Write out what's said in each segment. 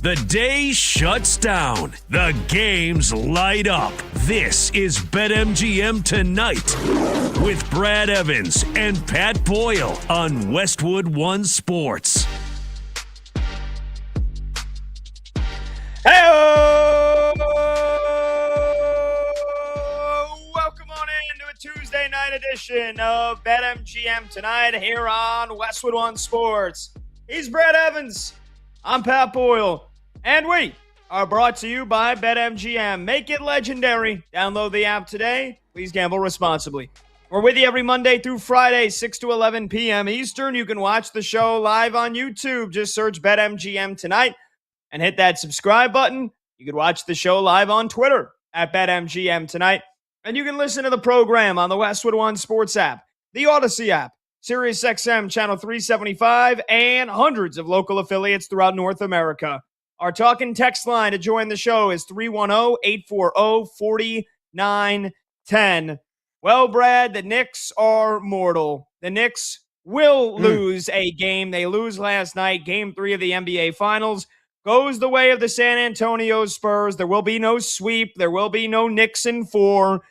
The day shuts down. The games light up. This is BetMGM Tonight with Brad Evans and Pat Boyle on Westwood One Sports. Hey, welcome on in to a Tuesday night edition of BetMGM Tonight here on Westwood One Sports. He's Brad Evans. I'm Pat Boyle. And we are brought to you by BetMGM. Make it legendary. Download the app today. Please gamble responsibly. We're with you every Monday through Friday, 6 to 11 p.m. Eastern. You can watch the show live on YouTube. Just search BetMGM Tonight and hit that subscribe button. You can watch the show live on Twitter at BetMGM Tonight. And you can listen to the program on the Westwood One Sports app, the Odyssey app, SiriusXM Channel 375, and hundreds of local affiliates throughout North America. Our talk and text line to join the show is 310-840-4910. Well, Brad, the Knicks are mortal. The Knicks will lose a game. They lose last night. Game 3 of the NBA Finals goes the way of the San Antonio Spurs. There will be no sweep. There will be no Knicks in 4.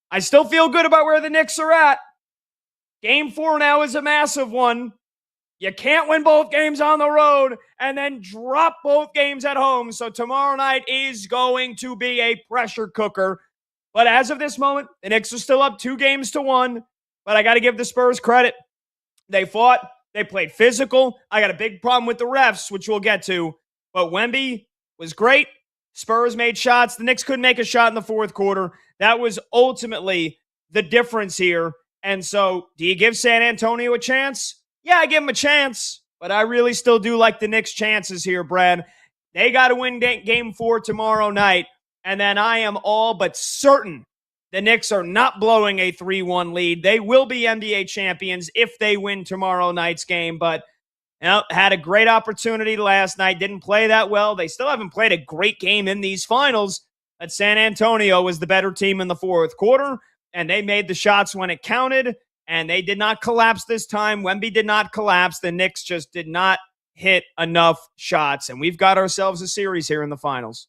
I still feel good about where the Knicks are at. Game 4 now is a massive one. You can't win both games on the road and then drop both games at home. So tomorrow night is going to be a pressure cooker. But as of this moment, the Knicks are still up 2-1. But I got to give the Spurs credit. They fought. They played physical. I got a big problem with the refs, which we'll get to. But Wemby was great. Spurs made shots. The Knicks couldn't make a shot in the fourth quarter. That was ultimately the difference here. And so, do you give San Antonio a chance? Yeah, I give them a chance, but I really still do like the Knicks' chances here, Brad. They got to win game 4 tomorrow night, and then I am all but certain the Knicks are not blowing a 3-1 lead. They will be NBA champions if they win tomorrow night's game, but had a great opportunity last night, didn't play that well. They still haven't played a great game in these finals, but San Antonio was the better team in the fourth quarter, and they made the shots when it counted. And they did not collapse this time. Wemby did not collapse. The Knicks just did not hit enough shots. And we've got ourselves a series here in the finals.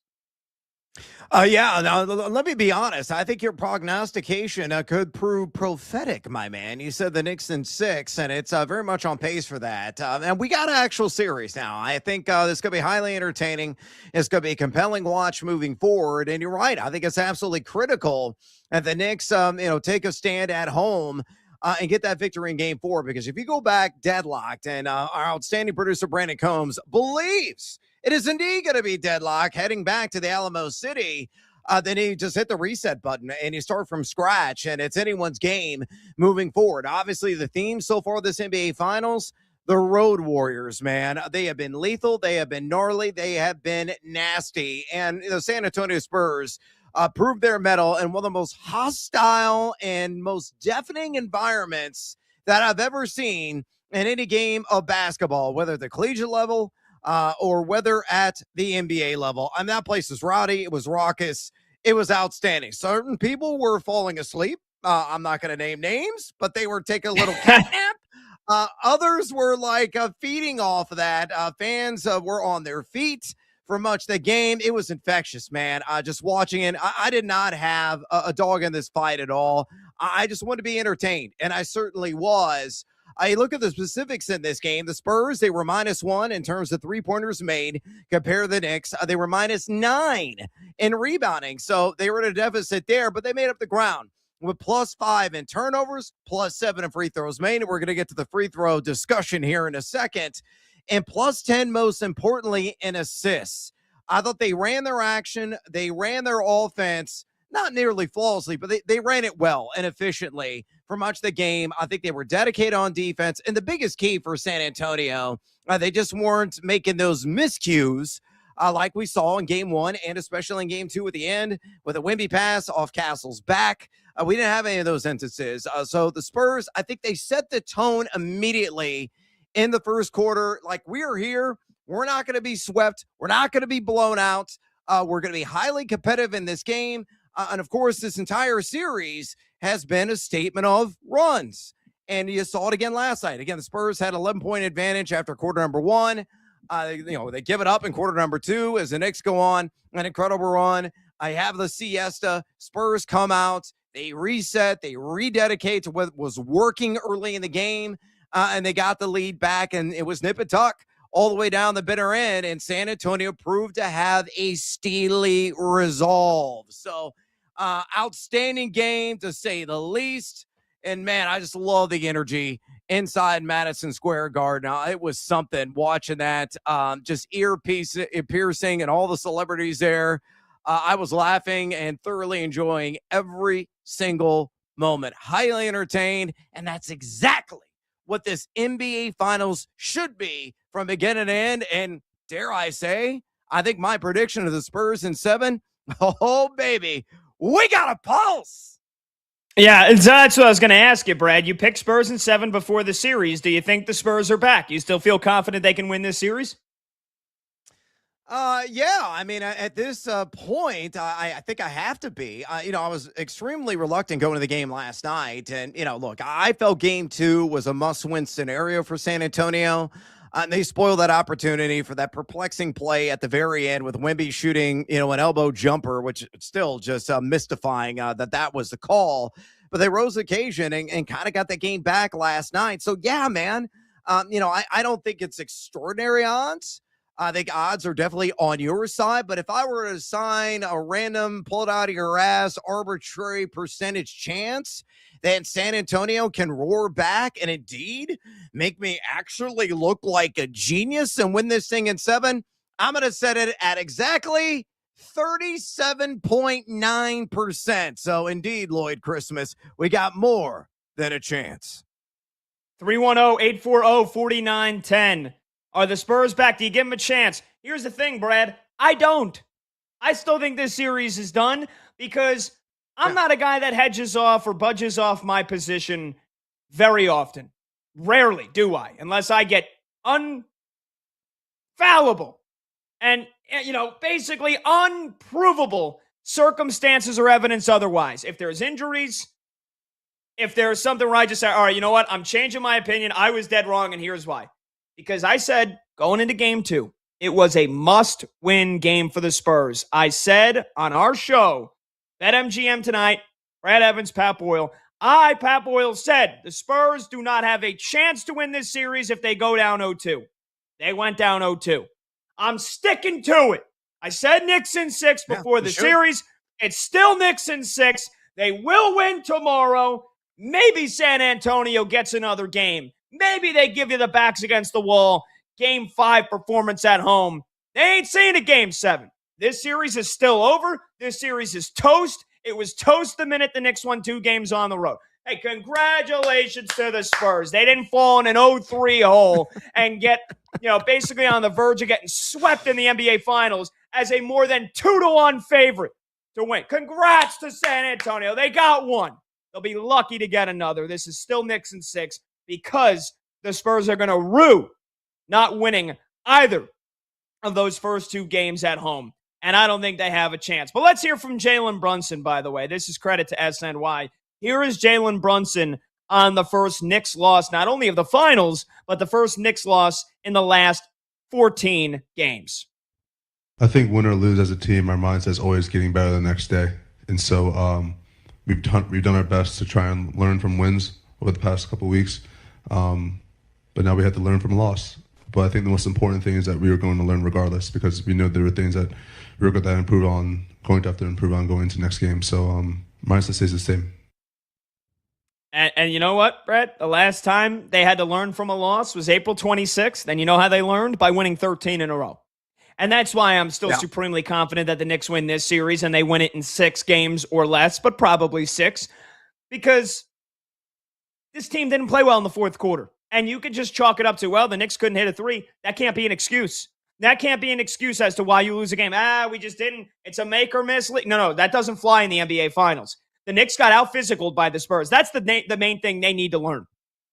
Now, let me be honest. I think your prognostication could prove prophetic, my man. You said the Knicks in 6, and it's very much on pace for that. And we got an actual series now. I think this could be highly entertaining. It's going to be a compelling watch moving forward. And you're right. I think it's absolutely critical that the Knicks, take a stand at home and get that victory in game 4, because if you go back deadlocked, and our outstanding producer Brandon Combs believes it is indeed going to be deadlocked heading back to the Alamo City, then you just hit the reset button and you start from scratch, and it's anyone's game moving forward. Obviously, the theme so far this NBA Finals, the Road Warriors, man. They have been lethal. They have been gnarly. They have been nasty. And the San Antonio Spurs proved their mettle in one of the most hostile and most deafening environments that I've ever seen in any game of basketball, whether at the collegiate level or whether at the NBA level. I mean, that place was rowdy. It was raucous. It was outstanding. Certain people were falling asleep. I'm not going to name names, but they were taking a little cat nap. Others were feeding off of that. Fans were on their feet for much of the game. It was infectious, man. Just watching it, I did not have a dog in this fight at all. I just wanted to be entertained, and I certainly was. I look at the specifics in this game. The Spurs, they were -1 in terms of three-pointers made. Compare to the Knicks, they were -9 in rebounding. So they were at a deficit there, but they made up the ground with +5 in turnovers, +7 in free throws made. We're going to get to the free throw discussion here in a second. And +10, most importantly, in assists. I thought they ran their action. They ran their offense, not nearly flawlessly, but they ran it well and efficiently for much of the game. I think they were dedicated on defense. And the biggest key for San Antonio, they just weren't making those miscues like we saw in game 1 and especially in game 2 at the end with a Wemby pass off Castle's back. We didn't have any of those instances. So the Spurs, I think they set the tone immediately in the first quarter. Like, we are here. We're not going to be swept. We're not going to be blown out. We're going to be highly competitive in this game. And of course, this entire series has been a statement of runs. And you saw it again last night. Again, the Spurs had 11-point advantage after quarter number 1. They give it up in quarter number 2 as the Knicks go on an incredible run. I have the siesta. Spurs come out. They reset. They rededicate to what was working early in the game, and they got the lead back, and it was nip and tuck all the way down the bitter end, and San Antonio proved to have a steely resolve. So, outstanding game, to say the least. And, man, I just love the energy inside Madison Square Garden. It was something watching that, just ear-piercing, and all the celebrities there. I was laughing and thoroughly enjoying every single moment. Highly entertained, and that's exactly what this NBA Finals should be from beginning to end. And dare I say, I think my prediction of the Spurs in 7, oh, baby, we got a pulse. Yeah, that's what I was going to ask you, Brad. You picked Spurs in 7 before the series. Do you think the Spurs are back? You still feel confident they can win this series? Yeah. I mean, at this point, I think I have to be. I was extremely reluctant going to the game last night, and look, I felt game 2 was a must-win scenario for San Antonio. And they spoiled that opportunity for that perplexing play at the very end with Wemby shooting, an elbow jumper, which still just mystifying that was the call. But they rose the occasion and kind of got that game back last night. So, yeah, man, I don't think it's extraordinary odds. I think odds are definitely on your side. But if I were to assign a random, pull it out of your ass, arbitrary percentage chance that San Antonio can roar back and indeed make me actually look like a genius and win this thing in 7, I'm going to set it at exactly 37.9%. So indeed, Lloyd Christmas, we got more than a chance. 310-840-4910. Are the Spurs back? Do you give them a chance? Here's the thing, Brad. I don't. I still think this series is done because I'm not a guy that hedges off or budges off my position very often. Rarely do I, unless I get unfallible and, basically unprovable circumstances or evidence otherwise. If there's injuries, if there's something where I just say, all right, you know what? I'm changing my opinion. I was dead wrong, and here's why. Because I said going into game 2, it was a must-win game for the Spurs. I said on our show, BetMGM tonight, Brad Evans, Pat Boyle, Pat Boyle said the Spurs do not have a chance to win this series if they go down 0-2. They went down 0-2. I'm sticking to it. I said Knicks in 6 before the series. It's still Knicks in 6. They will win tomorrow. Maybe San Antonio gets another game. Maybe they give you the backs against the wall. Game 5 performance at home. They ain't seen a game 7. This series is still over. This series is toast. It was toast the minute the Knicks won 2 games on the road. Hey, congratulations to the Spurs. They didn't fall in an 0-3 hole and get, basically on the verge of getting swept in the NBA Finals as a more than 2-1 favorite to win. Congrats to San Antonio. They got one. They'll be lucky to get another. This is still Knicks in 6 because the Spurs are going to rue not winning either of those first 2 games at home. And I don't think they have a chance. But let's hear from Jalen Brunson, by the way. This is credit to SNY. Here is Jalen Brunson on the first Knicks loss, not only of the finals, but the first Knicks loss in the last 14 games. I think win or lose as a team, our mindset is always getting better the next day. And so we've done our best to try and learn from wins over the past couple of weeks. But now we have to learn from a loss. But I think the most important thing is that we are going to learn regardless, because we know there were things that we were going to have to improve on going into next game. So mindset stays the same. And you know what, Brett? The last time they had to learn from a loss was April 26th. And you know how they learned? By winning 13 in a row. And that's why I'm still supremely confident that the Knicks win this series and they win it in 6 games or less, but probably 6, because this team didn't play well in the fourth quarter. And you could just chalk it up to, well, the Knicks couldn't hit a 3. That can't be an excuse. That can't be an excuse as to why you lose a game. We just didn't. It's a make or miss league. No, that doesn't fly in the NBA Finals. The Knicks got out-physicaled by the Spurs. That's the main thing they need to learn.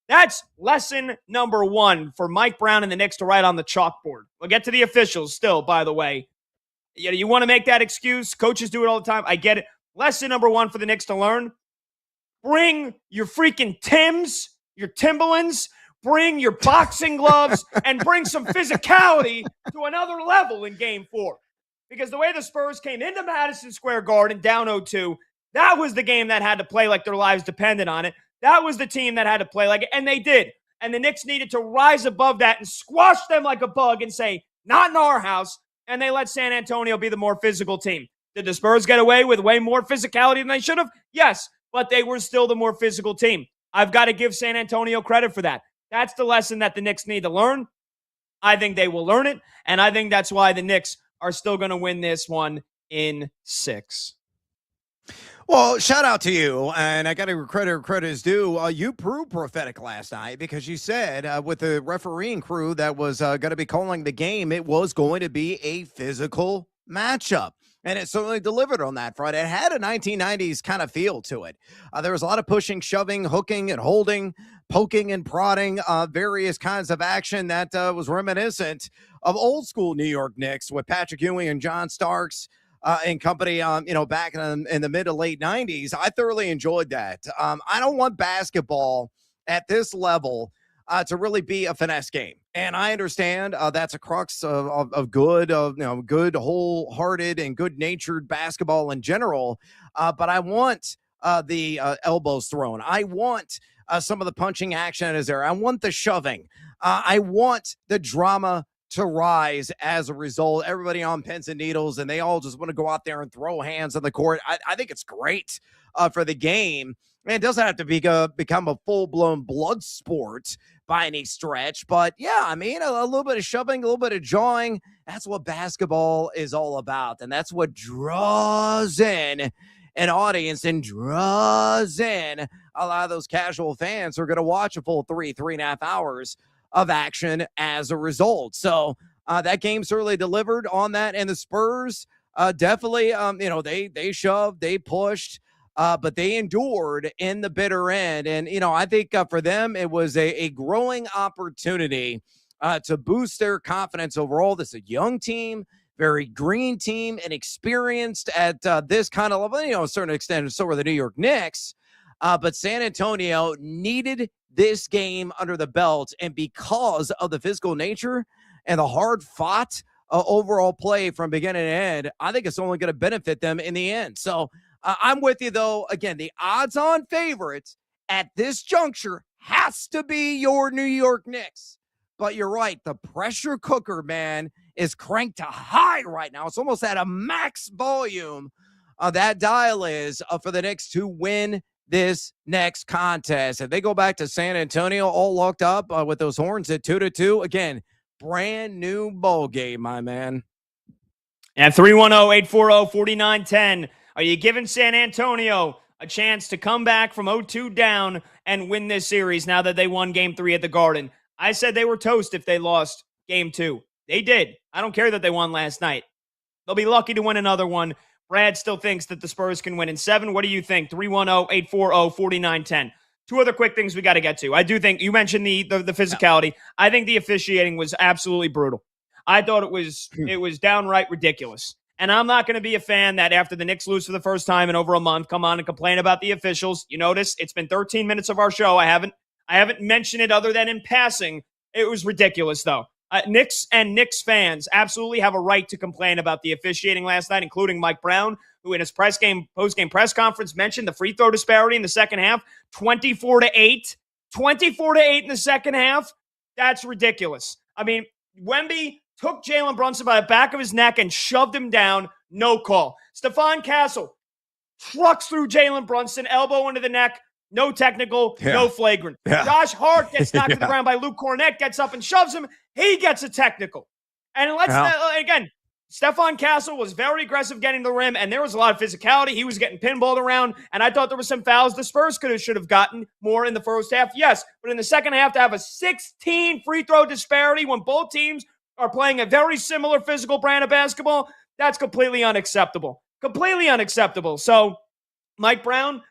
That's lesson number 1 for Mike Brown and the Knicks to write on the chalkboard. We'll get to the officials still, by the way. You want to make that excuse? Coaches do it all the time. I get it. Lesson number 1 for the Knicks to learn. Bring your freaking Timbs, your Timberlands. bring your boxing gloves and bring some physicality to another level in game 4. Because the way the Spurs came into Madison Square Garden down 0-2, that was the game that had to play like their lives depended on it. That was the team that had to play like it, and they did. And the Knicks needed to rise above that and squash them like a bug and say, not in our house. And they let San Antonio be the more physical team. Did the Spurs get away with way more physicality than they should have? Yes, but they were still the more physical team. I've got to give San Antonio credit for that. That's the lesson that the Knicks need to learn. I think they will learn it, and I think that's why the Knicks are still going to win this one in 6. Well, shout out to you, and I got to credit is due. You proved prophetic last night because you said with the refereeing crew that was going to be calling the game, it was going to be a physical matchup. And it certainly delivered on that front. It had a 1990s kind of feel to it. There was a lot of pushing, shoving, hooking, and holding, poking and prodding, various kinds of action that was reminiscent of old school New York Knicks with Patrick Ewing and John Starks and company, back in the mid to late 90s. I thoroughly enjoyed that. I don't want basketball at this level to really be a finesse game. And I understand that's a crux of good, good, wholehearted and good-natured basketball in general. But I want the elbows thrown. I want some of the punching action is there. I want the shoving. I want the drama to rise as a result. Everybody on pins and needles, and they all just want to go out there and throw hands on the court. I think it's great for the game. And it doesn't have to become a full-blown blood sport by any stretch. But, yeah, I mean, a little bit of shoving, a little bit of jawing, that's what basketball is all about. And that's what draws in an audience and draws in a lot of those casual fans who are going to watch a full 3.5 hours of action as a result. So that game certainly delivered on that. And the Spurs definitely, they shoved, they pushed. But they endured in the bitter end. And, I think for them, it was a growing opportunity to boost their confidence overall. This is a young team, very green team, and experienced at this kind of level, to a certain extent, and so were the New York Knicks. But San Antonio needed this game under the belt. And because of the physical nature and the hard-fought overall play from beginning to end, I think it's only going to benefit them in the end. So, I'm with you, though. Again, the odds-on favorites at this juncture has to be your New York Knicks. But you're right. The pressure cooker, man, is cranked to high right now. It's almost at a max volume. That dial is for the Knicks to win this next contest. If they go back to San Antonio all locked up with those horns at 2-2, again, brand new ball game, my man. At 310-840-4910. Are you giving San Antonio a chance to come back from 0-2 down and win this series now that they won Game 3 at the Garden? I said they were toast if they lost Game 2. They did. I don't care that they won last night. They'll be lucky to win another one. Brad still thinks that the Spurs can win in 7. What do you think? 310-840-4910. 2 other quick things we got to get to. I do think you mentioned the physicality. I think the officiating was absolutely brutal. I thought it was downright ridiculous. And I'm not going to be a fan that after the Knicks lose for the first time in over a month, come on and complain about the officials. You notice it's been 13 minutes of our show. I haven't mentioned it other than in passing. It was ridiculous, though. Knicks and Knicks fans absolutely have a right to complain about the officiating last night, including Mike Brown, who in his post-game press conference mentioned the free throw disparity in the second half, 24-8. 24-8 in the second half. That's ridiculous. I mean, Wemby took Jalen Brunson by the back of his neck and shoved him down. No call. Stephon Castle trucks through Jalen Brunson, elbow into the neck. No technical, no flagrant. Yeah. Josh Hart gets knocked to the ground by Luke Cornett, gets up and shoves him. He gets a technical. And again, Stephon Castle was very aggressive getting the rim, and there was a lot of physicality. He was getting pinballed around, and I thought there were some fouls the Spurs should have gotten more in the first half. Yes, but in the second half to have a 16 free throw disparity when both teams are playing a very similar physical brand of basketball, that's completely unacceptable. Completely unacceptable. So, Mike Brown,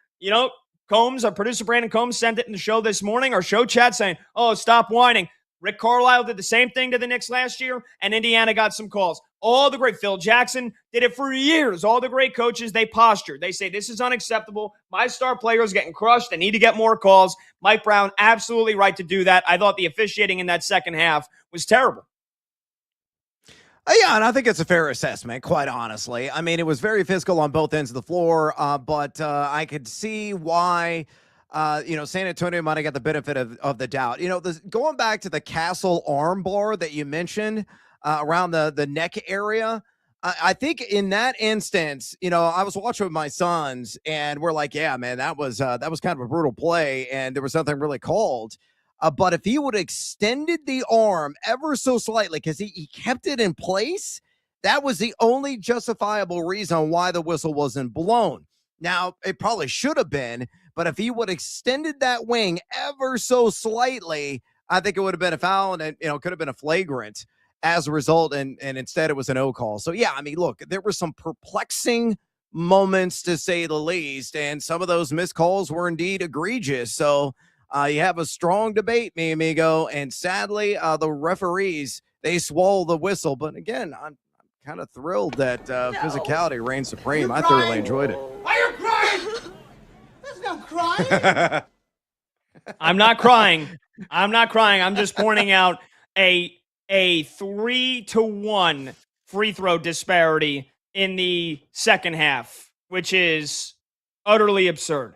Combs, our producer Brandon Combs, sent it in the show this morning, our show chat saying, oh, stop whining. Rick Carlisle did the same thing to the Knicks last year, and Indiana got some calls. All the great Phil Jackson did it for years. All the great coaches, they postured. They say, this is unacceptable. My star player is getting crushed. They need to get more calls. Mike Brown, absolutely right to do that. I thought the officiating in that second half was terrible. Yeah, and I think it's a fair assessment, quite honestly. I mean, it was very physical on both ends of the floor, but I could see why, San Antonio might have got the benefit of the doubt. Going back to the Castle arm bar that you mentioned around the neck area, I think in that instance, I was watching with my sons, and we're like, yeah, man, that was kind of a brutal play, and there was nothing really called. But if he would have extended the arm ever so slightly, because he kept it in place, that was the only justifiable reason why the whistle wasn't blown. Now, it probably should have been, but if he would have extended that wing ever so slightly, I think it would have been a foul, and it could have been a flagrant as a result, and instead it was an O call. So, yeah, I mean, look, there were some perplexing moments, to say the least, and some of those missed calls were indeed egregious. So, you have a strong debate, mi amigo, and sadly, the referees, they swallow the whistle. But again, I'm kind of thrilled that physicality reigns supreme. I thoroughly enjoyed it. Are you crying? There's no crying. I'm not crying. I'm just pointing out a 3-1 free throw disparity in the second half, which is utterly absurd.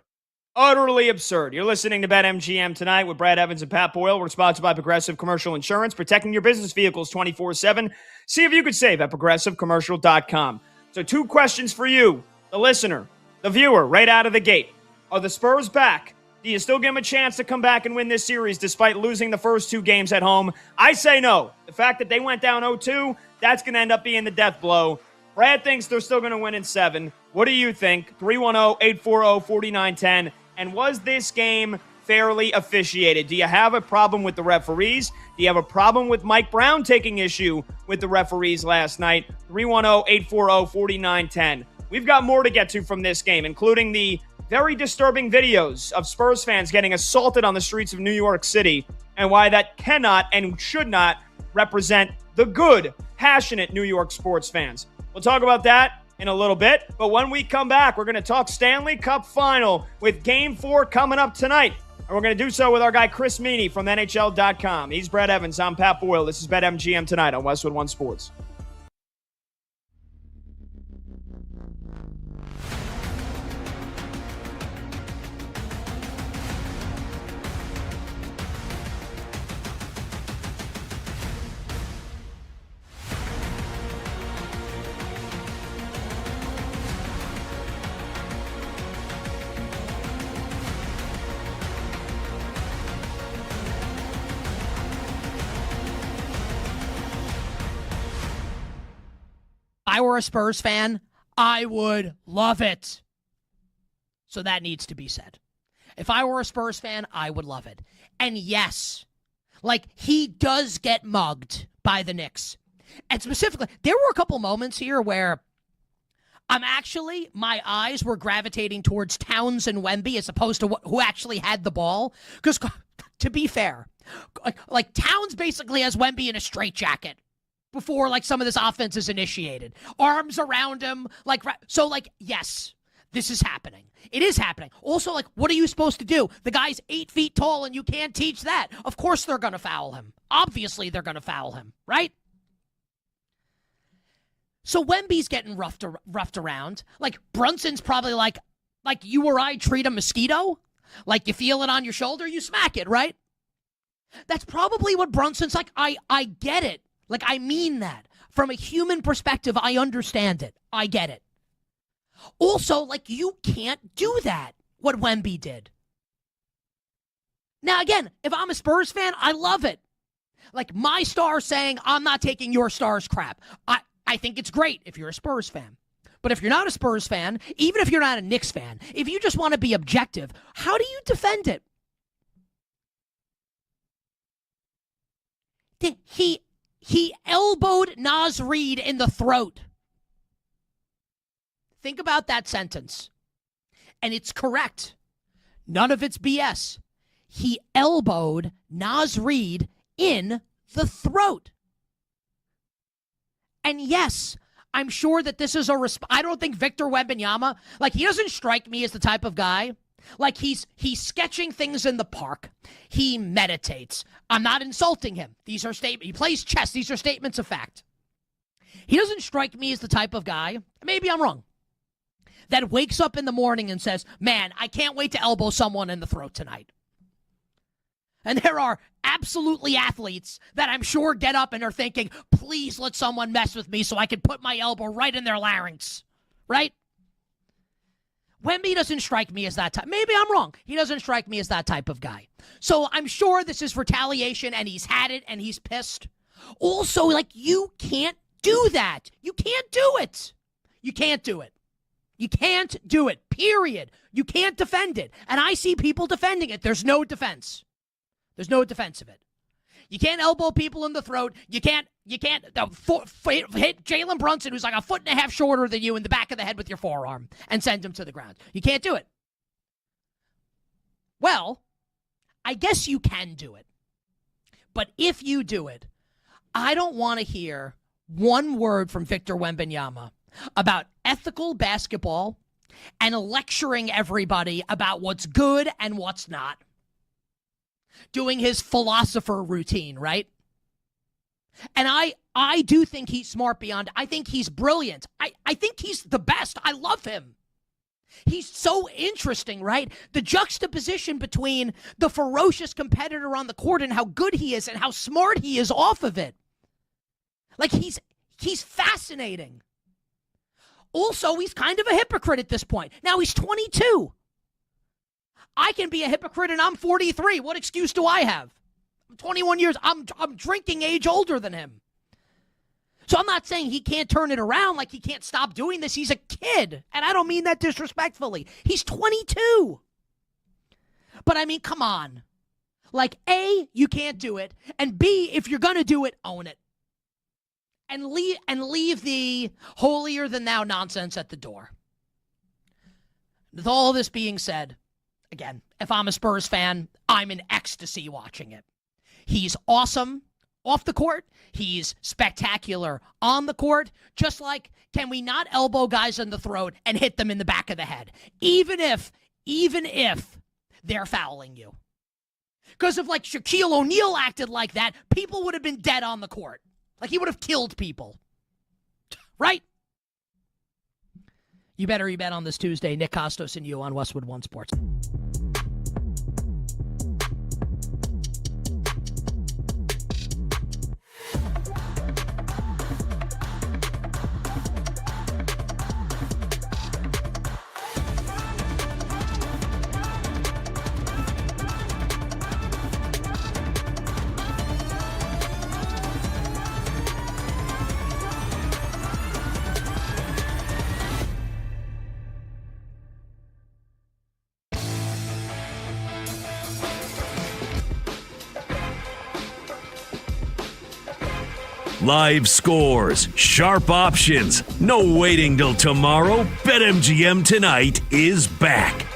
Utterly absurd. You're listening to BetMGM tonight with Brad Evans and Pat Boyle. We're sponsored by Progressive Commercial Insurance, protecting your business vehicles 24/7. See if you could save at ProgressiveCommercial.com. So 2 questions for you, the listener, the viewer, right out of the gate. Are the Spurs back? Do you still give them a chance to come back and win this series despite losing the first 2 games at home? I say no. The fact that they went down 0-2, that's going to end up being the death blow. Brad thinks they're still going to win in 7. What do you think? 310-840-4910. And was this game fairly officiated? Do you have a problem with the referees? Do you have a problem with Mike Brown taking issue with the referees last night? 310-840-4910. We've got more to get to from this game, including the very disturbing videos of Spurs fans getting assaulted on the streets of New York City, and why that cannot and should not represent the good, passionate New York sports fans. We'll talk about that in a little bit, but when we come back, we're going to talk Stanley Cup Final with Game 4 coming up tonight, and we're going to do so with our guy Chris Meany from NHL.com. He's Brad Evans. I'm Pat Boyle. This is BetMGM tonight on Westwood One Sports. I were a Spurs fan, I would love it. So that needs to be said. If I were a Spurs fan, I would love it. And yes, he does get mugged by the Knicks. And specifically, there were a couple moments here where my eyes were gravitating towards Towns and Wemby as opposed to who actually had the ball. Because to be fair, Towns basically has Wemby in a straitjacket before some of this offense is initiated. Arms around him. Yes, this is happening. It is happening. Also, what are you supposed to do? The guy's 8 feet tall and you can't teach that. Of course they're going to foul him. Obviously they're going to foul him, right? So Wemby's getting roughed around. Brunson's probably like you or I treat a mosquito. You feel it on your shoulder, you smack it, right? That's probably what Brunson's like. I get it. I mean that. From a human perspective, I understand it. I get it. Also, you can't do that, what Wemby did. Now, again, if I'm a Spurs fan, I love it. My star saying, I'm not taking your star's crap. I think it's great if you're a Spurs fan. But if you're not a Spurs fan, even if you're not a Knicks fan, if you just want to be objective, how do you defend it? He elbowed Naz Reid in the throat. Think about that sentence. And it's correct. None of it's BS. He elbowed Naz Reid in the throat. And yes, I'm sure that this is I don't think Victor Wembanyama, like, he doesn't strike me as the type of guy. Like, he's sketching things in the park. He meditates. I'm not insulting him. These are statements. He plays chess. These are statements of fact. He doesn't strike me as the type of guy, maybe I'm wrong, that wakes up in the morning and says, man, I can't wait to elbow someone in the throat tonight. And there are absolutely athletes that I'm sure get up and are thinking, please let someone mess with me so I can put my elbow right in their larynx, right? Wemby doesn't strike me as that type. Maybe I'm wrong. He doesn't strike me as that type of guy. So I'm sure this is retaliation, and he's had it, and he's pissed. Also, like, you can't do that. You can't do it. You can't do it. You can't do it, period. You can't defend it. And I see people defending it. There's no defense. There's no defense of it. You can't elbow people in the throat. You can't hit Jalen Brunson, who's like a foot and a half shorter than you, in the back of the head with your forearm and send him to the ground. You can't do it. Well, I guess you can do it. But if you do it, I don't want to hear one word from Victor Wembanyama about ethical basketball and lecturing everybody about what's good and what's not. Doing his philosopher routine, right? And I do think he's smart beyond. I think he's brilliant. I think he's the best. I love him. He's so interesting, right? The juxtaposition between the ferocious competitor on the court and how good he is and how smart he is off of it. Like, he's fascinating. Also, he's kind of a hypocrite at this point. Now, he's 22. I can be a hypocrite and I'm 43. What excuse do I have? I'm 21 years. I'm drinking age older than him. So I'm not saying he can't turn it around, like he can't stop doing this. He's a kid. And I don't mean that disrespectfully. He's 22. But I mean, come on. Like, A, you can't do it. And B, if you're going to do it, own it. And leave the holier than thou nonsense at the door. With all this being said, again, if I'm a Spurs fan, I'm in ecstasy watching it. He's awesome off the court. He's spectacular on the court. Just like, can we not elbow guys in the throat and hit them in the back of the head? Even if they're fouling you. Because if, like, Shaquille O'Neal acted like that, people would have been dead on the court. Like, he would have killed people. Right? You better bet on this Tuesday. Nick Costos and you on Westwood One Sports. Live scores, sharp options, no waiting till tomorrow. BetMGM Tonight is back.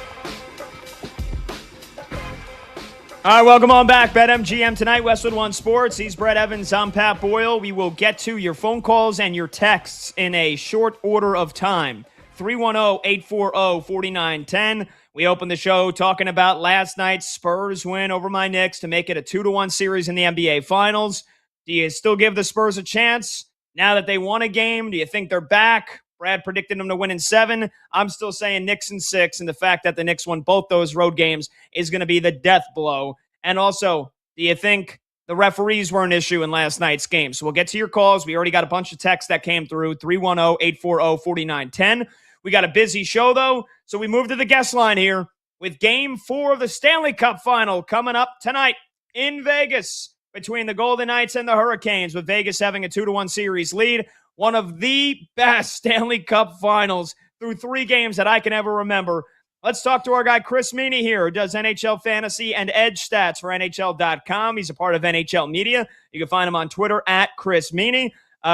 All right, welcome on back. BetMGM Tonight, Westwood One Sports. He's Brett Evans. I'm Pat Boyle. We will get to your phone calls and your texts in a short order of time. 310-840-4910. We opened the show talking about last night's Spurs win over my Knicks to make it a 2-1 series in the NBA Finals. Do you still give the Spurs a chance now that they won a game? Do you think they're back? Brad predicted them to win in 7. I'm still saying Knicks in 6, and the fact that the Knicks won both those road games is going to be the death blow. And also, do you think the referees were an issue in last night's game? So we'll get to your calls. We already got a bunch of texts that came through, 310-840-4910. We got a busy show, though, so we move to the guest line here with Game 4 of the Stanley Cup Final coming up tonight in Vegas between the Golden Knights and the Hurricanes, with Vegas having a 2-1 series lead. One of the best Stanley Cup Finals through 3 games that I can ever remember. Let's talk to our guy Chris Meany here, who does NHL Fantasy and Edge Stats for NHL.com. He's a part of NHL Media. You can find him on Twitter at Chris Meany.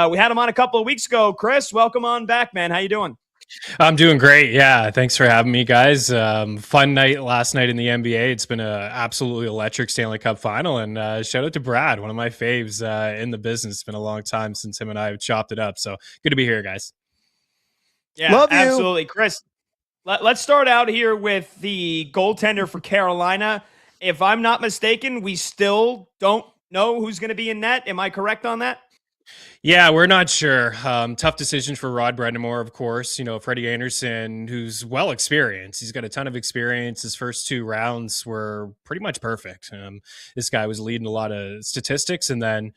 We had him on a couple of weeks ago. Chris, welcome on back, man. How you doing? I'm doing great. Yeah, thanks for having me, guys. Fun night last night in the NBA. It's been a absolutely electric Stanley Cup final, and shout out to Brad, one of my faves in the business. It's been a long time since him and I have chopped it up, so good to be here, guys. Yeah, Love you. absolutely. Chris, let's start out here with the goaltender for Carolina. If I'm not mistaken, we still don't know who's going to be in net. Am I correct on that? Yeah, we're not sure. Tough decision for Rod Brendamore, of course. Freddie Anderson, who's well experienced. He's got a ton of experience. His first 2 rounds were pretty much perfect. This guy was leading a lot of statistics. And then,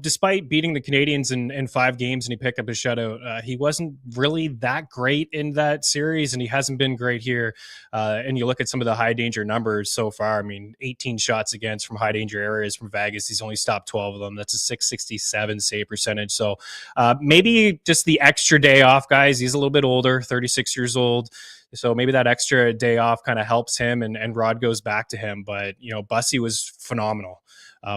despite beating the Canadians in 5 games and he picked up a shutout, he wasn't really that great in that series, and he hasn't been great here. And you look at some of the high danger numbers so far. 18 shots against from high danger areas from Vegas. He's only stopped 12 of them. That's a .667 save percentage. So maybe just the extra day off, guys. He's a little bit older, 36 years old. So maybe that extra day off kind of helps him, and Rod goes back to him. But, Bussy was phenomenal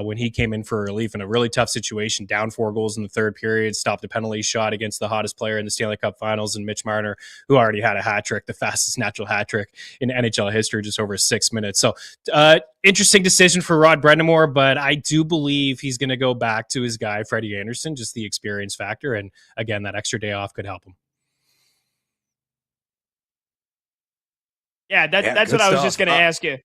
when he came in for relief in a really tough situation, down 4 goals in the third period, stopped a penalty shot against the hottest player in the Stanley Cup Finals, and Mitch Marner, who already had a hat trick, the fastest natural hat trick in NHL history, just over 6 minutes. So interesting decision for Rod Brendamore, but I do believe he's going to go back to his guy, Freddie Anderson, just the experience factor. And again, that extra day off could help him. Yeah, that's what I was just going to ask you.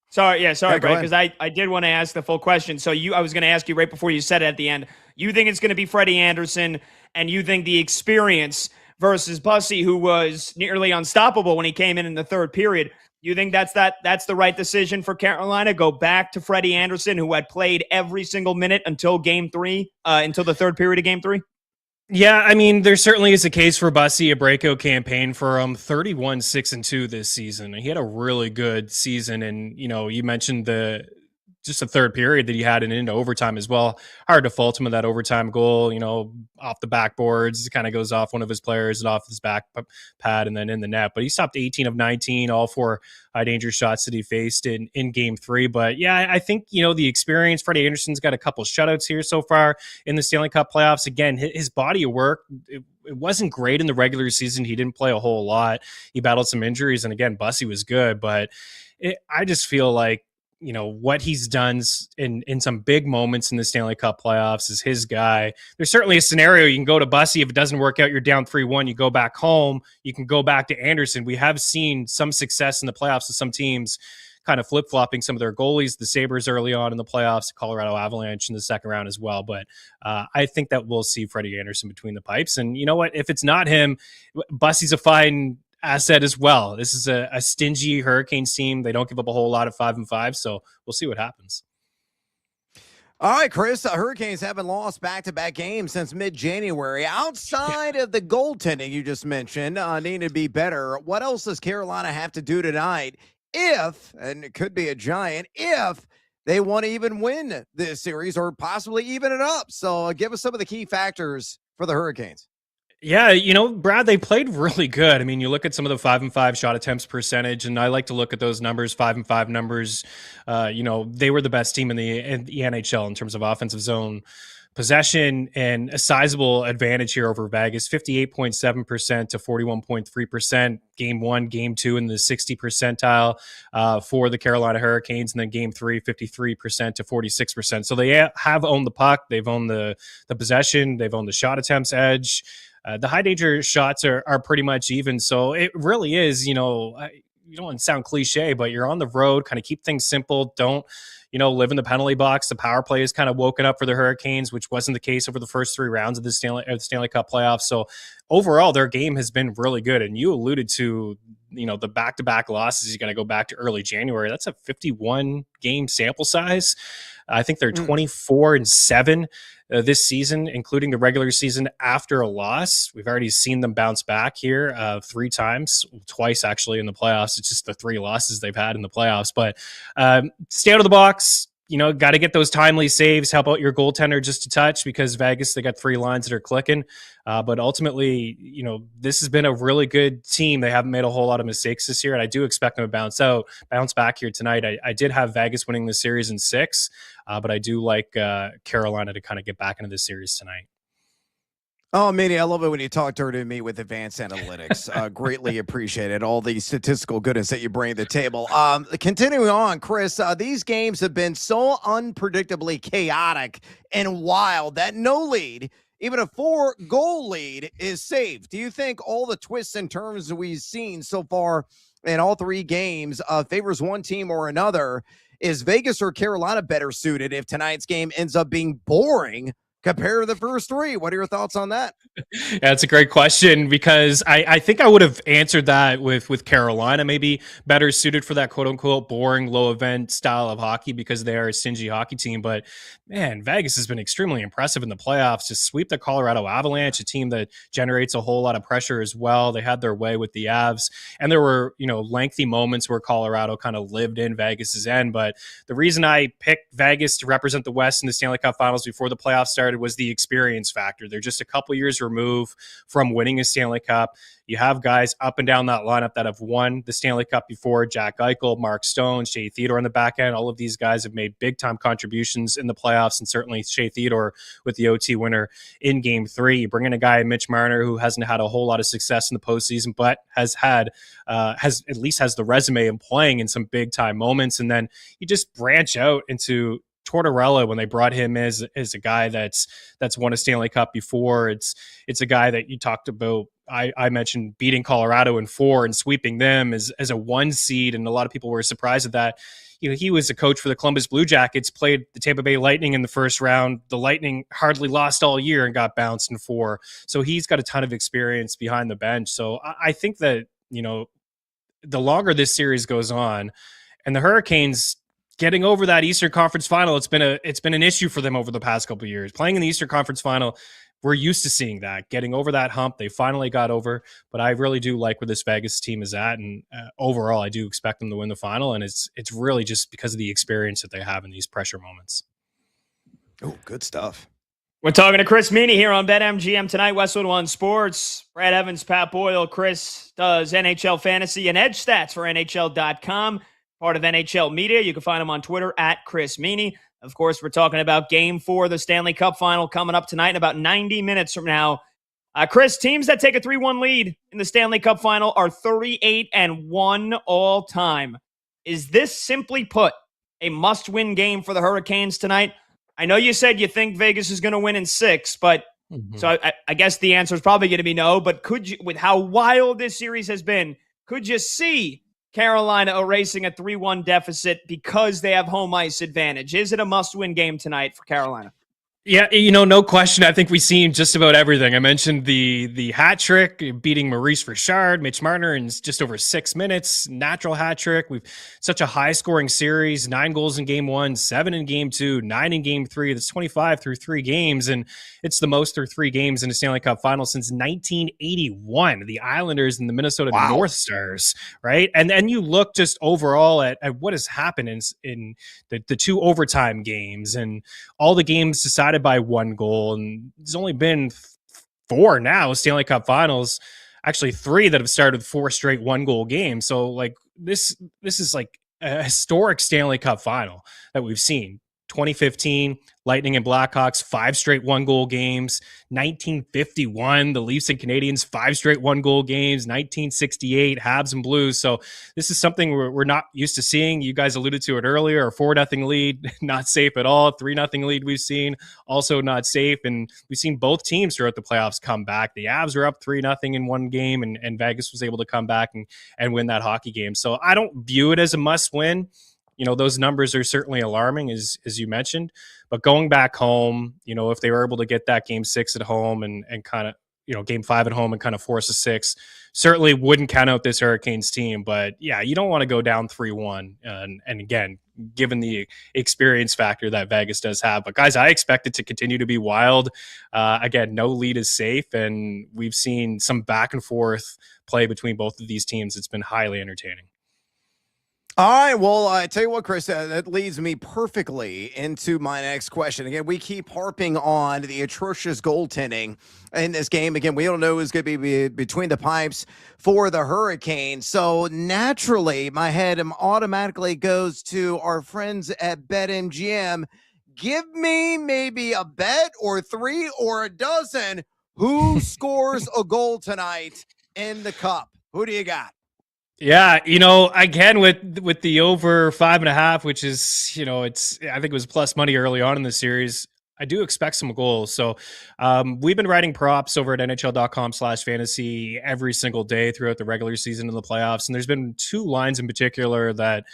Sorry, Brett, go because I did want to ask the full question. So I was going to ask you right before you said it at the end. You think it's going to be Freddie Anderson, and you think the experience versus Bussy, who was nearly unstoppable when he came in the third period. You think that's the right decision for Carolina? Go back to Freddie Anderson, who had played every single minute until Game 3, until the third period of Game 3. Yeah, there certainly is a case for Bussy, a breakout campaign for him. 31-6-2 this season. He had a really good season, and you mentioned just the third period that he had and into overtime as well. Hard to fault him with that overtime goal, off the backboards. It kind of goes off one of his players and off his back pad and then in the net. But he stopped 18 of 19, all 4 high danger shots that he faced in Game 3. But yeah, I think, the experience, Freddie Anderson's got a couple shutouts here so far in the Stanley Cup playoffs. Again, his body of work, it wasn't great in the regular season. He didn't play a whole lot. He battled some injuries. And again, Bussy was good. But I just feel like, what he's done in some big moments in the Stanley Cup playoffs is his guy. There's certainly a scenario you can go to Bussy. If it doesn't work out, you're down 3-1, you go back home, you can go back to Anderson. We have seen some success in the playoffs with some teams kind of flip-flopping some of their goalies, the Sabres early on in the playoffs, the Colorado Avalanche in the second round as well. But I think that we'll see Freddie Anderson between the pipes. And you know what? If it's not him, Bussy's a fine asset as well. This is a stingy Hurricanes team. They don't give up a whole lot at 5-5, so we'll see what happens. All right, Chris, the Hurricanes haven't lost back-to-back games since mid-January. Outside of the goaltending you just mentioned, need to be better. What else does Carolina have to do tonight if, and it could be a giant, if they want to even win this series or possibly even it up? So give us some of the key factors for the Hurricanes. Yeah, Brad, they played really good. You look at some of the 5-5 shot attempts percentage, and I like to look at those numbers, 5-5 numbers. They were the best team in the NHL in terms of offensive zone possession, and a sizable advantage here over Vegas, 58.7% to 41.3%. Game 1, Game 2 in the 60 percentile for the Carolina Hurricanes, and then Game 3, 53% to 46%. So they have owned the puck, they've owned the possession, they've owned the shot attempts edge. The high danger shots are pretty much even. So it really is, you don't want to sound cliche, but you're on the road, kind of keep things simple. Don't, live in the penalty box. The power play is kind of woken up for the Hurricanes, which wasn't the case over the first 3 rounds of the Stanley Cup playoffs. So overall, their game has been really good. And you alluded to, the back-to-back losses. You got to go back to early January. That's a 51 game sample size. I think they're 24-7 this season, including the regular season after a loss. We've already seen them bounce back here 3 times, twice actually in the playoffs. It's just the 3 losses they've had in the playoffs. But stay out of the box. Got to get those timely saves, help out your goaltender just a touch, because Vegas, they got 3 lines that are clicking. But ultimately, this has been a really good team. They haven't made a whole lot of mistakes this year, and I do expect them to bounce back here tonight. I did have Vegas winning the series in 6, but I do like Carolina to kind of get back into this series tonight. Oh, Minnie, I love it when you talk dirty to me with advanced analytics. Greatly appreciated all the statistical goodness that you bring to the table. Continuing on, Chris, these games have been so unpredictably chaotic and wild that no lead, even a 4-goal lead, is safe. Do you think all the twists and turns that we've seen so far in all three games favors one team or another? Is Vegas or Carolina better suited if tonight's game ends up being boring compared to the first three? What are your thoughts on that? Yeah, that's a great question because I think I would have answered that with Carolina maybe better suited for that quote unquote boring low event style of hockey because they are a stingy hockey team. But man, Vegas has been extremely impressive in the playoffs to sweep the Colorado Avalanche, a team that generates a whole lot of pressure as well. They had their way with the Avs, and there were, lengthy moments where Colorado kind of lived in Vegas's end. But the reason I picked Vegas to represent the West in the Stanley Cup Finals before the playoffs started was the experience factor. They're just a couple years remove from winning a Stanley Cup. You have guys up and down that lineup that have won the Stanley Cup before: Jack Eichel, Mark Stone, Shea Theodore on the back end. All of these guys have made big time contributions in the playoffs, and certainly Shea Theodore with the OT winner in Game 3. You bring in a guy, Mitch Marner, who hasn't had a whole lot of success in the postseason, but has at least has the resume in playing in some big time moments, and then you just branch out into Tortorella when they brought him as a guy that's won a Stanley Cup before. It's a guy that you talked about. I mentioned beating Colorado in 4 and sweeping them as a 1 seed, and a lot of people were surprised at that. He was a coach for the Columbus Blue Jackets, played the Tampa Bay Lightning in the first round. The Lightning hardly lost all year and got bounced in 4. So he's got a ton of experience behind the bench. So I think that, the longer this series goes on and the Hurricanes getting over that Eastern Conference Final, it's been an issue for them over the past couple of years. Playing in the Eastern Conference Final, we're used to seeing that, getting over that hump. They finally got over, but I really do like where this Vegas team is at, and overall, I do expect them to win the final, and it's really just because of the experience that they have in these pressure moments. Oh, good stuff. We're talking to Chris Meany here on BetMGM tonight, Westwood One Sports. Brad Evans, Pat Boyle. Chris does NHL fantasy and edge stats for NHL.com. Part of NHL Media. You can find him on Twitter at Chris Meany. Of course, we're talking about Game 4 of the Stanley Cup Final coming up tonight in about 90 minutes from now. Chris, teams that take a 3-1 lead in the Stanley Cup Final are 38-1 all time. Is this, simply put, a must-win game for the Hurricanes tonight? I know you said you think Vegas is going to win in 6, but so I guess the answer is probably going to be no. But could you, with how wild this series has been, could you see Carolina erasing a 3-1 deficit because they have home ice advantage? Is it a must-win game tonight for Carolina? Yeah, no question. I think we've seen just about everything. I mentioned the hat trick, beating Maurice Richard, Mitch Marner in just over 6 minutes, natural hat trick. We've such a high-scoring series, 9 goals in Game 1, 7 in Game 2, 9 in Game 3. That's 25 through 3 games, and it's the most through 3 games in a Stanley Cup Final since 1981. The Islanders and the Minnesota North Stars, right? And then you look just overall at what has happened in the 2 overtime games and all the games decided by 1 goal, and there's only been 4 now Stanley Cup Finals, actually 3 that have started with 4 straight 1-goal games. So like this is like a historic Stanley Cup Final that we've seen. 2015, Lightning and Blackhawks, 5 straight 1-goal games. 1951, the Leafs and Canadiens, 5 straight 1-goal games. 1968, Habs and Blues. So this is something we're not used to seeing. You guys alluded to it earlier. A 4-0 lead, not safe at all. 3-0 lead we've seen, also not safe. And we've seen both teams throughout the playoffs come back. The Avs were up 3-0 in one game, and Vegas was able to come back and win that hockey game. So I don't view it as a must-win. Those numbers are certainly alarming, as you mentioned. But going back home, if they were able to get that Game 6 at home and kind of, Game 5 at home and kind of force a 6, certainly wouldn't count out this Hurricanes team. But yeah, you don't want to go down 3-1. And again, given the experience factor that Vegas does have. But guys, I expect it to continue to be wild. Again, no lead is safe, and we've seen some back and forth play between both of these teams. It's been highly entertaining. All right, well, I tell you what, Chris, that leads me perfectly into my next question. Again, we keep harping on the atrocious goaltending in this game. Again, we don't know who's going to be between the pipes for the Hurricanes. So naturally, my head automatically goes to our friends at BetMGM. Give me maybe a bet or 3 or a dozen. Who scores a goal tonight in the cup? Who do you got? Yeah, again with the over 5.5, which is, I think it was plus money early on in the series. I do expect some goals. So we've been writing props over at NHL.com/fantasy every single day throughout the regular season and the playoffs. And there's been two lines in particular that,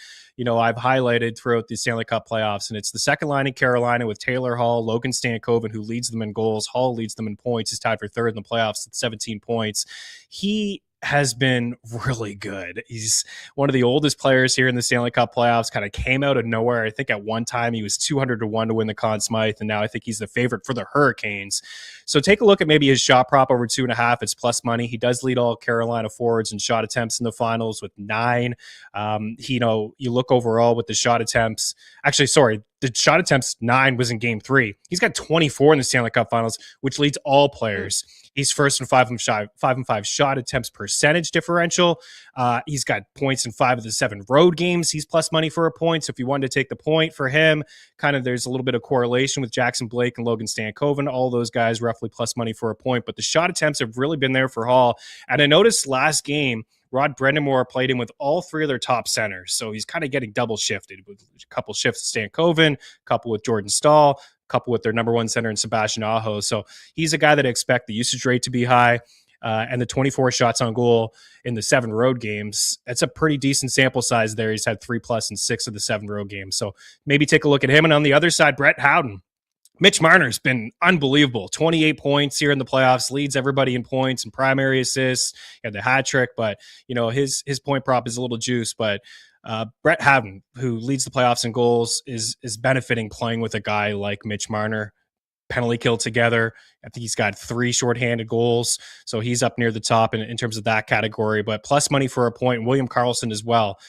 I've highlighted throughout the Stanley Cup playoffs. And it's the second line in Carolina with Taylor Hall, Logan Stankoven, who leads them in goals. Hall leads them in points. He's tied for third in the playoffs with 17 points. He has been really good. He's one of the oldest players here in the Stanley Cup playoffs, kind of came out of nowhere. I think at one time he was 200-1 to win the Conn Smythe, and now I think he's the favorite for the Hurricanes. So take a look at maybe his shot prop over 2.5. It's plus money. He does lead all Carolina forwards in shot attempts in the finals with 9. You look overall with the shot attempts. Actually, sorry, the shot attempts 9 was in game 3. He's got 24 in the Stanley Cup finals, which leads all players. He's first in 5 and 5 shot attempts percentage differential. He's got points in 5 of the 7 road games. He's plus money for a point. So if you wanted to take the point for him, kind of there's a little bit of correlation with Jackson Blake and Logan Stankoven. All those guys roughly plus money for a point. But the shot attempts have really been there for Hall. And I noticed last game, Rod Brind'Amour played him with all 3 of their top centers. So he's kind of getting double shifted with a couple shifts with Stankoven, a couple with Jordan Staal, couple with their number 1 center in Sebastian Aho. So he's a guy that I expect the usage rate to be high. And the 24 shots on goal in the 7 road games, that's a pretty decent sample size there. He's had 3+ in 6 of the 7 road games. So maybe take a look at him. And on the other side, Brett Howden. Mitch Marner's been unbelievable. 28 points here in the playoffs, leads everybody in points and primary assists. He had the hat trick, but his point prop is a little juice. But Brett Howden, who leads the playoffs in goals, is benefiting playing with a guy like Mitch Marner. Penalty kill together. I think he's got 3 shorthanded goals. So he's up near the top in terms of that category, but plus money for a point. William Karlsson as well,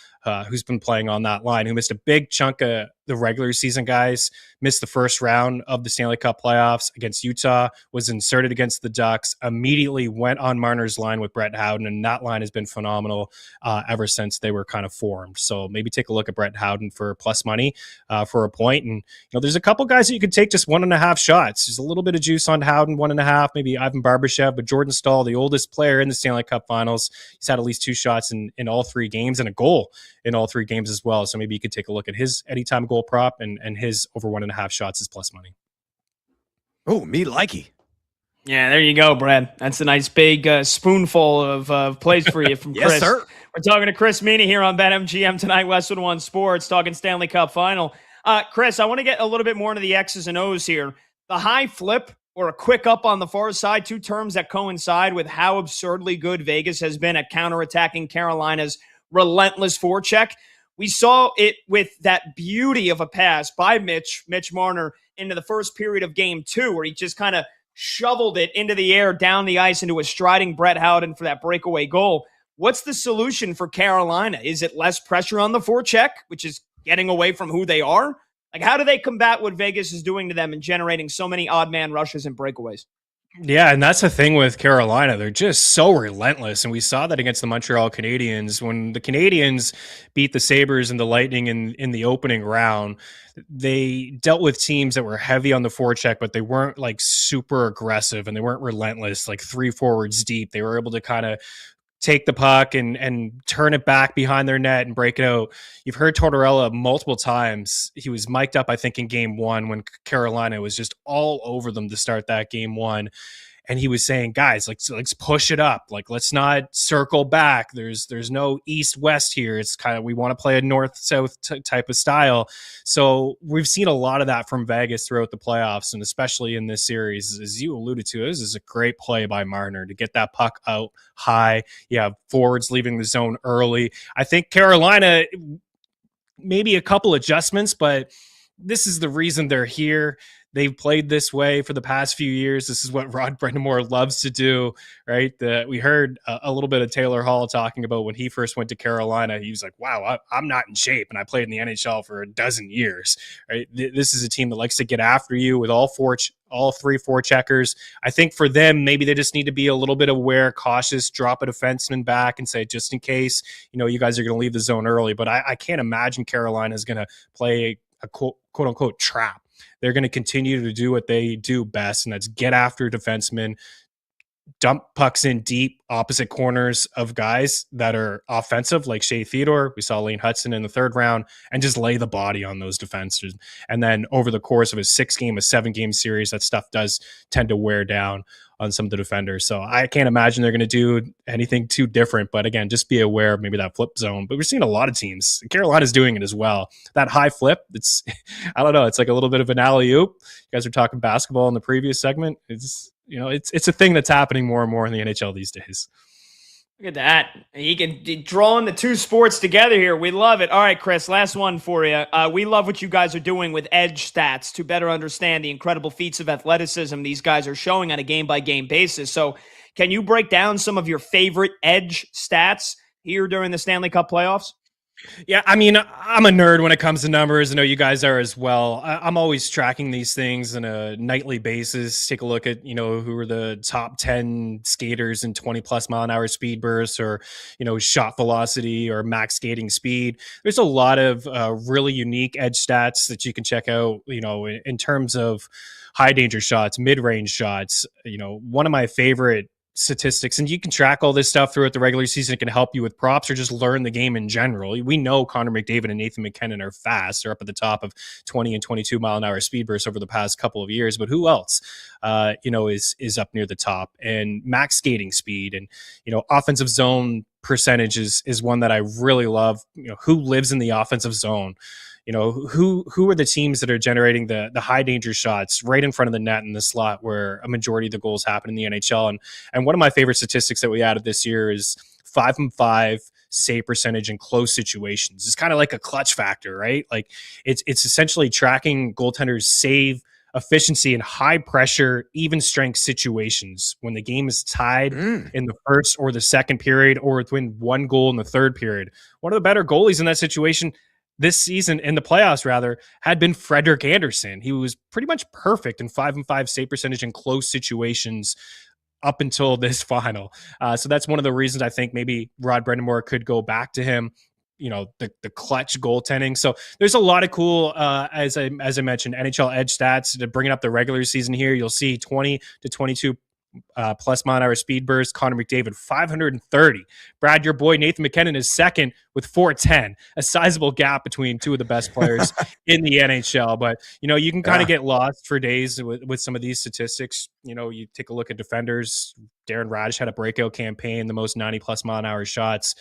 who's been playing on that line, who missed a big chunk of the regular season, guys, missed the first round of the Stanley Cup playoffs against Utah, was inserted against the Ducks, immediately went on Marner's line with Brett Howden, and that line has been phenomenal ever since they were kind of formed. So maybe take a look at Brett Howden for plus money for a point. And there's a couple guys that you could take just 1.5 shots. There's a little bit of juice on Howden, 1.5, maybe Ivan Barbashev, but Jordan Staal, the oldest player in the Stanley Cup finals, he's had at least 2 shots in all 3 games and a goal in all 3 games as well. So maybe you could take a look at his anytime goal prop and his over 1.5 shots is plus money. Oh, me likey. Yeah, there you go, Brad. That's a nice big spoonful of plays for you from Chris. Yes, sir. We're talking to Chris Meany here on BetMGM tonight, Westwood One Sports, talking Stanley Cup Final. Chris, I want to get a little bit more into the X's and O's here. The high flip or a quick up on the far side, 2 terms that coincide with how absurdly good Vegas has been at counterattacking Carolina's relentless forecheck. We saw it with that beauty of a pass by Mitch Marner into the first period of game 2, where he just kind of shoveled it into the air, down the ice into a striding Brett Howden for that breakaway goal. What's the solution for Carolina? Is it less pressure on the forecheck, which is getting away from who they are? Like, how do they combat what Vegas is doing to them and generating so many odd man rushes and breakaways? Yeah, and that's the thing with Carolina. They're just so relentless. And we saw that against the Montreal Canadiens. When the Canadiens beat the Sabres and the Lightning in the opening round, they dealt with teams that were heavy on the forecheck, but they weren't like super aggressive and they weren't relentless, like 3 forwards deep. They were able to kind of take the puck and turn it back behind their net and break it out. You've heard Tortorella multiple times. He was mic'd up, I think, in game 1 when Carolina was just all over them to start that game 1. And he was saying, guys, let's push it up. Like, let's not circle back. There's no east-west here. It's kind of, we want to play a north-south type of style. So we've seen a lot of that from Vegas throughout the playoffs, and especially in this series. As you alluded to, this is a great play by Marner to get that puck out high. You have forwards leaving the zone early. I think Carolina, maybe a couple adjustments, but this is the reason they're here. They've played this way for the past few years. This is what Rod Brind'Amour loves to do, right? We heard a little bit of Taylor Hall talking about when he first went to Carolina. He was like, wow, I'm not in shape, and I played in the NHL for a dozen years, right? This is a team that likes to get after you with all 3 forecheckers. I think for them, maybe they just need to be a little bit aware, cautious, drop a defenseman back and say, just in case, you guys are going to leave the zone early. But I can't imagine Carolina is going to play a quote unquote trap. They're going to continue to do what they do best, and that's get after defensemen, dump pucks in deep opposite corners of guys that are offensive, like Shea Theodore. We saw Lane Hudson in the third round, and just lay the body on those defenses. And then over the course of a 7-game series, that stuff does tend to wear down on some of the defenders. So I can't imagine they're going to do anything too different. But again, just be aware of maybe that flip zone. But we're seeing a lot of teams. Carolina's doing it as well. That high flip, it's, I don't know, it's like a little bit of an alley-oop. You guys were talking basketball in the previous segment. It's a thing that's happening more and more in the NHL these days. Look at that. He can drawing the two sports together here. We love it. All right, Chris, last one for you. We love what you guys are doing with edge stats to better understand the incredible feats of athleticism these guys are showing on a game-by-game basis. So can you break down some of your favorite edge stats here during the Stanley Cup playoffs? Yeah, I mean, I'm a nerd when it comes to numbers. I know you guys are as well. I'm always tracking these things on a nightly basis. Take a look at, who are the top 10 skaters in 20 plus mile an hour speed bursts, or, shot velocity or max skating speed. There's a lot of really unique edge stats that you can check out, in terms of high danger shots, mid-range shots. One of my favorite statistics, and you can track all this stuff throughout the regular season. It can help you with props or just learn the game in general. We know Connor McDavid and Nathan McKinnon are fast. They're up at the top of 20 and 22 mile an hour speed bursts over the past couple of years, but who else is up near the top? And max skating speed and offensive zone percentage is one that I really love. Who lives in the offensive zone? Who are the teams that are generating the high danger shots right in front of the net in the slot where a majority of the goals happen in the NHL? And one of my favorite statistics that we added this year is 5-5 save percentage in close situations. It's kind of like a clutch factor, right? Like it's essentially tracking goaltenders' save efficiency in high pressure, even strength situations when the game is tied in the first or the second period, or within one goal in the third period. One of the better goalies in that situation this season, in the playoffs rather, had been Frederik Andersen. He was pretty much perfect in 5-5 save percentage in close situations up until this final. So that's one of the reasons I think maybe Rod Brind'Amour could go back to him. The clutch goaltending. So there's a lot of cool, as I mentioned, NHL edge stats to bring up the regular season here. You'll see 20 to 22 plus mile an hour speed burst. Connor McDavid 530. Brad, your boy Nathan McKinnon is second with 410. A sizable gap between two of the best players in the NHL. But you can kind of get lost for days with some of these statistics. You take a look at defenders. Darren Radish had a breakout campaign, the most 90 plus mile an hour shots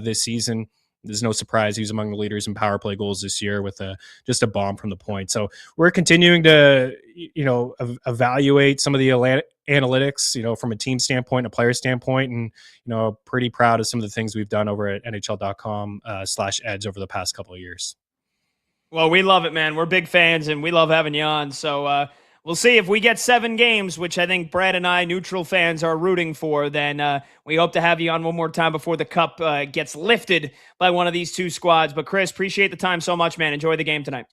this season. There's no surprise he's among the leaders in power play goals this year with just a bomb from the point. So we're continuing to, evaluate some of the analytics, from a team standpoint, a player standpoint, and, pretty proud of some of the things we've done over at NHL.com/edge over the past couple of years. Well, we love it, man. We're big fans, and we love having you on. So we'll see if we get 7 games, which I think Brad and I, neutral fans, are rooting for. Then we hope to have you on one more time before the cup gets lifted by one of these two squads. But Chris, appreciate the time so much, man. Enjoy the game tonight.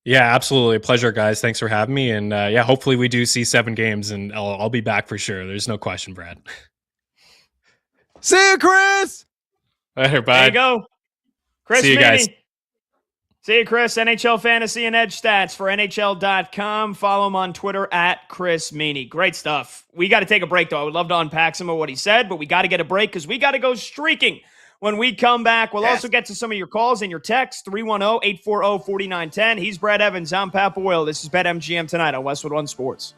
Yeah, absolutely. Pleasure, guys. Thanks for having me. And hopefully we do see 7 games, and I'll be back for sure. There's no question, Brad. See you, Chris. Later, bye. There you go. Chris See you guys. See you, Chris. NHL Fantasy and Edge Stats for NHL.com. Follow him on Twitter at Chris Meany. Great stuff. We got to take a break, though. I would love to unpack some of what he said, but we got to get a break because we got to go streaking. When we come back, we'll also get to some of your calls and your texts, 310-840-4910. He's Brad Evans. I'm Pat Boyle. This is BetMGM tonight on Westwood One Sports.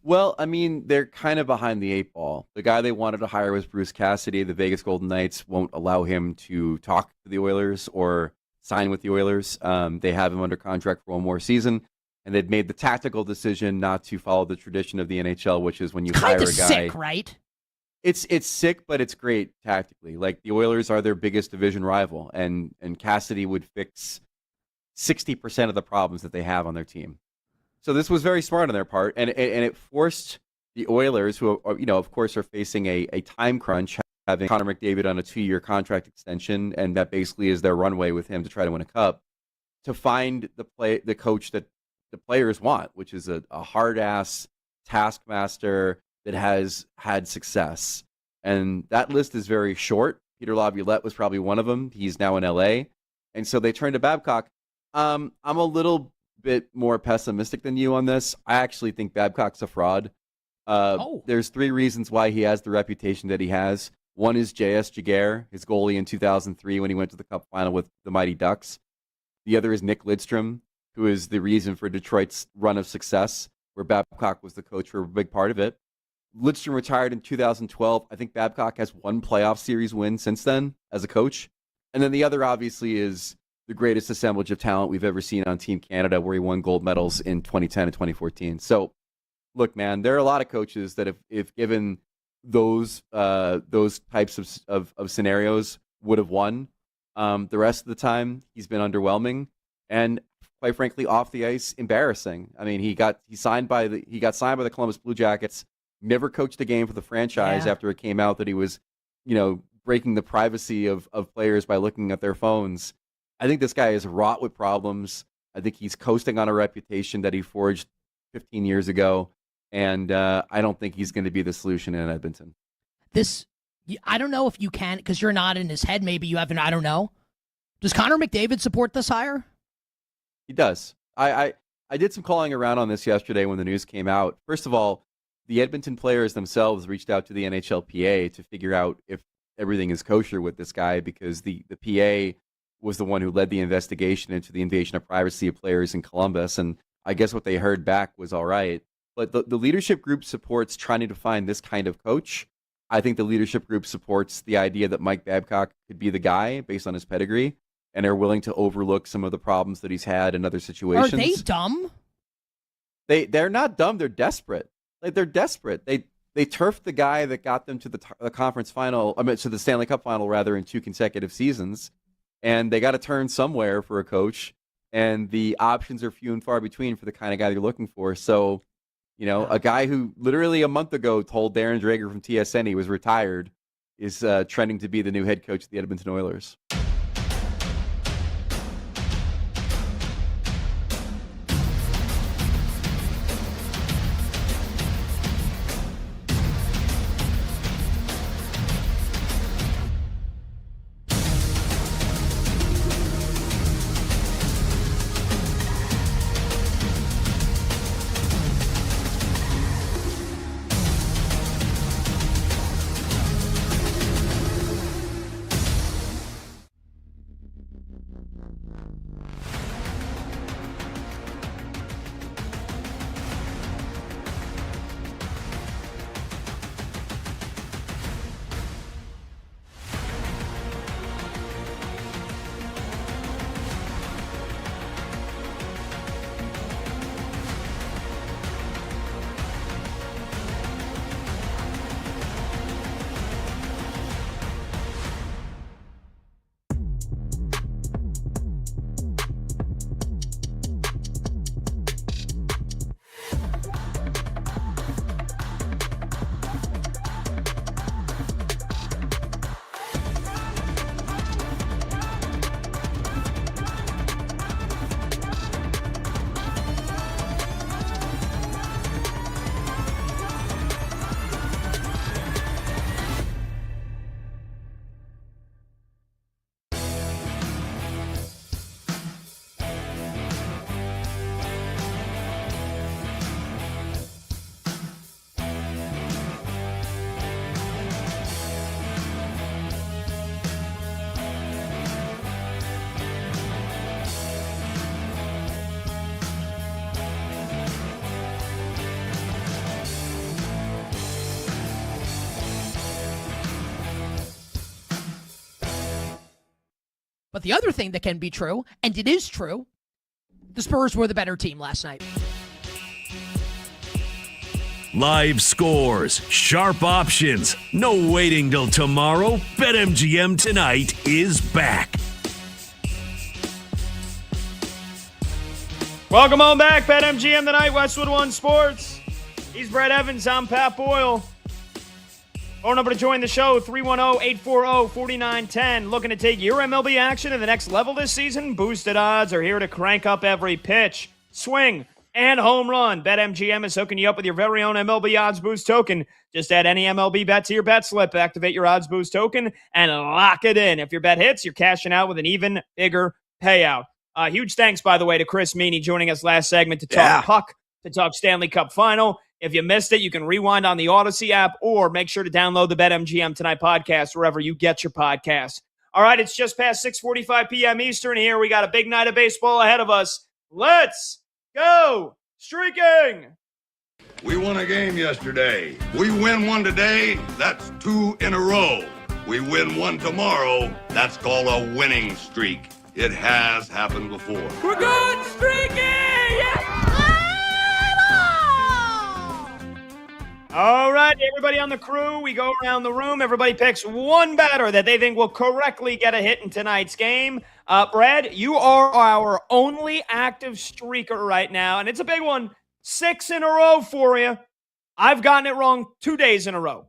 Well, I mean, they're kind of behind the 8 ball. The guy they wanted to hire was Bruce Cassidy. The Vegas Golden Knights won't allow him to talk to the Oilers or sign with the Oilers. They have him under contract for one more season, and they've made the tactical decision not to follow the tradition of the NHL, which is when you hire a guy. Sick, right? It's sick, but it's great tactically. Like, the Oilers are their biggest division rival, and Cassidy would fix 60% of the problems that they have on their team. So this was very smart on their part, and it forced the Oilers, who are, of course, are facing a time crunch, having Connor McDavid on a 2-year contract extension, and that basically is their runway with him to try to win a cup, to find the coach that the players want, which is a hard-ass taskmaster that has had success. And that list is very short. Peter Laviolette was probably one of them. He's now in LA. And so they turned to Babcock. I'm a little bit more pessimistic than you on this. I actually think Babcock's a fraud. There's 3 reasons why he has the reputation that he has. One is J.S. Jaguar, his goalie in 2003 when he went to the Cup final with the Mighty Ducks. The other is Nick Lidstrom, who is the reason for Detroit's run of success, where Babcock was the coach for a big part of it. Lidstrom retired in 2012. I think Babcock has 1 playoff series win since then as a coach. And then the other, obviously, is the greatest assemblage of talent we've ever seen on Team Canada, where he won gold medals in 2010 and 2014. So, look, man, there are a lot of coaches that if given those types of scenarios would have won. The rest of the time, he's been underwhelming and, quite frankly, off the ice, embarrassing. I mean, he got signed by the Columbus Blue Jackets. Never coached a game for the franchise after it came out that he was, breaking the privacy of players by looking at their phones. I think this guy is wrought with problems. I think he's coasting on a reputation that he forged 15 years ago. And I don't think he's going to be the solution in Edmonton. I don't know if you can, because you're not in his head. Maybe you haven't. I don't know. Does Connor McDavid support this hire? He does. I did some calling around on this yesterday when the news came out. First of all, the Edmonton players themselves reached out to the NHLPA to figure out if everything is kosher with this guy, because the PA was the one who led the investigation into the invasion of privacy of players in Columbus. And I guess what they heard back was all right. But the leadership group supports trying to find this kind of coach. I think the leadership group supports the idea that Mike Babcock could be the guy based on his pedigree, and are willing to overlook some of the problems that he's had in other situations. Are they dumb? They're not dumb. They're desperate. They're desperate. They turfed the guy that got them to the conference final, to the Stanley Cup final, rather, in 2 consecutive seasons. And they got to turn somewhere for a coach. And the options are few and far between for the kind of guy they're looking for. So, a guy who literally a month ago told Darren Dreger from TSN he was retired is trending to be the new head coach of the Edmonton Oilers. But the other thing that can be true, and it is true, the Spurs were the better team last night. Live scores, sharp options, no waiting till tomorrow. BetMGM tonight is back. Welcome on back, BetMGM tonight, Westwood One Sports. He's Brad Evans. I'm Pat Boyle. Phone number to join the show, 310-840-4910. Looking to take your MLB action to the next level this season? Boosted odds are here to crank up every pitch, swing, and home run. BetMGM is hooking you up with your very own MLB Odds Boost token. Just add any MLB bet to your bet slip, activate your Odds Boost token, and lock it in. If your bet hits, you're cashing out with an even bigger payout. Huge thanks, by the way, to Chris Meany joining us last segment to talk puck, to talk Stanley Cup Final. If you missed it, you can rewind on the Odyssey app or make sure to download the BetMGM Tonight podcast wherever you get your podcasts. All right, it's just past 6:45 p.m. Eastern here. We got a big night of baseball ahead of us. Let's go streaking! We won a game yesterday. We win one today, that's 2 in a row. We win one tomorrow, that's called a winning streak. It has happened before. We're good streaking! Yeah! All right, everybody on the crew, we go around the room. Everybody picks one batter that they think will correctly get a hit in tonight's game. Brad, you are our only active streaker right now, and it's a big one. 6 in a row for you. I've gotten it wrong 2 days in a row.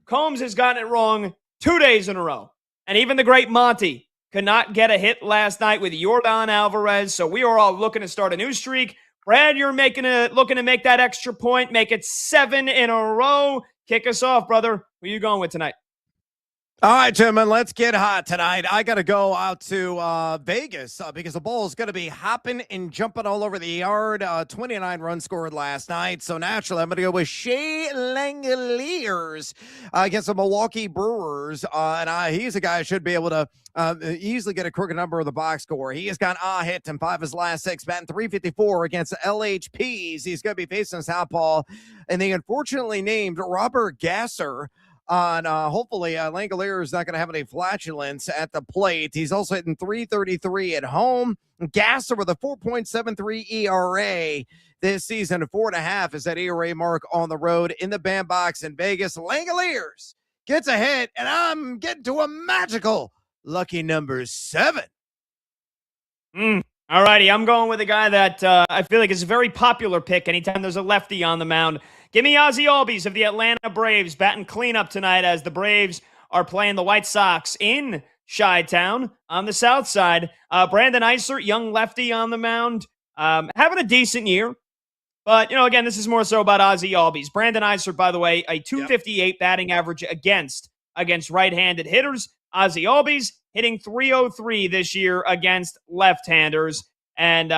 Combs has gotten it wrong 2 days in a row. And even the great Monty could not get a hit last night with Yordan Alvarez, so we are all looking to start a new streak. Brad, you're looking to make that extra point, make it 7 in a row. Kick us off, brother. Who are you going with tonight? All right, gentlemen, let's get hot tonight. I got to go out to Vegas because the ball is going to be hopping and jumping all over the yard. 29 runs scored last night. So naturally, I'm going to go with Shea Langeliers against the Milwaukee Brewers. And he's a guy who should be able to easily get a crooked number of the box score. He has got hit in 5 of his last 6, batting .354 against the LHPs. He's going to be facing southpaw. And they unfortunately named Robert Gasser on hopefully Langelier is not going to have any flatulence at the plate. He's also hitting .333 at home. Gasser with a 4.73 ERA this season. 4.5 is that ERA mark on the road in the bandbox in Vegas. Langeliers gets a hit, and I'm getting to a magical lucky number 7. All righty, I'm going with a guy that I feel like is a very popular pick anytime there's a lefty on the mound. Give me Ozzie Albies of the Atlanta Braves batting cleanup tonight as the Braves are playing the White Sox in Chi-Town on the south side. Brandon Eisert, young lefty on the mound, having a decent year. But, again, this is more so about Ozzie Albies. Brandon Eisert, by the way, a .258 batting average against right-handed hitters. Ozzie Albies hitting .303 this year against left-handers. And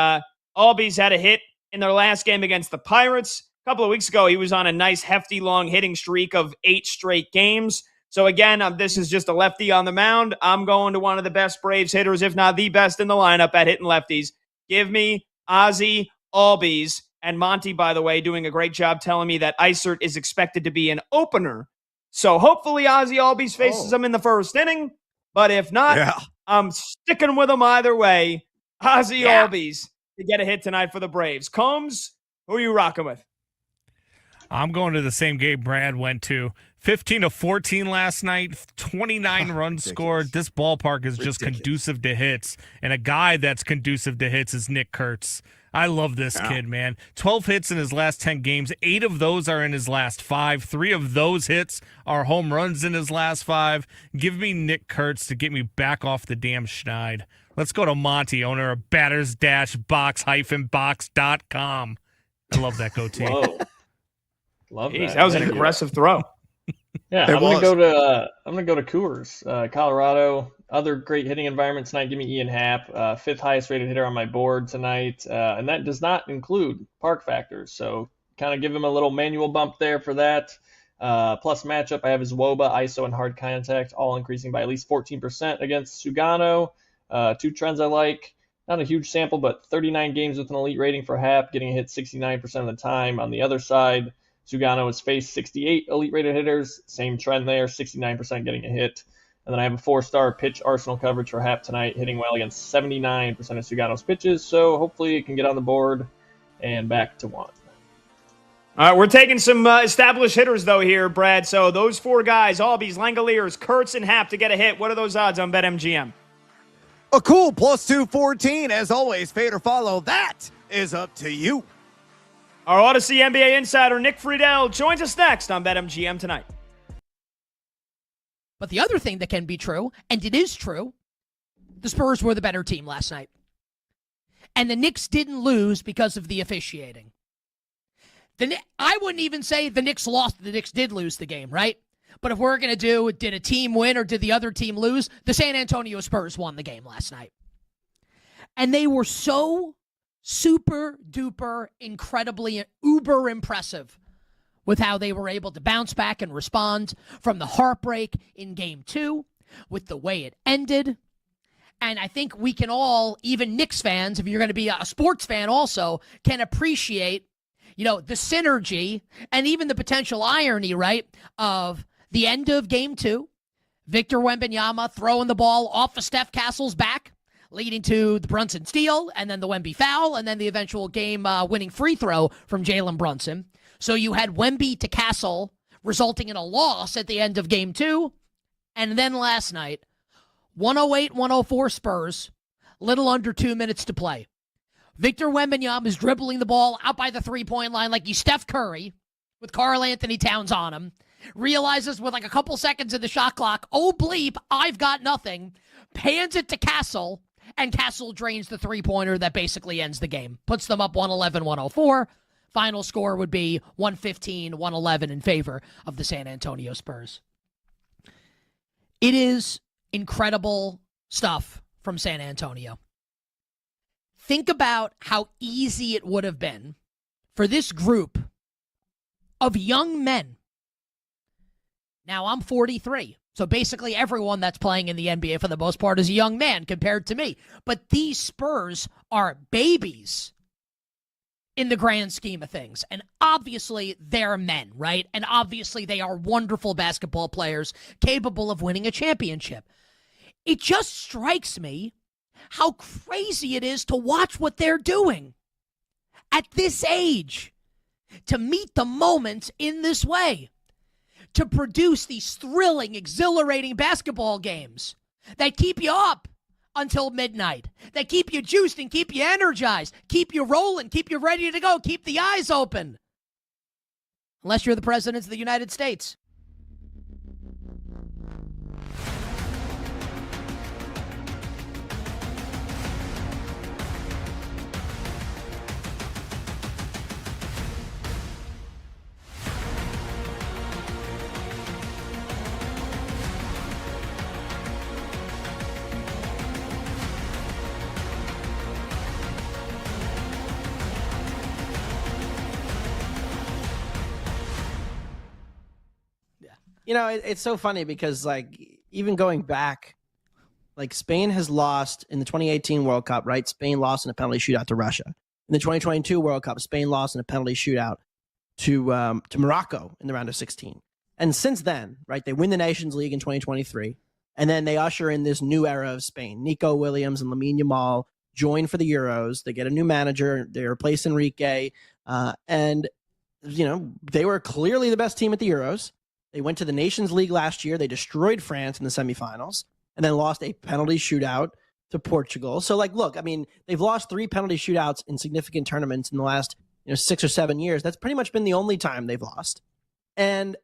Albies had a hit in their last game against the Pirates. A couple of weeks ago, he was on a nice, hefty, long hitting streak of 8 straight games. So, again, this is just a lefty on the mound. I'm going to one of the best Braves hitters, if not the best in the lineup at hitting lefties. Give me Ozzie Albies. And Monty, by the way, doing a great job telling me that Eisert is expected to be an opener. So, hopefully, Ozzie Albies faces him in the first inning. But if not, I'm sticking with him either way. Ozzie Albies to get a hit tonight for the Braves. Combs, who are you rocking with? I'm going to the same game Brad went to. 15-14 last night, 29 runs scored. This ballpark is just conducive to hits, and a guy that's conducive to hits is Nick Kurtz. I love this kid, man. 12 hits in his last 10 games. 8 of those are in his last 5. 3 of those hits are home runs in his last 5. Give me Nick Kurtz to get me back off the damn schneid. Let's go to Monty, owner of batters-box-box.com. I love that goatee. Whoa. Love that. That was an aggressive throw. Yeah, I'm gonna go to Coors, Colorado. Other great hitting environment tonight. Give me Ian Happ, 5th highest rated hitter on my board tonight, and that does not include park factors. So kind of give him a little manual bump there for that. Plus matchup, I have his WOBA, ISO, and hard contact all increasing by at least 14% against Sugano. 2 trends I like. Not a huge sample, but 39 games with an elite rating for Happ, getting a hit 69% of the time. On the other side, Sugano has faced 68 elite-rated hitters. Same trend there, 69% getting a hit. And then I have a 4-star pitch arsenal coverage for Happ tonight, hitting well against 79% of Sugano's pitches. So hopefully it can get on the board and back to 1. All right, we're taking some established hitters, though, here, Brad. So those 4 guys, Albies, Langeliers, Kurtz, and Happ to get a hit. What are those odds on BetMGM? A cool +214. As always, fade or follow. That is up to you. Our Odyssey NBA insider Nick Friedel joins us next on BetMGM Tonight. But the other thing that can be true, and it is true, the Spurs were the better team last night. And the Knicks didn't lose because of the officiating. I wouldn't even say the Knicks lost. The Knicks did lose the game, right? But if we're going to do, did a team win or did the other team lose? The San Antonio Spurs won the game last night. And they were so super duper, incredibly, uber impressive with how they were able to bounce back and respond from the heartbreak in game 2, with the way it ended. And I think we can all, even Knicks fans, if you're going to be a sports fan also, can appreciate, the synergy and even the potential irony, right, of the end of game 2, Victor Wembanyama throwing the ball off of Steph Castle's back, leading to the Brunson steal, and then the Wemby foul, and then the eventual game-winning free throw from Jalen Brunson. So you had Wemby to Castle, resulting in a loss at the end of game 2. And then last night, 108-104 Spurs, little under 2 minutes to play. Victor Wembanyama is dribbling the ball out by the three-point line like he's Steph Curry, with Karl Anthony Towns on him. Realizes with like a couple seconds in the shot clock, oh bleep, I've got nothing. Hands it to Castle, and Castle drains the three-pointer that basically ends the game. Puts them up 111-104. Final score would be 115-111 in favor of the San Antonio Spurs. It is incredible stuff from San Antonio. Think about how easy it would have been for this group of young men. Now, I'm 43, so basically everyone that's playing in the NBA for the most part is a young man compared to me. But these Spurs are babies in the grand scheme of things. And obviously, they're men, right? And obviously, they are wonderful basketball players capable of winning a championship. It just strikes me how crazy it is to watch what they're doing at this age, to meet the moment in this way, to produce these thrilling, exhilarating basketball games that keep you up until midnight, that keep you juiced and keep you energized, keep you rolling, keep you ready to go, keep the eyes open. Unless you're the president of the United States. It's so funny because, even going back, Spain has lost in the 2018 World Cup, right? Spain lost in a penalty shootout to Russia. In the 2022 World Cup, Spain lost in a penalty shootout to Morocco in the round of 16. And since then, right, they win the Nations League in 2023, and then they usher in this new era of Spain. Nico Williams and Lamine Yamal join for the Euros. They get a new manager. They replace Enrique. And they were clearly the best team at the Euros. They went to the Nations League last year. They destroyed France in the semifinals and then lost a penalty shootout to Portugal. So, look, they've lost 3 penalty shootouts in significant tournaments in the last 6 or 7 years. That's pretty much been the only time they've lost. And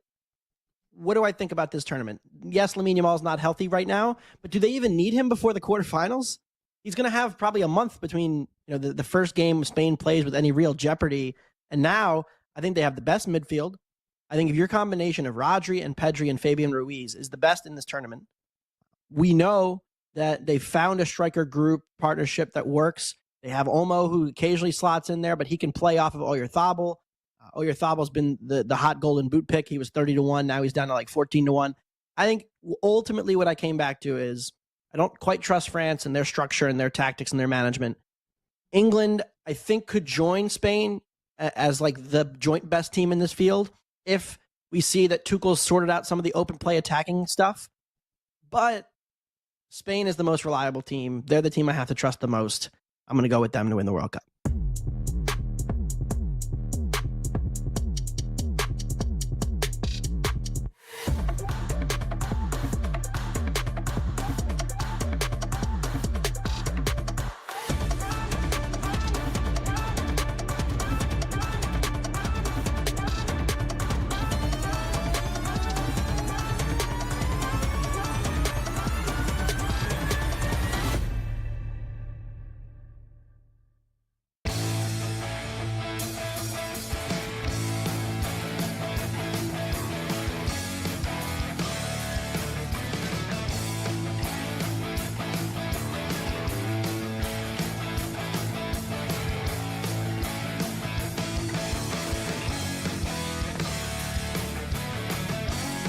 what do I think about this tournament? Yes, Lamine Yamal is not healthy right now, but do they even need him before the quarterfinals? He's going to have probably a month between the first game Spain plays with any real jeopardy. And now I think they have the best midfield. I think if your combination of Rodri and Pedri and Fabian Ruiz is the best in this tournament, we know that they've found a striker group partnership that works. They have Olmo, who occasionally slots in there, but he can play off of Oyarzabal. Oyarzabal's been the hot golden boot pick. He was 30-1. Now he's down to 14-1. I think ultimately what I came back to is I don't quite trust France and their structure and their tactics and their management. England, I think, could join Spain as the joint best team in this field if we see that Tuchel's sorted out some of the open play attacking stuff. But Spain is the most reliable team. They're the team I have to trust the most. I'm going to go with them to win the World Cup.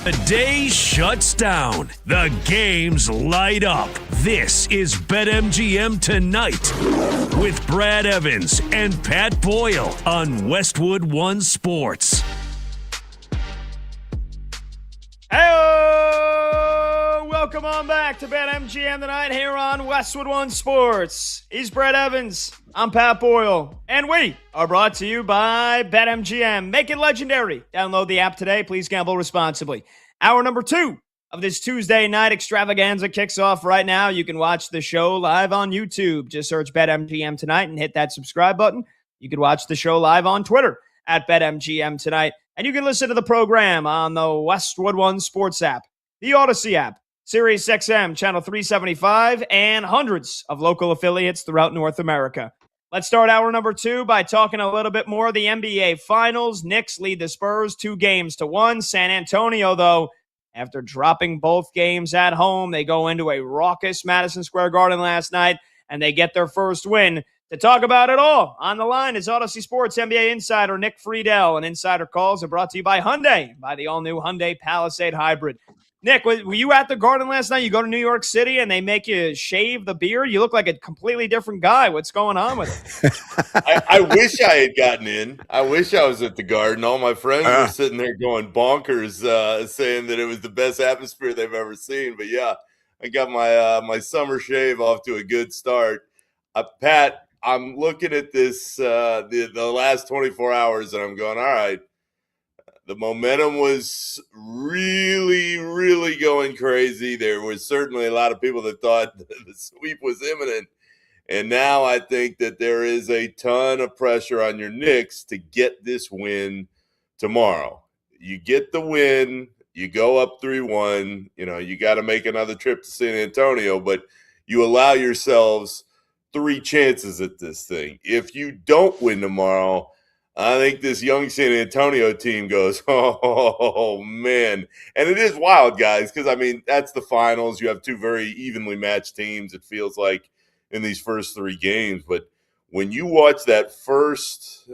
The day shuts down. The games light up. This is BetMGM Tonight with Brad Evans and Pat Boyle on Westwood One Sports. Hey, welcome on back to BetMGM Tonight here on Westwood One Sports. He's Brad Evans. I'm Pat Boyle. And we are brought to you by BetMGM. Make it legendary. Download the app today. Please gamble responsibly. Hour number 2 of this Tuesday night extravaganza kicks off right now. You can watch the show live on YouTube. Just search BetMGM Tonight and hit that subscribe button. You can watch the show live on Twitter at BetMGM Tonight. And you can listen to the program on the Westwood One Sports app, the Odyssey app, Sirius XM, Channel 375, and hundreds of local affiliates throughout North America. Let's start hour number 2 by talking a little bit more of the NBA Finals. Knicks lead the Spurs 2-1. San Antonio, though, after dropping both games at home, they go into a raucous Madison Square Garden last night, and they get their first win. To talk about it all, on the line is Odyssey Sports NBA insider Nick Friedel, and Insider Calls are brought to you by Hyundai, by the all-new Hyundai Palisade Hybrid. Nick, were you at the Garden last night? You go to New York City and they make you shave the beard? You look like a completely different guy. What's going on with it? I wish I had gotten in. I wish I was at the Garden. All my friends were sitting there going bonkers, saying that it was the best atmosphere they've ever seen. But yeah, I got my summer shave off to a good start. Pat, I'm looking at this the last 24 hours and I'm going, all right. The momentum was really, really going crazy. There was certainly a lot of people that thought the sweep was imminent. And now I think that there is a ton of pressure on your Knicks to get this win tomorrow. You get the win, you go up 3-1, you got to make another trip to San Antonio, but you allow yourselves 3 chances at this thing. If you don't win tomorrow, I think this young San Antonio team goes, oh, man. And it is wild, guys, because, that's the finals. You have 2 very evenly matched teams, it feels like, in these first 3 games. But when you watch that first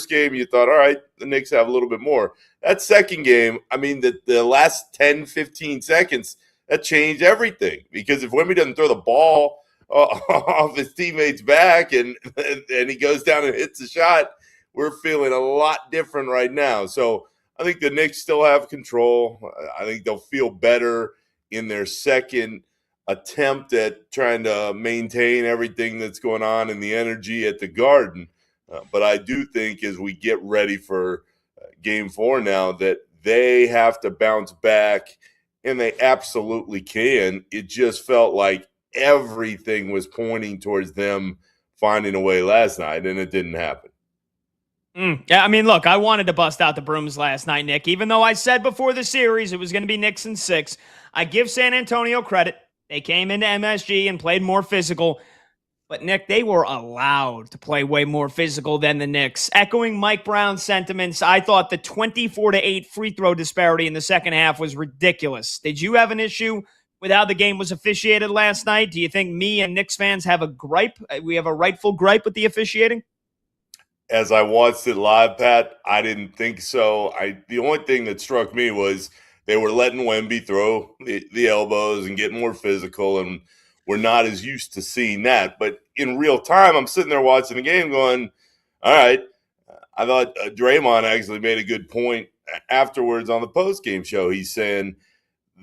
game, you thought, all right, the Knicks have a little bit more. That second game, the last 10, 15 seconds, that changed everything. Because if Wemby doesn't throw the ball off his teammate's back and he goes down and hits a shot, we're feeling a lot different right now. So I think the Knicks still have control. I think they'll feel better in their second attempt at trying to maintain everything that's going on in the energy at the Garden. But I do think as we get ready for Game 4 now that they have to bounce back, and they absolutely can. It just felt like everything was pointing towards them finding a way last night, and it didn't happen. Yeah, look, I wanted to bust out the brooms last night, Nick. Even though I said before the series it was going to be Knicks in 6, I give San Antonio credit. They came into MSG and played more physical. But, Nick, they were allowed to play way more physical than the Knicks. Echoing Mike Brown's sentiments, I thought the 24-8 free throw disparity in the second half was ridiculous. Did you have an issue with how the game was officiated last night? Do you think me and Knicks fans have a gripe? We have a rightful gripe with the officiating? As I watched it live, Pat, I didn't think so. The only thing that struck me was they were letting Wemby throw the elbows and get more physical, and we're not as used to seeing that. But in real time, I'm sitting there watching the game going, all right, I thought Draymond actually made a good point afterwards on the postgame show. He's saying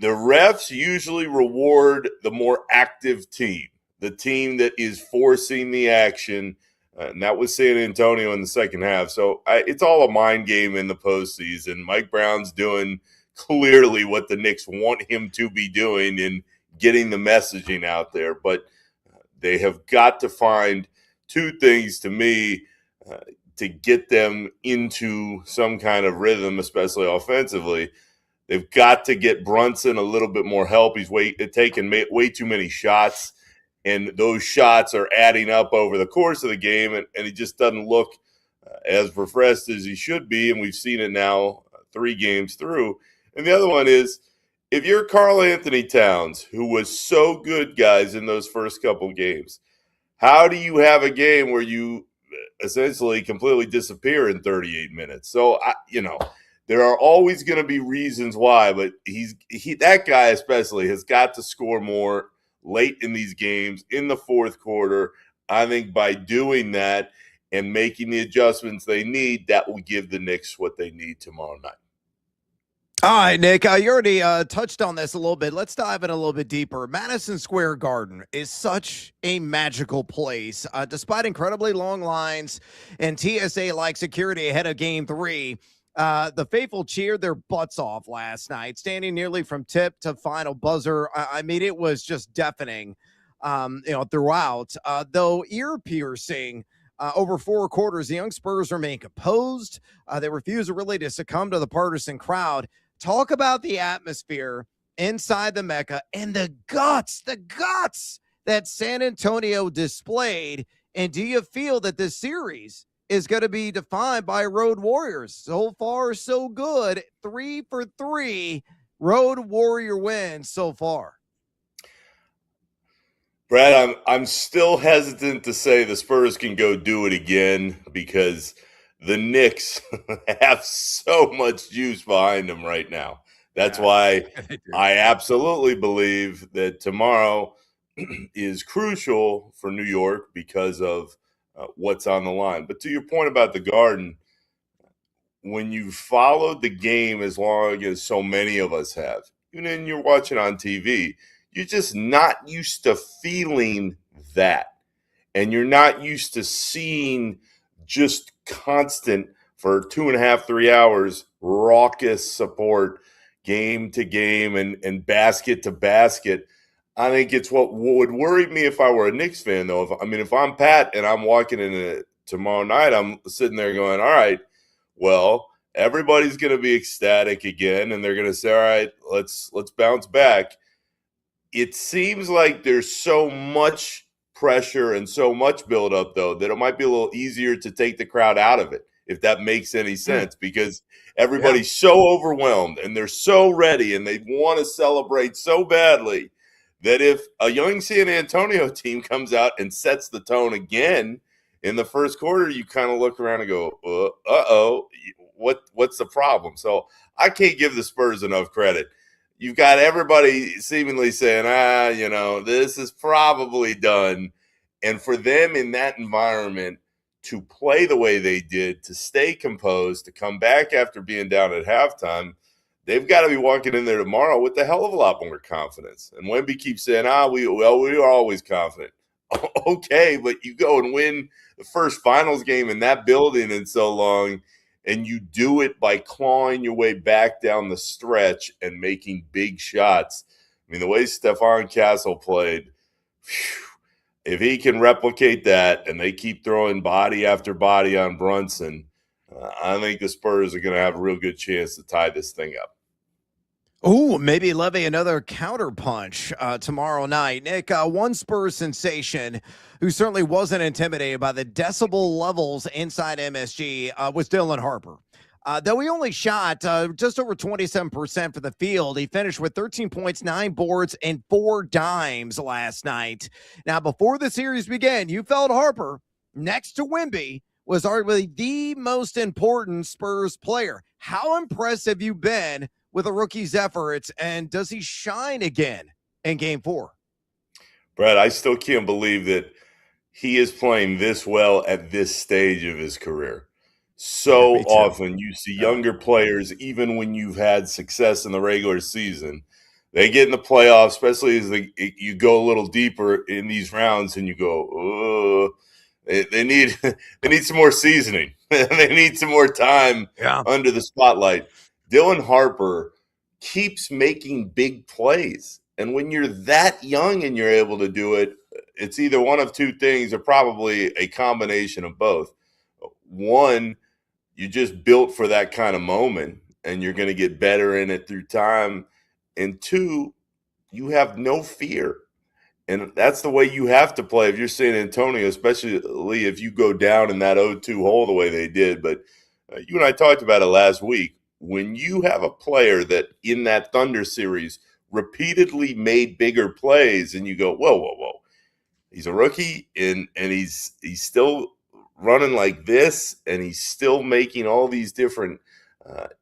the refs usually reward the more active team, the team that is forcing the action. And that was San Antonio in the second half. So it's all a mind game in the postseason. Mike Brown's doing clearly what the Knicks want him to be doing in getting the messaging out there. But they have got to find 2 things to me to get them into some kind of rhythm, especially offensively. They've got to get Brunson a little bit more help. He's taking way too many shots. And those shots are adding up over the course of the game, and he just doesn't look as refreshed as he should be, and we've seen it now 3 games through. And the other one is, if you're Karl Anthony Towns, who was so good, guys, in those first couple games, how do you have a game where you essentially completely disappear in 38 minutes? So, There are always going to be reasons why, but that guy especially has got to score more late in these games in the fourth quarter. I think by doing that and making the adjustments they need, that will give the Knicks what they need tomorrow night. All right, Nick, you already touched on this a little bit. Let's dive in a little bit deeper. Madison Square Garden is such a magical place. Despite incredibly long lines and TSA-like security ahead of Game 3, the faithful cheered their butts off last night, standing nearly from tip to final buzzer. I mean, it was just deafening, throughout. Though ear-piercing, over 4 quarters, the young Spurs remain composed. They refuse really to succumb to the partisan crowd. Talk about the atmosphere inside the Mecca and the guts that San Antonio displayed. And do you feel that this series is going to be defined by Road Warriors? So far, so good. 3 for 3 Road Warrior wins so far. Brad, I'm still hesitant to say the Spurs can go do it again because the Knicks have so much juice behind them right now. That's why I absolutely believe that tomorrow is crucial for New York because of what's on the line. But to your point about the Garden, when you followed the game as long as so many of us have, even when you're watching on TV, you're just not used to feeling that. And you're not used to seeing just constant for 2.5, 3 hours, raucous support game to game and basket to basket. I think it's what would worry me if I were a Knicks fan, though. If I'm Pat and I'm walking in tomorrow night, I'm sitting there going, all right, well, everybody's going to be ecstatic again, and they're going to say, all right, let's bounce back. It seems like there's so much pressure and so much buildup, though, that it might be a little easier to take the crowd out of it, if that makes any sense, because everybody's so overwhelmed and they're so ready and they want to celebrate so badly that if a young San Antonio team comes out and sets the tone again in the first quarter, you kind of look around and go, uh-oh, what's the problem? So I can't give the Spurs enough credit. You've got everybody seemingly saying, this is probably done. And for them in that environment to play the way they did, to stay composed, to come back after being down at halftime, they've got to be walking in there tomorrow with a hell of a lot more confidence. And Wemby keeps saying, we are always confident. Okay, but you go and win the first finals game in that building in so long, and you do it by clawing your way back down the stretch and making big shots. The way Stephon Castle played, if he can replicate that and they keep throwing body after body on Brunson, I think the Spurs are going to have a real good chance to tie this thing up. Oh, maybe levy another counterpunch tomorrow night. Nick, one Spurs sensation who certainly wasn't intimidated by the decibel levels inside MSG was Dylan Harper. Though he only shot just over 27% for the field, he finished with 13 points, 9 boards, and 4 dimes last night. Now, before the series began, you felt Harper, next to Wemby, was arguably the most important Spurs player. How impressed have you been with a rookie's efforts, and does he shine again in Game 4? Brad, I still can't believe that he is playing this well at this stage of his career. So often you see younger players, even when you've had success in the regular season, they get in the playoffs, especially as you go a little deeper in these rounds, and you go, they need some more seasoning. They need some more time under the spotlight. Dylan Harper keeps making big plays. And when you're that young and you're able to do it, it's either one of two things or probably a combination of both. One, you just built for that kind of moment and you're going to get better in it through time. And two, you have no fear. And that's the way you have to play if you're San Antonio, especially if you go down in that 0-2 hole the way they did. But you and I talked about it last week. When you have a player that in that Thunder series repeatedly made bigger plays and you go, whoa, he's a rookie and he's still running like this and he's still making all these different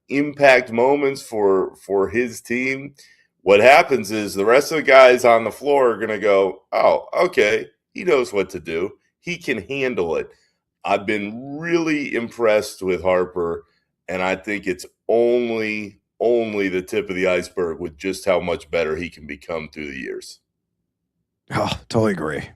impact moments for his team, what happens is the rest of the guys on the floor are going to go, oh, okay, he knows what to do. He can handle it. I've been really impressed with Harper, and I think it's only the tip of the iceberg with just how much better he can become through the years. Oh, totally agree.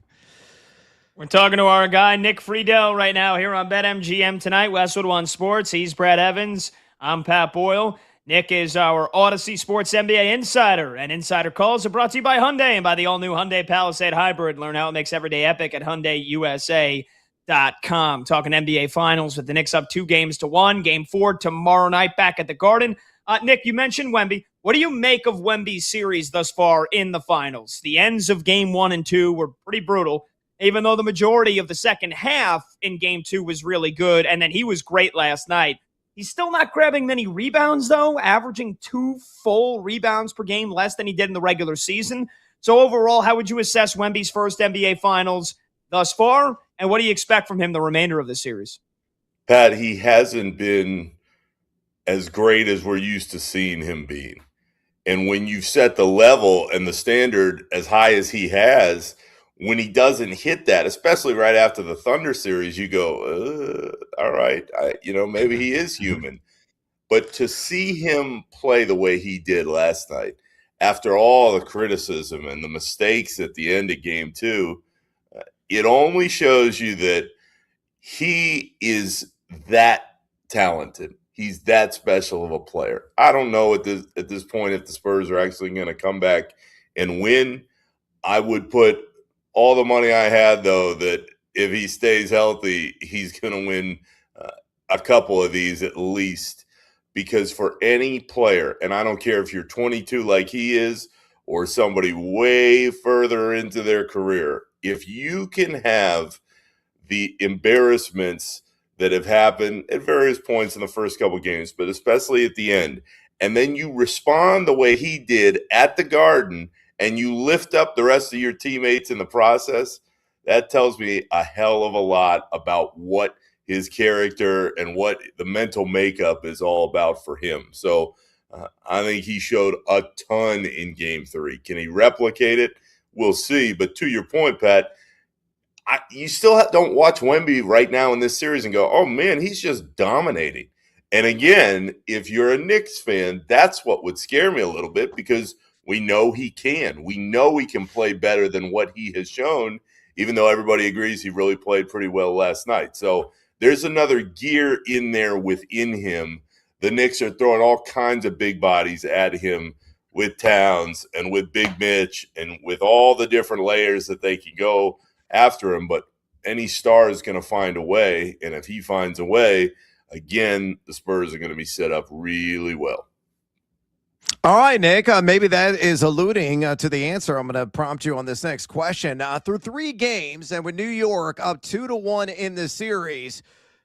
We're talking to our guy, Nick Friedel, right now here on BetMGM tonight, Westwood One Sports. He's Brad Evans. I'm Pat Boyle. Nick is our Odyssey Sports NBA insider, and insider calls are brought to you by Hyundai and by the all-new Hyundai Palisade Hybrid. Learn how it makes every day epic at HyundaiUSA.com. Talking NBA Finals with the Knicks up 2-1. Game 4 tomorrow night back at the Garden. Nick, you mentioned Wemby. What do you make of Wemby's series thus far in the Finals? The ends of Game 1 and 2 were pretty brutal, even though the majority of the second half in Game 2 was really good, and then he was great last night. He's still not grabbing many rebounds, though, averaging 2 full rebounds per game, less than he did in the regular season. So overall, how would you assess Wemby's first NBA Finals thus far, and what do you expect from him the remainder of the series? Pat, he hasn't been as great as we're used to seeing him being. And when you set the level and the standard as high as he has, when he doesn't hit that, especially right after the Thunder series, you go, all right, maybe he is human. But to see him play the way he did last night, after all the criticism and the mistakes at the end of Game 2, it only shows you that he is that talented. He's that special of a player. I don't know at this point if the Spurs are actually going to come back and win. I would put all the money I had, though, that if he stays healthy, he's going to win a couple of these at least. Because for any player, and I don't care if you're 22 like he is or somebody way further into their career, if you can have the embarrassments that have happened at various points in the first couple games, but especially at the end, and then you respond the way he did at the Garden, and you lift up the rest of your teammates in the process, that tells me a hell of a lot about what his character and what the mental makeup is all about for him. So I think he showed a ton in Game 3. Can he replicate it? We'll see. But to your point, Pat, you still don't watch Wemby right now in this series and go, oh, man, he's just dominating. And again, if you're a Knicks fan, that's what would scare me a little bit because we know he can. We know he can play better than what he has shown, even though everybody agrees he really played pretty well last night. So there's another gear in there within him. The Knicks are throwing all kinds of big bodies at him with Towns and with Big Mitch and with all the different layers that they can go after him. But any star is going to find a way. And if he finds a way, again, the Spurs are going to be set up really well. All right, Nick, maybe that is alluding to the answer. I'm going to prompt you on this next question. Through 3 games and with New York up 2-1 in the series,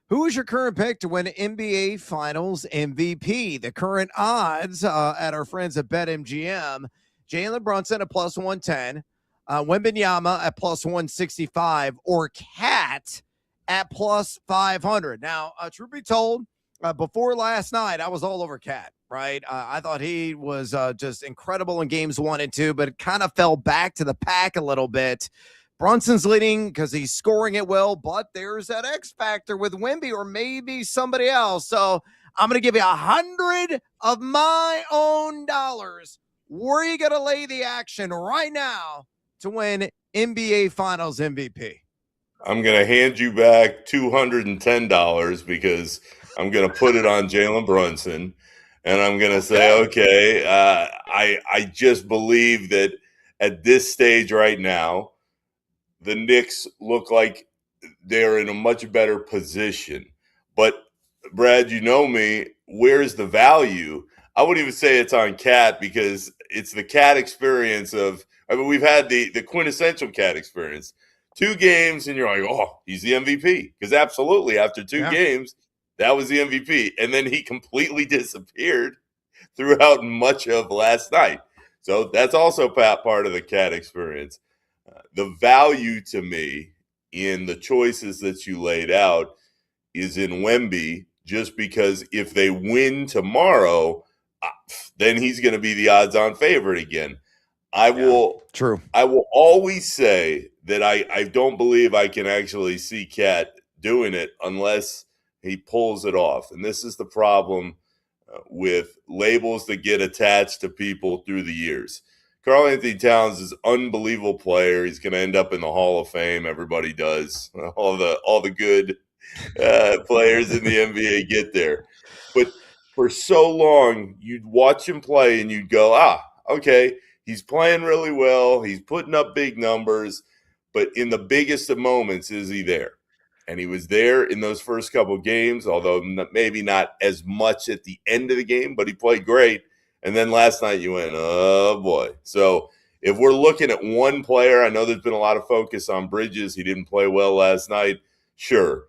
who is your current pick to win NBA Finals MVP? The current odds at our friends at BetMGM, Jalen Brunson at plus 110, Wembanyama at plus 165, or Cat at plus 500. Now, truth be told, before last night, I was all over Cat, right? I thought he was just incredible in games 1 and 2, but it kind of fell back to the pack a little bit. Brunson's leading because he's scoring it well, but there's that X factor with Wemby or maybe somebody else. So I'm going to give you 100 of my own dollars. Where are you going to lay the action right now to win NBA Finals MVP? I'm going to hand you back $210 because I'm going to put it on Jalen Brunson, and I'm going to say, okay, I just believe that at this stage right now, the Knicks look like they're in a much better position. But, Brad, you know me, where's the value? I wouldn't even say it's on Cat because it's the Cat experience of – I mean, we've had the quintessential Cat experience. 2 games, and you're like, oh, he's the MVP. Because absolutely, after 2 games, that was the MVP. And then he completely disappeared throughout much of last night. So that's also part of the Cat experience. The value to me in the choices that you laid out is in Wemby just because if they win tomorrow, then he's going to be the odds-on favorite again. I will always say that I don't believe I can actually see Cat doing it unless he pulls it off. And this is the problem with labels that get attached to people through the years. Karl Anthony Towns is an unbelievable player. He's going to end up in the Hall of Fame. Everybody does. All the good players in the NBA get there. But for so long, you'd watch him play and you'd go, okay, he's playing really well. He's putting up big numbers. But in the biggest of moments, is he there? And he was there in those first couple of games, although maybe not as much at the end of the game, but he played great. And then last night you went, oh, boy. So if we're looking at one player, I know there's been a lot of focus on Bridges. He didn't play well last night. Sure.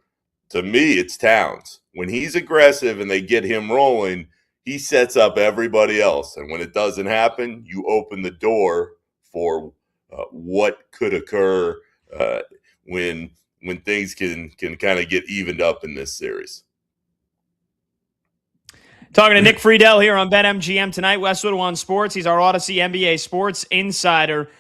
To me, it's Towns. When he's aggressive and they get him rolling, he sets up everybody else. And when it doesn't happen, you open the door for what could occur when things can kind of get evened up in this series. Talking to Nick Friedel here on BetMGM tonight, Westwood One Sports. He's our Odyssey NBA Sports Insider.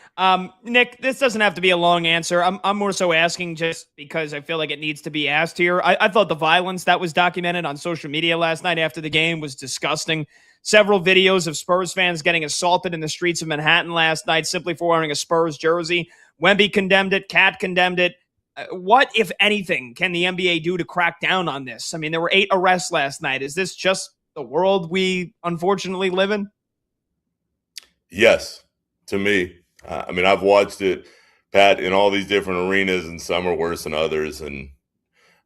Nick, this doesn't have to be a long answer. I'm more so asking just because I feel like it needs to be asked here. I thought the violence that was documented on social media last night after the game was disgusting. Several videos of Spurs fans getting assaulted in the streets of Manhattan last night simply for wearing a Spurs jersey. Wemby condemned it. Cat condemned it. What, if anything, can the NBA do to crack down on this? I mean, there were 8 arrests last night. Is this just the world we unfortunately live in? Yes, to me. I mean, I've watched it, Pat, in all these different arenas, and some are worse than others. And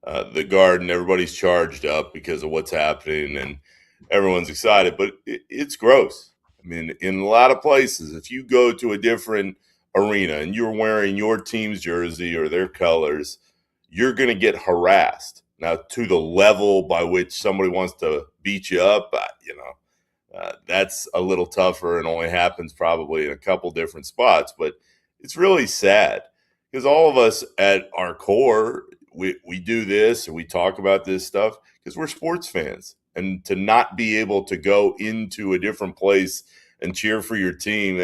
the Garden, everybody's charged up because of what's happening, and everyone's excited. But it's gross. I mean, in a lot of places, if you go to a different arena and you're wearing your team's jersey or their colors, you're going to get harassed. Now, to the level by which somebody wants to beat you up, that's a little tougher and only happens probably in a couple different spots. But it's really sad because all of us at our core, we do this and we talk about this stuff because we're sports fans. And to not be able to go into a different place and cheer for your team,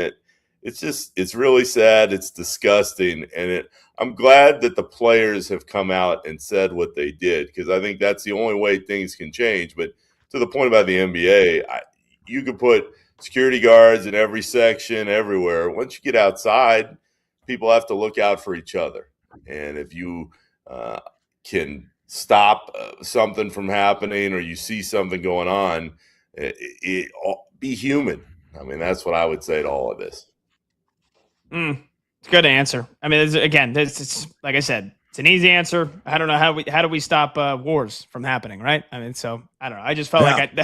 it's really sad. It's disgusting. And I'm glad that the players have come out and said what they did, because I think that's the only way things can change. But to the point about the NBA, you could put security guards in every section, everywhere. Once you get outside, people have to look out for each other. And if you can stop something from happening or you see something going on, be human. I mean, that's what I would say to all of this. It's a good answer. I mean, it's like I said, it's an easy answer. I don't know how do we stop wars from happening, right? I mean, so I don't know. I just felt like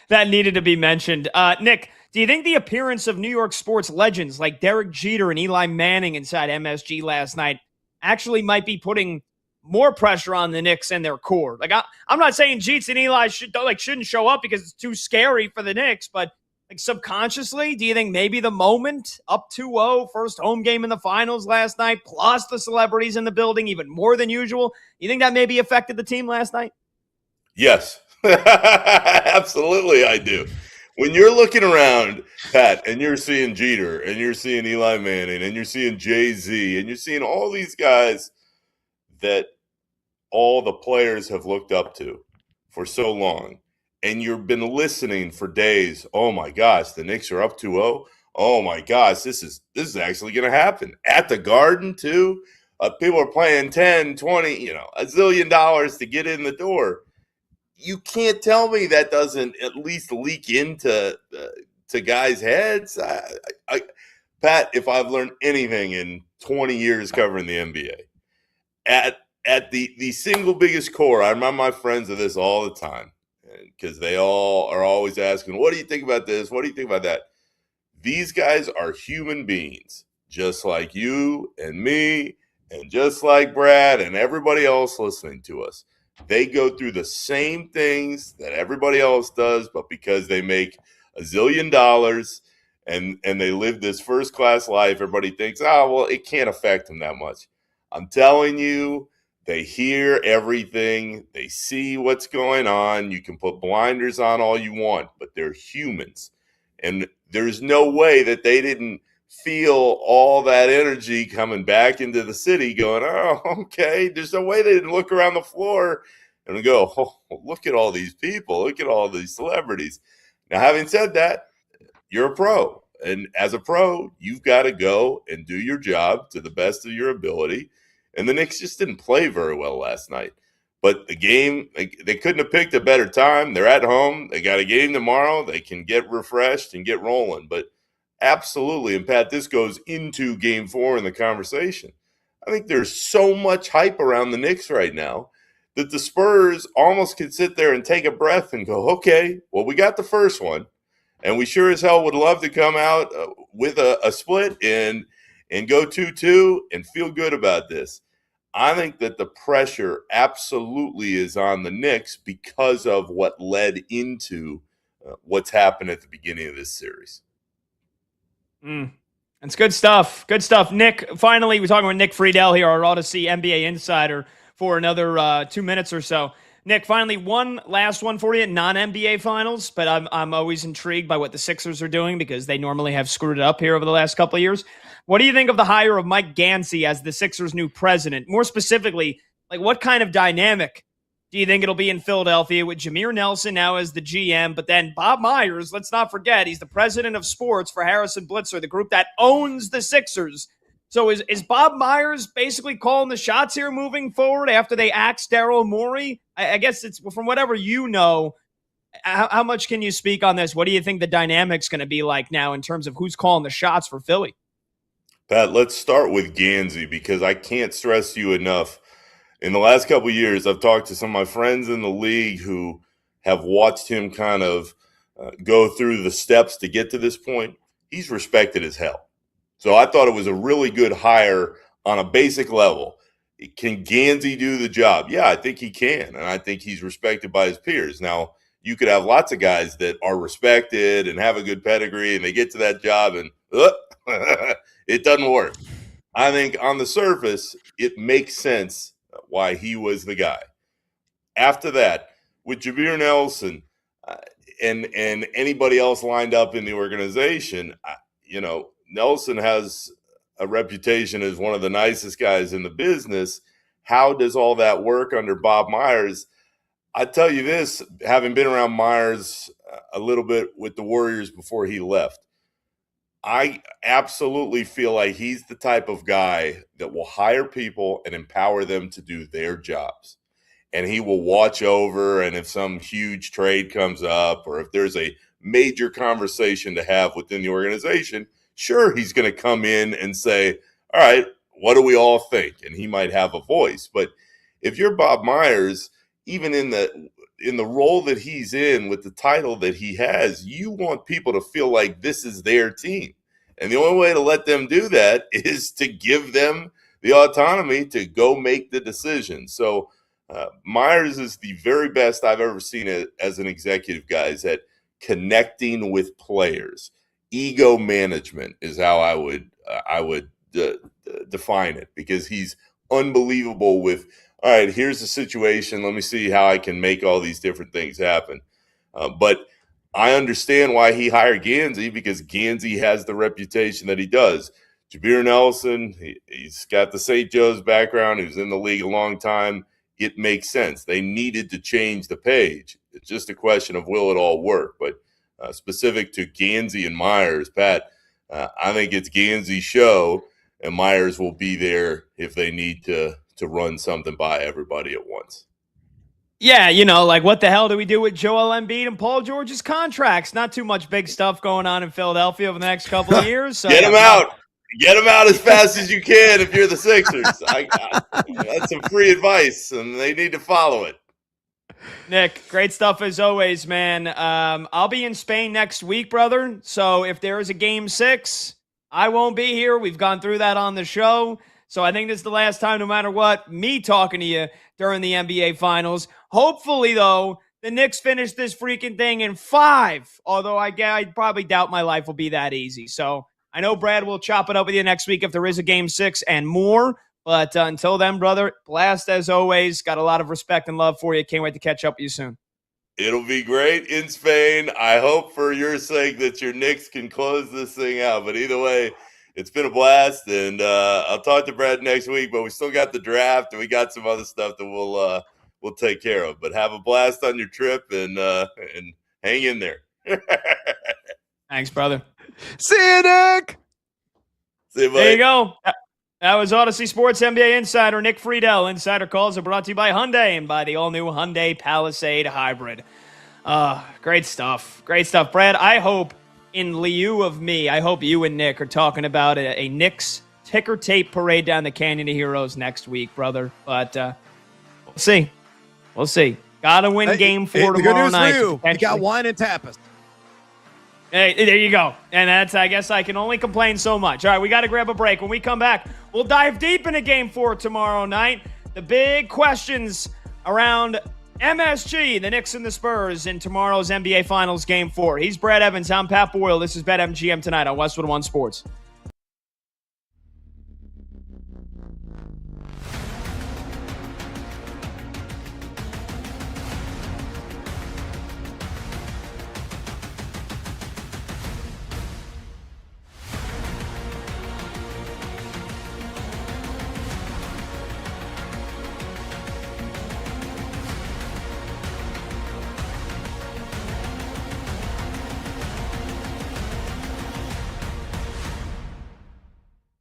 that needed to be mentioned. Nick, do you think the appearance of New York sports legends like Derek Jeter and Eli Manning inside MSG last night actually might be putting more pressure on the Knicks and their core? Like, I'm not saying Jeets and Eli shouldn't show up because it's too scary for the Knicks, but like subconsciously, do you think maybe the moment up 2-0, first home game in the finals last night, plus the celebrities in the building, even more than usual, you think that maybe affected the team last night? Yes, absolutely I do. When you're looking around, Pat, and you're seeing Jeter, and you're seeing Eli Manning, and you're seeing Jay-Z, and you're seeing all these guys that all the players have looked up to for so long, and you've been listening for days, oh my gosh, the Knicks are up 2-0. Oh my gosh, this is actually going to happen. At the Garden, too. People are playing 10, 20, $1 zillion to get in the door. You can't tell me that doesn't at least leak into to guys' heads. Pat, if I've learned anything in 20 years covering the NBA, at the single biggest core, I remind my friends of this all the time, because they all are always asking, what do you think about this? What do you think about that? These guys are human beings, just like you and me, and just like Brad and everybody else listening to us. They go through the same things that everybody else does, but because they make $1 zillion and they live this first-class life, everybody thinks, oh, well, it can't affect them that much. I'm telling you, They hear everything. They see what's going on. You can put blinders on all you want, but they're humans. And there's no way that they didn't feel all that energy coming back into the city going, oh, okay. There's no way they didn't look around the floor and go, oh, look at all these people. Look at all these celebrities. Now, having said that, you're a pro. And as a pro, you've got to go and do your job to the best of your ability. And the Knicks just didn't play very well last night. But the game, they couldn't have picked a better time. They're at home. They got a game tomorrow. They can get refreshed and get rolling. But absolutely, and Pat, this goes into game 4 in the conversation. I think there's so much hype around the Knicks right now that the Spurs almost could sit there and take a breath and go, okay, well, we got the first one. And we sure as hell would love to come out with a split and go 2-2 and feel good about this. I think that the pressure absolutely is on the Knicks because of what led into what's happened at the beginning of this series. It's good stuff. Good stuff. Nick, finally, we're talking with Nick Friedel here, our Odyssey NBA insider, for another 2 minutes or so. Nick, finally, one last one for you, non-NBA finals, but I'm always intrigued by what the Sixers are doing because they normally have screwed it up here over the last couple of years. What do you think of the hire of Mike Gansey as the Sixers' new president? More specifically, like what kind of dynamic do you think it'll be in Philadelphia with Jameer Nelson now as the GM, but then Bob Myers, let's not forget, he's the president of sports for Harrison Blitzer, the group that owns the Sixers. So is Bob Myers basically calling the shots here moving forward after they axed Daryl Morey? I guess it's from whatever you know, how much can you speak on this? What do you think the dynamic's going to be like now in terms of who's calling the shots for Philly? Pat, let's start with Gansey because I can't stress you enough. In the last couple of years, I've talked to some of my friends in the league who have watched him kind of go through the steps to get to this point. He's respected as hell. So I thought it was a really good hire on a basic level. Can Gansey do the job? Yeah, I think he can, and I think he's respected by his peers. Now, you could have lots of guys that are respected and have a good pedigree, and they get to that job and it doesn't work. I think on the surface, it makes sense why he was the guy. After that, with Jameer Nelson and anybody else lined up in the organization, Nelson has a reputation as one of the nicest guys in the business. How does all that work under Bob Myers? I tell you this, having been around Myers a little bit with the Warriors before he left, I absolutely feel like he's the type of guy that will hire people and empower them to do their jobs. And he will watch over, and if some huge trade comes up or if there's a major conversation to have within the organization, sure, he's going to come in and say, all right, what do we all think? And he might have a voice. But if you're Bob Myers, even in the role that he's in with the title that he has, you want people to feel like this is their team. And the only way to let them do that is to give them the autonomy to go make the decision. So Myers is the very best I've ever seen it as an executive, guys, at connecting with players. Ego management is how I would define it, because he's unbelievable with, all right, here's the situation. Let me see how I can make all these different things happen. But I understand why he hired Gansey, because Gansey has the reputation that he does. Jameer Nelson, he's got the St. Joe's background. He was in the league a long time. It makes sense. They needed to change the page. It's just a question of will it all work. But specific to Gansey and Myers, Pat, I think it's Gansey's show, and Myers will be there if they need to run something by everybody at once. Yeah, like what the hell do we do with Joel Embiid and Paul George's contracts? Not too much big stuff going on in Philadelphia over the next couple of years. So Get them out. Get them out as fast as you can if you're the Sixers. That's some free advice, and they need to follow it. Nick, great stuff as always, man. I'll be in Spain next week, brother. So if there is a Game 6, I won't be here. We've gone through that on the show. So I think this is the last time, no matter what, me talking to you during the NBA Finals. Hopefully, though, the Knicks finish this freaking thing in 5, although I probably doubt my life will be that easy. So I know Brad will chop it up with you next week if there is a Game 6 and more. But until then, brother, blast as always. Got a lot of respect and love for you. Can't wait to catch up with you soon. It'll be great in Spain. I hope for your sake that your Knicks can close this thing out. But either way, it's been a blast, and I'll talk to Brad next week. But we still got the draft, and we got some other stuff that we'll take care of. But have a blast on your trip, and hang in there. Thanks, brother. See you, Nick. See you, buddy. There you go. That was Odyssey Sports NBA insider Nick Friedel. Insider calls are brought to you by Hyundai and by the all-new Hyundai Palisade Hybrid. Great stuff. Great stuff. Brad, I hope, in lieu of me, I hope you and Nick are talking about a Knicks ticker tape parade down the Canyon of Heroes next week, brother. But we'll see. We'll see. Got to win Game 4 tomorrow night. You got wine and tapas. Hey, there you go. And that's, I guess I can only complain so much. All right, we got to grab a break. When we come back, we'll dive deep into Game 4 tomorrow night. The big questions around MSG, the Knicks and the Spurs in tomorrow's NBA Finals Game 4. He's Brad Evans. I'm Pat Boyle. This is BetMGM tonight on Westwood One Sports.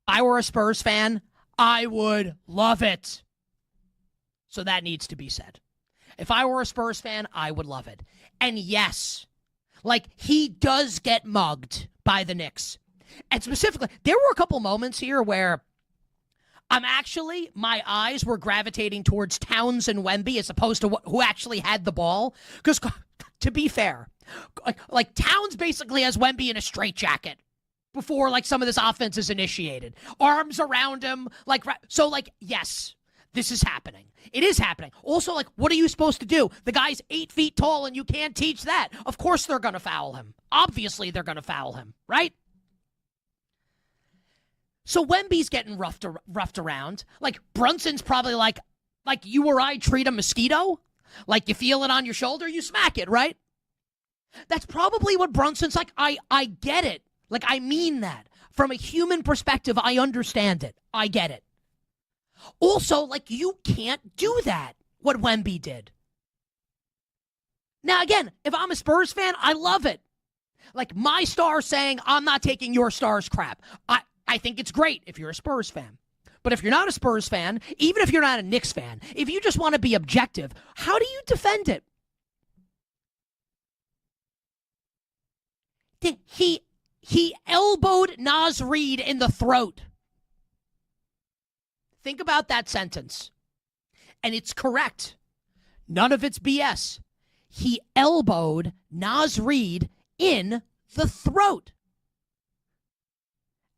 I were a Spurs fan, I would love it. So that needs to be said. If I were a Spurs fan, I would love it. And yes, like, he does get mugged by the Knicks. And specifically, there were a couple moments here where my eyes were gravitating towards Towns and Wemby as opposed to who actually had the ball. Because, to be fair, like Towns basically has Wemby in a straitjacket before, like, some of this offense is initiated. Arms around him. Yes, this is happening. It is happening. Also, like, what are you supposed to do? The guy's 8 feet tall and you can't teach that. Of course they're going to foul him. Obviously they're going to foul him, right? So Wemby's getting roughed around. Like, Brunson's probably like you or I treat a mosquito. Like, you feel it on your shoulder, you smack it, right? That's probably what Brunson's like. I get it. Like, I mean that. From a human perspective, I understand it. I get it. Also, like, you can't do that, what Wemby did. Now, again, if I'm a Spurs fan, I love it. Like, my star saying, I'm not taking your star's crap. I think it's great if you're a Spurs fan. But if you're not a Spurs fan, even if you're not a Knicks fan, if you just want to be objective, how do you defend it? He elbowed Naz Reid in the throat. Think about that sentence. And it's correct. None of it's BS. He elbowed Naz Reid in the throat.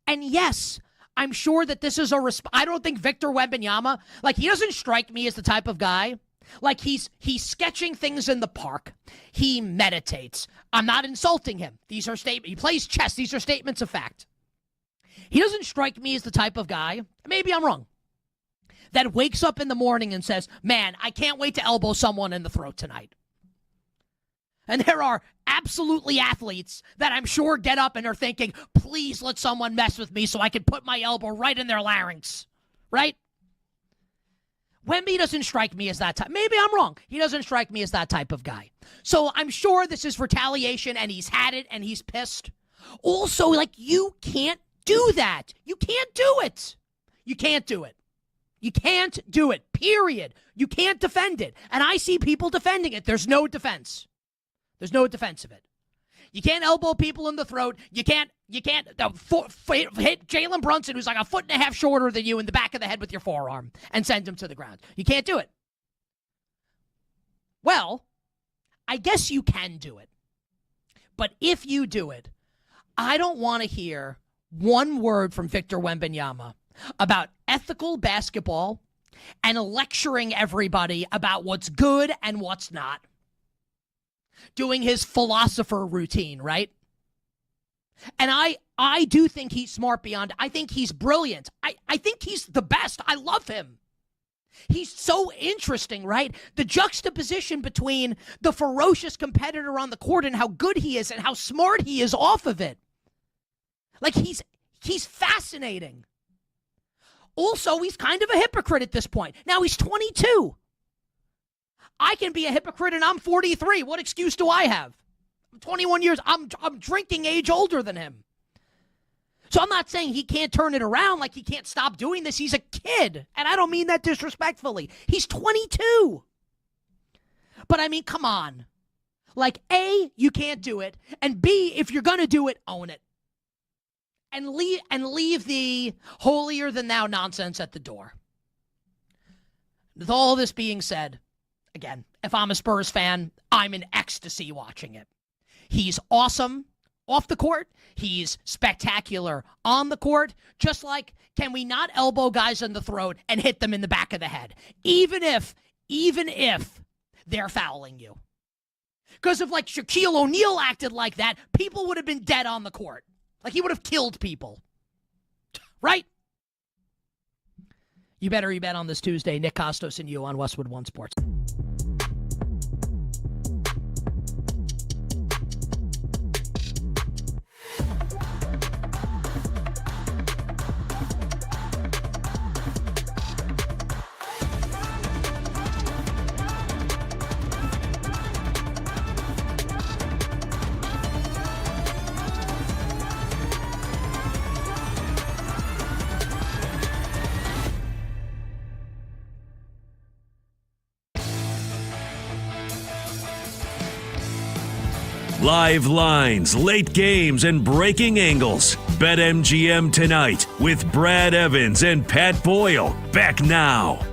And yes, I'm sure that this is I don't think Victor Wembanyama, like, he doesn't strike me as the type of guy. Like, he's sketching things in the park. He meditates. I'm not insulting him. These are statements. He plays chess. These are statements of fact. He doesn't strike me as the type of guy, maybe I'm wrong, that wakes up in the morning and says, man, I can't wait to elbow someone in the throat tonight. And there are absolutely athletes that I'm sure get up and are thinking, please let someone mess with me so I can put my elbow right in their larynx, right? Wemby doesn't strike me as that type. Maybe I'm wrong. He doesn't strike me as that type of guy. So I'm sure this is retaliation, and he's had it, and he's pissed. Also, like, you can't do that. You can't do it. You can't do it. You can't do it, period. You can't defend it. And I see people defending it. There's no defense. There's no defense of it. You can't elbow people in the throat. You can't hit Jalen Brunson, who's like a foot and a half shorter than you, in the back of the head with your forearm and send him to the ground. You can't do it. Well, I guess you can do it. But if you do it, I don't want to hear one word from Victor Wembanyama about ethical basketball and lecturing everybody about what's good and what's not. Doing his philosopher routine, right? And I do think he's smart beyond. I think he's brilliant. I think he's the best. I love him. He's so interesting, right? The juxtaposition between the ferocious competitor on the court and how good he is and how smart he is off of it. Like, he's fascinating. Also, he's kind of a hypocrite at this point. Now, he's 22. I can be a hypocrite and I'm 43. What excuse do I have? I'm 21 years. I'm drinking age older than him. So I'm not saying he can't turn it around, like he can't stop doing this. He's a kid, and I don't mean that disrespectfully. He's 22. But I mean, come on. Like, A, you can't do it, and B, if you're going to do it, own it. And leave the holier than thou nonsense at the door. With all this being said, again, if I'm a Spurs fan, I'm in ecstasy watching it. He's awesome off the court. He's spectacular on the court. Just like, can we not elbow guys in the throat and hit them in the back of the head? Even if they're fouling you. Because if, like, Shaquille O'Neal acted like that, people would have been dead on the court. Like, he would have killed people. Right? You better bet on this Tuesday. Nick Costos and you on Westwood One Sports. Live lines, late games, and breaking angles. BetMGM tonight with Brad Evans and Pat Boyle. Back now.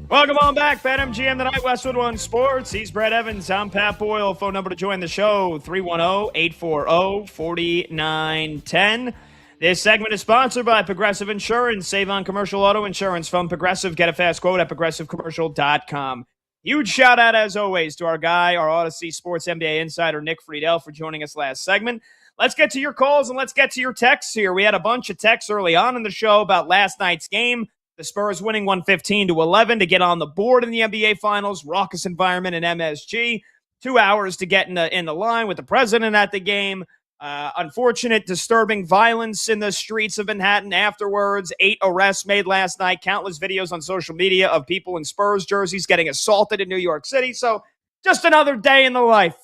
Welcome on back. BetMGM tonight, Westwood One Sports. He's Brad Evans. I'm Pat Boyle. Phone number to join the show, 310-840-4910. This segment is sponsored by Progressive Insurance. Save on commercial auto insurance from Progressive. Get a fast quote at progressivecommercial.com. Huge shout out, as always, to our guy, our Odyssey Sports NBA insider, Nick Friedel, for joining us last segment. Let's get to your calls and let's get to your texts here. We had a bunch of texts early on in the show about last night's game. The Spurs winning 115-11 to get on the board in the NBA Finals. Raucous environment in MSG. 2 hours to get in the line with the president at the game. Unfortunate, disturbing violence in the streets of Manhattan afterwards. 8 arrests made last night. Countless videos on social media of people in Spurs jerseys getting assaulted in New York City. So just another day in the life.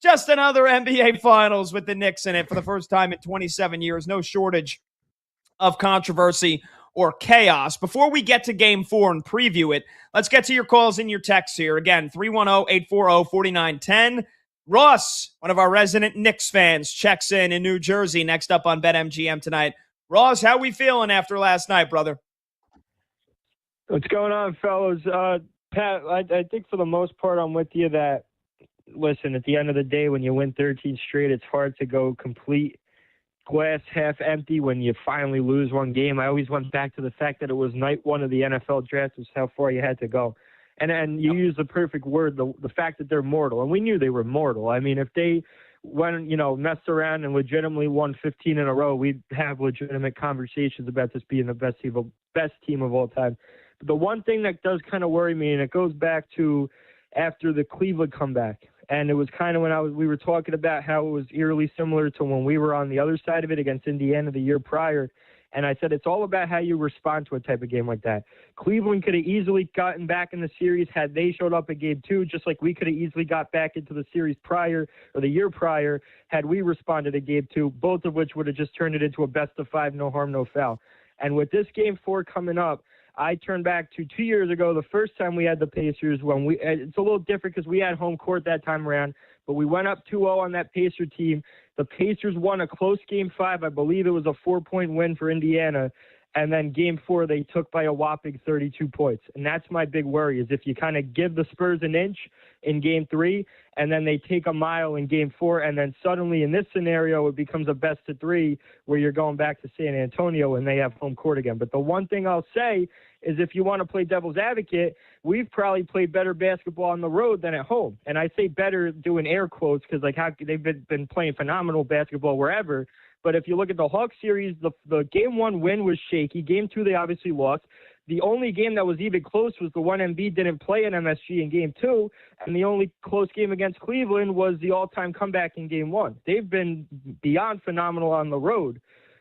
Just another NBA Finals with the Knicks in it for the first time in 27 years. No shortage of controversy or chaos. Before we get to Game 4 and preview it, let's get to your calls and your texts here. Again, 310-840-4910. Ross, one of our resident Knicks fans, checks in New Jersey, next up on BetMGM tonight. Ross, how we feeling after last night, brother? What's going on, fellas? Pat, I think for the most part I'm with you that, listen, at the end of the day, when you win 13 straight, it's hard to go complete glass half empty when you finally lose one game. I always went back to the fact that it was night one of the NFL draft, was how far you had to go. And you use the perfect word, the fact that they're mortal. And we knew they were mortal. I mean, if they went, messed around and legitimately won 15 in a row, we'd have legitimate conversations about this being the best team of all time. But the one thing that does kind of worry me, and it goes back to after the Cleveland comeback, and it was kind of when we were talking about how it was eerily similar to when we were on the other side of it against Indiana the year prior. And I said, it's all about how you respond to a type of game like that. Cleveland could have easily gotten back in the series had they showed up at Game 2, just like we could have easily got back into the series prior or the year prior had we responded at Game 2, both of which would have just turned it into a best-of-5, no harm, no foul. And with this Game 4 coming up, I turned back to 2 years ago, the first time we had the Pacers. It's a little different because we had home court that time around, but we went up 2-0 on that Pacer team. The Pacers won a close Game 5. I believe it was a 4-point win for Indiana. And then game 4, they took by a whopping 32 points. And that's my big worry is if you kind of give the Spurs an inch in game 3 and then they take a mile in game 4. And then suddenly in this scenario, it becomes a best of 3 where you're going back to San Antonio and they have home court again. But the one thing I'll say is if you want to play devil's advocate, we've probably played better basketball on the road than at home. And I say better doing air quotes because like they've been playing phenomenal basketball wherever. But if you look at the Hawks series, the game 1 win was shaky. Game 2, they obviously lost. The only game that was even close was the one Embiid didn't play at MSG in game 2. And the only close game against Cleveland was the all-time comeback in game 1. They've been beyond phenomenal on the road.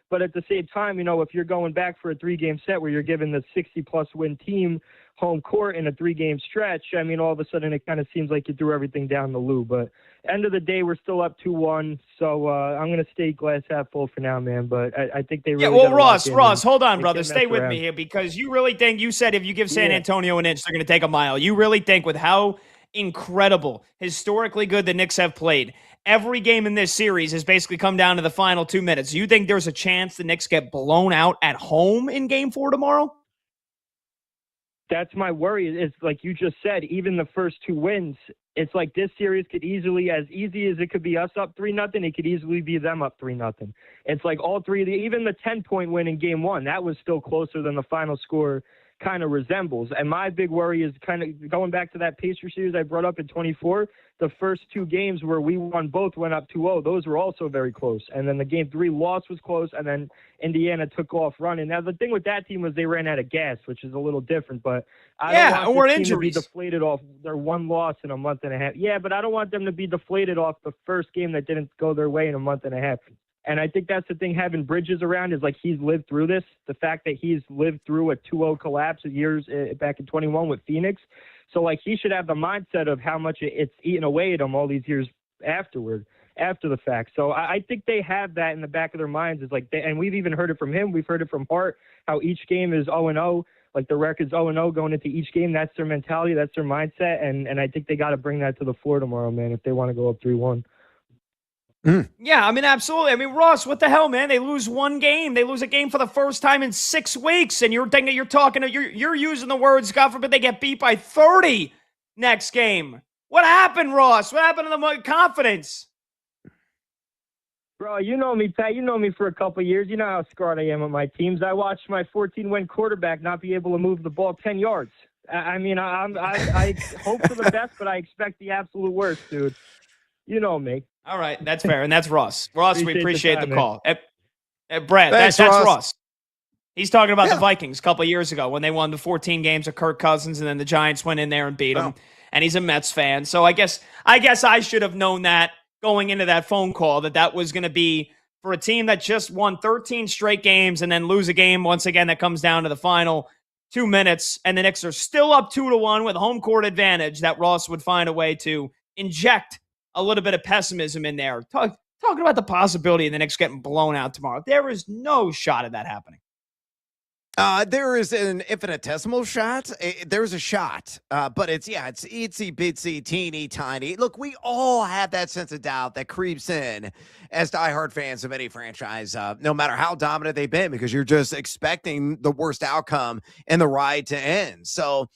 But at the same time, if you're going back for a 3-game set where you're giving the 60-plus win team home court in a 3-game stretch, all of a sudden it kind of seems like you threw everything down the loo. But end of the day, we're still up 2-1. So I'm going to stay glass half full for now, man. But I think they really Ross, hold on, brother. Stay with me here because you really think, you said if you give San Antonio an inch, they're going to take a mile. You really think with how incredible, historically good the Knicks have played, every game in this series has basically come down to the final 2 minutes. You think there's a chance the Knicks get blown out at home in game 4 tomorrow? That's my worry. It's like you just said, even the first 2 wins, it's like this series could easily, as easy as it could be us up 3-0, it could easily be them up 3-0. It's like all three, even the 10-point win in game 1, that was still closer than the final score kind of resembles. And my big worry is kind of going back to that Pacers series I brought up in 24. The first 2 games where we won both went up 2-0. Those were also very close. And then the game 3 loss was close, and then Indiana took off running. Now, the thing with that team was they ran out of gas, which is a little different. But I don't want this team to be deflated off their 1 loss in a month and a half. Yeah, but I don't want them to be deflated off the first game that didn't go their way in a month and a half. And I think that's the thing having Bridges around is like he's lived through this. The fact that he's lived through a 2-0 collapse years back in 21 with Phoenix. So, like, he should have the mindset of how much it's eaten away at him all these years after the fact. So I think they have that in the back of their minds. Is like, and we've even heard it from him. We've heard it from Hart, how each game is 0-0. Like, the record's 0-0 going into each game. That's their mentality. That's their mindset. And I think they got to bring that to the floor tomorrow, man, if they want to go up 3-1. Yeah, absolutely. Ross, what the hell, man? They lose 1 game. They lose a game for the first time in 6 weeks, and you're using the words, God forbid they get beat by 30 next game. What happened, Ross? What happened to the confidence? Bro, you know me, Pat. You know me for a couple of years. You know how scarred I am with my teams. I watched my 14-win quarterback not be able to move the ball 10 yards. I hope for the best, but I expect the absolute worst, dude. You know me. All right, that's fair, and that's Ross. Ross, we appreciate the call. Brad, Thanks, that's Ross. Ross. He's talking about the Vikings a couple of years ago when they won the 14 games of Kirk Cousins, and then the Giants went in there and beat him. And he's a Mets fan, so I guess I should have known that going into that phone call that was going to be for a team that just won 13 straight games and then lose a game once again that comes down to the final 2 minutes, and the Knicks are still up 2-1 with home court advantage. That Ross would find a way to inject a little bit of pessimism in there. Talking about the possibility of the Knicks getting blown out tomorrow. There is no shot of that happening. There is an infinitesimal shot. There's a shot, but it's itsy bitsy, teeny tiny. Look, we all have that sense of doubt that creeps in as diehard fans of any franchise, no matter how dominant they've been, because you're just expecting the worst outcome and the ride to end. So,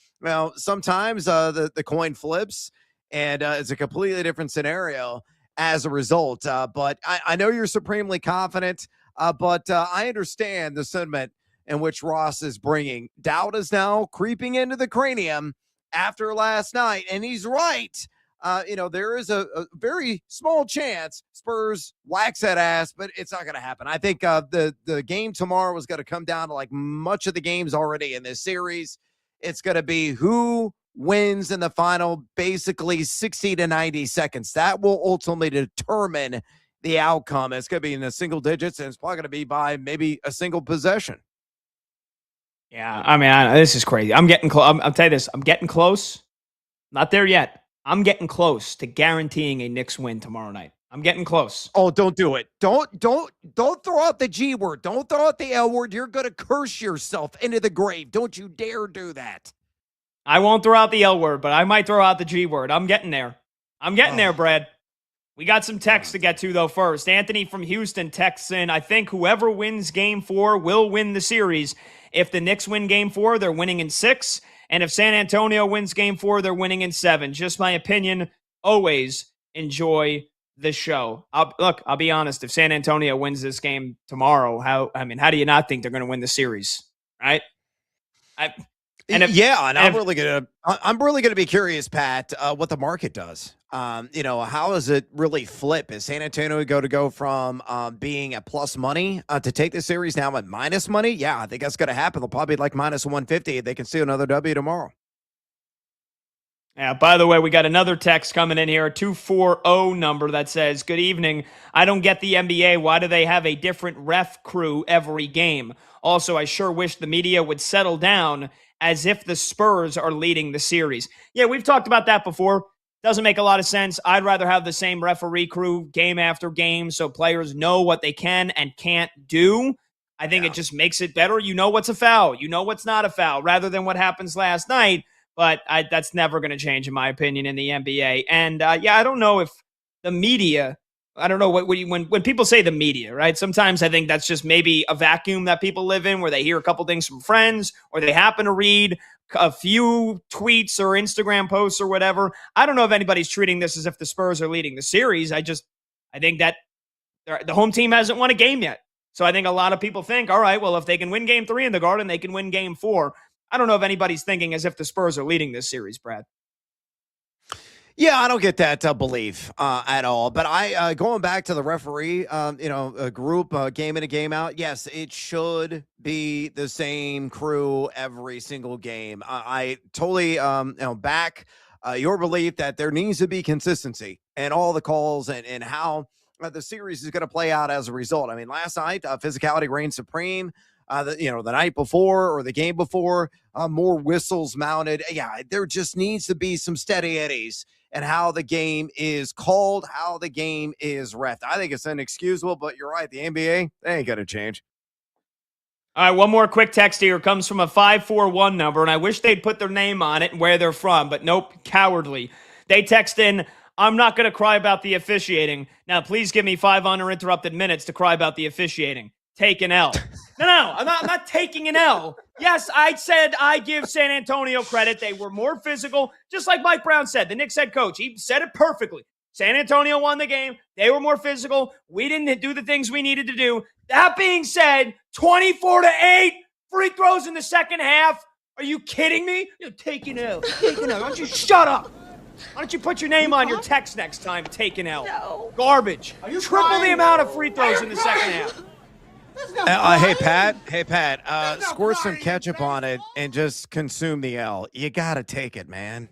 sometimes the coin flips, and it's a completely different scenario as a result. But I know you're supremely confident, but I understand the sentiment in which Ross is bringing. Doubt is now creeping into the cranium after last night, and he's right. There is a very small chance Spurs wax that ass, but it's not going to happen. I think the game tomorrow is going to come down to like much of the games already in this series. It's going to be who wins in the final, basically 60 to 90 seconds. That will ultimately determine the outcome. It's going to be in the single digits, and it's probably going to be by maybe a single possession. Yeah, this is crazy. I'm getting close. I'll tell you this. I'm getting close. Not there yet. I'm getting close to guaranteeing a Knicks win tomorrow night. I'm getting close. Oh, don't do it. Don't throw out the G word. Don't throw out the L word. You're going to curse yourself into the grave. Don't you dare do that. I won't throw out the L word, but I might throw out the G word. I'm getting there. I'm getting there, Brad. We got some texts to get to, though, first. Anthony from Houston texts in, I think whoever wins game 4 will win the series. If the Knicks win game 4, they're winning in 6. And if San Antonio wins game 4, they're winning in 7. Just my opinion. Always enjoy the show. I'll be honest. If San Antonio wins this game tomorrow, how do you not think they're going to win the series, right? I'm really gonna be curious, Pat, what the market does. How does it really flip? Is San Antonio going to go from being at plus money to take the series now at minus money? Yeah, I think that's going to happen. They'll probably be like minus 150. They can see another W tomorrow. Yeah, by the way, we got another text coming in here, a 240 number that says, good evening. I don't get the NBA. Why do they have a different ref crew every game? Also, I sure wish the media would settle down as if the Spurs are leading the series. Yeah, we've talked about that before. Doesn't make a lot of sense. I'd rather have the same referee crew game after game so players know what they can and can't do. I think it just makes it better. You know what's a foul. You know what's not a foul, rather than what happens last night. But that's never going to change, in my opinion, in the NBA. And, I don't know if the media, I don't know when people say the media, right? Sometimes I think that's just maybe a vacuum that people live in where they hear a couple things from friends or they happen to read a few tweets or Instagram posts or whatever. I don't know if anybody's treating this as if the Spurs are leading the series. I think that the home team hasn't won a game yet. So I think a lot of people think, all right, well, if they can win game 3 in the Garden, they can win game 4. I don't know if anybody's thinking as if the Spurs are leading this series, Brad. Yeah, I don't get that belief at all. But going back to the referee, group game in and game out. Yes, it should be the same crew every single game. I totally back your belief that there needs to be consistency in all the calls and how the series is going to play out as a result. I mean, last night physicality reigned supreme. The night before or the game before, more whistles mounted. Yeah, there just needs to be some steady eddies and how the game is called, how the game is reffed. I think it's inexcusable, but you're right. The NBA, they ain't going to change. All right, one more quick text here comes from a 541 number, and I wish they'd put their name on it and where they're from, but nope, cowardly. They text in, I'm not going to cry about the officiating. Now, please give me 5 uninterrupted minutes to cry about the officiating. Take an L. No, I'm not taking an L. Yes, I said I give San Antonio credit. They were more physical, just like Mike Brown said, the Knicks head coach. He said it perfectly. San Antonio won the game. They were more physical. We didn't do the things we needed to do. That being said, 24-8, free throws in the second half. Are you kidding me? You're taking L. Taking L. Why don't you shut up? Why don't you put your name on your text next time, take an L? No. Garbage. Triple the amount of free throws in the second half. Hey, Pat, squirt some ketchup on it and just consume the L. You got to take it, man.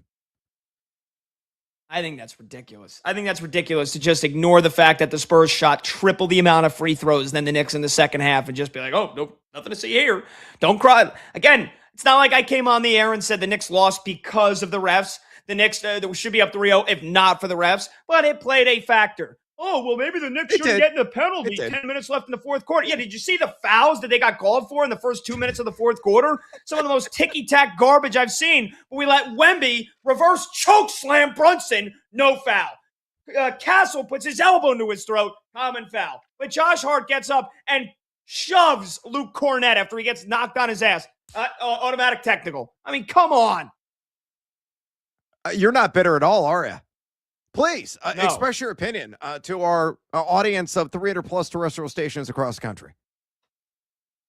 I think that's ridiculous. I think that's ridiculous to just ignore the fact that the Spurs shot triple the amount of free throws than the Knicks in the second half and just be like, oh, nope, nothing to see here. Don't cry. Again, it's not like I came on the air and said the Knicks lost because of the refs. The Knicks should be up 3-0 if not for the refs, but it played a factor. Oh, well, maybe the Knicks shouldn't get in the penalty. 10 minutes left in the fourth quarter. Yeah, did you see the fouls that they got called for in the first 2 minutes of the fourth quarter? Some of the most ticky-tack garbage I've seen. But we let Wemby reverse choke slam Brunson. No foul. Castle puts his elbow into his throat. Common foul. But Josh Hart gets up and shoves Luke Cornett after he gets knocked on his ass. Automatic technical. I mean, come on. You're not bitter at all, are you? Please No. express your opinion to our audience of 300 plus terrestrial stations across the country.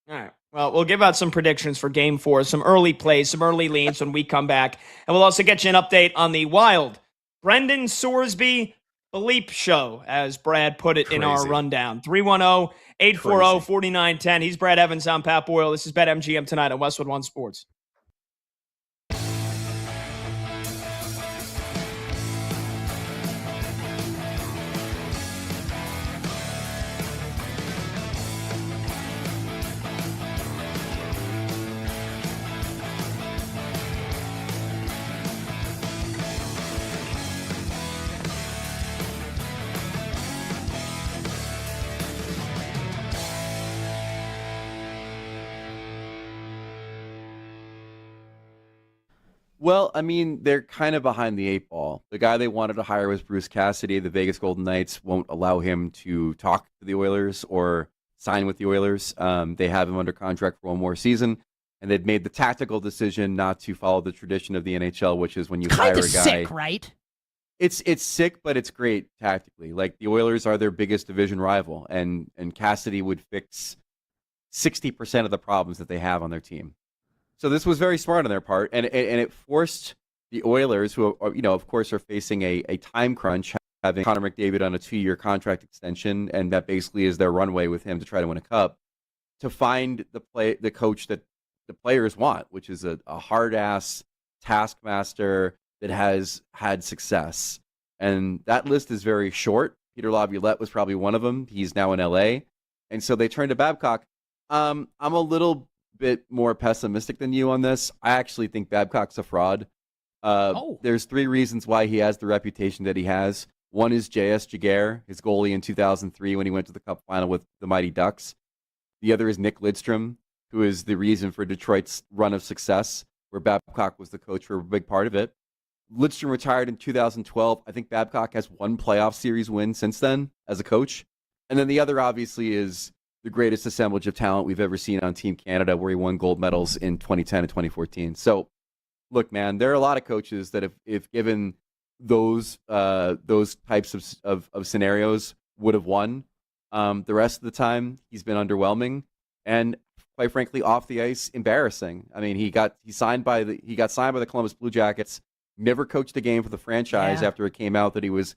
All right. Well, we'll give out some predictions for Game 4, some early plays, some early leads when we come back. And we'll also get you an update on the wild Brendan Sorsby bleep show, as Brad put it in our rundown. 310-840-4910. He's Brad Evans. I'm Pat Boyle. This is BetMGM tonight on Westwood One Sports. Well, I mean, they're kind of behind the eight ball. The guy they wanted to hire was Bruce Cassidy. The Vegas Golden Knights won't allow him to talk to the Oilers or sign with the Oilers. They have him under contract for one more season, and they've made the tactical decision not to follow the tradition of the NHL, which is when you hire a guy. Sick, right? It's sick, but it's great tactically. Like, the Oilers are their biggest division rival, and Cassidy would fix 60% of the problems that they have on their team. So this was very smart on their part, and it forced the Oilers, who are, of course, are facing a time crunch, having Connor McDavid on a 2-year contract extension, and that basically is their runway with him to try to win a cup, to find the coach that the players want, which is a hard-ass taskmaster that has had success. And that list is very short. Peter Laviolette was probably one of them. He's now in LA. And so they turned to Babcock. I'm a little bit more pessimistic than you on this. I actually think Babcock's a fraud. There's 3 reasons why he has the reputation that he has. One is J.S. Jaguar, his goalie in 2003 when he went to the Cup final with the Mighty Ducks. The other is Nick Lidstrom, who is the reason for Detroit's run of success, where Babcock was the coach for a big part of it. Lidstrom retired in 2012. I think Babcock has 1 playoff series win since then as a coach. And then the other, obviously, is the greatest assemblage of talent we've ever seen on Team Canada, where he won gold medals in 2010 and 2014. So, look, man, there are a lot of coaches that if given those types of scenarios would have won. The rest of the time, he's been underwhelming and, quite frankly, off the ice, embarrassing. I mean, he got signed by the Columbus Blue Jackets. Never coached a game for the franchise after it came out that he was,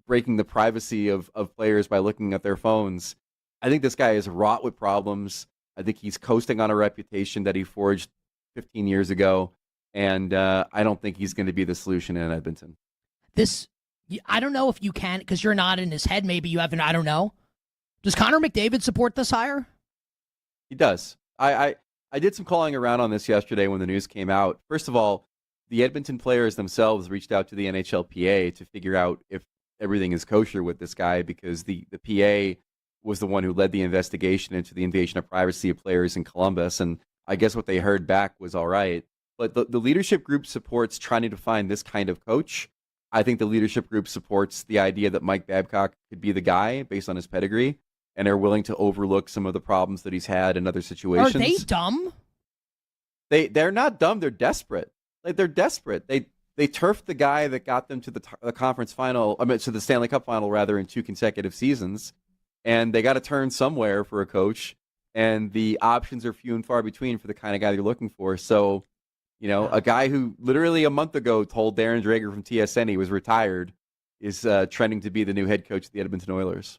breaking the privacy of players by looking at their phones. I think this guy is wrought with problems. I think he's coasting on a reputation that he forged 15 years ago. And I don't think he's going to be the solution in Edmonton. I don't know if you can, because you're not in his head. Maybe you haven't. I don't know. Does Connor McDavid support this hire? He does. I did some calling around on this yesterday when the news came out. First of all, the Edmonton players themselves reached out to the NHLPA to figure out if everything is kosher with this guy, because the PA was the one who led the investigation into the invasion of privacy of players in Columbus. And I guess what they heard back was all right. But the leadership group supports trying to find this kind of coach. I think the leadership group supports the idea that Mike Babcock could be the guy based on his pedigree, and are willing to overlook some of the problems that he's had in other situations. Are they dumb? They're not dumb. They're desperate. Like, they're desperate. They turfed the guy that got them to the conference final, to the Stanley Cup final, rather, in 2 consecutive seasons. And they got to turn somewhere for a coach. And the options are few and far between for the kind of guy they're looking for. So, a guy who literally a month ago told Darren Dreger from TSN he was retired is trending to be the new head coach of the Edmonton Oilers.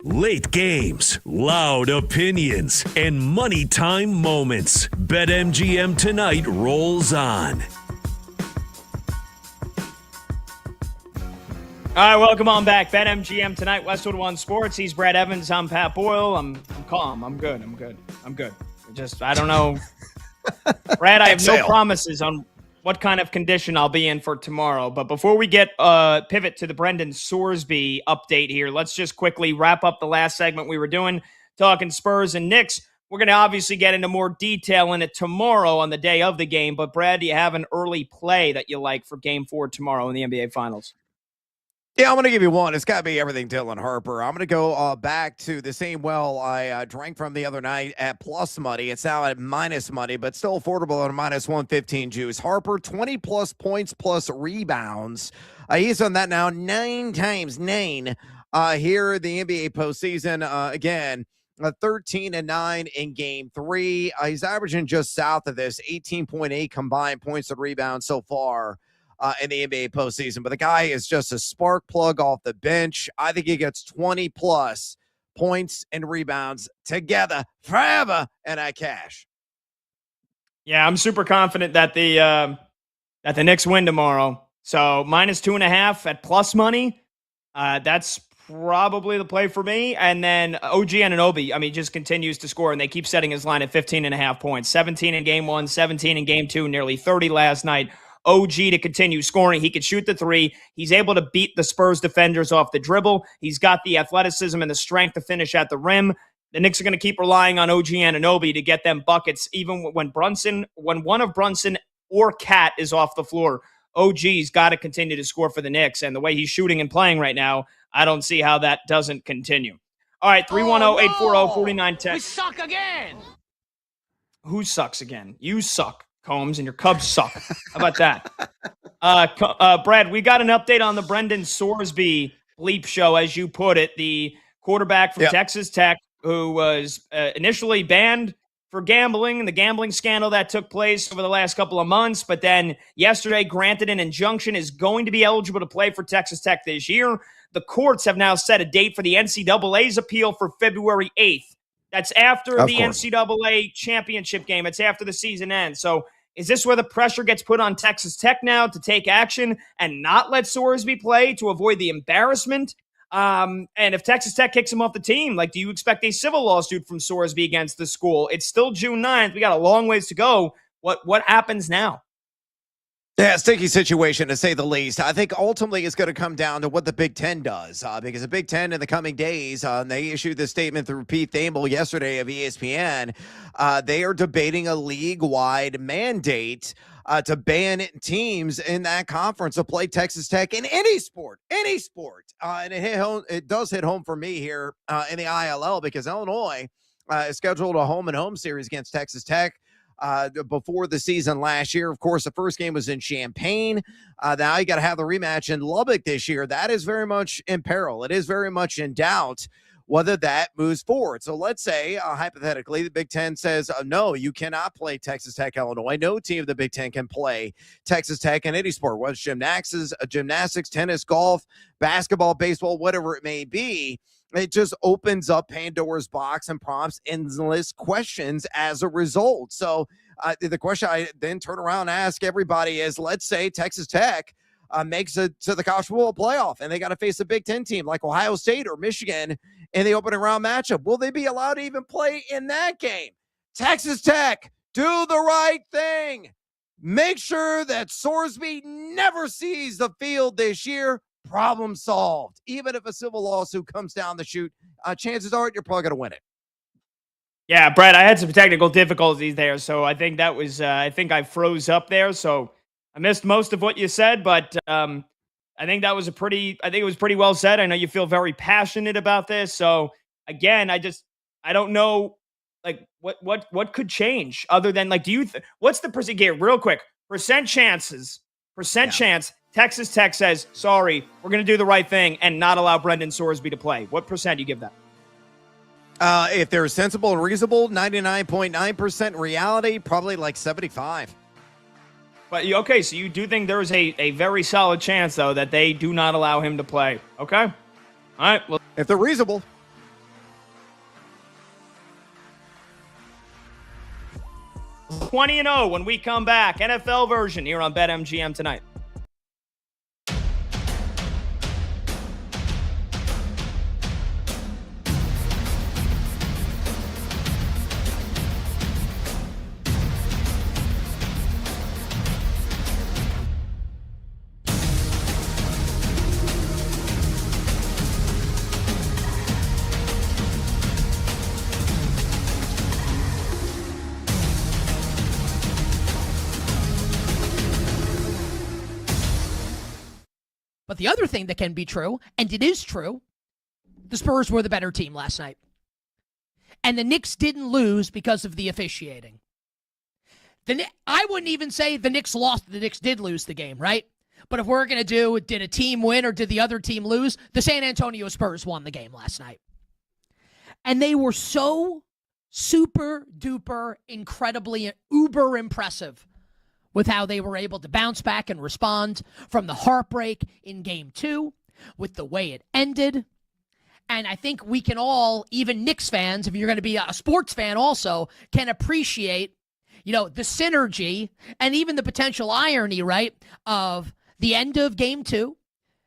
Late games, loud opinions, and money time moments. BetMGM Tonight rolls on. All right, welcome on back. BetMGM Tonight, Westwood One Sports. He's Brad Evans. I'm Pat Boyle. I'm calm. I'm good. I don't know. Brad, I have no promises on what kind of condition I'll be in for tomorrow. But before we get pivot to the Brendan Sorsby update here, let's just quickly wrap up the last segment we were doing, talking Spurs and Knicks. We're going to obviously get into more detail in it tomorrow on the day of the game. But Brad, do you have an early play that you like for Game 4 tomorrow in the NBA Finals? Yeah, I'm going to give you one. It's got to be everything Dylan Harper. I'm going to go back to the same well I drank from the other night at plus money. It's now at minus money, but still affordable at a minus 115 juice. Harper, 20-plus points plus rebounds. He's done that now 9 times, here in the NBA postseason. Again, 13-9 in Game 3. He's averaging just south of this, 18.8 combined points and rebounds so far in the NBA postseason. But the guy is just a spark plug off the bench. I think he gets 20-plus points and rebounds together forever, and I cash. Yeah, I'm super confident that the Knicks win tomorrow. So minus 2.5 at plus money. That's probably the play for me. And then OG Anunoby, just continues to score, and they keep setting his line at 15.5 points. 17 in Game 1, 17 in Game 2, nearly 30 last night. OG to continue scoring. He could shoot the three. He's able to beat the Spurs defenders off the dribble. He's got the athleticism and the strength to finish at the rim. The Knicks are going to keep relying on OG Anunoby to get them buckets, even when one of Brunson or Cat is off the floor. OG's got to continue to score for the Knicks, and the way he's shooting and playing right now, I don't see how that doesn't continue. All right, 310-840-4910. We suck again. Who sucks again? You suck, Combs, and your Cubs suck. How about that? Brad, we got an update on the Brendan Sorsby bleep show, as you put it, the quarterback from Texas Tech who was initially banned for gambling, the gambling scandal that took place over the last couple of months, but then yesterday granted an injunction, is going to be eligible to play for Texas Tech this year. The courts have now set a date for the NCAA's appeal for February 8th. That's after the NCAA championship game. It's after the season ends. So is this where the pressure gets put on Texas Tech now to take action and not let Sorsby play to avoid the embarrassment? And if Texas Tech kicks him off the team, do you expect a civil lawsuit from Sorsby against the school? It's still June 9th. We got a long ways to go. What happens now? Yeah, sticky situation to say the least. I think ultimately it's going to come down to what the Big Ten does, because the Big Ten in the coming days, they issued this statement through Pete Thamel yesterday of ESPN. They are debating a league-wide mandate to ban teams in that conference to play Texas Tech in any sport. And it does hit home for me here in the ILL, because Illinois is scheduled a home-and-home series against Texas Tech before the season last year. Of course, the first game was in Champaign. Now you got to have the rematch in Lubbock this year. That is very much in peril. It is very much in doubt whether that moves forward. So let's say, hypothetically, the Big Ten says, no, you cannot play Texas Tech, Illinois. No team of the Big Ten can play Texas Tech in any sport, whether it's gymnastics, tennis, golf, basketball, baseball, whatever it may be. It just opens up Pandora's box and prompts endless questions as a result. So the question I then turn around and ask everybody is, let's say Texas Tech makes it to the college football playoff and they got to face a Big Ten team like Ohio State or Michigan in the opening round matchup. Will they be allowed to even play in that game? Texas Tech, do the right thing. Make sure that Sorsby never sees the field this year. Problem solved. Even if a civil lawsuit comes down the chute, chances are you're probably going to win it. Yeah, Brad, I had some technical difficulties there, so I think that was, I froze up there, so I missed most of what you said, but I think it was pretty well said. I know you feel very passionate about this, so again, I don't know, what could change other than, what's the percent, real quick, chance Texas Tech says, sorry, we're going to do the right thing and not allow Brendan Sorsby to play. What percent do you give that? If they're sensible and reasonable, 99.9% reality, probably 75. But okay, so you do think there is a very solid chance, though, that they do not allow him to play. Okay. All right. Well, if they're reasonable. 20-0 when we come back. NFL version here on BetMGM tonight. But the other thing that can be true, and it is true, the Spurs were the better team last night. And the Knicks didn't lose because of the officiating. I wouldn't even say the Knicks lost. The Knicks did lose the game, right? But if we're going to do, did a team win or did the other team lose? The San Antonio Spurs won the game last night. And they were so super duper, incredibly, uber impressive with how they were able to bounce back and respond from the heartbreak in Game 2, with the way it ended. And I think we can all, even Knicks fans, if you're going to be a sports fan also, can appreciate, the synergy and even the potential irony, right, of the end of Game 2,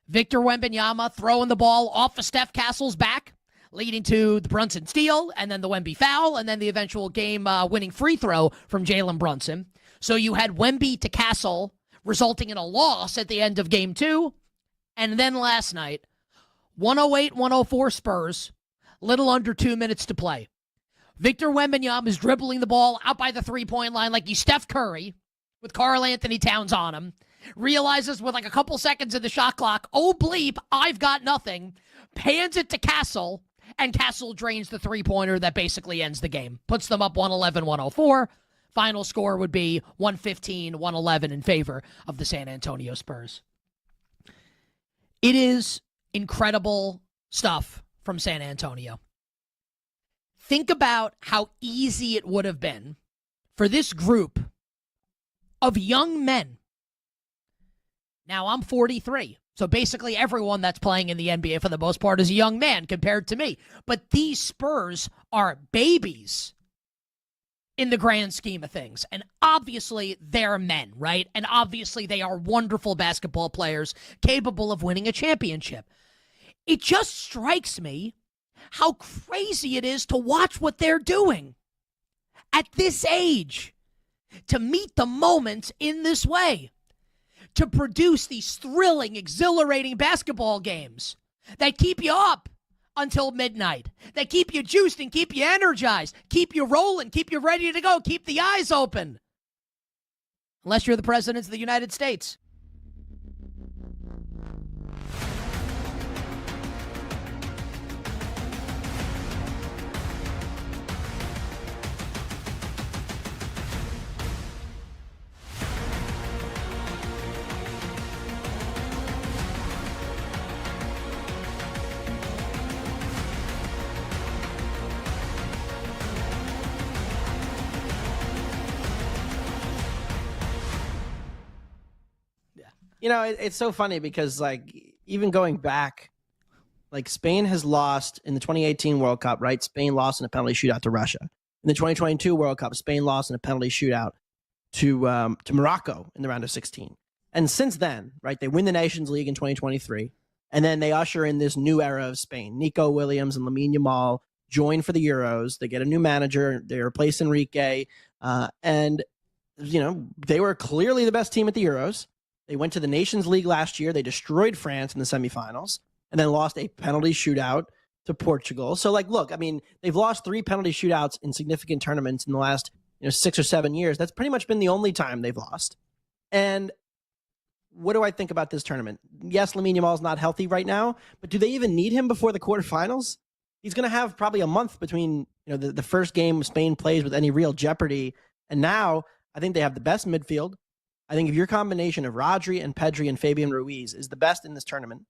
Victor Wembanyama throwing the ball off of Steph Castle's back, leading to the Brunson steal, and then the Wemby foul, and then the eventual game-winning free throw from Jalen Brunson. So you had Wemby to Castle, resulting in a loss at the end of Game 2. And then last night, 108-104 Spurs, little under 2 minutes to play. Victor Wembanyama is dribbling the ball out by the three-point line like he's Steph Curry, with Karl Anthony Towns on him. Realizes with like a couple seconds of the shot clock, oh bleep, I've got nothing. Hands it to Castle, and Castle drains the three-pointer that basically ends the game. Puts them up 111-104. Final score would be 115-111 in favor of the San Antonio Spurs. It is incredible stuff from San Antonio. Think about how easy it would have been for this group of young men. Now, I'm 43, so basically everyone that's playing in the NBA for the most part is a young man compared to me. But these Spurs are babies in the grand scheme of things. And obviously, they're men, right? And obviously, they are wonderful basketball players capable of winning a championship. It just strikes me how crazy it is to watch what they're doing at this age, to meet the moment in this way, to produce these thrilling, exhilarating basketball games that keep you up until midnight, that keep you juiced and keep you energized, keep you rolling, keep you ready to go, keep the eyes open. Unless you're the president of the United States. It's so funny because, even going back, Spain has lost in the 2018 World Cup, right? Spain lost in a penalty shootout to Russia. In the 2022 World Cup, Spain lost in a penalty shootout to Morocco in the round of 16. And since then, right, they win the Nations League in 2023, and then they usher in this new era of Spain. Nico Williams and Lamine Yamal join for the Euros. They get a new manager. They replace Enrique. And they were clearly the best team at the Euros. They went to the Nations League last year. They destroyed France in the semifinals and then lost a penalty shootout to Portugal. So, they've lost 3 penalty shootouts in significant tournaments in the last 6 or 7 years. That's pretty much been the only time they've lost. And what do I think about this tournament? Yes, Lamine Yamal is not healthy right now, but do they even need him before the quarterfinals? He's going to have probably a month between the first game Spain plays with any real jeopardy. And now I think they have the best midfield. I think if your combination of Rodri and Pedri and Fabian Ruiz is the best in this tournament,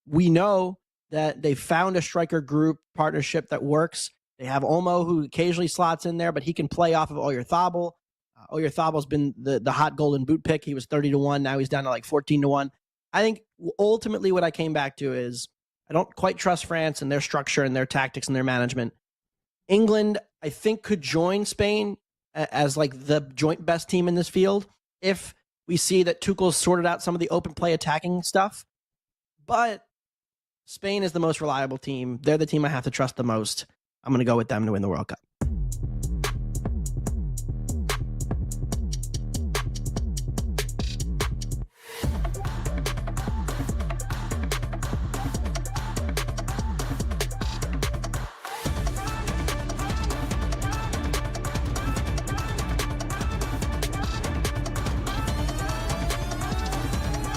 we know that they found a striker group partnership that works. They have Olmo, who occasionally slots in there, but he can play off of Oyarzabal. Oyarzabal's been the hot golden boot pick. He was 30-1. Now he's down to 14-1. I think ultimately what I came back to is I don't quite trust France and their structure and their tactics and their management. England, I think, could join Spain as like the joint best team in this field if we see that Tuchel's sorted out some of the open play attacking stuff. But Spain is the most reliable team. They're the team I have to trust the most. I'm going to go with them to win the World Cup.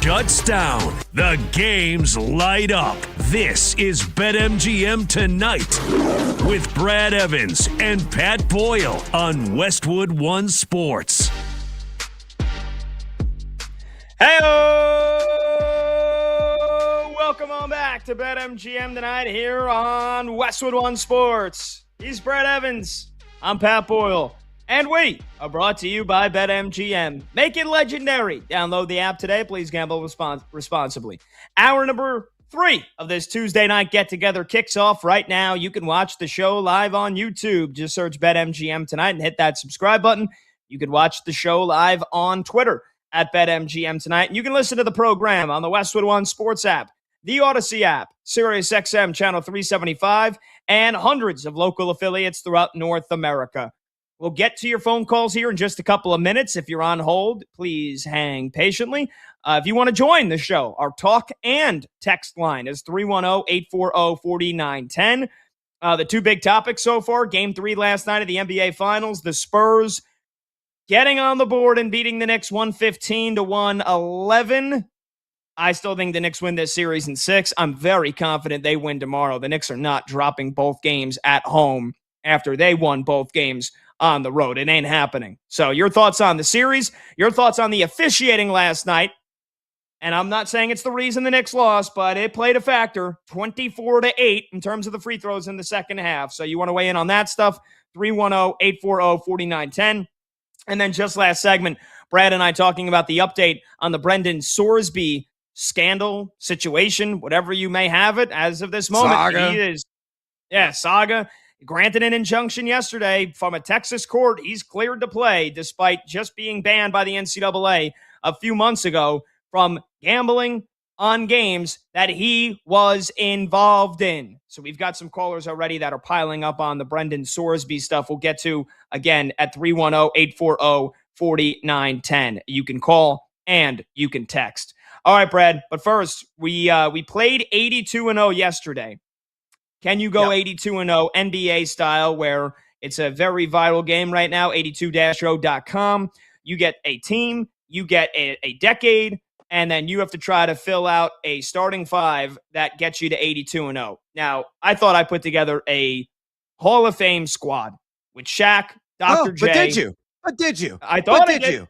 Shuts down. The games light up. This is BetMGM Tonight with Brad Evans and Pat Boyle on Westwood One Sports. Hey, welcome on back to BetMGM Tonight here on Westwood One Sports. He's Brad Evans. I'm Pat Boyle. And we are brought to you by BetMGM. Make it legendary. Download the app today. Please gamble responsibly. Hour number 3 of this Tuesday night get-together kicks off right now. You can watch the show live on YouTube. Just search BetMGM Tonight and hit that subscribe button. You can watch the show live on Twitter at BetMGM Tonight. And you can listen to the program on the Westwood One Sports app, the Odyssey app, SiriusXM Channel 375, and hundreds of local affiliates throughout North America. We'll get to your phone calls here in just a couple of minutes. If you're on hold, please hang patiently. If you want to join the show, our talk and text line is 310-840-4910. The two big topics so far, Game 3 last night of the NBA Finals, the Spurs getting on the board and beating the Knicks 115-111. I still think the Knicks win this series in 6. I'm very confident they win tomorrow. The Knicks are not dropping both games at home after they won both games on the road. It ain't happening. So your thoughts on the series, your thoughts on the officiating last night, and I'm not saying it's the reason the Knicks lost, but it played a factor, 24-8 in terms of the free throws in the second half. So you want to weigh in on that stuff, 310-840-4910. And then just last segment, Brad and I talking about the update on the Brendan Sorsby scandal situation, whatever you may have it as of this moment. Saga. Saga. Granted an injunction yesterday from a Texas court. He's cleared to play despite just being banned by the NCAA a few months ago from gambling on games that he was involved in. So we've got some callers already that are piling up on the Brendan Sorsby stuff. We'll get to again at 310-840-4910. You can call and you can text. All right, Brad. But first, we played 82-0 yesterday. Can you go 82-0 NBA style, where it's a very viral game right now, 82-0.com. You get a team, you get a decade, and then you have to try to fill out a starting 5 that gets you to 82-0. Now, I thought I put together a Hall of Fame squad with Shaq, Dr. J. But did you? I thought I did. did.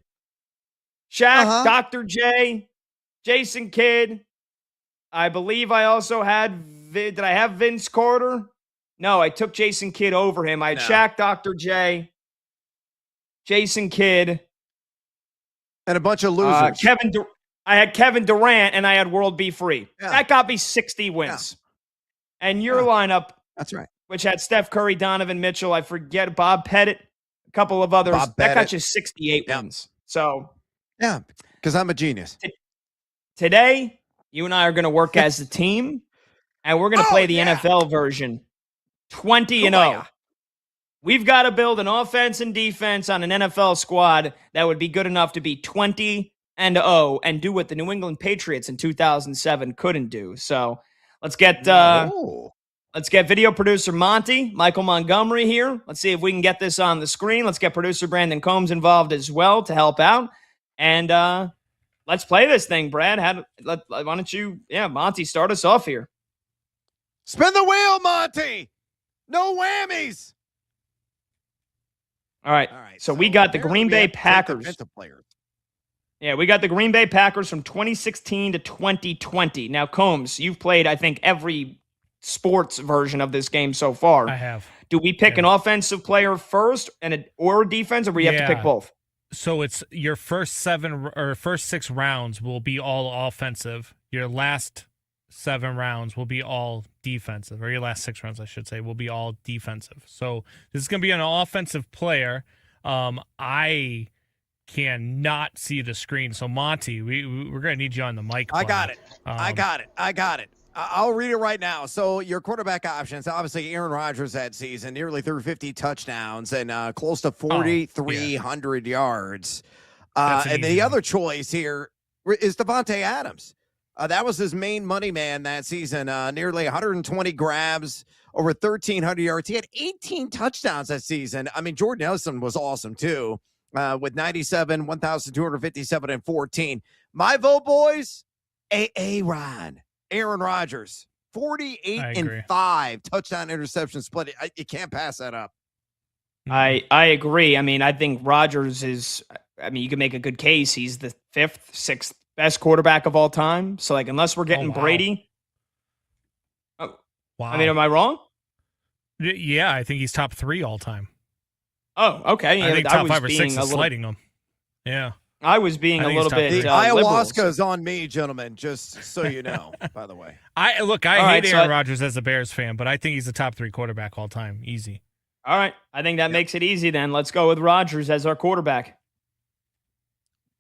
Shaq, Dr. J, Jason Kidd. I believe I also had did I have Vince Carter? No, I took Jason Kidd over him. I had Shaq, Dr. J, Jason Kidd, and a bunch of losers. I had Kevin Durant, and I had World Be Free. Yeah. That got me 60 wins. Yeah. And your lineup, that's right, which had Steph Curry, Donovan Mitchell, I forget, Bob Pettit, a couple of others. That got you 68 wins. So, yeah, because I'm a genius. Today, you and I are going to work as a team. And we're going to play the NFL version, 20-0. We've got to build an offense and defense on an NFL squad that would be good enough to be 20-0 and do what the New England Patriots in 2007 couldn't do. So let's get video producer Michael Montgomery here. Let's see if we can get this on the screen. Let's get producer Brandon Combs involved as well to help out. And let's play this thing, Brad. Why don't you, Monty, start us off here. Spin the wheel, Monty. No whammies. All right. So we got the Green Bay Packers. Yeah, we got the Green Bay Packers from 2016 to 2020. Now, Combs, you've played, I think, every sports version of this game so far. I have. Do we pick an offensive player first or defense, or we have to pick both? So it's your first 6 rounds will be all offensive. Your last 7 rounds will be all defensive, or your last 6 rounds, I should say, will be all defensive. So this is going to be an offensive player. I cannot see the screen. So Monty, we're gonna need you on the mic. I got buddy. it. I got it. I'll read it right now. So your quarterback options, obviously Aaron Rodgers that season, nearly threw 50 touchdowns and close to 4,300 yards. And the other choice here is Devontae Adams. That was his main money man that season. Nearly 120 grabs, over 1,300 yards. He had 18 touchdowns that season. I mean, Jordan Nelson was awesome too, with 97, 1,257, and 14. My vote, boys, Aaron Rodgers, 48-5 touchdown interception split. You can't pass that up. I agree. I mean, I think Rodgers is. I mean, you can make a good case. He's the 5th, 6th best quarterback of all time. So, like, unless we're getting Brady. Oh, wow. I mean, am I wrong? Yeah, I think he's top 3 all time. Oh, okay. I think top 5 or 6 is sliding him. Yeah. I was being a little bit. The ayahuasca is on me, gentlemen, just so you know, by the way. I hate Aaron Rodgers as a Bears fan, but I think he's a top 3 quarterback all time. Easy. All right. I think that makes it easy then. Let's go with Rodgers as our quarterback.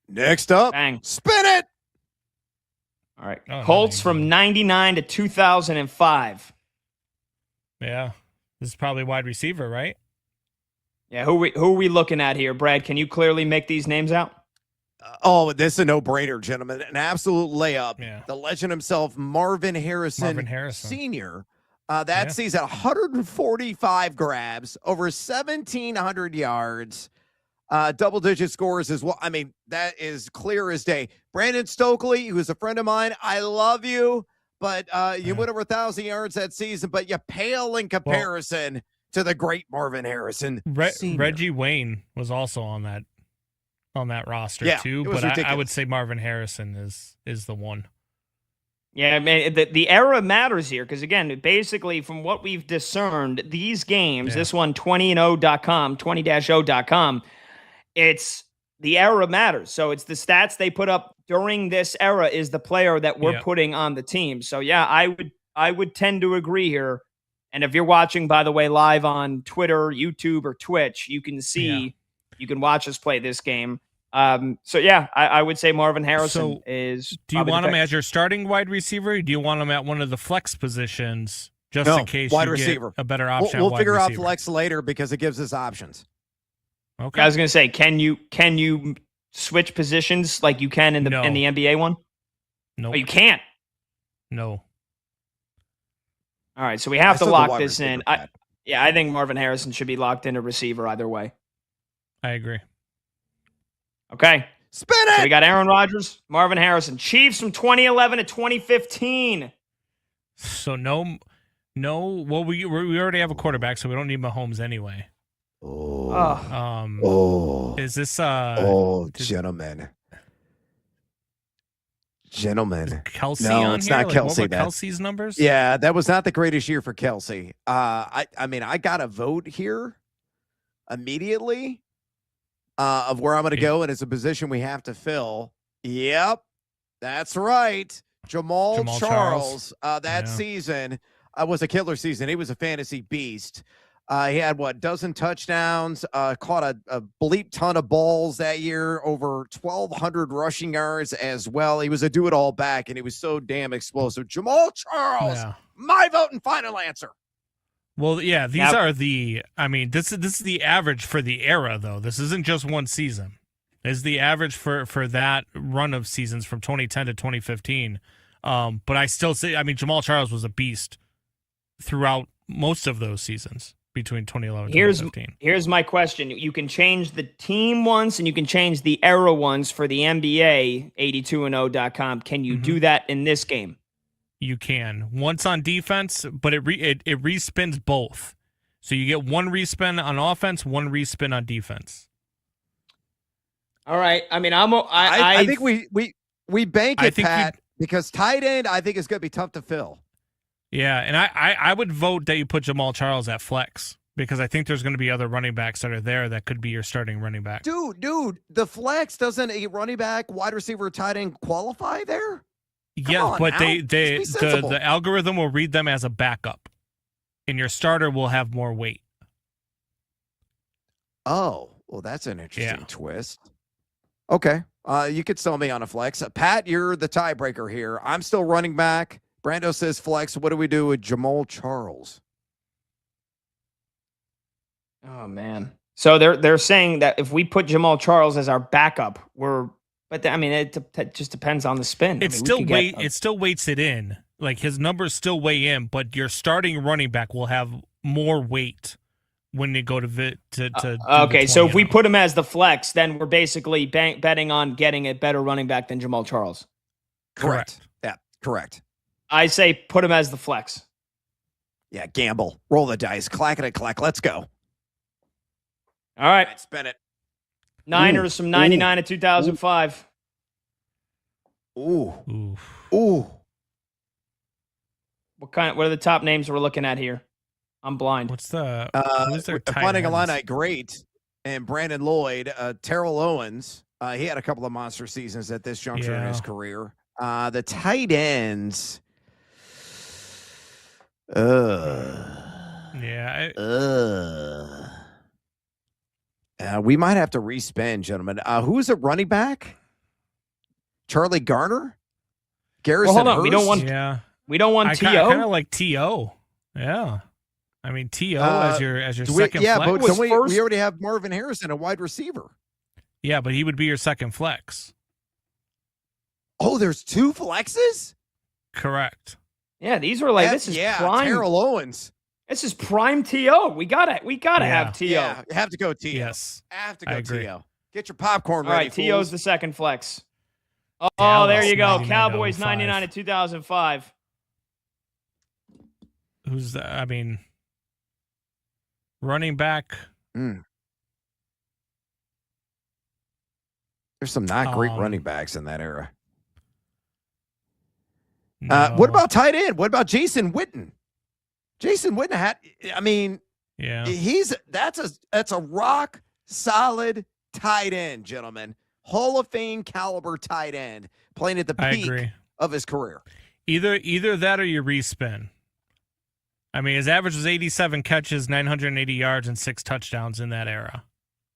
Next up, bang. Spin it. All right. Colts from 99 to 2005. Yeah. This is probably wide receiver, right? Yeah. Who are we looking at here, Brad? Can you clearly make these names out? This is a no-brainer, gentlemen. An absolute layup. Yeah. The legend himself, Marvin Harrison. Sr. That season, 145 grabs, over 1,700 yards, double-digit scores as well. I mean, that is clear as day. Brandon Stokely, who is a friend of mine, I love you, but you went over 1,000 yards that season, but you pale in comparison to the great Marvin Harrison. Reggie Wayne was also on that roster too, but I would say Marvin Harrison is the one. Yeah, man, the era matters here because, again, basically from what we've discerned, these games, this one, 20-0.com, 20-0.com, it's the era matters. So it's the stats they put up during this era is the player that we're putting on the team. So, yeah, I would tend to agree here. And if you're watching, by the way, live on Twitter, YouTube, or Twitch, you can see, you can watch us play this game. I would say Marvin Harrison is. Do you want him as your starting wide receiver? Or do you want him at one of the flex positions just in case wide you receiver. Get a better option? We'll figure out flex later because it gives us options. Okay. I was going to say, can you switch positions like you can in the NBA one? No, you can't. No. All right, so we have to lock this in. I think Marvin Harrison should be locked in a receiver either way. I agree. Okay. Spin it! So we got Aaron Rodgers, Marvin Harrison. Chiefs from 2011 to 2015. So no. Well, we already have a quarterback, so we don't need Mahomes anyway. Is this gentlemen. Kelsey no, on it's here? not Kelsey. What were Kelsey's numbers? Yeah, that was not the greatest year for Kelsey. I mean, I got a vote here immediately of where I'm going to go, and it's a position we have to fill. Yep, that's right. Jamal Charles. That season was a killer season. He was a fantasy beast. He had dozen touchdowns, caught a bleep ton of balls that year, over 1,200 rushing yards as well. He was a do-it-all back, and he was so damn explosive. Jamal Charles, my vote and final answer. Well, yeah, these are this is the average for the era, though. This isn't just one season. This is the average for that run of seasons from 2010 to 2015. But I still say, Jamal Charles was a beast throughout most of those seasons between 2011 and 2015. Here's my question. You can change the team ones and you can change the era ones for the NBA, 82and0.com. Can you do that in this game? You can. Once on defense, but it respins both. So you get one respin on offense, one respin on defense. All right. I mean, I think we bank it, Pat, because tight end I think is going to be tough to fill. Yeah, and I would vote that you put Jamal Charles at flex because I think there's going to be other running backs that are there that could be your starting running back. Dude, the flex, doesn't a running back, wide receiver, tight end qualify there? Yeah, but the algorithm will read them as a backup, and your starter will have more weight. Oh, Well, that's an interesting twist. Okay. You could sell me on a flex. Pat, you're the tiebreaker here. I'm still running back. Brando says flex. What do we do with Jamal Charles? Oh man. So they're saying that if we put Jamal Charles as our backup, it just depends on the spin. It still weights it in. Like his numbers still weigh in, but your starting running back will have more weight when you go to okay, so if we put him as the flex, then we're basically betting on getting a better running back than Jamal Charles. Correct. Yeah, correct. I say put him as the flex. Yeah, gamble. Roll the dice. Clack it, clack. Let's go. All right. Spin it. Niners from 99 to 2005. Ooh. What are the top names we're looking at here? I'm blind. Who's their Finding tight Illini ends? great, and Brandon Lloyd, Terrell Owens. He had a couple of monster seasons at this juncture in his career. The tight ends. We might have to respin, gentlemen. Who's a running back? Charlie Garner? Garrison hold on. Hurst? We don't want I T.O. kind of like T.O. Yeah. I mean, T.O. as your second yeah, flex. but we already have Marvin Harrison, a wide receiver. Yeah, but he would be your second flex. Oh, there's two flexes? Correct. Yeah, these were like this is prime. Terrell Owens. This is prime T.O. We gotta have T.O. Yeah, you have to go T.O. Yes. Have to go T.O. Get your popcorn All ready, right, T.O.'s fools. the second flex. Oh, Dallas, there you go. 99 Cowboys to 05. 99 to 2005. Who's that? I mean, running back. There's some not great running backs in that era. What about tight end? What about Jason Witten? Jason Witten that's a rock solid tight end, gentlemen. Hall of Fame caliber tight end playing at the peak of his career. Either that or you respin. I mean, his average was 87 catches, 980 yards, and 6 touchdowns in that era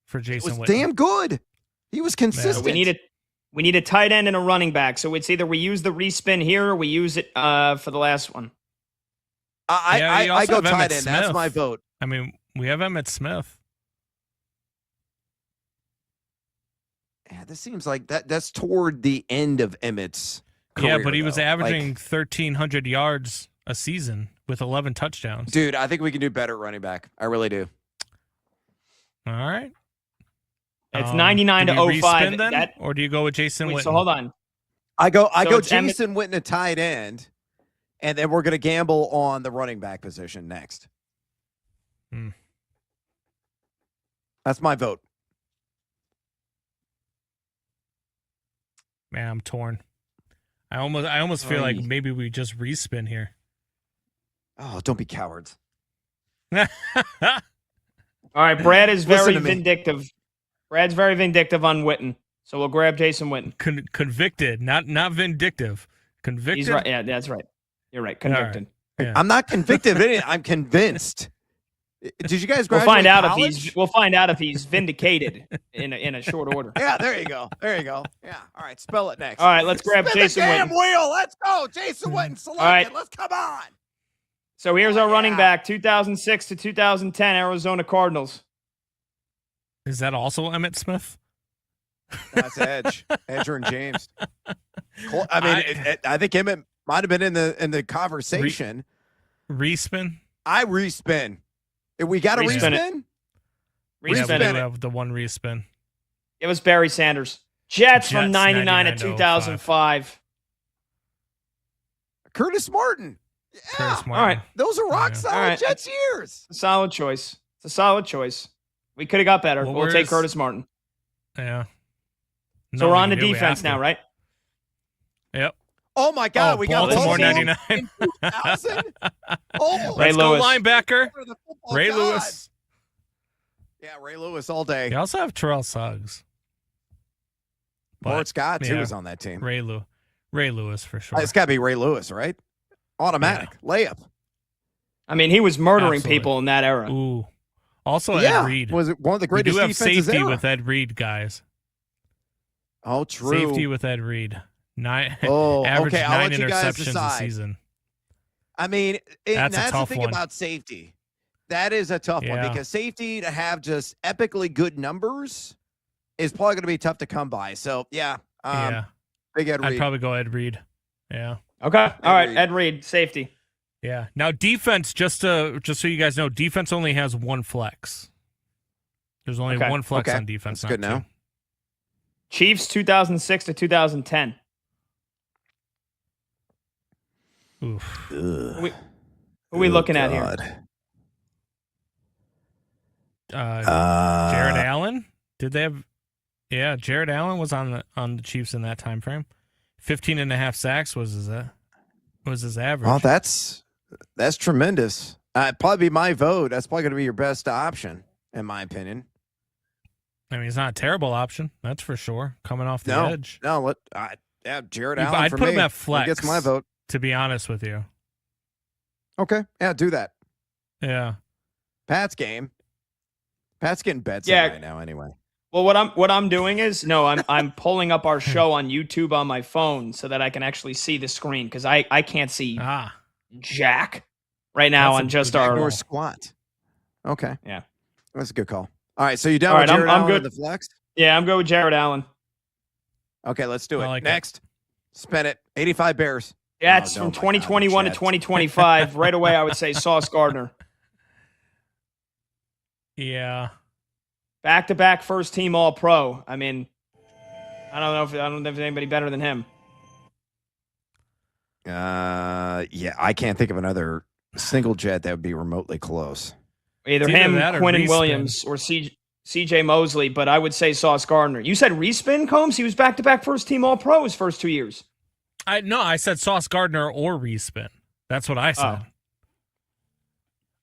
for Jason Witten. It was damn good. He was consistent. We need a tight end and a running back. So it's either we use the respin here or we use it for the last one. I go tight end. Smith. That's my vote. I mean, we have Emmitt Smith. Yeah, this seems like that's toward the end of Emmett's career. Yeah, but he was though. averaging 1,300 yards a season with 11 touchdowns. Dude, I think we can do better at running back. I really do. All right. It's 99 to 05. Then, or do you go with Jason Witten? So hold on. I go Jason Witten at tight end, and then we're going to gamble on the running back position next. That's my vote. Man, I'm torn. I almost feel like maybe we just respin here. Oh, don't be cowards. All right, Brad is very vindictive. Brad's very vindictive on Witten, so we'll grab Jason Witten. Convicted, not vindictive. Convicted. He's right. Yeah, that's right. You're right. Convicted. Right. Yeah. I'm not convicted of anything. I'm convinced. Did you guys graduate We'll find out college? we'll find out if he's vindicated in a short order. Yeah, there you go. Yeah. All right, spell it next. All right, let's grab Spin Jason the damn Witten. wheel. Let's go. Jason Witten selected. All right. Let's come on. So here's our running back, 2006 to 2010 Arizona Cardinals. Is that also Emmitt Smith? That's Edge. Edger and James. I mean, I think Emmett might have been in the conversation. Respin? I respin. We got to respin? Respin. Yeah, we have the one respin. It was Barry Sanders. Jets from 99 to 2005. Curtis Martin. Yeah. Curtis Martin. All right. Those are rock solid Jets years. It's a solid choice. It's a solid choice. We could have got better. We'll take Curtis Martin. Yeah. So we're on the defense now, right? Yep. Oh my God, we got Baltimore 99. 2000. Oh, let's go Lewis. linebacker. Ray Lewis. Yeah, Ray Lewis all day. You also have Terrell Suggs. Bart Scott too is on that team. Ray Lewis for sure. It's got to be Ray Lewis, right? Automatic layup. I mean, he was murdering people in that era. Ooh. Also, Yeah, Ed Reed. was it one of the We greatest do have defenses safety ever. with Ed Reed, guys. Oh, true. Safety with Ed Reed. Oh, average okay, I'll 9 let you guys interceptions a decide. season. I mean, That's a that's the tough thing one. about safety. That is a tough one Yeah. because safety to have just epically good numbers is probably going to be tough to come by. So, yeah. Big Ed Reed. I'd probably go Ed Reed. Yeah. Okay. All right. Reed. Ed Reed, safety. Yeah. Now defense, just so you guys know, defense only has one flex. There's only one flex on defense. That's good not now. two. Chiefs 2006 to 2010. Oof. Who are we looking at here? Jared Allen? Did they have? Yeah, Jared Allen was on the Chiefs in that time frame. 15.5 sacks was his average. Well, that's tremendous. Probably be my vote. That's probably going to be your best option, in my opinion. I mean, it's not a terrible option. That's for sure. Coming off the edge. No, Jared Allen. I'd for put me. him at He flex. gets my vote. To be honest with you. Okay, yeah, do that. Yeah. Pat's game. Pat's getting bets right now, anyway. Well, what I'm doing is I'm pulling up our show on YouTube on my phone so that I can actually see the screen because I can't see Jack right now on just our or squat. Okay, yeah, that's a good call. All right, so you down All with right, Jared I'm Allen good. with the flex? Yeah, I'm good with Jared Allen. Okay, let's do it. like Next, spin it. 85 Bears. Yeah, it's Oh, from no, my God, 2021 to Jets. 2025. Right away, I would say Sauce Gardner. Yeah. Back-to-back first-team All-Pro. I mean, I don't know if there's anybody better than him. Yeah, I can't think of another single Jet that would be remotely close. Either It's either him, that or Quinnen Respin. Williams, or C.J. Mosley, but I would say Sauce Gardner. You said Respin, Combs? He was back-to-back first-team All-Pro his first 2 years. I said Sauce Gardner or Respin. That's what I said.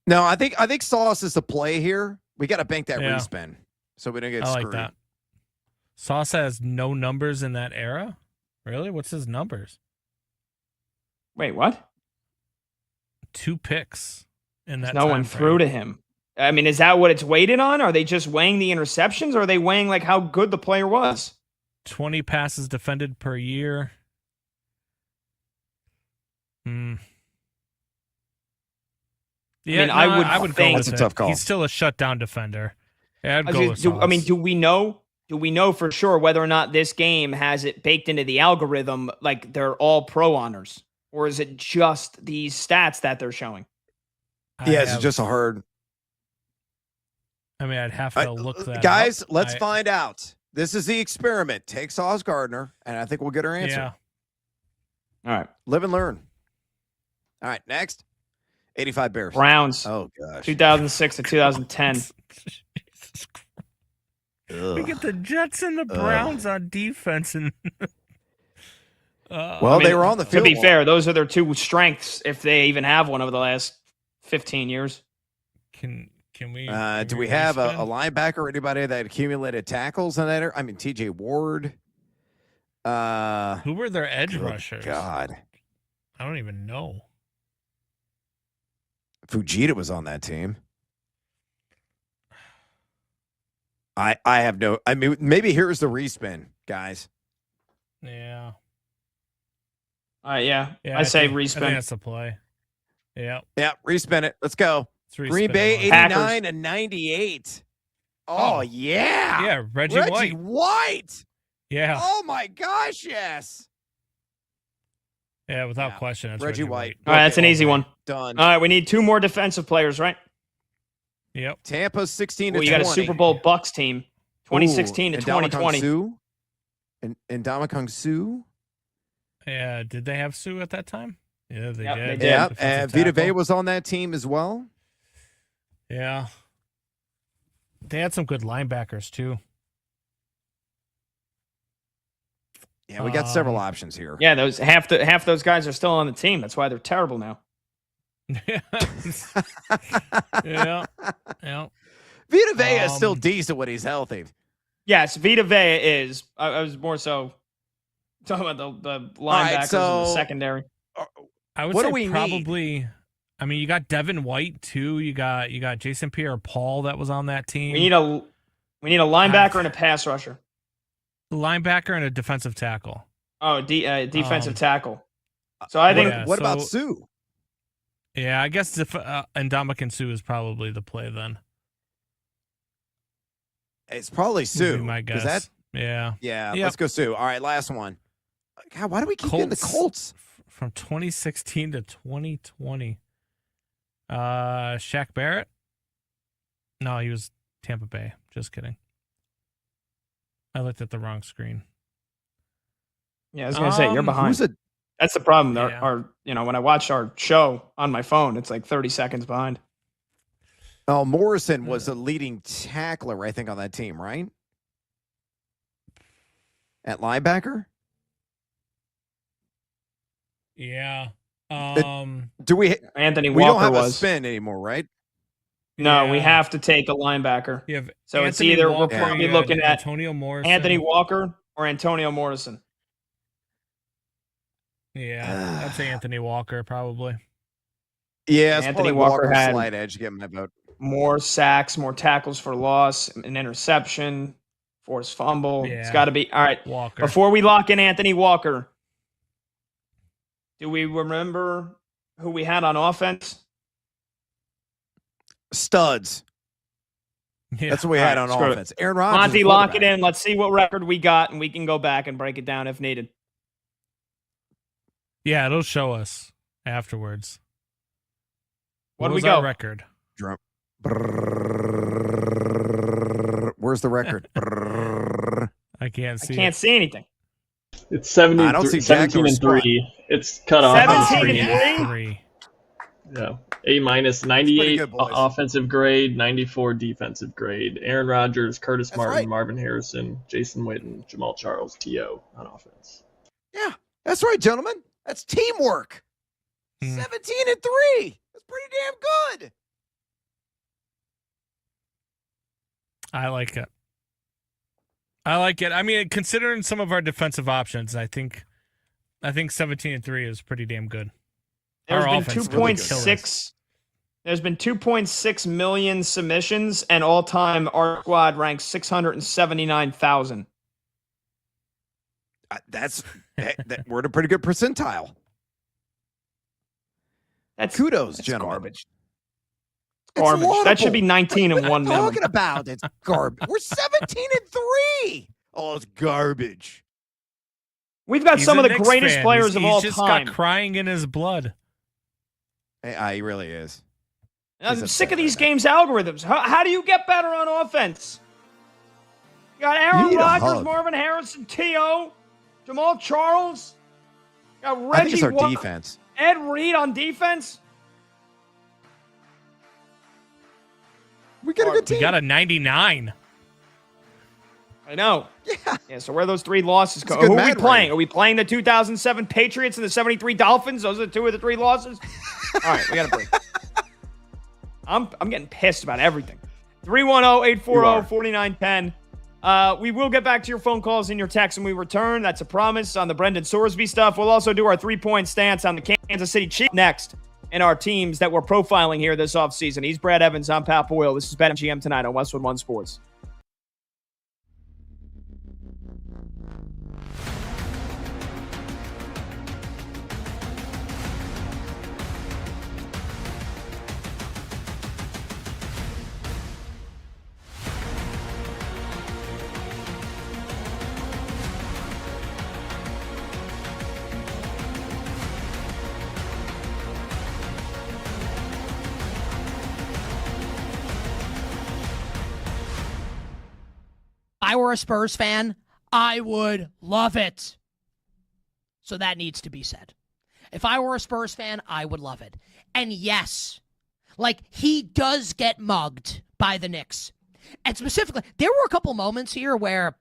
No, I think Sauce is the play here. We got to bank that Yeah. respin so we don't get I like screwed. that. Sauce has no numbers in that era? Really? What's his numbers? Wait, what? 2 picks in that No one threw to him. I mean, is that what it's weighted on? Are they just weighing the interceptions, or are they weighing like how good the player was? 20 passes defended per year. Yeah, I mean, I would go think with that's a it. tough call. He's still a shutdown defender. Yeah, I'd go with Sauce. I mean, do we know for sure whether or not this game has it baked into the algorithm, like they're all pro honors, or is it just these stats that they're showing? Yeah, it's just a hard. I mean, I'd have to look that Guys, up. let's find out. This is the experiment. Take Sauce Gardner, and I think we'll get our answer. Yeah. All right. Live and learn. All right, next. 85 Bears. Browns. Oh, gosh. 2006 to 2010. We get the Jets and the Browns on defense, and well, they were on the field. To be fair, those are their two strengths, if they even have one over the last 15 years. Can we? Do we have a linebacker or anybody that accumulated tackles in that? I mean, T.J. Ward. Who were their edge rushers? God, I don't even know. Fujita was on that team. I have no. I mean, maybe here's the respin, guys. Yeah. Yeah. Yeah, I say think respin. that's the play. Yeah. Yeah, respin it. Let's go. Let's Green respin Bay it. 89 and 98. Oh, yeah. Yeah, Reggie White. White. Yeah. Oh my gosh, yes. Yeah, without question. That's Reggie White. All right, that's an easy one. Done. All right, we need 2 more defensive players, right? Yep. Tampa 16 to Well, you 20. got a Super Bowl Bucks team, 2016 to Ooh, 2020. And Ndamukong Suh. Yeah. Did they have Sue at that time? Yeah, they Yep, did. they did. Yeah, Defensive and Vita Vea tackle. was on that team as well. Yeah. They had some good linebackers too. Yeah, we got several options here. Yeah, those half those guys are still on the team. That's why they're terrible now. Yeah. Yeah. Yeah. Vita Vea is still decent when he's healthy. Yes, Vita Vea is. I was more so talking about the linebackers and the secondary. I would What say do we need? probably I mean, you got Devin White too. You got Jason Pierre-Paul that was on that team. We need a linebacker and a pass rusher. Linebacker and a defensive tackle. Oh, defensive tackle. So I think. What about Sue? Yeah, I guess Ndamukong Suh is probably the play then. It's probably Sue. Would be my guess. Yeah. Yep. Let's go Sue. All right, last one. God, why do we keep getting the Colts? From 2016 to 2020. Shaq Barrett? No, he was Tampa Bay. Just kidding. I looked at the wrong screen. Yeah, I was gonna say you're behind. That's the problem. Our when I watch our show on my phone, it's like 30 seconds behind. Oh, Morrison was the leading tackler, I think, on that team, right? At linebacker? Yeah. Do we? Anthony Walker we don't have was a spin anymore, right? No, we have to take a linebacker. So it's Anthony either Walker, we're probably you looking had at Antonio Morrison. Anthony Walker or Antonio Morrison. Yeah, I'd say Anthony Walker probably. Yeah, it's Anthony probably Walker had slight edge to get my vote. more sacks, more tackles for loss, an interception, forced fumble. It's Yeah. got to be all right. Walker. Before we lock in Anthony Walker, do we remember who we had on offense? Studs. Yeah. That's what we had on screw it. offense. Aaron Rodgers. Monty, is lock it quarterback. in. Let's see what record we got, and we can go back and break it down if needed. Yeah, it'll show us afterwards. What do was we go? our record? Drum. Where's the record? I can't see. I can't see anything. It's 70, I don't see Jack 17 nor and Scott. 3. It's cut off. 17 and 3. Yeah. A minus, pretty 98 good, boys. offensive grade, 94 defensive grade. Aaron Rodgers, Curtis That's Martin, right. Marvin Harrison, Jason Witten, Jamal Charles, T.O. on offense. Yeah, that's right, gentlemen. That's teamwork. 17 and 3. That's pretty damn good. I like it. I mean, considering some of our defensive options, I think 17 and 3 is pretty damn good. There's Our been offense really killed us. 2.6. There's been 2.6 million submissions, and all time our squad ranks 679,000. We're at a pretty good percentile. That's Kudos, that's gentlemen. garbage. It's Garbage. That should be laudable. 19 What and are one you minimum. talking about? It's garbage. We're 17 and 3. Oh, it's garbage. We've got He's some a of the Knicks greatest fan. players He's of all just time. got crying in his blood. He really is. I'm He's sick of upset these right now. games' algorithms. How do you get better on offense? You got You Aaron need a Rodgers, hug. Marvin Harrison, T.O., Jamal Charles. You got I think Reggie it's our Walker, defense. Ed Reed on defense. We got a good We team. got a 99. I know. Yeah. So where are those three losses It's a go? good Who are we Mad playing? rate. Are we playing the 2007 Patriots and the 73 Dolphins? Those are the two of the three losses. All right, we got to break. I'm getting pissed about everything. 310-840-4910. We will get back to your phone calls and your texts when we return. That's a promise on the Brendan Sorsby stuff. We'll also do our 3-point stance on the Kansas City Chiefs next in our teams that we're profiling here this offseason. He's Brad Evans. I'm Pat Boyle. This is BetMGM tonight on Westwood One Sports. I were a Spurs fan, I would love it. So that needs to be said. If I were a Spurs fan, I would love it. And yes, like, he does get mugged by the Knicks. And specifically, there were a couple moments here where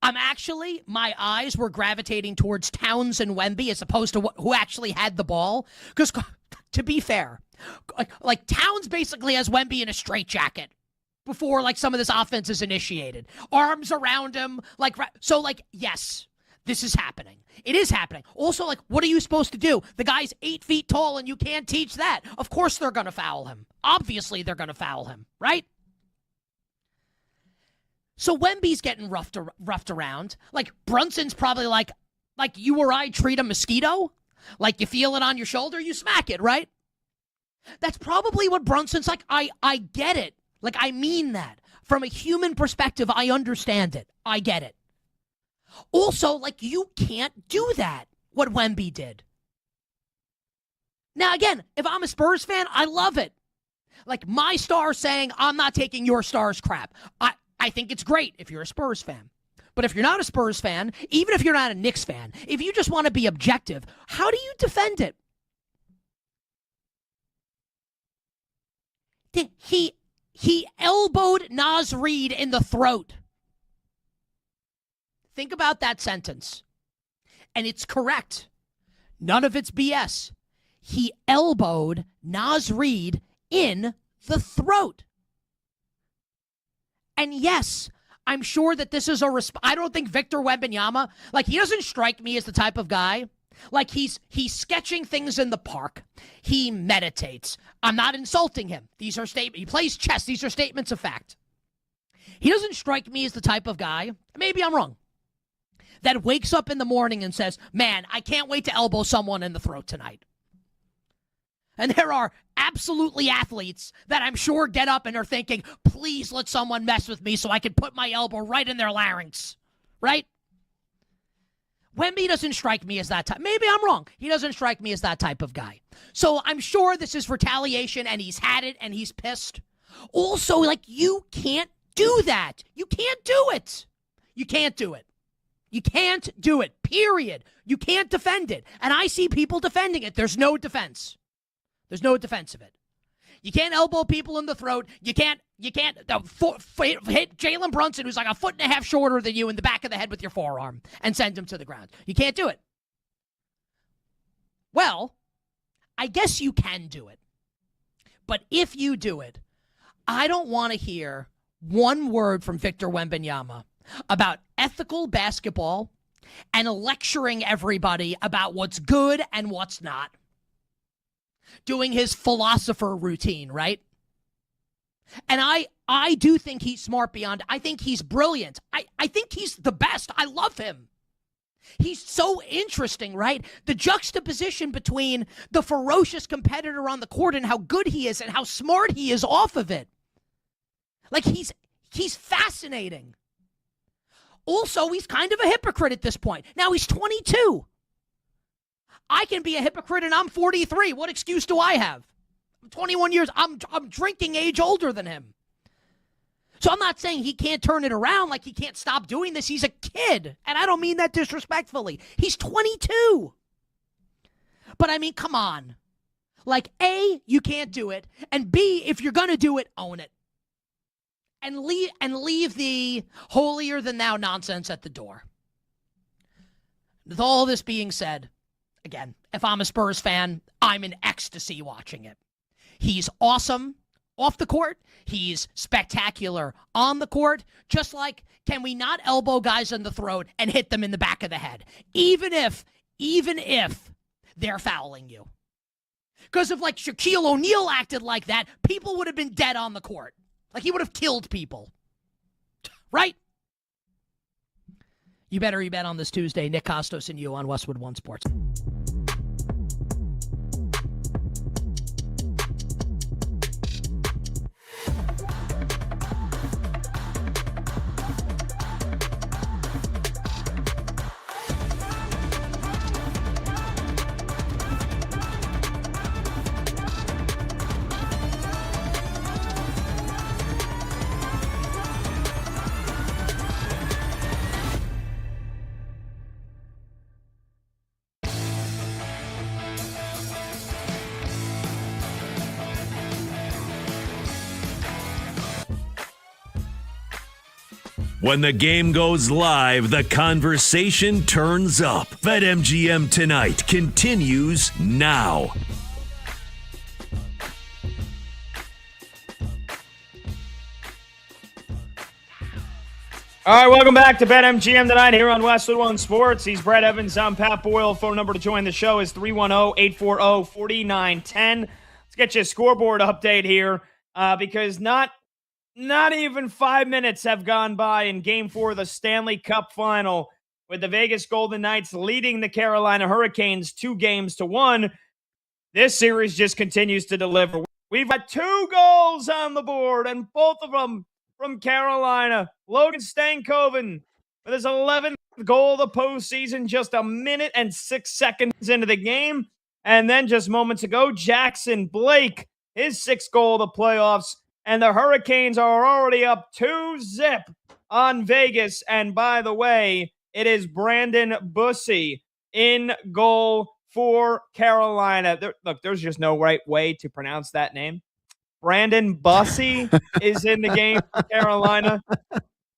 my eyes were gravitating towards Towns and Wemby as opposed to who actually had the ball. Because, to be fair, like Towns basically has Wemby in a straitjacket before, like, some of this offense is initiated. Arms around him. Yes, this is happening. It is happening. Also, like, what are you supposed to do? The guy's 8 feet tall and you can't teach that. Of course they're going to foul him. Obviously they're going to foul him, right? So Wemby's getting roughed around. Like, Brunson's probably like you or I treat a mosquito. Like, you feel it on your shoulder, you smack it, right? That's probably what Brunson's like. I get it. Like, I mean that. From a human perspective, I understand it. I get it. Also, like, you can't do that, what Wemby did. Now, again, if I'm a Spurs fan, I love it. Like, my star saying, I'm not taking your star's crap. I think it's great if you're a Spurs fan. But if you're not a Spurs fan, even if you're not a Knicks fan, if you just want to be objective, how do you defend it? He elbowed Naz Reid in the throat. Think about that sentence. And it's correct. None of it's BS. He elbowed Naz Reid in the throat. And yes, I'm sure that this is I don't think Victor Wembanyama, like, he doesn't strike me as the type of guy. Like, he's sketching things in the park. He meditates. I'm not insulting him. These are statements. He plays chess. These are statements of fact. He doesn't strike me as the type of guy, maybe I'm wrong, that wakes up in the morning and says, man, I can't wait to elbow someone in the throat tonight. And there are absolutely athletes that I'm sure get up and are thinking, please let someone mess with me so I can put my elbow right in their larynx, right? Wemby doesn't strike me as that type. Maybe I'm wrong. He doesn't strike me as that type of guy. So I'm sure this is retaliation, and he's had it, and he's pissed. Also, like, you can't do that. You can't do it. You can't do it. You can't do it, period. You can't defend it. And I see people defending it. There's no defense. There's no defense of it. You can't elbow people in the throat. You can't hit Jalen Brunson, who's like a foot and a half shorter than you, in the back of the head with your forearm and send him to the ground. You can't do it. Well, I guess you can do it. But if you do it, I don't want to hear one word from Victor Wembanyama about ethical basketball and lecturing everybody about what's good and what's not. Doing his philosopher routine, right? And I do think he's smart beyond. I think he's brilliant. I think he's the best. I love him. He's so interesting, right? The juxtaposition between the ferocious competitor on the court and how good he is and how smart he is off of it. Like, he's fascinating. Also, he's kind of a hypocrite at this point. Now, he's 22. I can be a hypocrite and I'm 43. What excuse do I have? I'm 21 years. I'm drinking age older than him. So I'm not saying he can't turn it around, like he can't stop doing this. He's a kid. And I don't mean that disrespectfully. He's 22. But I mean, come on. Like, A, you can't do it. And B, if you're going to do it, own it. And leave the holier than thou nonsense at the door. With all this being said, again, if I'm a Spurs fan, I'm in ecstasy watching it. He's awesome off the court. He's spectacular on the court. Just like, can we not elbow guys in the throat and hit them in the back of the head? Even if they're fouling you. Because if, like, Shaquille O'Neal acted like that, people would have been dead on the court. Like, he would have killed people. Right? You better bet on this Tuesday. Nick Costos and you on Westwood One Sports. When the game goes live, the conversation turns up. BetMGM Tonight continues now. All right, welcome back to BetMGM tonight here on Westwood One Sports. He's Brett Evans. I'm Pat Boyle. Phone number to join the show is 310-840-4910. Let's get you a scoreboard update here because not even 5 minutes have gone by in Game 4 of the Stanley Cup Final with the Vegas Golden Knights leading the Carolina Hurricanes 2-1. This series just continues to deliver. We've got 2 goals on the board, and both of them from Carolina. Logan Stankoven with his 11th goal of the postseason, just a minute and 6 seconds into the game. And then just moments ago, Jackson Blake, his 6th goal of the playoffs. And the Hurricanes are already up 2-0 on Vegas. And by the way, it is Brandon Bussey in goal for Carolina. There's just no right way to pronounce that name. Brandon Bussey is in the game for Carolina.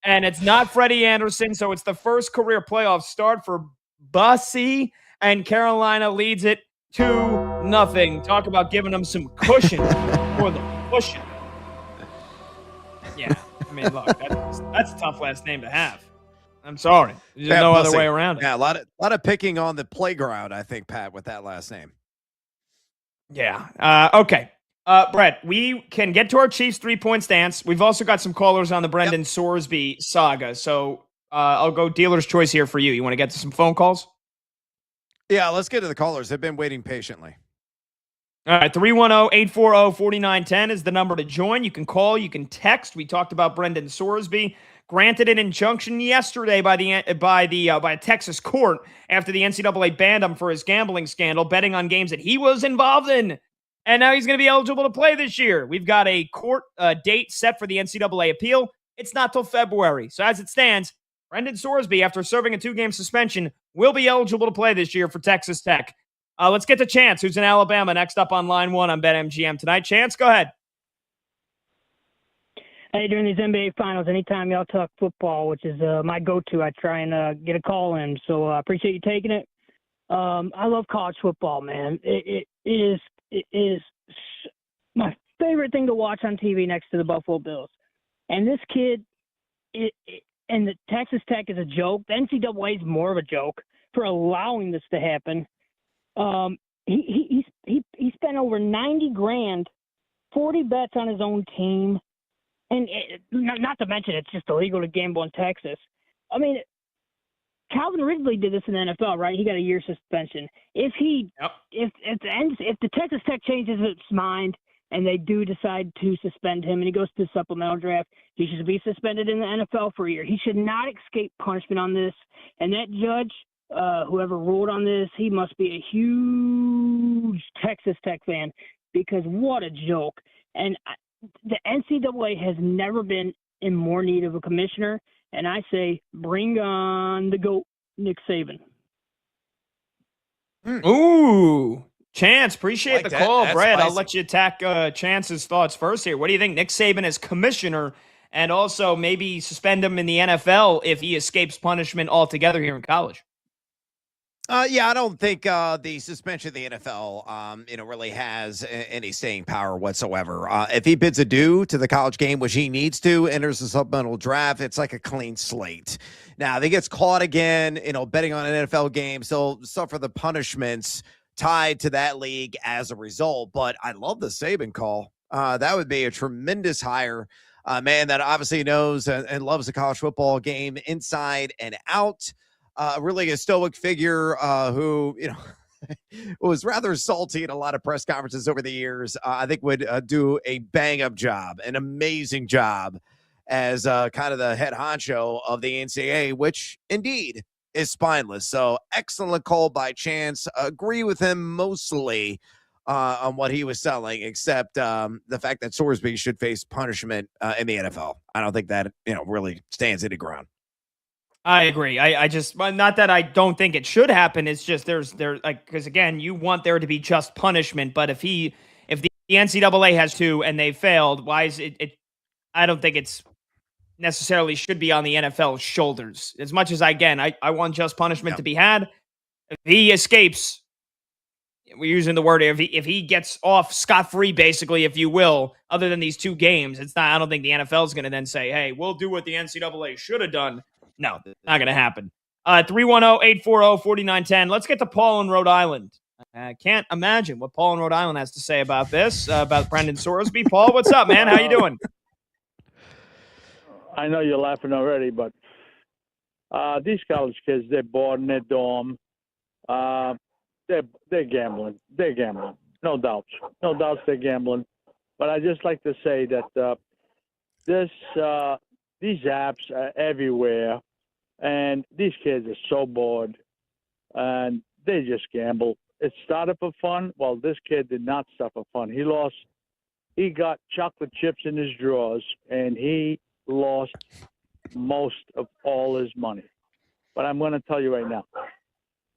And it's not Freddie Anderson, so it's the first career playoff start for Bussey. And Carolina leads it 2-0. Talk about giving them some cushion for the pushing. Yeah, I mean, look, that's a tough last name to have. I'm sorry. There's no Bussey. other way around it. Yeah, a lot of picking on the playground, I think, Pat, with that last name. Yeah. Okay. Brett, we can get to our Chiefs 3-point stance. We've also got some callers on the Brendan Sorsby saga. So I'll go dealer's choice here for you. You want to get to some phone calls? Yeah, let's get to the callers. They've been waiting patiently. All right, 310-840-4910 is the number to join. You can call, you can text. We talked about Brendan Sorsby. Granted an injunction yesterday by a Texas court after the NCAA banned him for his gambling scandal, betting on games that he was involved in. And now he's going to be eligible to play this year. We've got a court date set for the NCAA appeal. It's not till February. So as it stands, Brendan Sorsby, after serving a 2-game suspension, will be eligible to play this year for Texas Tech. Let's get to Chance, who's in Alabama, next up on line 1 on BetMGM tonight. Chance, go ahead. Hey, during these NBA Finals, anytime y'all talk football, which is my go-to, I try and get a call in. So I appreciate you taking it. I love college football, man. It is my favorite thing to watch on TV next to the Buffalo Bills. And this kid, and the Texas Tech is a joke. The NCAA is more of a joke for allowing this to happen. He spent over $90,000, 40 bets on his own team, and not to mention it's just illegal to gamble in Texas. I mean, Calvin Ridley did this in the NFL, right? He got a year suspension. If the Texas Tech changes its mind and they do decide to suspend him and he goes to the supplemental draft, he should be suspended in the NFL for a year. He should not escape punishment on this. And that judge, whoever ruled on this, he must be a huge Texas Tech fan because what a joke. And the NCAA has never been in more need of a commissioner. And I say, bring on the GOAT, Nick Saban. Ooh, Chance, appreciate the call, That's Brad. spicy. I'll let you attack Chance's thoughts first here. What do you think Nick Saban as commissioner and also maybe suspend him in the NFL if he escapes punishment altogether here in college? Yeah, I don't think the suspension of the NFL, really has any staying power whatsoever. If he bids adieu to the college game, which he needs to, enters the supplemental draft, it's like a clean slate. Now, if he gets caught again, betting on an NFL game, so suffer the punishments tied to that league as a result. But I love the Saban call. That would be a tremendous hire. Man that obviously knows and loves the college football game inside and out. Really a stoic figure who, was rather salty in a lot of press conferences over the years. I think would do a bang-up job, an amazing job as kind of the head honcho of the NCAA, which indeed is spineless. So excellent call by Chance. Agree with him mostly on what he was selling, except the fact that Sorsby should face punishment in the NFL. I don't think that, really stands any ground. I agree. I just, not that I don't think it should happen. It's just because again, you want there to be just punishment. But if the NCAA has to and they failed, why is it? I don't think it's necessarily should be on the NFL's shoulders. As much as I want just punishment to be had. If he escapes, we're using the word if he gets off scot-free, basically, if you will, other than these 2 games, it's not. I don't think the NFL is going to then say, "Hey, we'll do what the NCAA should have done." No, not going to happen. 310-840-4910. Let's get to Paul in Rhode Island. I can't imagine what Paul in Rhode Island has to say about this, about Brendan Sorsby. Paul, what's up, man? How you doing? I know you're laughing already, but these college kids, they're bored in their dorm. They're gambling. They're gambling. No doubts. No doubts they're gambling. But I just like to say that these apps are everywhere, and these kids are so bored, and they just gamble. It started for fun. Well, this kid did not start for fun. He lost. He got chocolate chips in his drawers, and he lost most of all his money. But I'm going to tell you right now,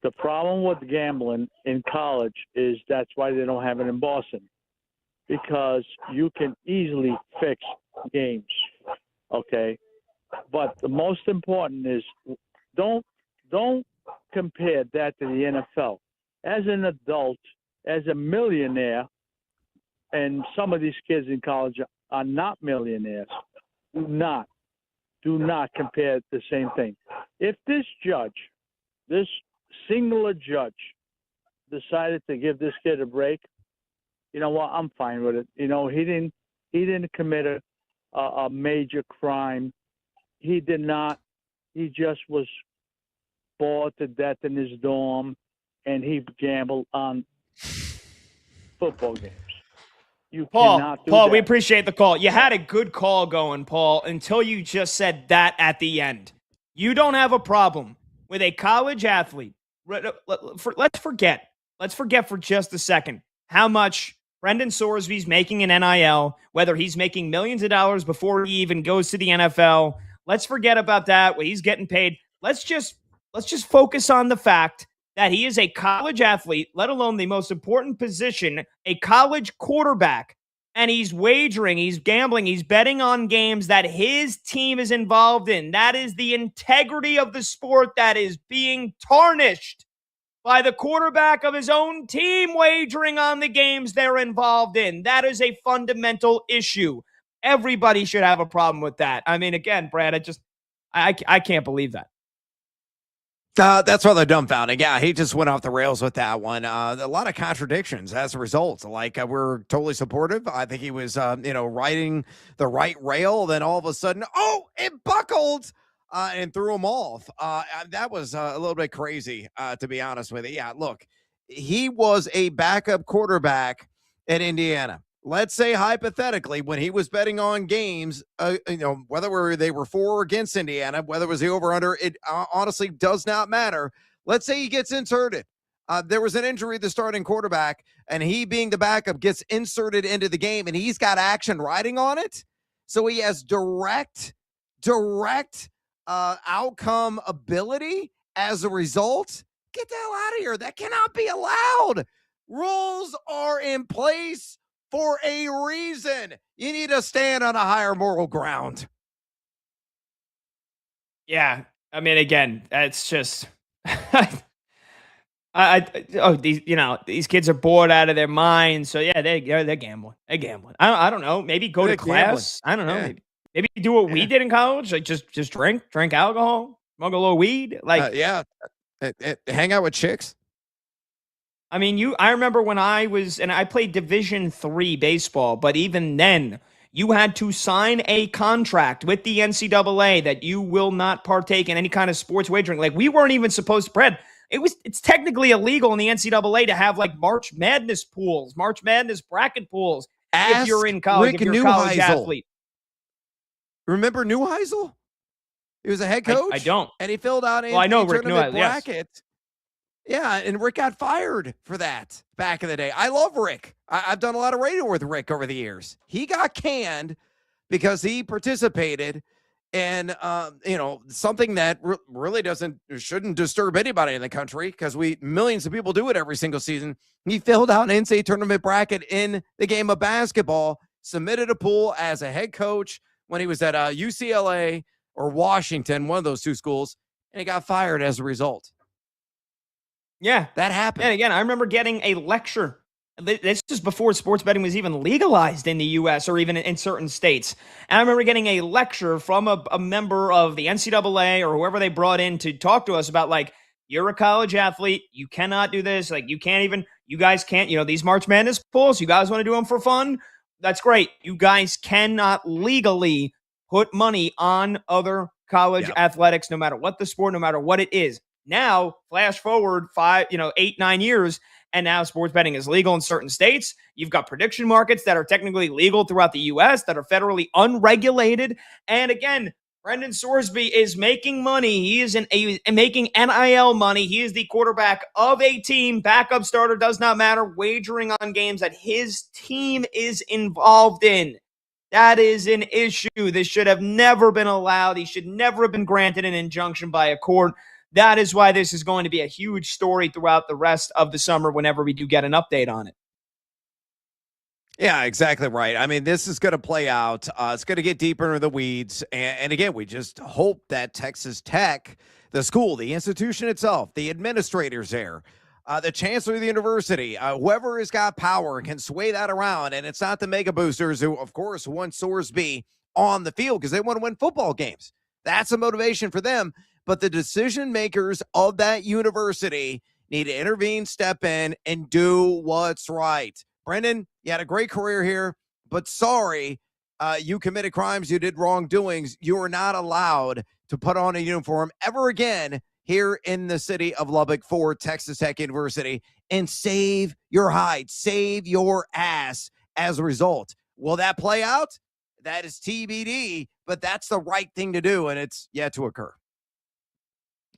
the problem with gambling in college is that's why they don't have it in Boston, because you can easily fix games, okay? But the most important is don't compare that to the NFL. As an adult, as a millionaire, and some of these kids in college are not millionaires, do not compare the same thing. If this judge, this singular judge, decided to give this kid a break, you know what? I'm fine with it. You know, he didn't commit a major crime. He did not. He just was bored to death in his dorm, and he gambled on football games. Paul, we appreciate the call. You had a good call going, Paul, until you just said that at the end. You don't have a problem with a college athlete. Let's forget for just a second how much Brendan Sorsby's making in NIL, whether he's making millions of dollars before he even goes to the NFL. Let's forget about that, what he's getting paid. Let's just focus on the fact that he is a college athlete, let alone the most important position, a college quarterback, and he's wagering, he's gambling, he's betting on games that his team is involved in. That is the integrity of the sport that is being tarnished by the quarterback of his own team wagering on the games they're involved in. That is a fundamental issue. Everybody should have a problem with that. I mean, again, Brad, I can't believe that. That's rather dumbfounding. Yeah, he just went off the rails with that one. A lot of contradictions as a result. Like, we're totally supportive. I think he was, riding the right rail. Then all of a sudden, it buckled and threw him off. That was a little bit crazy, to be honest with you. Yeah, look, he was a backup quarterback at Indiana. Let's say hypothetically, when he was betting on games, whether they were for or against Indiana, whether it was the over/under, it honestly does not matter. Let's say he gets inserted. There was an injury to the starting quarterback, and he, being the backup, gets inserted into the game, and he's got action riding on it. So he has direct outcome ability as a result. Get the hell out of here. That cannot be allowed. Rules are in place for a reason. You need to stand on a higher moral ground. Yeah, I mean, again, it's just these kids are bored out of their minds. So yeah, they're gambling. They're gambling. I don't know. Maybe go to class. I don't know. Yeah. Maybe do what we did in college. Like just drink alcohol, smoke a little weed. Like hang out with chicks. I mean, I remember when I played Division III baseball, but even then, you had to sign a contract with the NCAA that you will not partake in any kind of sports wagering. Like, we weren't even supposed to, Brad. It's technically illegal in the NCAA to have like March Madness pools, March Madness bracket pools. If you're in college, if you're a college athlete. Remember Neuheisel? He was a head coach. I don't. And he filled out I know Rick Neuheisel, bracket. Yes. Yeah, and Rick got fired for that back in the day. I love Rick. I've done a lot of radio with Rick over the years. He got canned because he participated in, something that really shouldn't disturb anybody in the country, because millions of people do it every single season. He filled out an NCAA tournament bracket in the game of basketball, submitted a pool as a head coach when he was at UCLA or Washington, one of those two schools, and he got fired as a result. Yeah. That happened. And again, I remember getting a lecture. This is before sports betting was even legalized in the U.S. or even in certain states. And I remember getting a lecture from a member of the NCAA or whoever they brought in to talk to us about, like, you're a college athlete. You cannot do this. Like, you guys can't, these March Madness pools, you guys want to do them for fun? That's great. You guys cannot legally put money on other college athletics, no matter what the sport, no matter what it is. Now, flash forward 8, 9 years, and now sports betting is legal in certain states. You've got prediction markets that are technically legal throughout the U.S. that are federally unregulated. And again, Brendan Sorsby is making money. He is making NIL money. He is the quarterback of a team. Backup starter does not matter. Wagering on games that his team is involved in. That is an issue. This should have never been allowed. He should never have been granted an injunction by a court. That is why this is going to be a huge story throughout the rest of the summer whenever we do get an update on it. Yeah, exactly right. I mean, this is going to play out. It's going to get deeper into the weeds. And again, we just hope that Texas Tech, the school, the institution itself, the administrators there, the chancellor of the university, whoever has got power can sway that around. And it's not the mega boosters who, of course, want Sorsby on the field because they want to win football games. That's a motivation for them. But the decision makers of that university need to intervene, step in, and do what's right. Brendan, you had a great career here, but sorry, you committed crimes, you did wrongdoings. You are not allowed to put on a uniform ever again here in the city of Lubbock for Texas Tech University, and save your hide, save your ass as a result. Will that play out? That is TBD, but that's the right thing to do, and it's yet to occur.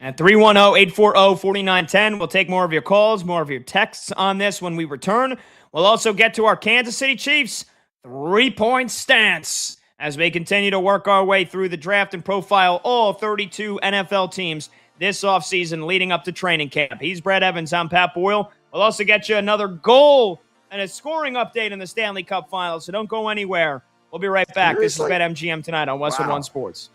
At 310-840-4910, we'll take more of your calls, more of your texts on this when we return. We'll also get to our Kansas City Chiefs 3-point stance as we continue to work our way through the draft and profile all 32 NFL teams this offseason leading up to training camp. He's Brad Evans. I'm Pat Boyle. We'll also get you another goal and a scoring update in the Stanley Cup Finals, so don't go anywhere. We'll be right back. Seriously? This is BetMGM tonight on Westwood One Sports.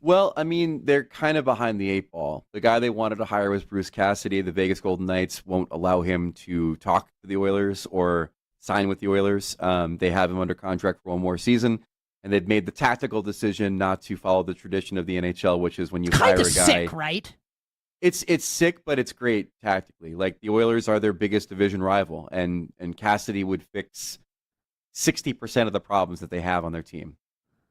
Well, I mean, they're kind of behind the eight ball. The guy they wanted to hire was Bruce Cassidy. The Vegas Golden Knights won't allow him to talk to the Oilers or sign with the Oilers. They have him under contract for one more season, and they've made the tactical decision not to follow the tradition of the NHL, which is when you hire a guy. Sick, right? It's sick, but it's great tactically. Like, the Oilers are their biggest division rival, and Cassidy would fix 60% of the problems that they have on their team.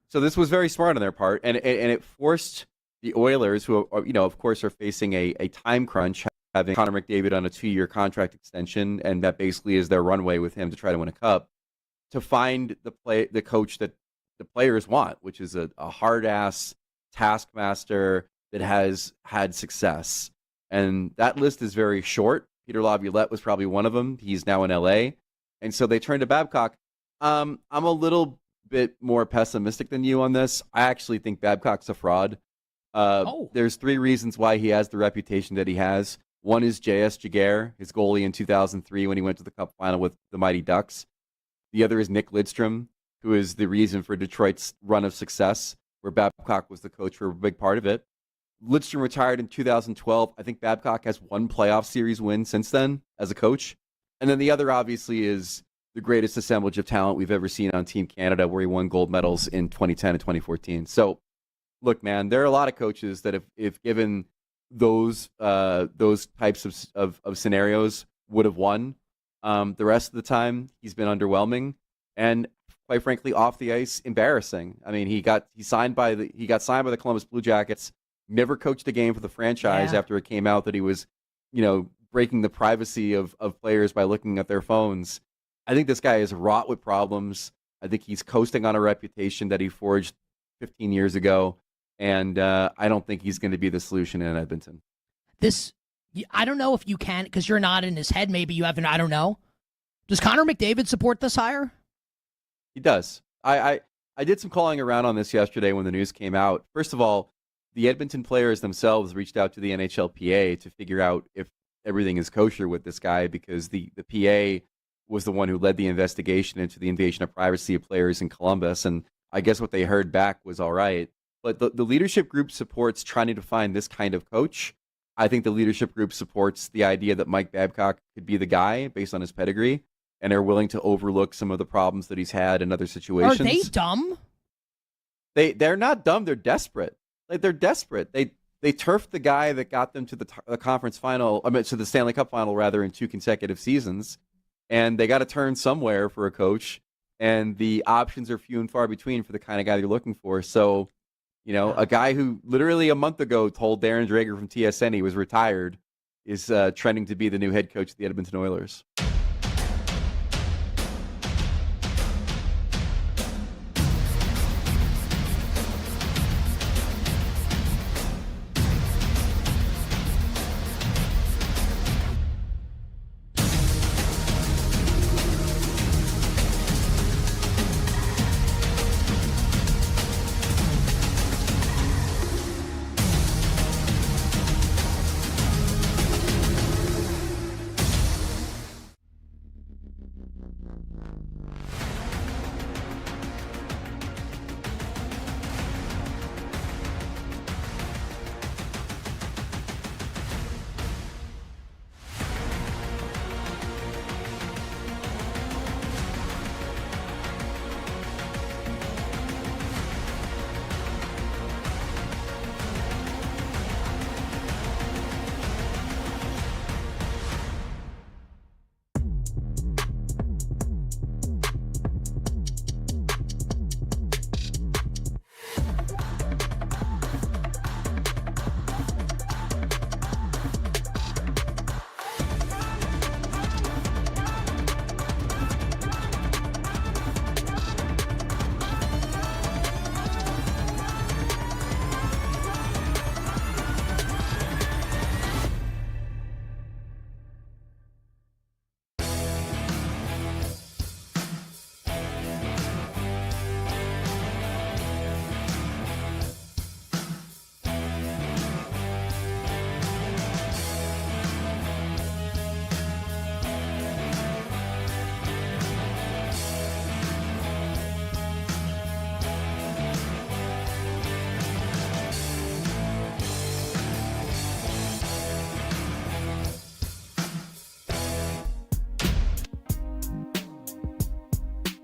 So this was very smart on their part, and it forced the Oilers, who are, of course, are facing a time crunch, having Connor McDavid on a 2-year contract extension, and that basically is their runway with him to try to win a cup, to find the coach that the players want, which is a hard-ass taskmaster that has had success. And that list is very short. Peter Laviolette was probably one of them. He's now in LA. And so they turned to Babcock. I'm a little bit more pessimistic than you on this. I actually think Babcock's a fraud. There's 3 reasons why he has the reputation that he has. One is J.S. Jaguar, his goalie in 2003 when he went to the Cup final with the Mighty Ducks. The other is Nick Lidstrom, who is the reason for Detroit's run of success, where Babcock was the coach for a big part of it. Lidstrom retired in 2012. I think Babcock has 1 playoff series win since then as a coach. And then the other, obviously, is the greatest assemblage of talent we've ever seen on Team Canada, where he won gold medals in 2010 and 2014. So, look, man, there are a lot of coaches that, if given those types of scenarios, would have won. The rest of the time, he's been underwhelming and, quite frankly, off the ice, embarrassing. I mean, he got signed by the Columbus Blue Jackets. Never coached a game for the franchise after it came out that he was, breaking the privacy of players by looking at their phones. I think this guy is wrought with problems. I think he's coasting on a reputation that he forged 15 years ago, and I don't think he's going to be the solution in Edmonton. this, I don't know if you can, because you're not in his head. Maybe you haven't. I don't know. Does Connor McDavid support this hire? He does. I did some calling around on this yesterday when the news came out. First of all, the Edmonton players themselves reached out to the NHLPA to figure out if everything is kosher with this guy, because the PA was the one who led the investigation into the invasion of privacy of players in Columbus. And I guess what they heard back was all right. But the leadership group supports trying to find this kind of coach. I think the leadership group supports the idea that Mike Babcock could be the guy based on his pedigree, and are willing to overlook some of the problems that he's had in other situations. Are they dumb? They're not dumb. They're desperate. Like, they're desperate. They turfed the guy that got them to the conference final. I mean, to the Stanley Cup final rather, in 2 consecutive seasons, and they got to turn somewhere for a coach. And the options are few and far between for the kind of guy they're looking for. So, a guy who literally a month ago told Darren Dreger from TSN he was retired is trending to be the new head coach of the Edmonton Oilers.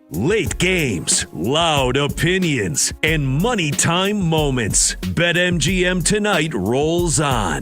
Late games, loud opinions, and money time moments. BetMGM Tonight rolls on.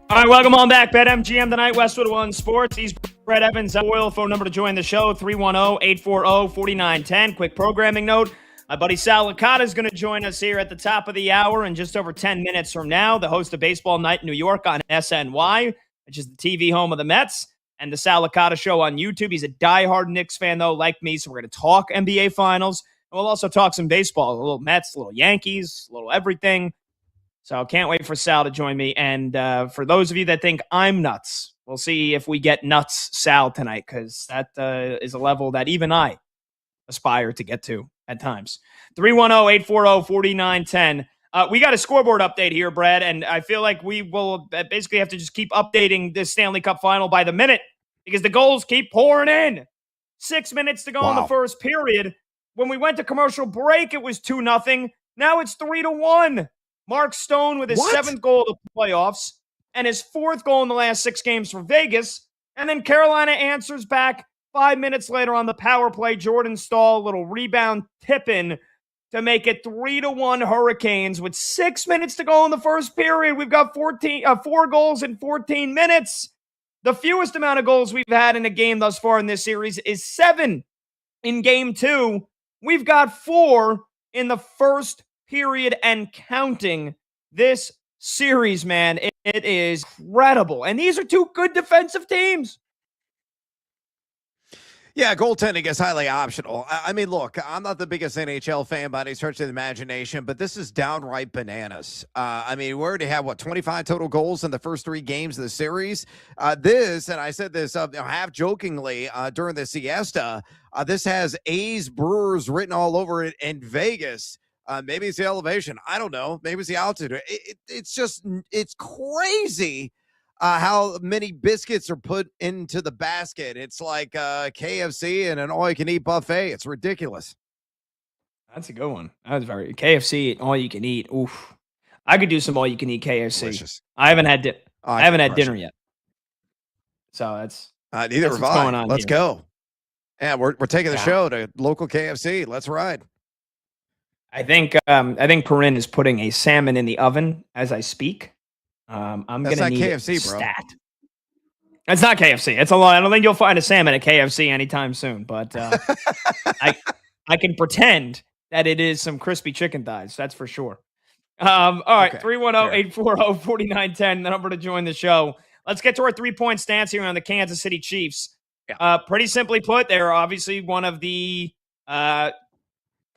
All right, welcome on back. BetMGM Tonight, Westwood One Sports. He's Brett Evans. Oil phone number to join the show, 310-840-4910. Quick programming note. My buddy Sal Licata is going to join us here at the top of the hour in just over 10 minutes from now. The host of Baseball Night in New York on SNY, which is the TV home of the Mets, and the Sal Licata Show on YouTube. He's a diehard Knicks fan, though, like me, so we're going to talk NBA Finals. And we'll also talk some baseball, a little Mets, a little Yankees, a little everything. So I can't wait for Sal to join me. And for those of you that think I'm nuts, we'll see if we get nuts Sal tonight, because that is a level that even I aspire to get to at times. 310-840-4910. We got a scoreboard update here, Brad, and I feel like we will basically have to just keep updating this Stanley Cup final by the minute because the goals keep pouring in. 6 minutes to go in the first period. When we went to commercial break, it was 2-0. Now it's 3-1. Mark Stone with his 7th goal of the playoffs and his 4th goal in the last 6 games for Vegas. And then Carolina answers back 5 minutes later on the power play. Jordan Staal, little rebound tip-in to make it 3-1 Hurricanes with 6 minutes to go in the first period. We've got 4 goals in 14 minutes. The fewest amount of goals we've had in a game thus far in this series is 7 in game 2. We've got 4 in the first period and counting. This series, man, it is incredible. And these are 2 good defensive teams. Yeah, goaltending is highly optional. I mean, look, I'm not the biggest NHL fan by any stretch of the imagination, but this is downright bananas. I mean, we already have, 25 total goals in the first 3 games of the series. And I said this half jokingly during the siesta, this has A's Brewers written all over it in Vegas. Maybe it's the elevation. I don't know. Maybe it's the altitude. It's crazy how many biscuits are put into the basket. It's like KFC and an all-you-can-eat buffet. It's ridiculous. That's a good one. That was very KFC all you can eat. Oof, I could do some all you can eat KFC. Delicious. I haven't had I haven't had dinner it. yet, so that's Neither that's have what's I. going on. Let's here. go. Yeah, we're taking the Yeah. show to local KFC. Let's ride. I think Corinne is putting a salmon in the oven as I speak. I'm That's gonna not need KFC, a bro. stat. It's not KFC. It's a lot. I don't think you'll find a salmon at KFC anytime soon. But I can pretend that it is some crispy chicken thighs. That's for sure. All right, Okay, 310-840-4910, the number to join the show. Let's get to our 3-point stance here on the Kansas City Chiefs. Pretty simply put, they're obviously one of the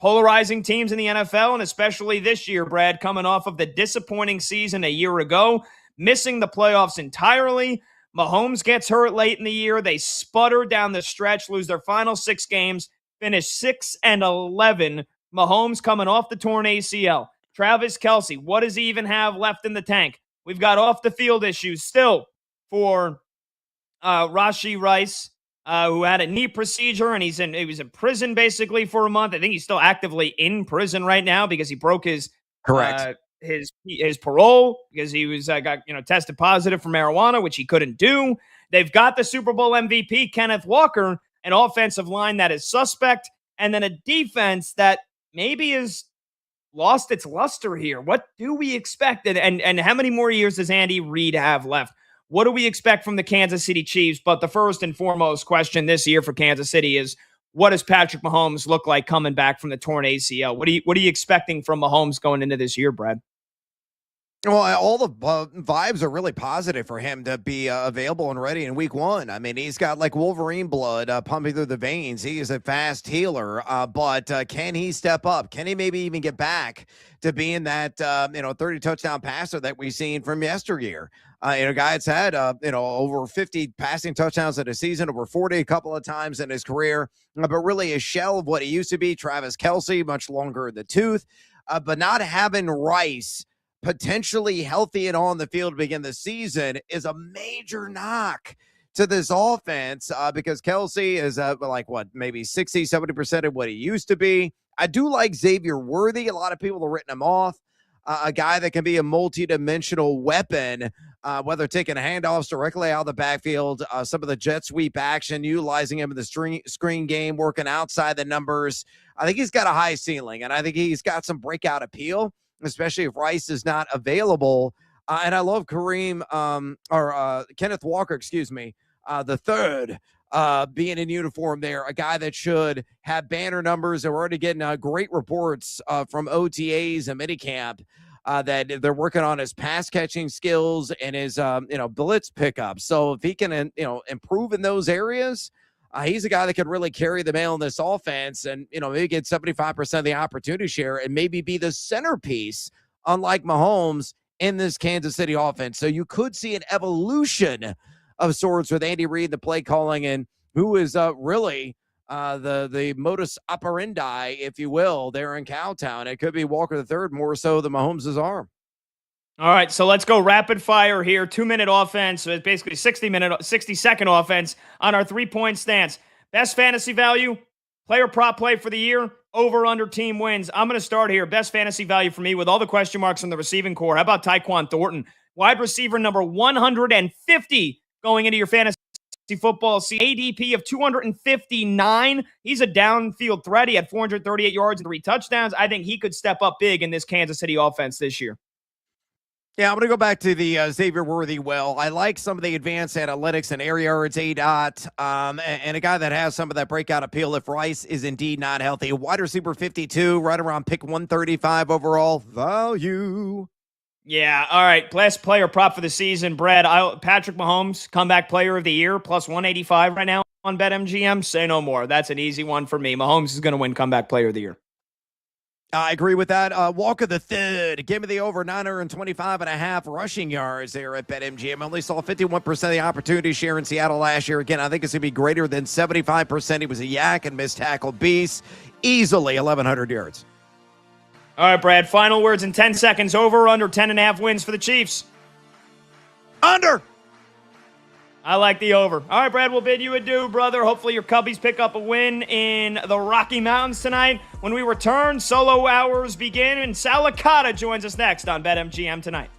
polarizing teams in the NFL, and especially this year, Brad, coming off of the disappointing season a year ago, missing the playoffs entirely. Mahomes gets hurt late in the year. They sputter down the stretch, lose their final 6 games, finish 6-11. Mahomes coming off the torn ACL. Travis Kelce, what does he even have left in the tank? We've got off the field issues still for Rashee Rice, who had a knee procedure, and he was in prison basically for a month. I think he's still actively in prison right now because he broke his his parole because he was got tested positive for marijuana, which he couldn't do. They've got the Super Bowl MVP Kenneth Walker, an offensive line that is suspect, and then a defense that maybe is lost its luster here. What do we expect? And how many more years does Andy Reid have left? What do we expect from the Kansas City Chiefs? But the first and foremost question this year for Kansas City is, what does Patrick Mahomes look like coming back from the torn ACL? What are you expecting from Mahomes going into this year, Brad? Well, all the vibes are really positive for him to be available and ready in week 1. I mean, he's got like Wolverine blood pumping through the veins. He is a fast healer, but can he step up? Can he maybe even get back to being that 30 touchdown passer that we've seen from yesteryear? A guy that's had over 50 passing touchdowns in a season, over 40 a couple of times in his career, but really a shell of what he used to be. Travis Kelce, much longer in the tooth, but not having Rice potentially healthy and on the field to begin the season is a major knock to this offense because Kelce is maybe 60, 70% of what he used to be. I do like Xavier Worthy. A lot of people have written him off. A guy that can be a multi-dimensional weapon, whether taking handoffs directly out of the backfield, some of the jet sweep action, utilizing him in the screen game, working outside the numbers. I think he's got a high ceiling, and I think he's got some breakout appeal, especially if Rice is not available. And I love Kenneth Walker, the third, being in uniform there, a guy that should have banner numbers. And we're already getting great reports from OTAs and minicamp that they're working on his pass catching skills and his, blitz pickup. So if he can, improve in those areas, he's a guy that could really carry the mail in this offense and, maybe get 75% of the opportunity share and maybe be the centerpiece, unlike Mahomes, in this Kansas City offense. So you could see an evolution of sorts with Andy Reid, the play calling, and who is really the modus operandi, if you will, there in Cowtown. It could be Walker III more so than Mahomes' arm. All right, so let's go rapid fire here. 2-minute offense, so it's basically 60-second offense on our 3-point stance. Best fantasy value, player prop play for the year, over under team wins. I'm going to start here. Best fantasy value for me with all the question marks on the receiving core. How about Tyquan Thornton? Wide receiver number 150 going into your fantasy football season. ADP of 259. He's a downfield threat. He had 438 yards and 3 touchdowns. I think he could step up big in this Kansas City offense this year. Yeah, I'm going to go back to the Xavier Worthy. I like some of the advanced analytics and air yards, ADOT, and a guy that has some of that breakout appeal if Rice is indeed not healthy. Wide receiver 52, right around pick 135 overall value. Yeah, all right. Best player prop for the season, Brad. Patrick Mahomes, comeback player of the year, plus 185 right now. on BetMGM? Say no more. That's an easy one for me. Mahomes is going to win Comeback Player of the Year. I agree with that. Walker the third. Give me the over 925.5 rushing yards there at BetMGM. Only saw 51% of the opportunity share in Seattle last year. Again, I think it's going to be greater than 75%. He was a yak and missed tackle beast. Easily 1,100 yards. All right, Brad. Final words in 10 seconds. Over or under 10.5 wins for the Chiefs? Under. I like the over. All right, Brad, we'll bid you adieu, brother. Hopefully your Cubbies pick up a win in the Rocky Mountains tonight. When we return, solo hours begin, and Sal Licata joins us next on BetMGM Tonight.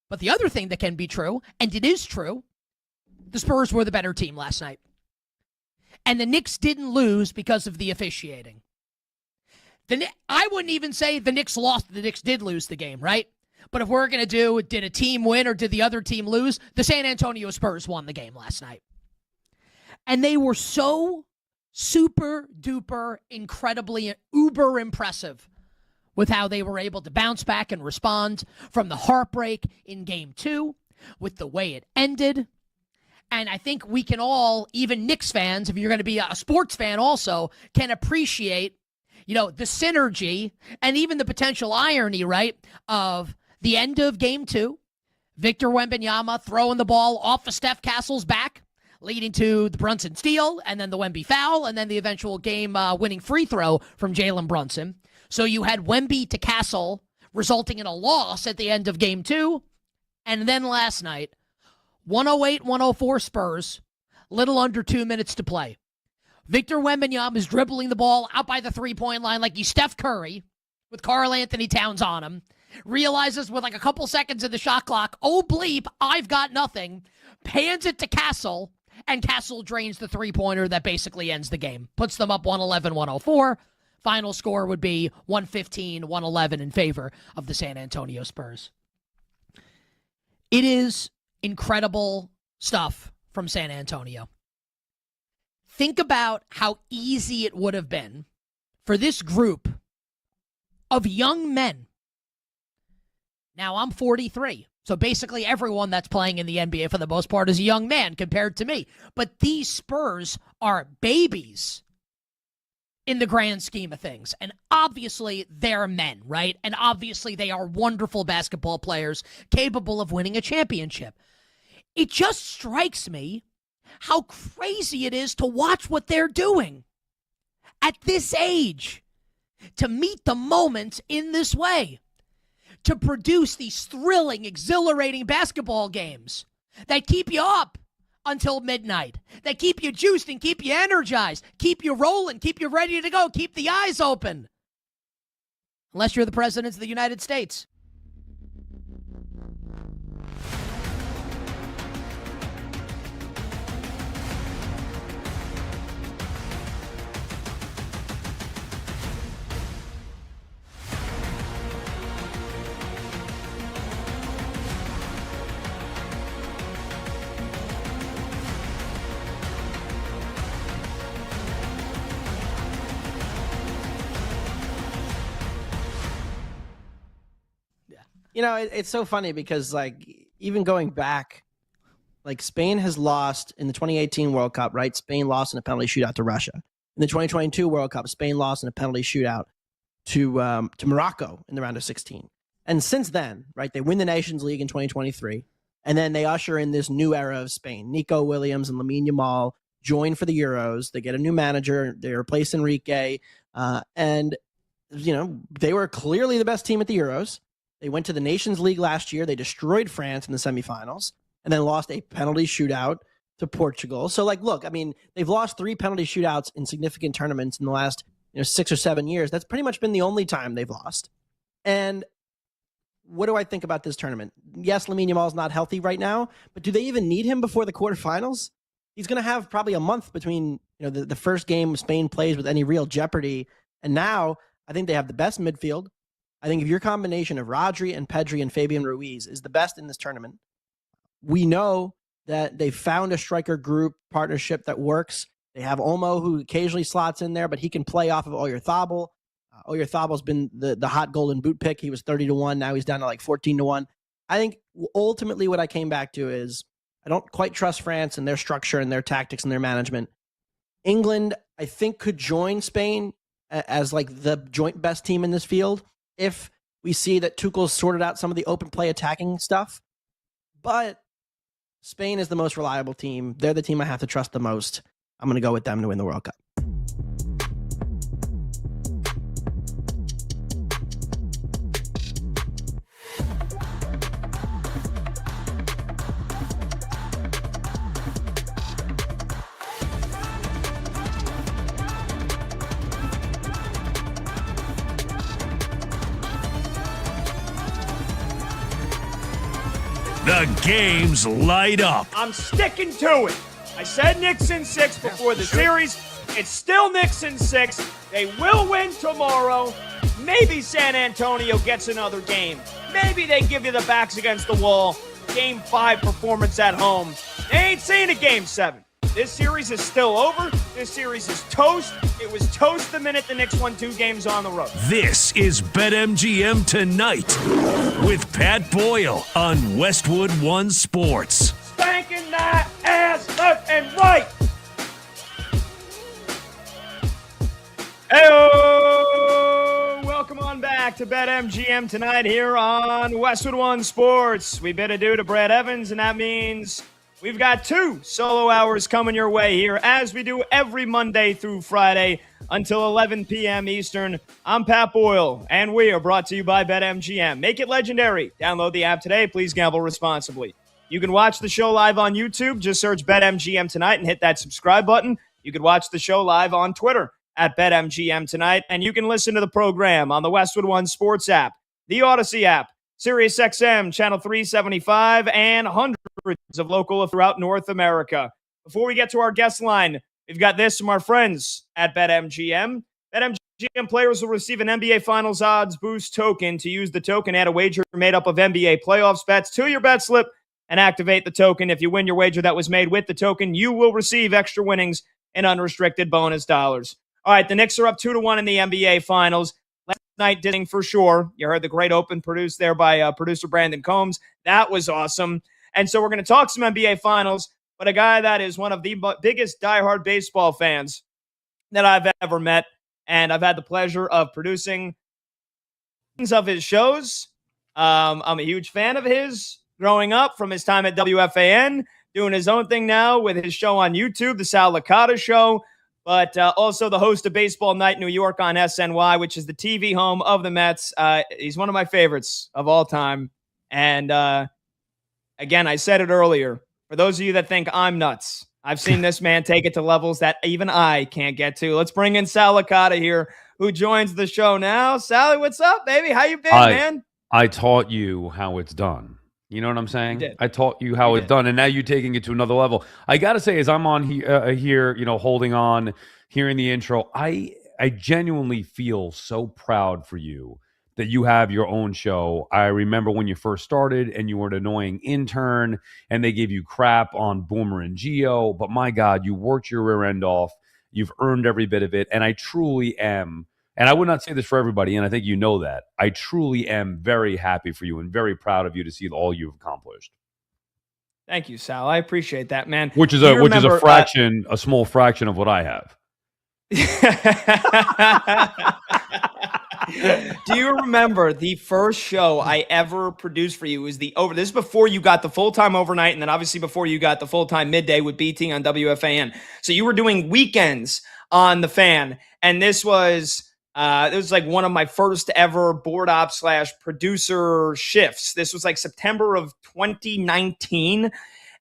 But the other thing that can be true, and it is true, the Spurs were the better team last night. And the Knicks didn't lose because of the officiating. I wouldn't even say the Knicks lost. The Knicks did lose the game, right? But if we're going to do, did a team win or did the other team lose? The San Antonio Spurs won the game last night. And they were so super duper, incredibly, uber impressive with how they were able to bounce back and respond from the heartbreak in Game 2, with the way it ended. And I think we can all, even Knicks fans, if you're going to be a sports fan also, can appreciate, the synergy and even the potential irony, right, of the end of Game 2, Victor Wembanyama throwing the ball off of Steph Castle's back, leading to the Brunson steal, and then the Wemby foul, and then the eventual game-winning free throw from Jalen Brunson. So you had Wemby to Castle, resulting in a loss at the end of Game 2. And then last night, 108-104 Spurs, little under 2 minutes to play. Victor Wembanyama is dribbling the ball out by the three-point line like he's Steph Curry with Karl Anthony Towns on him. Realizes with like a couple seconds in the shot clock, oh bleep, I've got nothing. Hands it to Castle, and Castle drains the three-pointer that basically ends the game. Puts them up 111-104. Final score would be 115-111 in favor of the San Antonio Spurs. It is incredible stuff from San Antonio. Think about how easy it would have been for this group of young men. Now, I'm 43, so basically everyone that's playing in the NBA for the most part is a young man compared to me. But these Spurs are babies in the grand scheme of things. And obviously they're men, right? And obviously they are wonderful basketball players capable of winning a championship. It just strikes me how crazy it is to watch what they're doing at this age, to meet the moment in this way, to produce these thrilling, exhilarating basketball games that keep you up until midnight, that keep you juiced and keep you energized, keep you rolling, keep you ready to go, keep the eyes open. Unless you're the president of the United States. It's so funny because, even going back, Spain has lost in the 2018 World Cup, right? Spain lost in a penalty shootout to Russia. In the 2022 World Cup, Spain lost in a penalty shootout to Morocco in the round of 16. And since then, right, they win the Nations League in 2023, and then they usher in this new era of Spain. Nico Williams and Lamine Yamal join for the Euros. They get a new manager. They replace Enrique. And they were clearly the best team at the Euros. They went to the Nations League last year. They destroyed France in the semifinals and then lost a penalty shootout to Portugal. So, they've lost 3 penalty shootouts in significant tournaments in the last 6 or 7 years. That's pretty much been the only time they've lost. And what do I think about this tournament? Yes, Lamine Yamal's not healthy right now, but do they even need him before the quarterfinals? he's going to have probably a month between the first game Spain plays with any real jeopardy. And now I think they have the best midfield. I think if your combination of Rodri and Pedri and Fabian Ruiz is the best in this tournament, we know that they found a striker group partnership that works. They have Olmo, who occasionally slots in there, but he can play off of Oyarzabal. Oyarzabal's been the hot golden boot pick. He was 30-1. Now he's down to like 14-1. I think ultimately what I came back to is I don't quite trust France and their structure and their tactics and their management. England, I think, could join Spain as like the joint best team in this field if we see that Tuchel's sorted out some of the open play attacking stuff. But Spain is the most reliable team. They're the team I have to trust the most. I'm going to go with them to win the World Cup. The games light up. I'm sticking to it. I said Knicks in 6 before the series. It's still Knicks in 6. They will win tomorrow. Maybe San Antonio gets another game. Maybe they give you the backs against the wall. Game 5 performance at home. They ain't seen a Game 7. This series is still over. This series is toast. It was toast the minute the Knicks won 2 games on the road. This is BetMGM Tonight with Pat Boyle on Westwood One Sports. Spanking that ass left and right. Hey, welcome on back to BetMGM Tonight here on Westwood One Sports. We bid adieu to Brad Evans, and that means we've got 2 solo hours coming your way here, as we do every Monday through Friday until 11 p.m. Eastern. I'm Pat Boyle, and we are brought to you by BetMGM. Make it legendary. Download the app today. Please gamble responsibly. You can watch the show live on YouTube. Just search BetMGM Tonight and hit that subscribe button. You can watch the show live on Twitter at BetMGM Tonight, and you can listen to the program on the Westwood One Sports app, the Odyssey app, SiriusXM, Channel 375, and hundreds of local throughout North America. Before we get to our guest line, we've got this from our friends at BetMGM. BetMGM players will receive an NBA Finals odds boost token. To use the token, add a wager made up of NBA playoffs bets to your bet slip and activate the token. If you win your wager that was made with the token, you will receive extra winnings and unrestricted bonus dollars. All right, the Knicks are up 2-1 in the NBA Finals. Last night, didn't for sure. You heard the great open produced there by producer Brandon Combs. That was awesome. And so we're going to talk some NBA Finals, but a guy that is one of the biggest diehard baseball fans that I've ever met, and I've had the pleasure of producing of his shows. I'm a huge fan of his growing up from his time at WFAN, doing his own thing now with his show on YouTube, The Sal Licata Show, but also the host of Baseball Night New York on SNY, which is the TV home of the Mets. He's one of my favorites of all time. And again, I said it earlier. For those of you that think I'm nuts, I've seen this man take it to levels that even I can't get to. Let's bring in Sal Licata here, who joins the show now. Sally, what's up, baby? How you been, man? I taught you how it's done. You know what I'm saying? I taught you how it's done, and now you're taking it to another level. I got to say, as I'm on here, holding on, hearing the intro, I genuinely feel so proud for you that you have your own show. I remember when you first started and you were an annoying intern and they gave you crap on Boomer and Geo, but my God, you worked your rear end off. You've earned every bit of it, and I truly am. And I would not say this for everybody, and I think you know that. I truly am very happy for you and very proud of you to see all you've accomplished. Thank you, Sal. I appreciate that, man. Which is a fraction, a small fraction of what I have. Do you remember the first show I ever produced for you? Was this is before you got the full-time overnight, and then obviously before you got the full-time midday with BT on WFAN. So you were doing weekends on the Fan, and this was like one of my first ever board op / producer shifts. This was like September of 2019.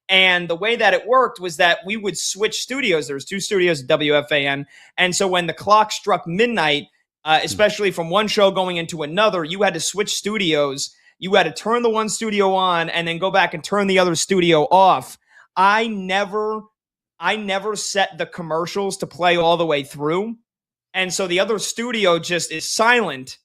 And the way that it worked was that we would switch studios. There was 2 studios at WFAN. And so when the clock struck midnight, especially from one show going into another, you had to switch studios. You had to turn the one studio on and then go back and turn the other studio off. I never I never set the commercials to play all the way through. And so the other studio just is silent.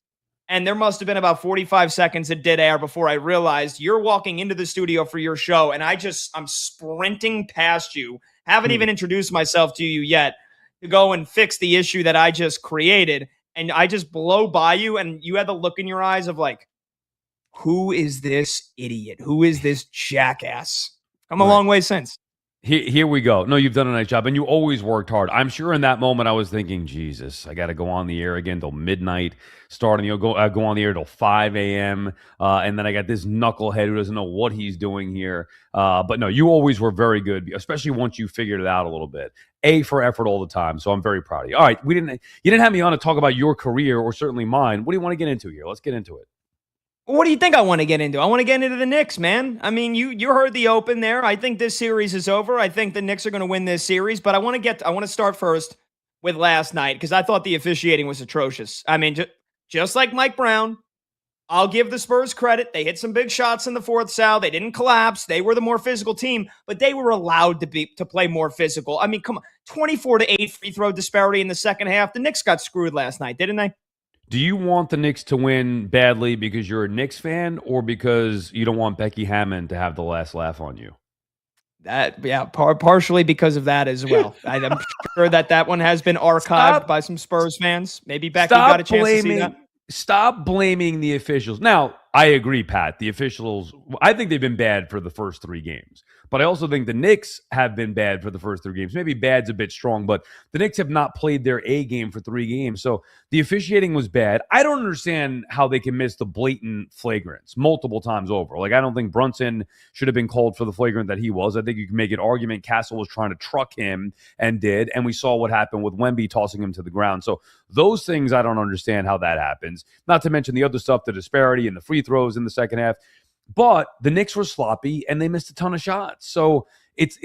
And there must have been about 45 seconds of dead air before I realized you're walking into the studio for your show. And I'm sprinting past you. Haven't even introduced myself to you yet to go and fix the issue that I just created. And I just blow by you. And you had the look in your eyes of like, who is this idiot? Who is this jackass? Come a long way since. Here we go. No, you've done a nice job, and you always worked hard. I'm sure in that moment I was thinking, Jesus, I got to go on the air again till midnight, starting, go on the air till 5 a.m., and then I got this knucklehead who doesn't know what he's doing here. But no, you always were very good, especially once you figured it out a little bit. A for effort all the time, so I'm very proud of you. All right, you didn't have me on to talk about your career or certainly mine. What do you want to get into here? Let's get into it. What do you think I want to get into? I want to get into the Knicks, man. I mean, you heard the open there. I think this series is over. I think the Knicks are going to win this series, but I want to start first with last night because I thought the officiating was atrocious. I mean, just like Mike Brown, I'll give the Spurs credit. They hit some big shots in the fourth, Sal. They didn't collapse. They were the more physical team, but they were allowed to play more physical. I mean, come on, 24-8 free throw disparity in the second half. The Knicks got screwed last night, didn't they? Do you want the Knicks to win badly because you're a Knicks fan or because you don't want Becky Hammond to have the last laugh on you? Partially because of that as well. I'm sure that one has been archived by some Spurs fans. Maybe Becky got a chance to see that. Stop blaming the officials. Now, I agree, Pat. The officials, I think they've been bad for the first 3 games. But I also think the Knicks have been bad for the first 3 games. Maybe bad's a bit strong, but the Knicks have not played their A game for 3 games. So the officiating was bad. I don't understand how they can miss the blatant flagrants multiple times over. Like, I don't think Brunson should have been called for the flagrant that he was. I think you can make an argument Castle was trying to truck him and did. And we saw what happened with Wemby tossing him to the ground. So those things, I don't understand how that happens. Not to mention the other stuff, the disparity and the free throws in the second half. But the Knicks were sloppy and they missed a ton of shots. So it's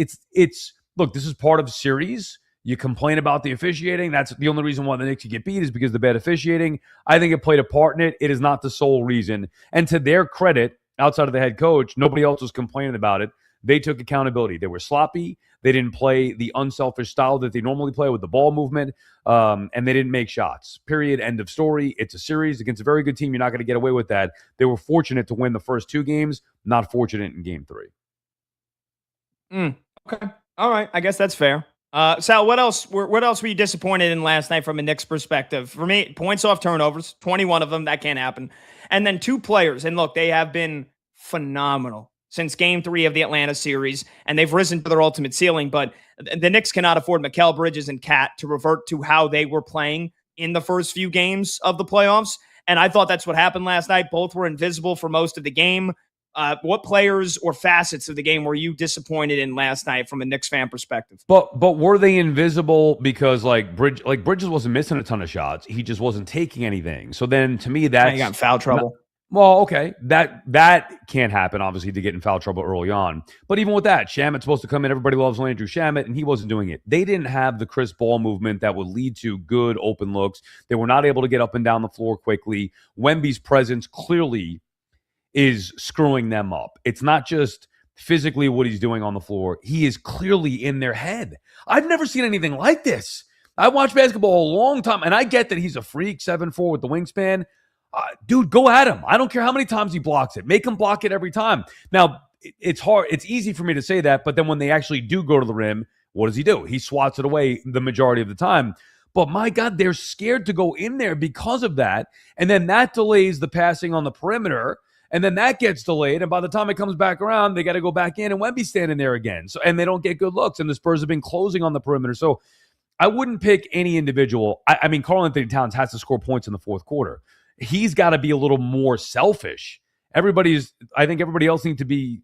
look, this is part of a series. You complain about the officiating. That's the only reason why the Knicks get beat is because of the bad officiating. I think it played a part in it. It is not the sole reason. And to their credit, outside of the head coach, nobody else was complaining about it. They took accountability. They were sloppy. They didn't play the unselfish style that they normally play with the ball movement, and they didn't make shots. Period. End of story. It's a series against a very good team. You're not going to get away with that. They were fortunate to win the first 2 games, not fortunate in game 3. Okay. All right. I guess that's fair. Sal, what else were you disappointed in last night from a Knicks perspective? For me, points off turnovers, 21 of them. That can't happen. And then 2 players. And look, they have been phenomenal since game 3 of the Atlanta series, and they've risen to their ultimate ceiling. But the Knicks cannot afford Mikal Bridges and Cat to revert to how they were playing in the first few games of the playoffs. And I thought that's what happened last night. Both were invisible for most of the game. What players or facets of the game were you disappointed in last night from a Knicks fan perspective? But were they invisible because Bridges wasn't missing a ton of shots. He just wasn't taking anything. So then to me, that's... He got in foul trouble. Well, okay, that can't happen, obviously, to get in foul trouble early on. But even with that, Shamet's supposed to come in. Everybody loves Landry Shamet, and he wasn't doing it. They didn't have the crisp ball movement that would lead to good open looks. They were not able to get up and down the floor quickly. Wemby's presence clearly is screwing them up. It's not just physically what he's doing on the floor. He is clearly in their head. I've never seen anything like this. I watched basketball a long time, and I get that he's a freak, 7'4" with the wingspan. Dude, go at him. I don't care how many times he blocks it. Make him block it every time. Now, it's hard. It's easy for me to say that, but then when they actually do go to the rim, what does he do? He swats it away the majority of the time. But my God, they're scared to go in there because of that. And then that delays the passing on the perimeter. And then that gets delayed. And by the time it comes back around, they got to go back in and Wemby's standing there again. So, and they don't get good looks. And the Spurs have been closing on the perimeter. So I wouldn't pick any individual. I mean, Karl-Anthony Towns has to score points in the fourth quarter. He's got to be a little more selfish. I think everybody else needs to be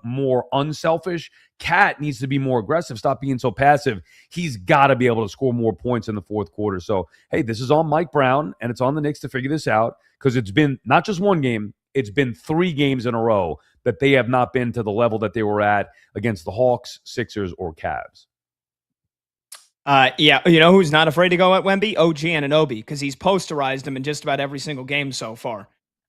more unselfish. Cat needs to be more aggressive. Stop being so passive. He's got to be able to score more points in the fourth quarter. So, hey, this is on Mike Brown, and it's on the Knicks to figure this out because it's been not just one game. It's been 3 games in a row that they have not been to the level that they were at against the Hawks, Sixers, or Cavs. Yeah, you know who's not afraid to go at Wemby? OG Anunoby, because he's posterized him in just about every single game so far.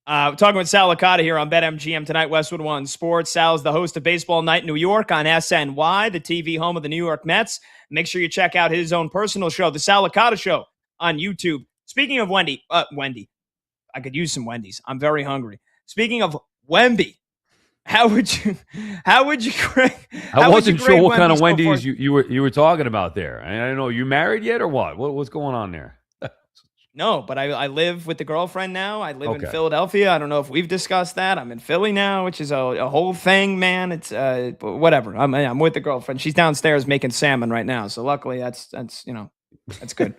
Talking with Sal Licata here on BetMGM tonight, Westwood One Sports. Sal is the host of Baseball Night in New York on SNY, the TV home of the New York Mets. Make sure you check out his own personal show, The Sal Licata Show, on YouTube. Speaking of Wendy, I could use some Wendy's. I'm very hungry. Speaking of Wemby, how would you grade? I wasn't sure what kind of Wendy's you were talking about there. I don't know. You married yet or what? What's going on there? No, but I live with the girlfriend now. I live in Philadelphia. I don't know if we've discussed that. I'm in Philly now, which is a whole thing, man. It's whatever. I'm with the girlfriend. She's downstairs making salmon right now. So luckily, that's good.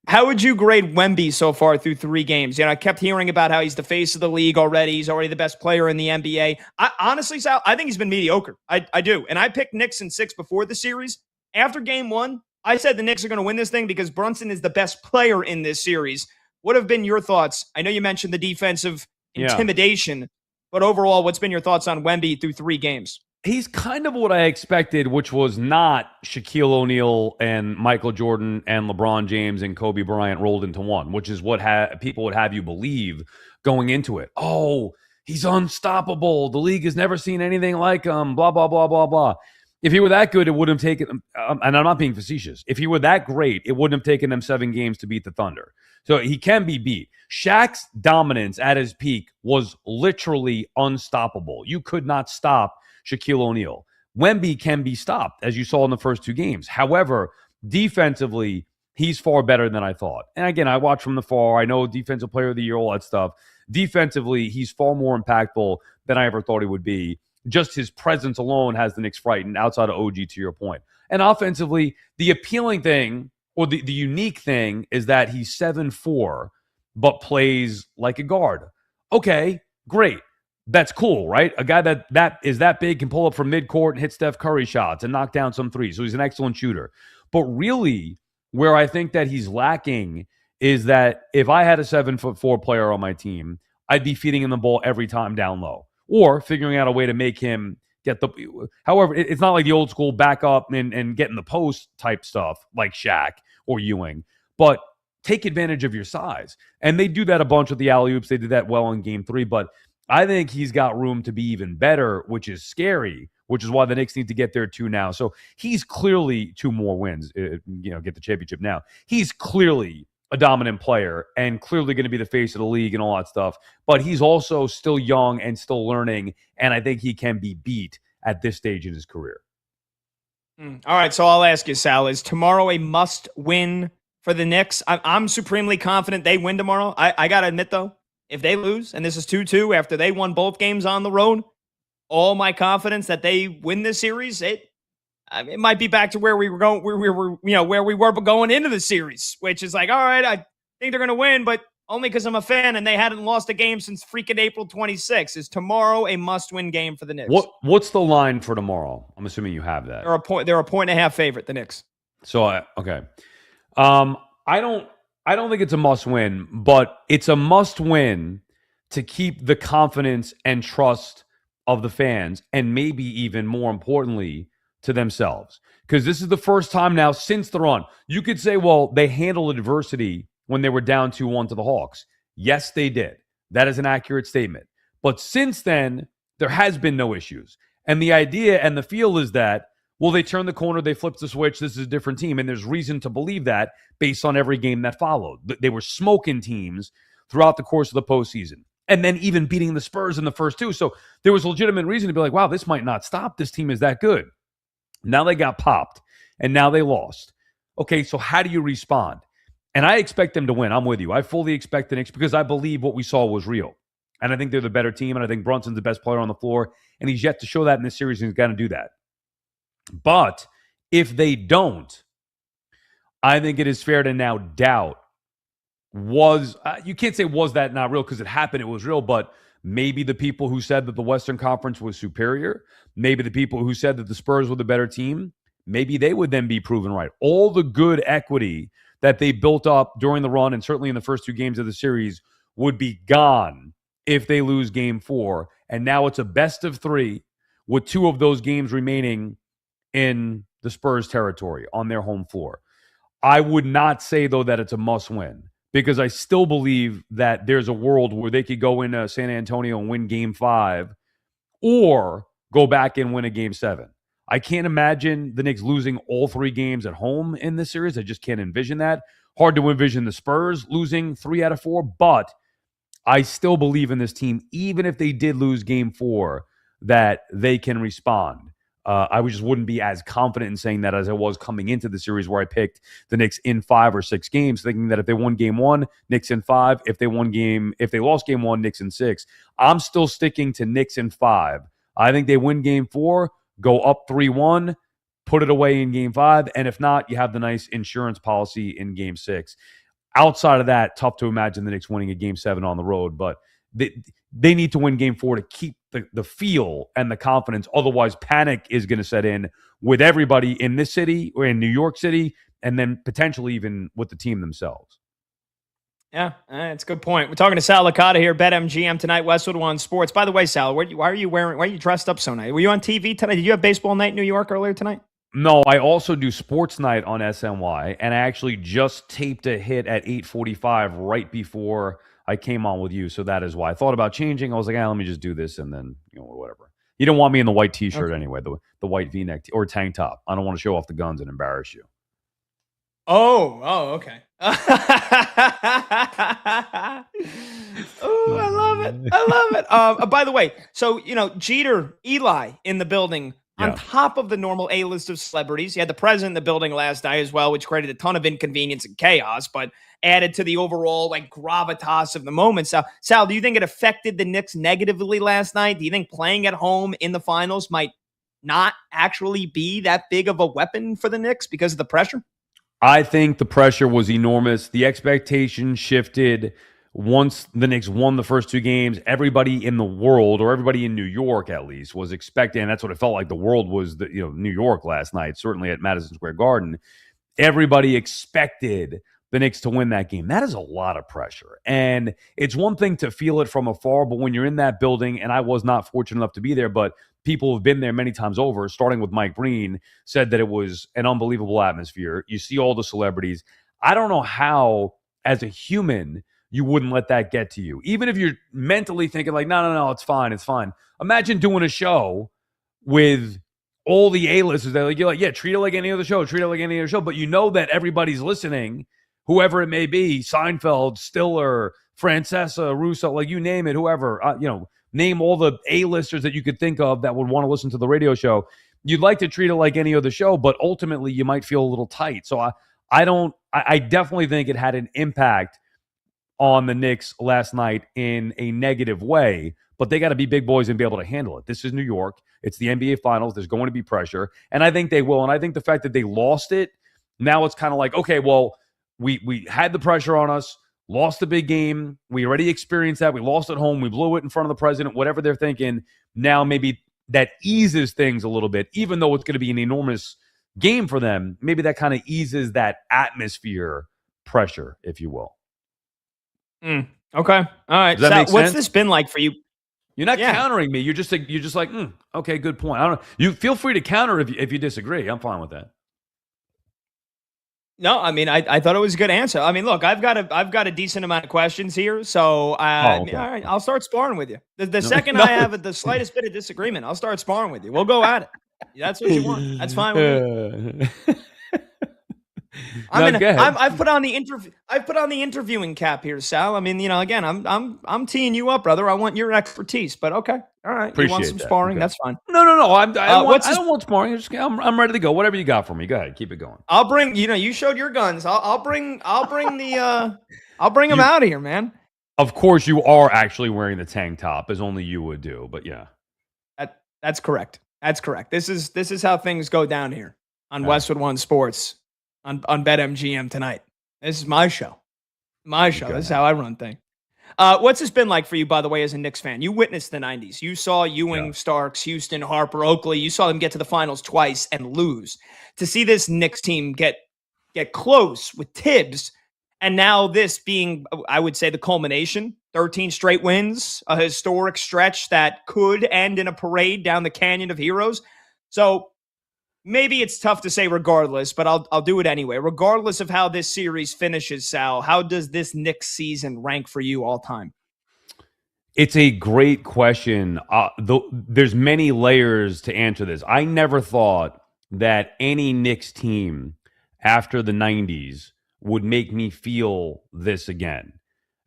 How would you grade Wemby so far through 3 games? I kept hearing about how he's the face of the league already. He's already the best player in the NBA. Honestly, Sal, I think he's been mediocre. I do. And I picked Knicks in 6 before the series. After game 1, I said the Knicks are going to win this thing because Brunson is the best player in this series. What have been your thoughts? I know you mentioned the defensive intimidation, but overall, what's been your thoughts on Wemby through 3 games? He's kind of what I expected, which was not Shaquille O'Neal and Michael Jordan and LeBron James and Kobe Bryant rolled into one, which is what people would have you believe going into it. Oh, he's unstoppable. The league has never seen anything like him, blah, blah, blah, blah, blah. If he were that good, it wouldn't have taken him, and I'm not being facetious. If he were that great, it wouldn't have taken them 7 games to beat the Thunder. So he can be beat. Shaq's dominance at his peak was literally unstoppable. You could not stop Shaquille O'Neal. Wemby can be stopped, as you saw in the first 2 games. However, defensively, he's far better than I thought. And again, I watch from afar. I know Defensive Player of the Year, all that stuff. Defensively, he's far more impactful than I ever thought he would be. Just his presence alone has the Knicks frightened outside of OG, to your point. And offensively, the appealing thing or the unique thing is that he's 7'4", but plays like a guard. Okay, great. That's cool, right? A guy that is that big can pull up from midcourt and hit Steph Curry shots and knock down some threes. So he's an excellent shooter. But really, where I think that he's lacking is that if I had a 7'4" player on my team, I'd be feeding him the ball every time down low. Or figuring out a way to make him get the. However, it's not like the old school back up and get in the post type stuff like Shaq or Ewing, but take advantage of your size. And they do that a bunch with the alley-oops. They did that well in game 3, but I think he's got room to be even better, which is scary, which is why the Knicks need to get there too now. So he's clearly 2 more wins, get the championship now. He's clearly a dominant player and clearly going to be the face of the league and all that stuff. But he's also still young and still learning, and I think he can be beat at this stage in his career. All right, so I'll ask you, Sal, is tomorrow a must-win for the Knicks? I'm supremely confident they win tomorrow. I got to admit, though, if they lose, and this is 2-2 after they won both games on the road, all my confidence that they win this series, it might be back to where we were going, where we were going into the series, which is like, all right, I think they're going to win, but only because I'm a fan and they hadn't lost a game since freaking April 26th. Is tomorrow a must-win game for the Knicks? What's the line for tomorrow? I'm assuming you have that. They're a point and a half favorite, the Knicks. So okay, I don't think it's a must-win, but it's a must-win to keep the confidence and trust of the fans, and maybe even more importantly, to themselves. Because this is the first time now since the run. You could say, well, they handled adversity when they were down 2-1 to the Hawks. Yes, they did. That is an accurate statement. But since then, there has been no issues. And the idea and the feel is that, well, they turned the corner, they flipped the switch, this is a different team. And there's reason to believe that based on every game that followed. They were smoking teams throughout the course of the postseason. And then even beating the Spurs in the first 2. So there was legitimate reason to be like, wow, this might not stop. This team is that good. Now they got popped, and now they lost. Okay, so how do you respond? And I expect them to win. I'm with you. I fully expect the Knicks because I believe what we saw was real. And I think they're the better team, and I think Brunson's the best player on the floor, and he's yet to show that in this series, and he's got to do that. But if they don't, I think it is fair to now doubt you can't say was that not real because it happened, it was real, but maybe the people who said that the Western Conference was superior, maybe the people who said that the Spurs were the better team, maybe they would then be proven right. All the good equity that they built up during the run and certainly in the first 2 games of the series would be gone if they lose game 4. And now it's a best of 3 with 2 of those games remaining in the Spurs territory on their home floor. I would not say, though, that it's a must win because I still believe that there's a world where they could go into San Antonio and win Game 5 or go back and win a Game 7. I can't imagine the Knicks losing all 3 games at home in this series. I just can't envision that. Hard to envision the Spurs losing 3 out of 4, but I still believe in this team, even if they did lose Game 4, that they can respond. I just wouldn't be as confident in saying that as I was coming into the series where I picked the Knicks in 5 or 6 games, thinking that if they won Game 1, Knicks in 5. If they lost Game 1, Knicks in 6. I'm still sticking to Knicks in 5. I think they win Game 4, go up 3-1, put it away in Game 5, and if not, you have the nice insurance policy in Game 6. Outside of that, tough to imagine the Knicks winning a Game 7 on the road, but they need to win Game 4 to keep the feel and the confidence. Otherwise, panic is going to set in with everybody in this city or in New York City, and then potentially even with the team themselves. Yeah, it's a good point. We're talking to Sal Licata here, BetMGM tonight, Westwood One Sports. By the way, Sal, why are you dressed up so nice? Were you on TV tonight? Did you have baseball night in New York earlier tonight? No, I also do sports night on SNY, and I actually just taped a hit at 8:45 right before I came on with you, so that is why I thought about changing. I was like, let me just do this, and then whatever. You don't want me in the white T-shirt anyway, the white V-neck or tank top. I don't want to show off the guns and embarrass you. Oh, okay. Oh, I love it. By the way, so Jeter, Eli in the building. Yeah. On top of the normal A-list of celebrities, you had the president in the building last night as well, which created a ton of inconvenience and chaos, but added to the overall gravitas of the moment. So, Sal, do you think it affected the Knicks negatively last night? Do you think playing at home in the finals might not actually be that big of a weapon for the Knicks because of the pressure? I think the pressure was enormous. The expectation shifted once the Knicks won the first 2 games. Everybody in the world, or everybody in New York at least, was expecting, and that's what it felt like the world was, New York last night, certainly at Madison Square Garden. Everybody expected the Knicks to win that game. That is a lot of pressure. And it's one thing to feel it from afar, but when you're in that building, and I was not fortunate enough to be there, but people have been there many times over, starting with Mike Breen, said that it was an unbelievable atmosphere. You see all the celebrities. I don't know how, as a human, you wouldn't let that get to you. Even if you're mentally thinking no, it's fine. Imagine doing a show with all the A-listers. You're like, yeah, treat it like any other show. But you know that everybody's listening, whoever it may be, Seinfeld, Stiller, Francesa, Russo, you name it, whoever, name all the A-listers that you could think of that would want to listen to the radio show. You'd like to treat it like any other show, but ultimately you might feel a little tight. So I definitely think it had an impact on the Knicks last night in a negative way, but they got to be big boys and be able to handle it. This is New York. It's the NBA Finals. There's going to be pressure, and I think they will. And I think the fact that they lost it, now it's kind of like, okay, well, we had the pressure on us, lost the big game. We already experienced that. We lost at home. We blew it in front of the president, whatever they're thinking. Now maybe that eases things a little bit, even though it's going to be an enormous game for them. Maybe that kind of eases that atmosphere pressure, if you will. Okay. All right. Does that make sense? What's this been like for you? You're not countering me. You're just like, okay, good point. I don't know. You feel free to counter if you disagree. I'm fine with that. No, I mean, I thought it was a good answer. I mean, look, I've got a decent amount of questions here, so okay. All right, I'll start sparring with you. The second I have the slightest bit of disagreement, I'll start sparring with you. We'll go at it. That's what you want. That's fine with me. I've put on the interviewing cap here, Sal. I mean, again, I'm teeing you up, brother. I want your expertise, but okay, all right. Appreciate you want some that. sparring? Okay. That's fine. No. I don't want sparring. I'm ready to go. Whatever you got for me, go ahead. Keep it going. I'll bring. You showed your guns. I'll bring the. I'll bring them out of here, man. Of course, you are actually wearing the tank top, as only you would do. But yeah, that's correct. That's correct. This is how things go down here on Westwood One Sports. On BetMGM tonight. This is my show. This is how I run things. What's this been like for you, by the way, as a Knicks fan? You witnessed the 90s. You saw Ewing, Starks, Houston, Harper, Oakley. You saw them get to the finals twice and lose. To see this Knicks team get close with Tibbs, and now this being, I would say, the culmination, 13 straight wins, a historic stretch that could end in a parade down the Canyon of Heroes. So maybe it's tough to say regardless, but I'll do it anyway. Regardless of how this series finishes, Sal, how does this Knicks season rank for you all time? It's a great question. There's many layers to answer this. I never thought that any Knicks team after the 90s would make me feel this again.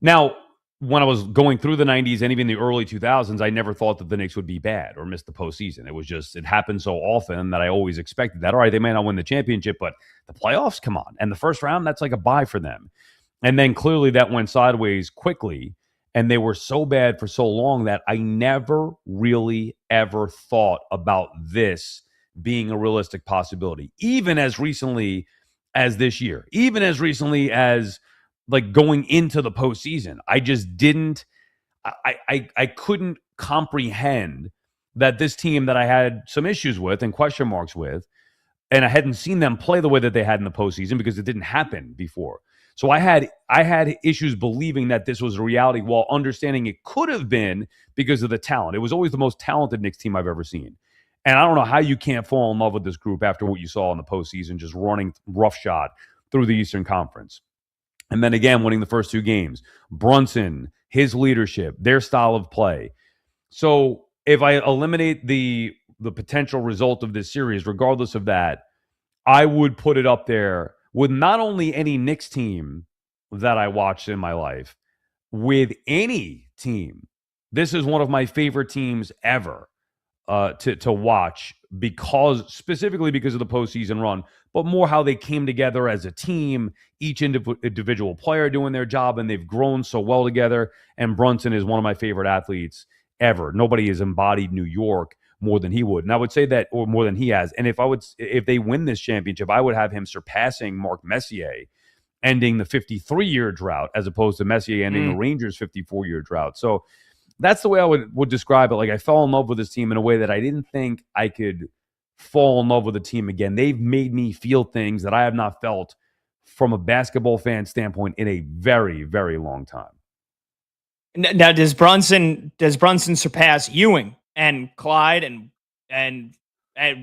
Now, when I was going through the 90s and even the early 2000s, I never thought that the Knicks would be bad or miss the postseason. It was just, it happened so often that I always expected that. All right, they may not win the championship, but the playoffs, come on. And the first round, that's like a bye for them. And then clearly that went sideways quickly. And they were so bad for so long that I never really ever thought about this being a realistic possibility, even as recently as this year, even as recently as like going into the postseason. I just didn't, I couldn't comprehend that this team that I had some issues with and question marks with, and I hadn't seen them play the way that they had in the postseason because it didn't happen before. So I had issues believing that this was a reality while understanding it could have been because of the talent. It was always the most talented Knicks team I've ever seen. And I don't know how you can't fall in love with this group after what you saw in the postseason, just running roughshod through the Eastern Conference. And then again, winning the first two games. Brunson, his leadership, their style of play. So if I eliminate the potential result of this series, regardless of that, I would put it up there with not only any Knicks team that I watched in my life, with any team. This is one of my favorite teams ever to watch, specifically because of the postseason run, but more how they came together as a team, each individual player doing their job, and they've grown so well together. And Brunson is one of my favorite athletes ever. Nobody has embodied New York more than he would. And I would say that, or more than he has. And if they win this championship, I would have him surpassing Mark Messier, ending the 53-year drought, as opposed to Messier ending the Rangers' 54-year drought. So that's the way I would describe it. Like, I fell in love with this team in a way that I didn't think I could fall in love with a team again. They've made me feel things that I have not felt from a basketball fan standpoint in a very, very long time. Now, does Brunson surpass Ewing and Clyde and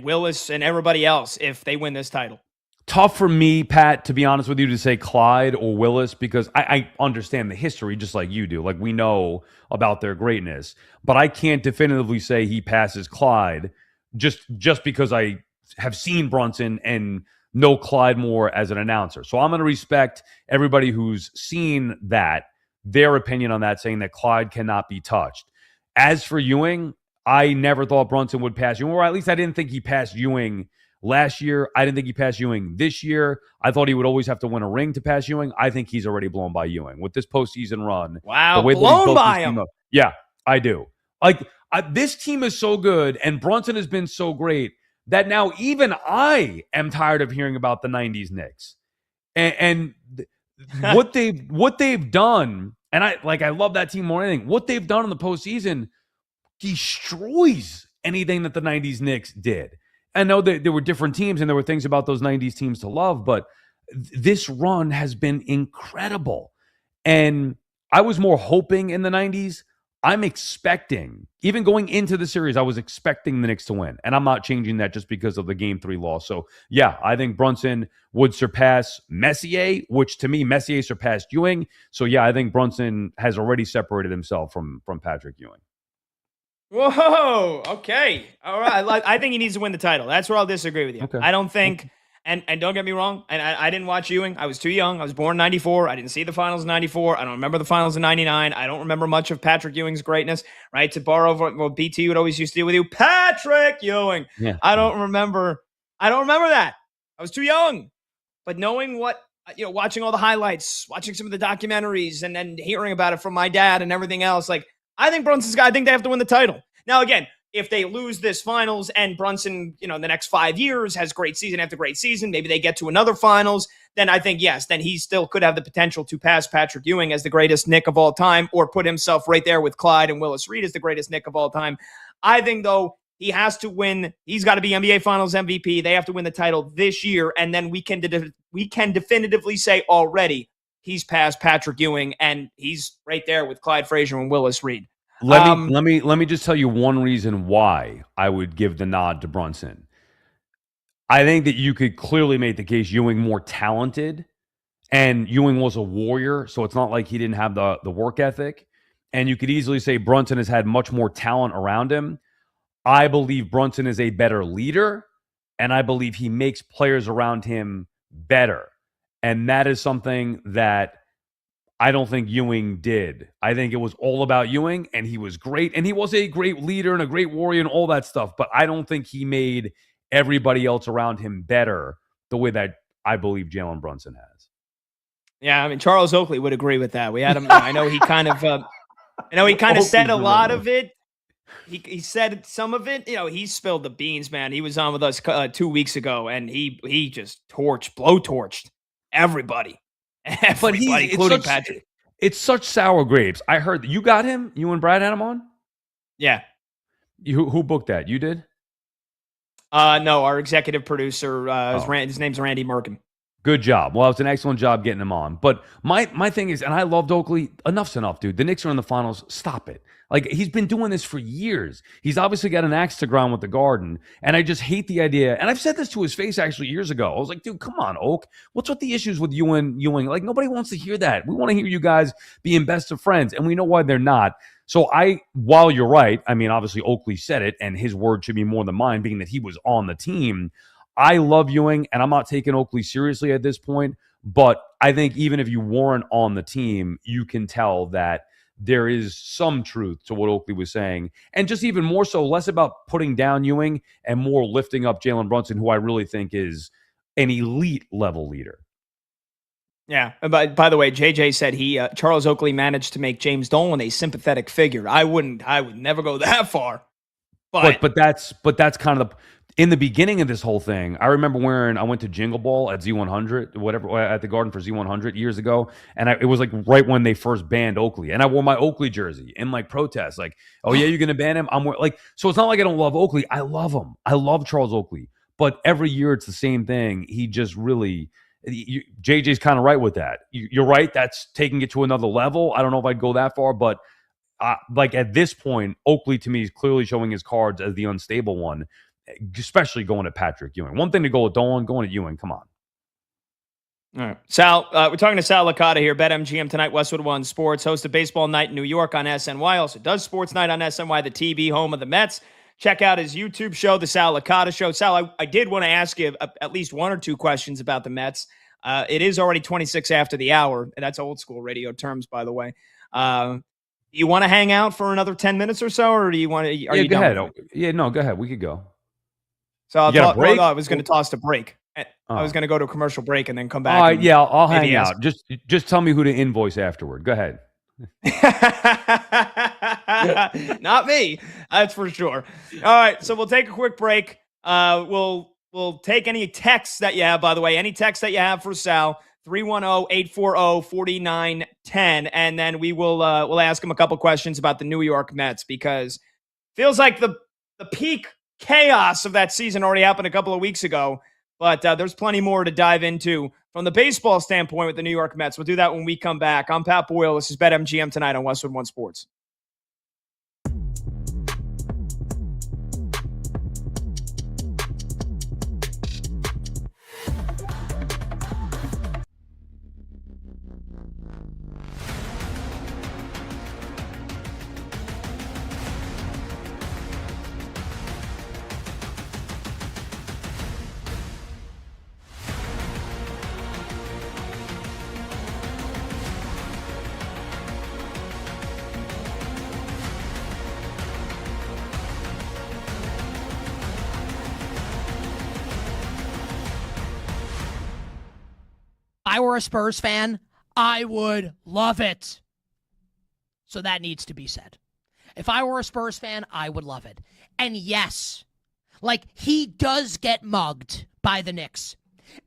Willis and everybody else if they win this title? Tough for me, Pat, to be honest with you, to say Clyde or Willis, because I understand the history just like you do. Like, we know about their greatness, but I can't definitively say he passes Clyde just because I have seen Brunson and know Clyde more as an announcer. So I'm going to respect everybody who's seen that, their opinion on that, saying that Clyde cannot be touched. As for Ewing, I never thought Brunson would pass Ewing, or at least I didn't think he passed Ewing last year. I didn't think he passed Ewing this year. I thought he would always have to win a ring to pass Ewing. I think he's already blown by Ewing with this postseason run. Wow, blown by him. Yeah, I do. Like, this team is so good, and Brunson has been so great that now even I am tired of hearing about the 90s Knicks. And what they've done, and I love that team more than anything. What they've done in the postseason destroys anything that the 90s Knicks did. I know that there were different teams and there were things about those 90s teams to love, but this run has been incredible. And I was more hoping in the 90s. I'm expecting, even going into the series, I was expecting the Knicks to win. And I'm not changing that just because of the Game 3 loss. So, yeah, I think Brunson would surpass Messier, which to me, Messier surpassed Ewing. So, yeah, I think Brunson has already separated himself from Patrick Ewing. Whoa. Okay. All right. I think he needs to win the title. That's where I'll disagree with you. Okay. I don't think, and don't get me wrong, and I didn't watch Ewing. I was too young. I was born in 94. I didn't see the finals in 94. I don't remember the finals in 99. I don't remember much of Patrick Ewing's greatness, right? To borrow what BT would always used to do with you, Patrick Ewing. Yeah. I don't remember that. I was too young. But knowing what, watching all the highlights, watching some of the documentaries, and then hearing about it from my dad and everything else, like, I think Brunson's guy, I think they have to win the title. Now, again, if they lose this finals and Brunson, the next 5 years has great season after great season, maybe they get to another finals, then I think, yes, then he still could have the potential to pass Patrick Ewing as the greatest Knick of all time, or put himself right there with Clyde and Willis Reed as the greatest Knick of all time. I think, though, he has to win. He's got to be NBA Finals MVP. They have to win the title this year, and then we can definitively say already he's past Patrick Ewing, and he's right there with Clyde Frazier and Willis Reed. Let me just tell you one reason why I would give the nod to Brunson. I think that you could clearly make the case Ewing more talented, and Ewing was a warrior, so it's not like he didn't have the work ethic. And you could easily say Brunson has had much more talent around him. I believe Brunson is a better leader, and I believe he makes players around him better. And that is something that I don't think Ewing did. I think it was all about Ewing, and he was great. And he was a great leader and a great warrior and all that stuff. But I don't think he made everybody else around him better the way that I believe Jalen Brunson has. Yeah, I mean, Charles Oakley would agree with that. We had him. I know he kind of said a lot of it. He said some of it. He spilled the beans, man. He was on with us 2 weeks ago, and he just blowtorched everybody. Everybody, including Patrick. It's such sour grapes. I heard that you got him. You and Brad had him on? Yeah. Who booked that? You did? No, our executive producer, his name's Randy Merkin. Good job. Well, it's an excellent job getting him on. But my thing is, and I loved Oakley. Enough's enough, dude. The Knicks are in the finals. Stop it. Like, he's been doing this for years. He's obviously got an axe to grind with the Garden. And I just hate the idea. And I've said this to his face actually years ago. I was like, dude, come on, Oak. What's with the issues with you and Ewing? Like, nobody wants to hear that. We want to hear you guys being best of friends. And we know why they're not. So while you're right, I mean, obviously Oakley said it, and his word should be more than mine, being that he was on the team. I love Ewing, and I'm not taking Oakley seriously at this point. But I think even if you weren't on the team, you can tell that there is some truth to what Oakley was saying. And just even more so, less about putting down Ewing and more lifting up Jalen Brunson, who I really think is an elite level leader. Yeah. But by the way, JJ said Charles Oakley managed to make James Dolan a sympathetic figure. I would never go that far. But that's kind of in the beginning of this whole thing. I remember I went to Jingle Ball at Z100, whatever, at the Garden for Z100 years ago, and it was like right when they first banned Oakley, and I wore my Oakley jersey in like protest, like, oh yeah, you're gonna ban him? So it's not like I don't love Oakley. I love him. I love Charles Oakley, but every year it's the same thing. He just really. JJ's kind of right with that. You're right. That's taking it to another level. I don't know if I'd go that far, but like at this point, Oakley to me is clearly showing his cards as the unstable one, especially going to Patrick Ewing. One thing to go with Dolan, going to Ewing. Come on. All right. Sal, we're talking to Sal Licata here, BetMGM tonight, Westwood One Sports, host of Baseball Night in New York on SNY, also does Sports Night on SNY, the TV home of the Mets. Check out his YouTube show, The Sal Licata Show. Sal, I did want to ask you at least one or two questions about the Mets. It is already 26 after the hour, and that's old school radio terms, by the way. You want to hang out for another 10 minutes or so, or do you want to? Go ahead. Go ahead. We could go. So I was going to toss the break. I was going to go to a commercial break and then come back. All right, I'll hang out. Just tell me who to invoice afterward. Go ahead. Not me, that's for sure. All right, so we'll take a quick break. We'll take any texts that you have, by the way, any text that you have for Sal, 310-840-4910, and then we'll ask him a couple questions about the New York Mets, because feels like the peak chaos of that season already happened a couple of weeks ago, but there's plenty more to dive into from the baseball standpoint with the New York Mets. We'll do that when we come back. I'm Pat Boyle. This is BetMGM tonight on Westwood One Sports. I were a Spurs fan, I would love it. So that needs to be said. If I were a Spurs fan, I would love it. And yes, like, he does get mugged by the Knicks.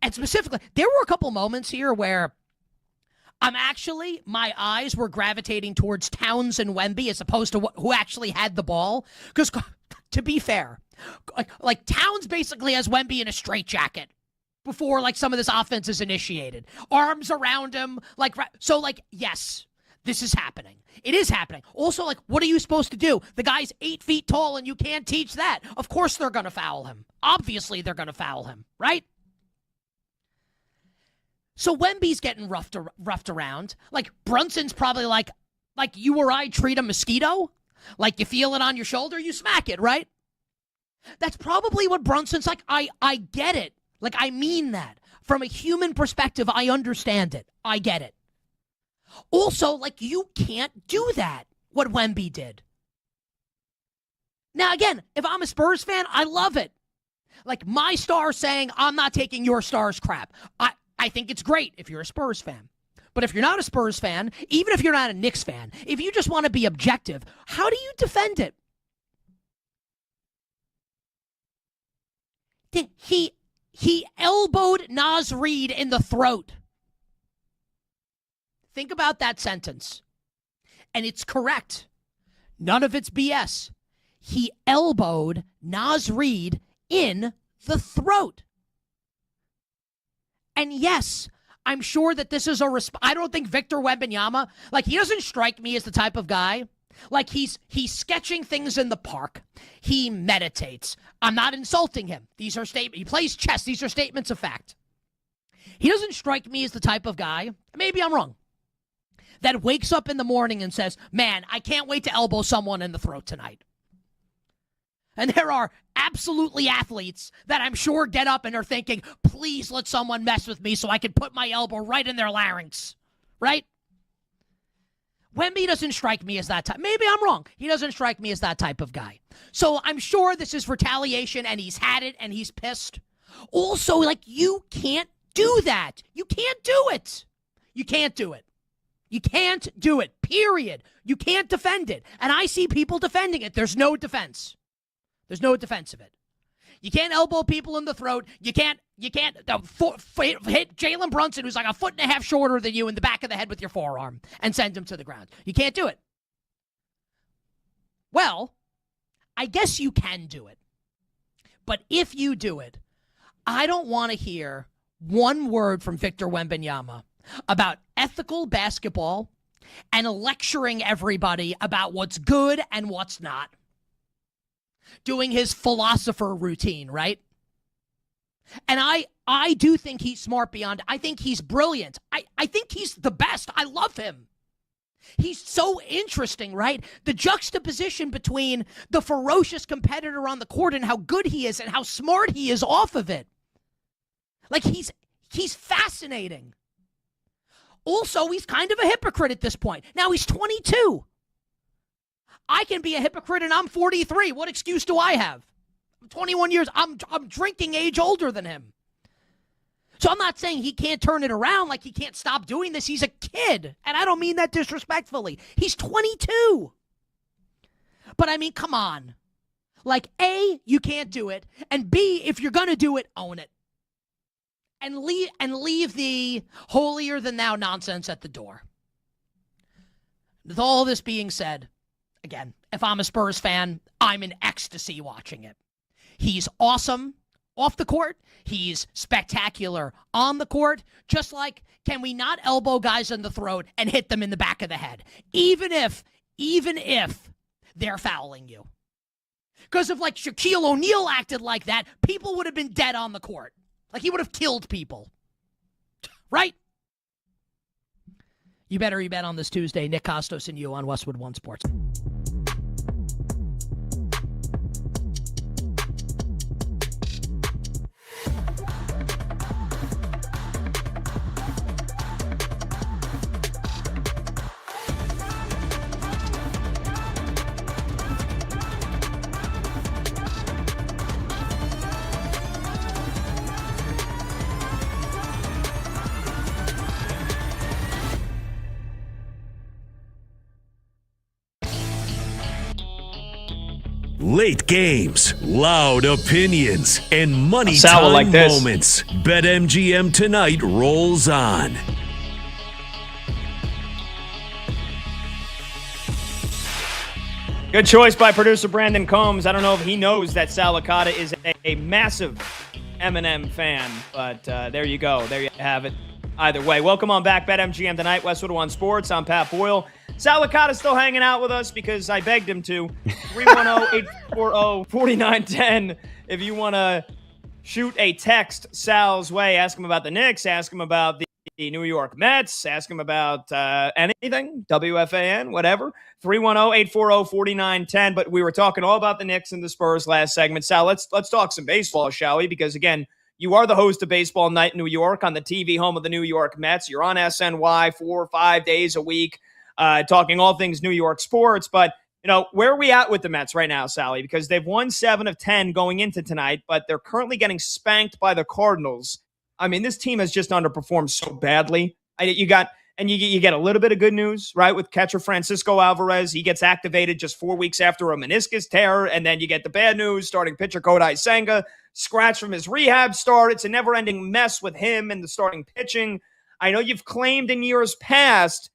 And specifically, there were a couple moments here where my eyes were gravitating towards Towns and Wemby as opposed to who actually had the ball. Because, to be fair, like Towns basically has Wemby in a straitjacket before, like, some of this offense is initiated. Arms around him. Yes, this is happening. It is happening. Also, like, what are you supposed to do? The guy's 8 feet tall and you can't teach that. Of course they're going to foul him. Obviously they're going to foul him, right? So Wemby's getting roughed around. Like, Brunson's probably like you or I treat a mosquito. Like, you feel it on your shoulder, you smack it, right? That's probably what Brunson's like. I get it. Like, I mean that. From a human perspective, I understand it. I get it. Also, like, you can't do that, what Wemby did. Now, again, if I'm a Spurs fan, I love it. Like, my star saying, I'm not taking your star's crap. I think it's great if you're a Spurs fan. But if you're not a Spurs fan, even if you're not a Knicks fan, if you just want to be objective, how do you defend it? He elbowed Naz Reid in the throat. Think about that sentence. And it's correct. None of it's BS. He elbowed Naz Reid in the throat. And yes, I'm sure that this is I don't think Victor Wembanyama, like, he doesn't strike me as the type of guy. Like, he's sketching things in the park. He meditates. I'm not insulting him. These are statements. He plays chess. These are statements of fact. He doesn't strike me as the type of guy, maybe I'm wrong, that wakes up in the morning and says, man, I can't wait to elbow someone in the throat tonight. And there are absolutely athletes that I'm sure get up and are thinking, please let someone mess with me so I can put my elbow right in their larynx, right? Wemby doesn't strike me as that type. Maybe I'm wrong. He doesn't strike me as that type of guy. So I'm sure this is retaliation and he's had it and he's pissed. Also, like, you can't do that. You can't do it. You can't do it. You can't do it, period. You can't defend it. And I see people defending it. There's no defense. There's no defense of it. You can't elbow people in the throat. You can't hit Jalen Brunson, who's like a foot and a half shorter than you, in the back of the head with your forearm and send him to the ground. You can't do it. Well, I guess you can do it. But if you do it, I don't want to hear one word from Victor Wembanyama about ethical basketball and lecturing everybody about what's good and what's not. Doing his philosopher routine, right? And I do think he's smart beyond. I think he's brilliant. I think he's the best. I love him. He's so interesting, right? The juxtaposition between the ferocious competitor on the court and how good he is and how smart he is off of it. Like, he's fascinating. Also, he's kind of a hypocrite at this point. Now, he's 22. I can be a hypocrite and I'm 43. What excuse do I have? I'm 21 years. I'm drinking age older than him. So I'm not saying he can't turn it around, like he can't stop doing this. He's a kid. And I don't mean that disrespectfully. He's 22. But I mean, come on. Like, A, you can't do it. And B, if you're going to do it, own it. And leave the holier than thou nonsense at the door. With all this being said, again, if I'm a Spurs fan, I'm in ecstasy watching it. He's awesome off the court. He's spectacular on the court. Just like, can we not elbow guys in the throat and hit them in the back of the head? Even if they're fouling you. Because if, like, Shaquille O'Neal acted like that, people would have been dead on the court. Like, he would have killed people. Right? You better bet on this Tuesday. Nick Costos and you on Westwood One Sports. Late games, loud opinions, and money Sal time like this. moments. BetMGM tonight rolls on. Good choice by producer Brandon Combs. I don't know if he knows that Sal Licata is a massive Eminem fan, but there you go. There you have it. either way. Welcome on back, BetMGM tonight, Westwood One Sports. I'm Pat Boyle. Sal Licata's still hanging out with us because I begged him to. 310-840-4910 if you want to shoot a text Sal's way. Ask him about the Knicks. Ask him about the New York Mets. Ask him about anything, WFAN, whatever. 310-840-4910. But we were talking all about the Knicks and the Spurs last segment. Sal, let's talk some baseball, shall we? Because, again, you are the host of Baseball Night in New York on the TV home of the New York Mets. You're on SNY 4 or 5 days a week talking all things New York sports. But, where are we at with the Mets right now, Sally? Because they've won 7 of 10 going into tonight, but they're currently getting spanked by the Cardinals. I mean, this team has just underperformed so badly. You get a little bit of good news, right, with catcher Francisco Alvarez. He gets activated just 4 weeks after a meniscus tear, and then you get the bad news, starting pitcher Kodai Senga, scratched from his rehab start. It's a never-ending mess with him and the starting pitching. I know you've claimed in years past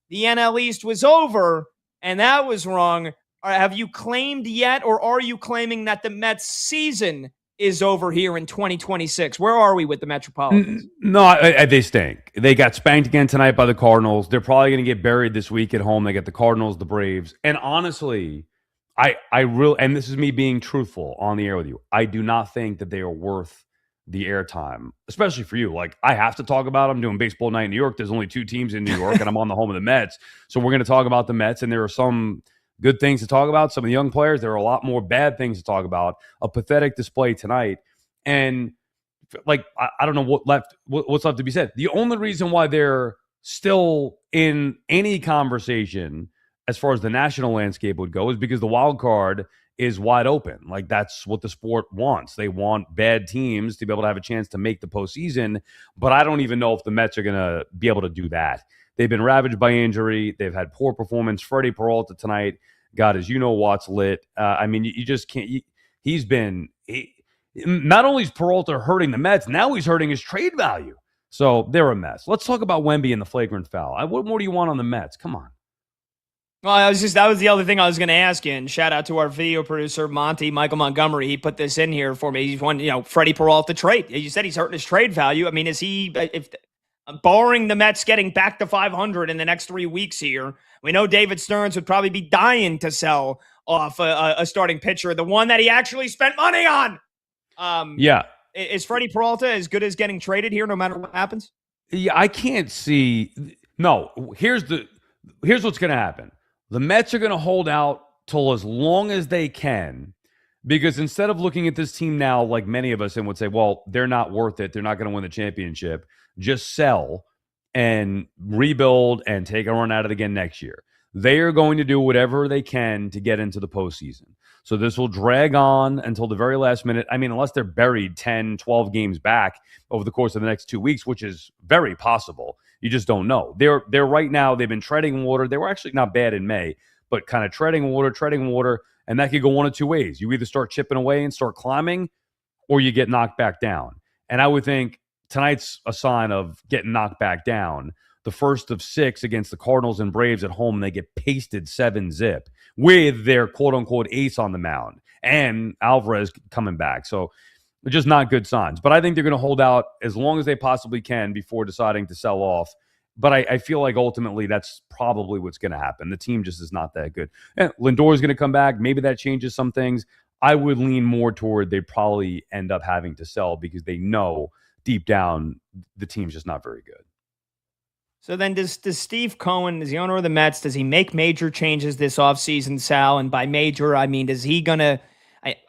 the NL East was over, and that was wrong. Have you claimed yet, or are you claiming that the Mets season is over here in 2026? Where are we with the Metropolitans? No, they stink. They got spanked again tonight by the Cardinals. They're probably going to get buried this week at home. They get the Cardinals, the Braves. And honestly, I really, and this is me being truthful on the air with you, I do not think that they are worth the airtime, especially for you. Like, I have to talk about them. Doing Baseball Night in New York. There's only 2 teams in New York, and I'm on the home of the Mets. So we're going to talk about the Mets, and there are some good things to talk about. Some of the young players, there are a lot more bad things to talk about. A pathetic display tonight. And like, I don't know what's left to be said. The only reason why they're still in any conversation as far as the national landscape would go is because the wild card is wide open. Like, that's what the sport wants. They want bad teams to be able to have a chance to make the postseason. But I don't even know if the Mets are going to be able to do that. They've been ravaged by injury. They've had poor performance. Freddie Peralta tonight got his you-know-what's lit. I mean, you just can't. Not only is Peralta hurting the Mets, now he's hurting his trade value. So they're a mess. Let's talk about Wemby and the flagrant foul. What more do you want on the Mets? Come on. Well, that was the other thing I was going to ask you. And shout out to our video producer, Michael Montgomery. He put this in here for me. He's won, Freddie Peralta trade. You said he's hurting his trade value. I mean, is he, barring the Mets getting back to 500 in the next 3 weeks here, we know David Stearns would probably be dying to sell off a starting pitcher, the one that he actually spent money on. Yeah. Is Freddie Peralta as good as getting traded here no matter what happens? Yeah, I can't see. No, here's what's going to happen. The Mets are going to hold out till as long as they can, because instead of looking at this team now like many of us and would say, well, they're not worth it, they're not going to win the championship, just sell and rebuild and take a run at it again next year. They are going to do whatever they can to get into the postseason. So this will drag on until the very last minute. I mean, unless they're buried 10, 12 games back over the course of the next 2 weeks, which is very possible. You just don't know. They're right now, they've been treading water. They were actually not bad in May, but kind of treading water, and that could go one of 2 ways. You either start chipping away and start climbing, or you get knocked back down. And I would think tonight's a sign of getting knocked back down. The first of 6 against the Cardinals and Braves at home, and they get pasted 7-0 with their quote-unquote ace on the mound and Alvarez coming back. So just not good signs. But I think they're going to hold out as long as they possibly can before deciding to sell off. But I feel like ultimately that's probably what's going to happen. The team just is not that good. Lindor is going to come back. Maybe that changes some things. I would lean more toward they probably end up having to sell because they know deep down the team's just not very good. So then does Steve Cohen, as the owner of the Mets, does he make major changes this offseason, Sal? And by major, I mean, is he going to,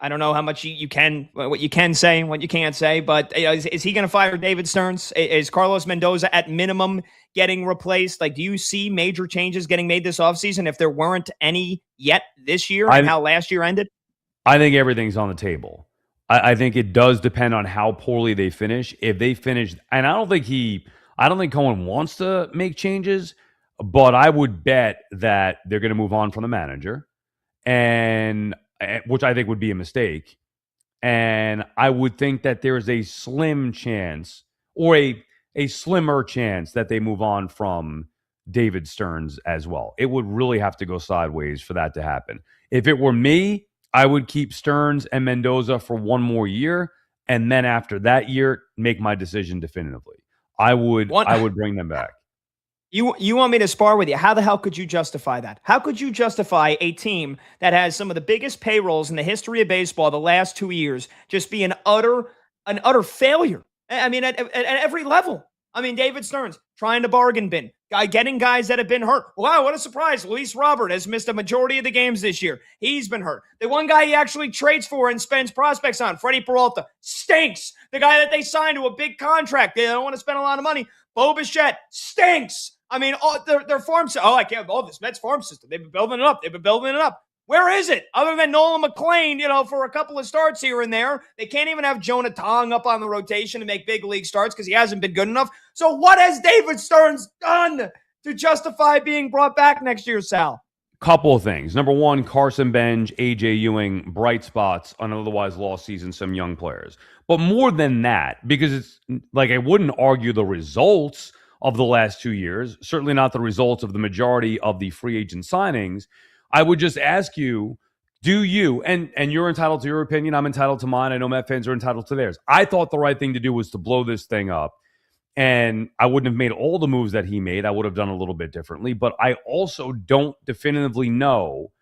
I don't know how much you can, what you can say and what you can't say, but is he going to fire David Stearns? Is Carlos Mendoza at minimum getting replaced? Like, do you see major changes getting made this offseason if there weren't any yet this year and how last year ended? I think everything's on the table. I think it does depend on how poorly they finish. If they finish, and I don't think Cohen wants to make changes, but I would bet that they're going to move on from the manager, and which I think would be a mistake. And I would think that there is a slim chance, or a slimmer chance, that they move on from David Stearns as well. It would really have to go sideways for that to happen. If it were me, I would keep Stearns and Mendoza for one more year, and then after that year, make my decision definitively. I would bring them back. You want me to spar with you? How the hell could you justify that? How could you justify a team that has some of the biggest payrolls in the history of baseball the last 2 years just be an utter failure? I mean, at every level. I mean, David Stearns trying to bargain bin, getting guys that have been hurt. Wow, what a surprise. Luis Robert has missed a majority of the games this year. He's been hurt. The one guy he actually trades for and spends prospects on, Freddie Peralta, stinks. The guy that they signed to a big contract, they don't want to spend a lot of money. Bo Bichette stinks. I mean, their farm system. I can't. This Mets farm system. They've been building it up. Where is it? Other than Nolan McLean, for a couple of starts here and there. They can't even have Jonah Tong up on the rotation to make big league starts because he hasn't been good enough. So what has David Stearns done to justify being brought back next year, Sal? Couple of things. Number one, Carson Bench, AJ Ewing, bright spots on an otherwise lost season, some young players. But more than that, because it's like I wouldn't argue the results of the last 2 years, certainly not the results of the majority of the free agent signings. I would just ask you, do you, and you're entitled to your opinion, I'm entitled to mine, I know Met fans are entitled to theirs. I thought the right thing to do was to blow this thing up, and I wouldn't have made all the moves that he made. I would have done a little bit differently, but I also don't definitively know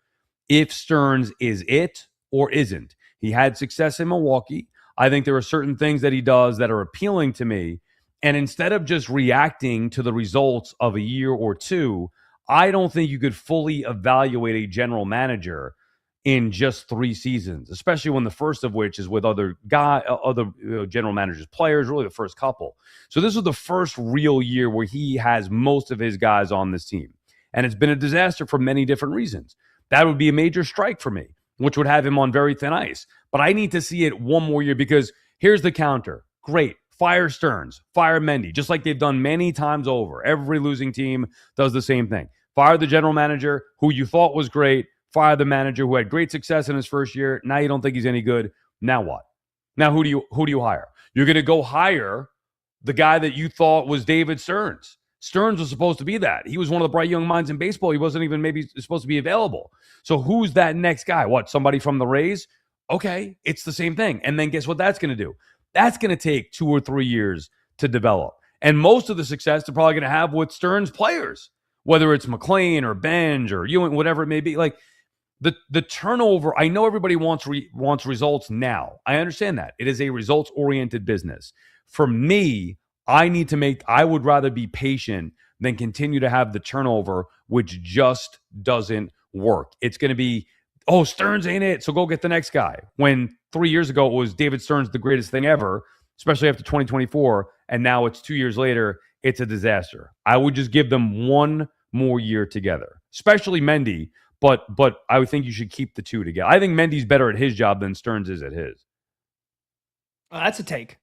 if Stearns is it or isn't. He had success in Milwaukee. I think there are certain things that he does that are appealing to me. And instead of just reacting to the results of a year or two, I don't think you could fully evaluate a general manager in just 3 seasons, especially when the first of which is with other general managers, players, really the first couple. So this was the first real year where he has most of his guys on this team. And it's been a disaster for many different reasons. That would be a major strike for me, which would have him on very thin ice. But I need to see it one more year because here's the counter. Great. Fire Stearns, fire Mendy, just like they've done many times over. Every losing team does the same thing. Fire the general manager who you thought was great. Fire the manager who had great success in his first year. Now you don't think he's any good. Now what? Now who do you hire? You're going to go hire the guy that you thought was David Stearns. Stearns was supposed to be that. He was one of the bright young minds in baseball. He wasn't even maybe supposed to be available. So who's that next guy? What, somebody from the Rays? Okay, it's the same thing. And then guess what that's going to do? That's going to take 2 or 3 years to develop. And most of the success they're probably going to have with Stearns players, whether it's McLean or Benj or Ewing, whatever it may be. Like the turnover, I know everybody wants results now. I understand that. It is a results-oriented business. For me, I would rather be patient than continue to have the turnover, which just doesn't work. It's going to be, oh, Stearns ain't it, so go get the next guy. When 3 years ago it was David Stearns, the greatest thing ever, especially after 2024, and now it's 2 years later, it's a disaster. I would just give them one more year together, especially Mendy, but I would think you should keep the two together. I think Mendy's better at his job than Stearns is at his. Well, that's a take.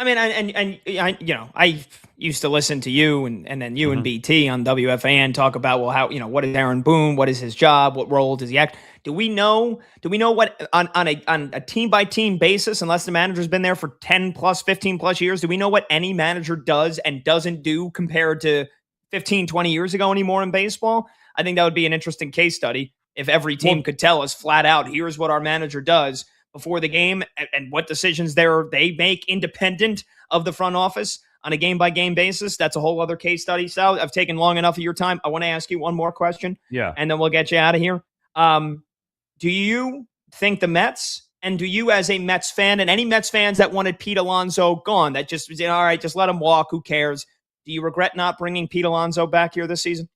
I mean, I used to listen to you and then you and BT on WFAN talk about, well, how, what is Aaron Boone? What is his job? What role does he act? Do we know what on a team by team basis, unless the manager's been there for 10 plus, 15 plus years, do we know what any manager does and doesn't do compared to 15, 20 years ago anymore in baseball? I think that would be an interesting case study if every team could tell us flat out, here's what our manager does before the game and what decisions they make independent of the front office on a game-by-game basis. That's a whole other case study. Sal, I've taken long enough of your time. I want to ask you one more question. Yeah. And then we'll get you out of here. Do you think the Mets, and do you as a Mets fan, and any Mets fans that wanted Pete Alonso gone, that just was, all right, just let him walk, who cares? Do you regret not bringing Pete Alonso back here this season?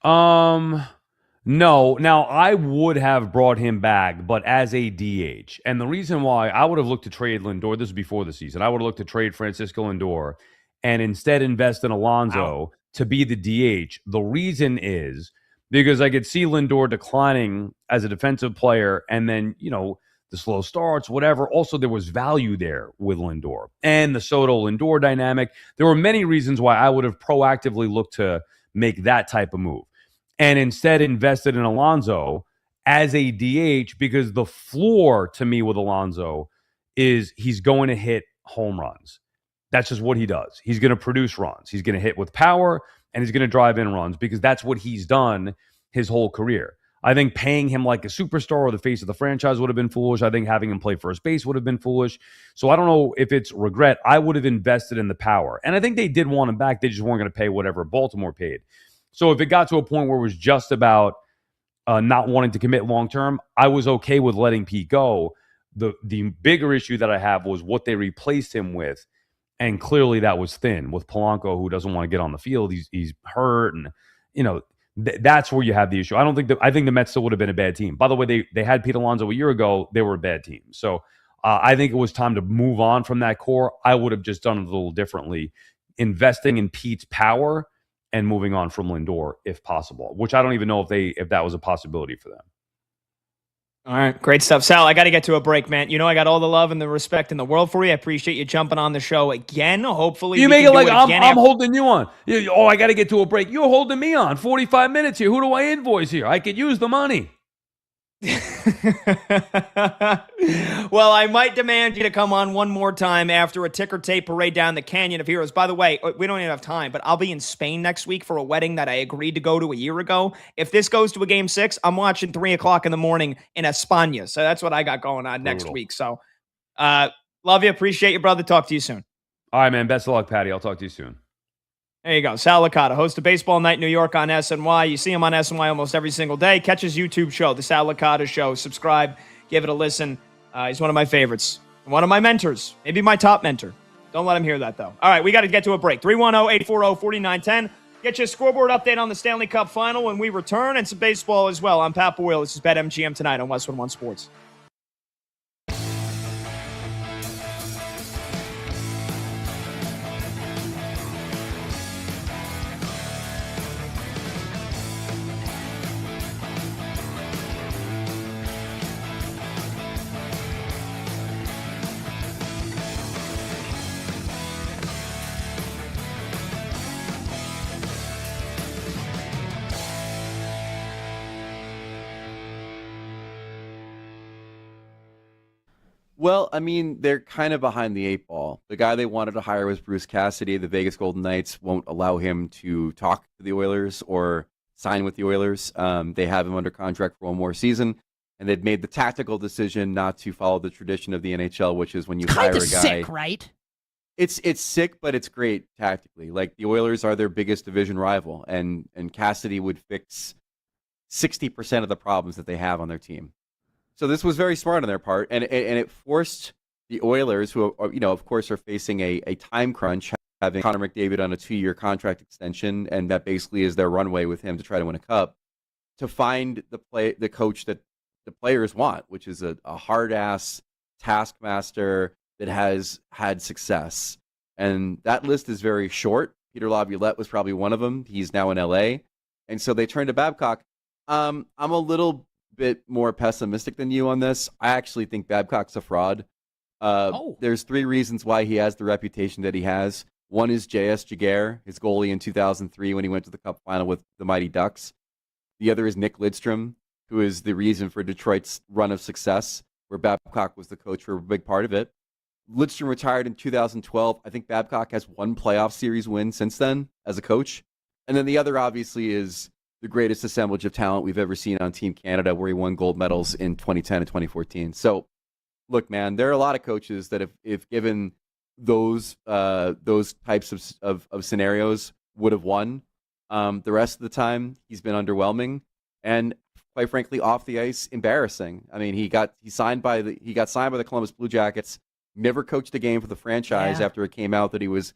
No. Now, I would have brought him back, but as a DH. And the reason why I would have looked to trade Lindor, this is before the season, I would have looked to trade Francisco Lindor and instead invest in Alonso to be the DH. The reason is because I could see Lindor declining as a defensive player and then, the slow starts, whatever. Also, there was value there with Lindor and the Soto-Lindor dynamic. There were many reasons why I would have proactively looked to make that type of move. And instead invested in Alonso as a DH because the floor to me with Alonso is he's going to hit home runs. That's just what he does. He's going to produce runs. He's going to hit with power, and he's going to drive in runs because that's what he's done his whole career. I think paying him like a superstar or the face of the franchise would have been foolish. I think having him play first base would have been foolish. So I don't know if it's regret. I would have invested in the power. And I think they did want him back. They just weren't going to pay whatever Baltimore paid. So if it got to a point where it was just about not wanting to commit long term, I was okay with letting Pete go. The bigger issue that I have was what they replaced him with. And clearly that was thin with Polanco, who doesn't want to get on the field. He's hurt. And, that's where you have the issue. I think the Mets still would have been a bad team. By the way, they had Pete Alonso a year ago. They were a bad team. So I think it was time to move on from that core. I would have just done it a little differently, investing in Pete's power and moving on from Lindor if possible, which I don't even know if that was a possibility for them. All right, great stuff. Sal, I got to get to a break, man. I got all the love and the respect in the world for you. I appreciate you jumping on the show again. Hopefully you make it like I'm holding you on. I got to get to a break. You're holding me on. 45 minutes here. Who do I invoice here? I could use the money. Well, I might demand you to come on one more time after a ticker tape parade down the Canyon of Heroes. By the way, we don't even have time, but I'll be in Spain next week for a wedding that I agreed to go to a year ago. If this goes to a game 6, I'm watching 3 o'clock in the morning in España. So that's what I got going on next week. So love you. Appreciate you, brother. Talk to you soon. All right, man. Best of luck, Patty. I'll talk to you soon. There you go. Sal Licata, host of Baseball Night New York on SNY. You see him on SNY almost every single day. Catch his YouTube show, The Sal Licata Show. Subscribe. Give it a listen. He's one of my favorites. One of my mentors. Maybe my top mentor. Don't let him hear that, though. All right, we got to get to a break. 310-840-4910. Get your scoreboard update on the Stanley Cup Final when we return, and some baseball as well. I'm Pat Boyle. This is BetMGM tonight on Westwood One Sports. Well, I mean, they're kind of behind the 8 ball. The guy they wanted to hire was Bruce Cassidy. The Vegas Golden Knights won't allow him to talk to the Oilers or sign with the Oilers. They have him under contract for one more season, and they've made the tactical decision not to follow the tradition of the NHL, which is when you hire a guy. Sick, right? It's sick, but it's great tactically. Like, the Oilers are their biggest division rival, and Cassidy would fix 60% of the problems that they have on their team. So this was very smart on their part, and it forced the Oilers, who of course are facing a time crunch, having Connor McDavid on a 2-year contract extension, and that basically is their runway with him to try to win a cup, to find the coach that the players want, which is a hard-ass taskmaster that has had success. And that list is very short. Peter Laviolette was probably one of them. He's now in LA. And so they turned to Babcock. I'm a little bit more pessimistic than you on this. I actually think Babcock's a fraud. There's 3 reasons why he has the reputation that he has. One is J.S. Jaguar, his goalie in 2003 when he went to the Cup final with the Mighty Ducks. The other is Nick Lidstrom, who is the reason for Detroit's run of success, where Babcock was the coach for a big part of it. Lidstrom retired in 2012. I think Babcock has 1 playoff series win since then as a coach. And then the other, obviously, is the greatest assemblage of talent we've ever seen on Team Canada, where he won gold medals in 2010 and 2014. So, look, man, there are a lot of coaches that if given those types of scenarios, would have won. The rest of the time, he's been underwhelming and, quite frankly, off the ice, embarrassing. I mean, he got signed by the Columbus Blue Jackets. Never coached a game for the franchise after it came out that he was,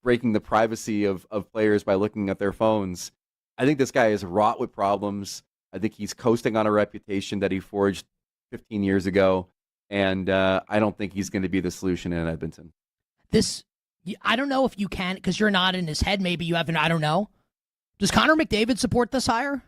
breaking the privacy of players by looking at their phones. I think this guy is wrought with problems. I think he's coasting on a reputation that he forged 15 years ago. And I don't think he's going to be the solution in Edmonton. I don't know if you can, because you're not in his head. Maybe you haven't. I don't know. Does Connor McDavid support this hire?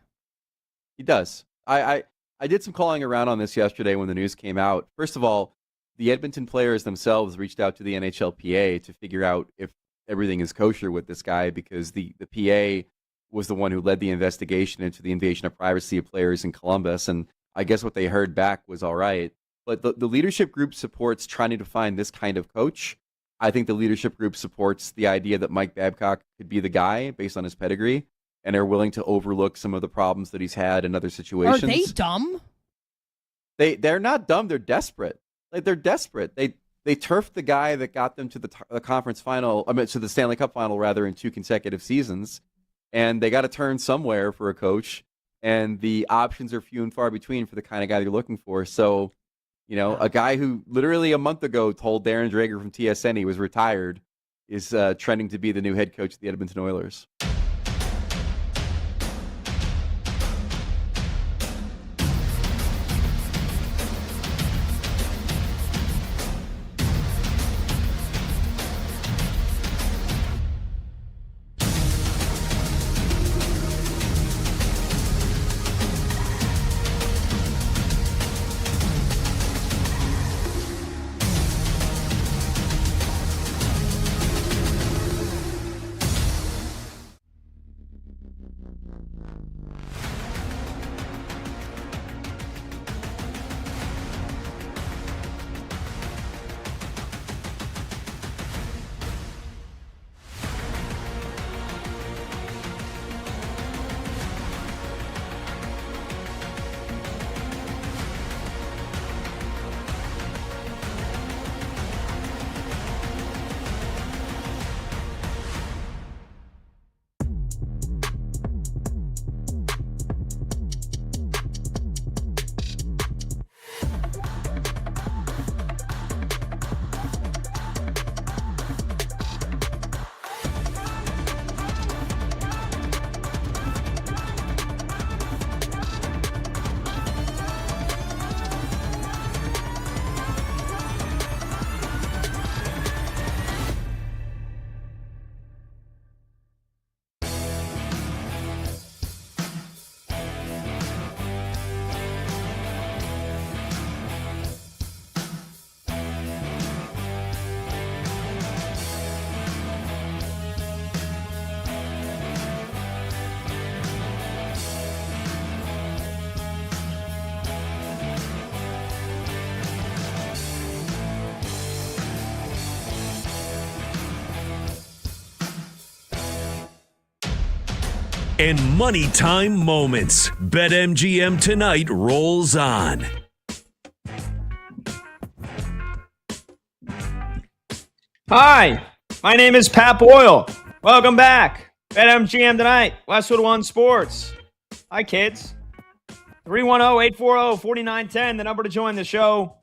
He does. I did some calling around on this yesterday when the news came out. First of all, the Edmonton players themselves reached out to the NHLPA to figure out if everything is kosher with this guy, because the PA was the one who led the investigation into the invasion of privacy of players in Columbus. And I guess what they heard back was all right. But the leadership group supports trying to find this kind of coach. I think the leadership group supports the idea that Mike Babcock could be the guy based on his pedigree. and are willing to overlook some of the problems that he's had in other situations. Are they dumb? They're not dumb. They're desperate. Like, they're desperate. They turfed the guy that got them to the conference final. I mean, to the Stanley Cup final rather, in 2 consecutive seasons, and they got to turn somewhere for a coach. And the options are few and far between for the kind of guy you're looking for. So, a guy who literally a month ago told Darren Dreger from TSN he was retired is trending to be the new head coach of the Edmonton Oilers. And money time moments. BetMGM Tonight rolls on. Hi, my name is Pat Boyle. Welcome back. BetMGM Tonight, Westwood One Sports. Hi, kids. 310-840-4910, the number to join the show.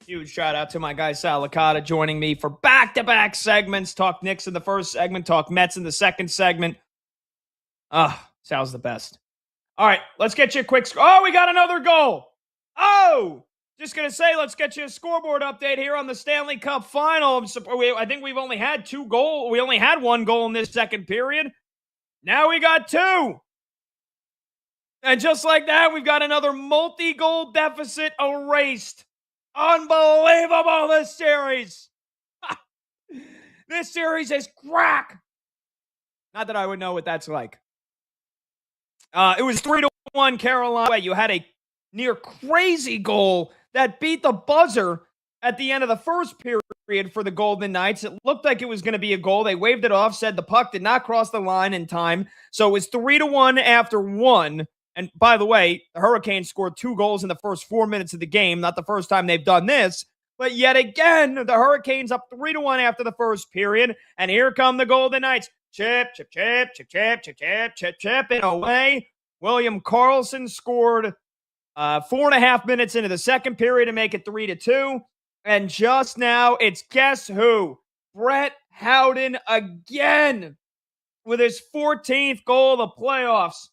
Huge shout out to my guy Sal Licata joining me for back-to-back segments. Talk Knicks in the first segment, talk Mets in the second segment. Sal's the best. All right, let's get you a quick score. Oh, we got another goal. Oh, just going to say, let's get you a scoreboard update here on the Stanley Cup final. I think we've only had 2 goals. We only had 1 goal in this second period. Now we got 2. And just like that, we've got another multi-goal deficit erased. Unbelievable, this series. This series is crack. Not that I would know what that's like. It was 3-1 Carolina. You had a near crazy goal that beat the buzzer at the end of the first period for the Golden Knights. It looked like it was going to be a goal. They waved it off, said the puck did not cross the line in time. So it was 3-1 after 1. And by the way, the Hurricanes scored 2 goals in the first 4 minutes of the game. Not the first time they've done this. But yet again, the Hurricanes up 3-1 after the first period. And here come the Golden Knights. Chip, chip, chip, chip, chip, chip, chip, chip, chip, and away. William Karlsson scored 4.5 minutes into the second period to make it 3-2. And just now, it's guess who? Brett Howden again with his 14th goal of the playoffs.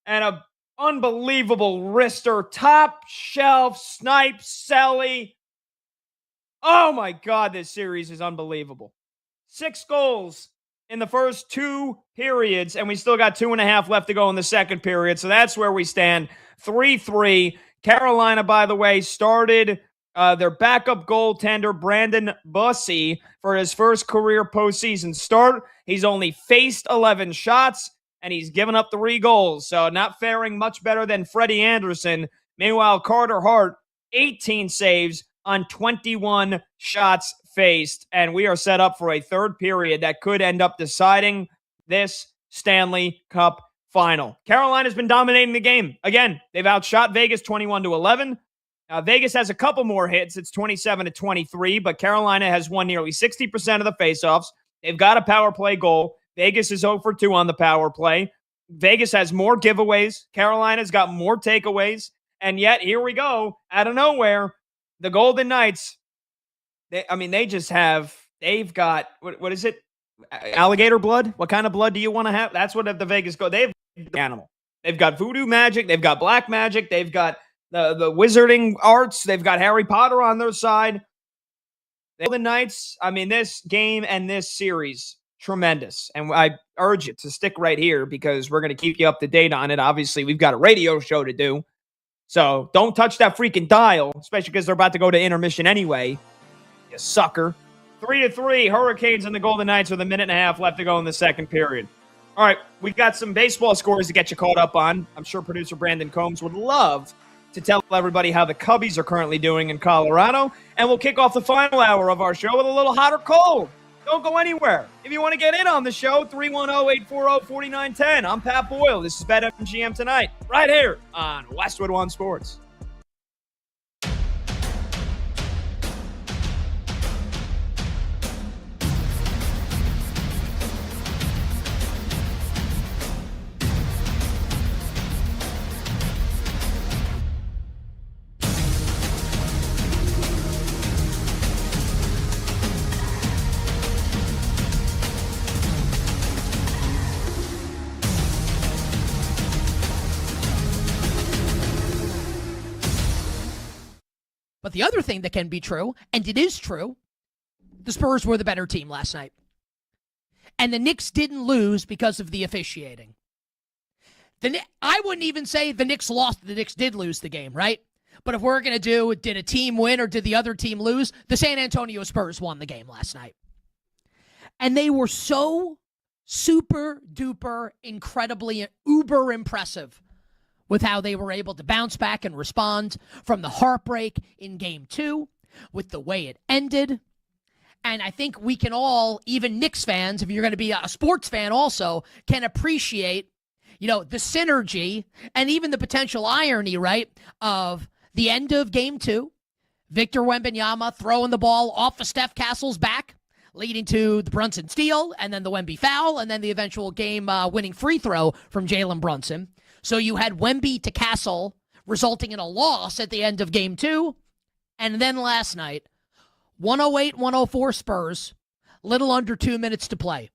And an unbelievable wrister. Top shelf snipe Selly. Oh my God, this series is unbelievable. 6 goals in the first 2 periods, and we still got 2.5 left to go in the second period. So that's where we stand. 3-3. Carolina, by the way, started their backup goaltender, Brandon Bussey, for his first career postseason start. He's only faced 11 shots, and he's given up 3 goals. So not faring much better than Freddie Anderson. Meanwhile, Carter Hart, 18 saves on 21 shots faced, and we are set up for a third period that could end up deciding this Stanley Cup final. Carolina's been dominating the game. Again, they've outshot Vegas 21-11. Vegas has a couple more hits. It's 27-23, but Carolina has won nearly 60% of the faceoffs. They've got a power play goal. Vegas is 0 for 2 on the power play. Vegas has more giveaways. Carolina's got more takeaways. And yet, here we go. Out of nowhere, the Golden Knights, they've got, what is it? Alligator blood? What kind of blood do you want to have? That's what the Vegas go. They've animal. They've got voodoo magic. They've got black magic. They've got the wizarding arts. They've got Harry Potter on their side. The Golden Knights, this game and this series, tremendous. And I urge you to stick right here because we're going to keep you up to date on it. Obviously, we've got a radio show to do. So don't touch that freaking dial, especially because they're about to go to intermission anyway. You sucker. 3-3, Hurricanes and the Golden Knights with a minute and a half left to go in the second period. All right, we've got some baseball scores to get you caught up on. I'm sure producer Brandon Combs would love to tell everybody how the Cubbies are currently doing in Colorado. And we'll kick off the final hour of our show with a little hot or cold. Don't go anywhere. If you want to get in on the show, 310-840-4910. I'm Pat Boyle. This is BetMGM Tonight, right here on Westwood One Sports. But the other thing that can be true, and it is true, the Spurs were the better team last night. And the Knicks didn't lose because of the officiating. I wouldn't even say the Knicks lost. The Knicks did lose the game, right? But if we're going to do, did a team win or did the other team lose? The San Antonio Spurs won the game last night. And they were so super duper, incredibly, uber impressive with how they were able to bounce back and respond from the heartbreak in Game 2, with the way it ended. And I think we can all, even Knicks fans, if you're going to be a sports fan also, can appreciate, the synergy and even the potential irony, right, of the end of Game 2, Victor Wembanyama throwing the ball off of Steph Castle's back, leading to the Brunson steal, and then the Wemby foul, and then the eventual game-winning free throw from Jalen Brunson. So you had Wemby to Castle, resulting in a loss at the end of Game 2. And then last night, 108-104 Spurs, little under 2 minutes to play.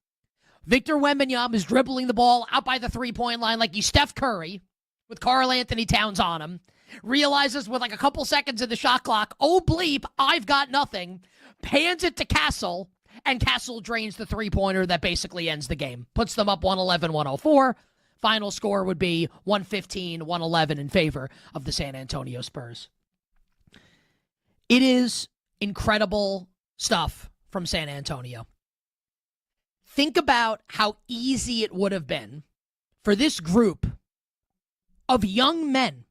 Victor Wembanyama is dribbling the ball out by the three-point line like he's Steph Curry with Karl Anthony Towns on him. Realizes with like a couple seconds in the shot clock, oh bleep, I've got nothing. Hands it to Castle, and Castle drains the three-pointer that basically ends the game. Puts them up 111-104. Final score would be 115-111 in favor of the San Antonio Spurs. It is incredible stuff from San Antonio. Think about how easy it would have been for this group of young men.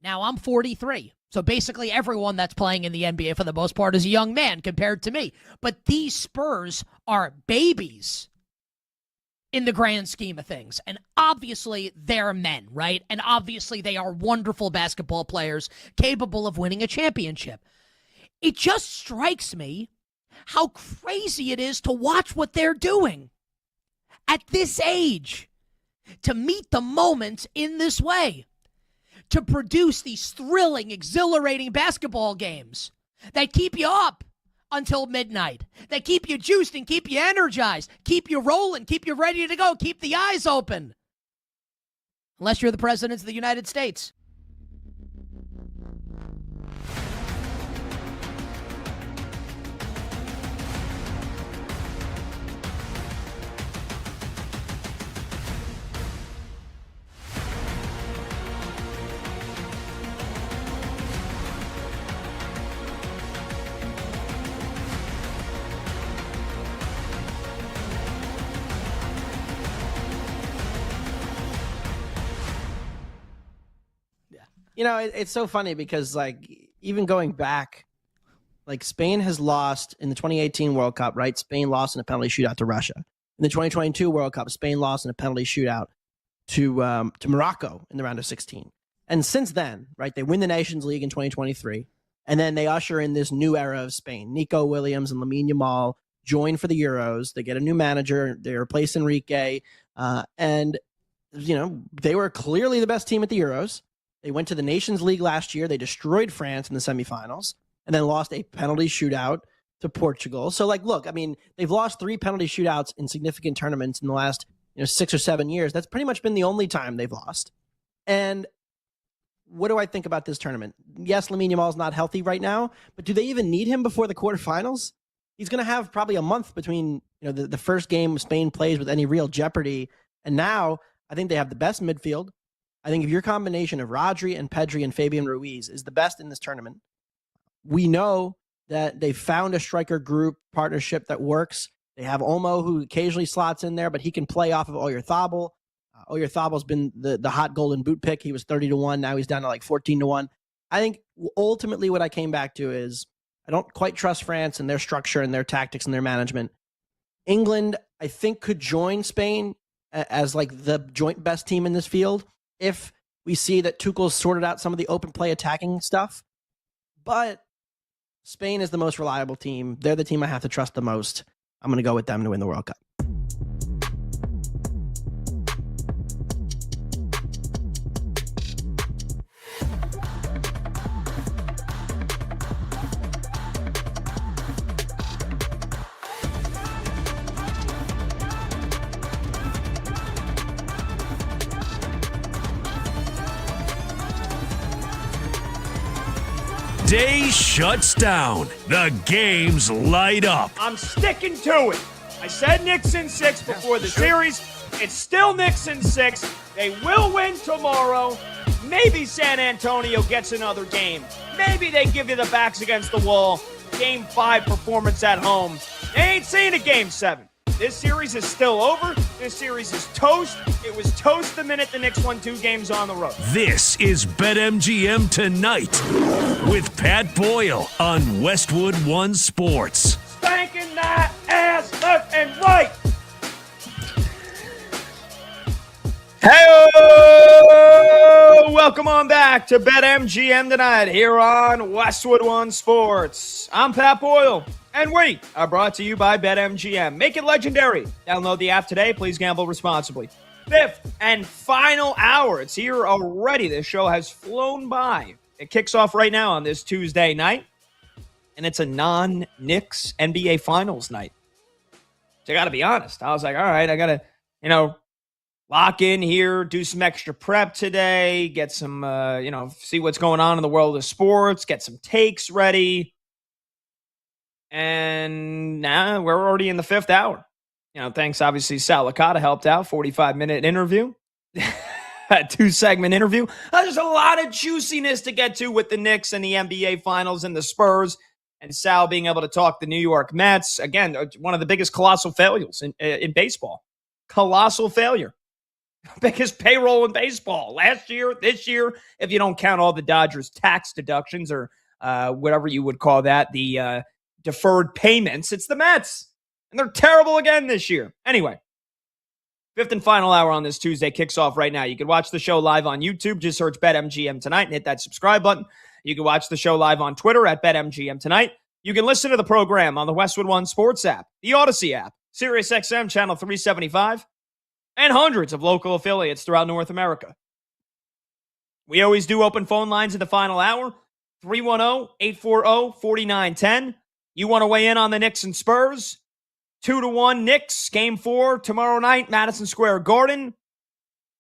Now, I'm 43, so basically everyone that's playing in the NBA for the most part is a young man compared to me. But these Spurs are babies in the grand scheme of things. And obviously they're men, right? And obviously they are wonderful basketball players capable of winning a championship. It just strikes me how crazy it is to watch what they're doing at this age, to meet the moment in this way, to produce these thrilling, exhilarating basketball games that keep you up until midnight, that keep you juiced and keep you energized, keep you rolling, keep you ready to go, keep the eyes open. Unless you're the president of the United States. It's so funny because, even going back, Spain has lost in the 2018 World Cup, right? Spain lost in a penalty shootout to Russia. In the 2022 World Cup, Spain lost in a penalty shootout to Morocco in the round of 16. And since then, right, they win the Nations League in 2023, and then they usher in this new era of Spain. Nico Williams and Lamine Yamal join for the Euros. They get a new manager. They replace Enrique, and they were clearly the best team at the Euros. They went to the Nations League last year. They destroyed France in the semifinals, and then lost a penalty shootout to Portugal. So, look, I mean, they've lost 3 penalty shootouts in significant tournaments in the last 6 or 7 years. That's pretty much been the only time they've lost. And what do I think about this tournament? Yes, Lamine Yamal is not healthy right now, but do they even need him before the quarterfinals? He's going to have probably a month between the first game Spain plays with any real jeopardy, and now I think they have the best midfield. I think if your combination of Rodri and Pedri and Fabian Ruiz is the best in this tournament, we know that they found a striker group partnership that works. They have Olmo, who occasionally slots in there, but he can play off of Oyarzabal. Oyarzabal's been the hot golden boot pick. He was 30-1. Now he's down to 14-1. I think ultimately what I came back to is I don't quite trust France and their structure and their tactics and their management. England, I think, could join Spain as the joint best team in this field if we see that Tuchel's sorted out some of the open play attacking stuff. But Spain is the most reliable team. They're the team I have to trust the most. I'm going to go with them to win the World Cup. Day shuts down. The games light up. I'm sticking to it. I said Knicks in 6 before the series. It's still Knicks in 6. They will win tomorrow. Maybe San Antonio gets another game. Maybe they give you the backs against the wall. Game 5 performance at home. They ain't seen a Game 7. This series is still over. This series is toast. It was toast the minute the Knicks won 2 games on the road. This is BetMGM Tonight with Pat Boyle on Westwood One Sports. Spanking that ass left and right. Hey, welcome on back to BetMGM Tonight here on Westwood One Sports. I'm Pat Boyle. And we are brought to you by BetMGM. Make it legendary. Download the app today. Please gamble responsibly. 5th and final hour. It's here already. This show has flown by. It kicks off right now on this Tuesday night. And it's a non-Knicks NBA Finals night. So I got to be honest. I was like, all right, I got to, lock in here, do some extra prep today, get some, see what's going on in the world of sports, get some takes ready. And now we're already in the 5th hour. Thanks, obviously, Sal Licata helped out. 45-minute interview. A 2-segment interview. There's a lot of juiciness to get to with the Knicks and the NBA Finals and the Spurs. And Sal being able to talk the New York Mets. Again, one of the biggest colossal failures in baseball. Colossal failure. Biggest payroll in baseball. Last year, this year, if you don't count all the Dodgers' tax deductions or whatever you would call that, the deferred payments, it's the Mets. And they're terrible again this year. Anyway, 5th and final hour on this Tuesday kicks off right now. You can watch the show live on YouTube. Just search BetMGM Tonight and hit that subscribe button. You can watch the show live on Twitter at BetMGM Tonight. You can listen to the program on the Westwood One Sports app, the Odyssey app, SiriusXM Channel 375, and hundreds of local affiliates throughout North America. We always do open phone lines in the final hour, 310-840-4910. You want to weigh in on the Knicks and Spurs? 2-1 Knicks, Game 4 tomorrow night, Madison Square Garden.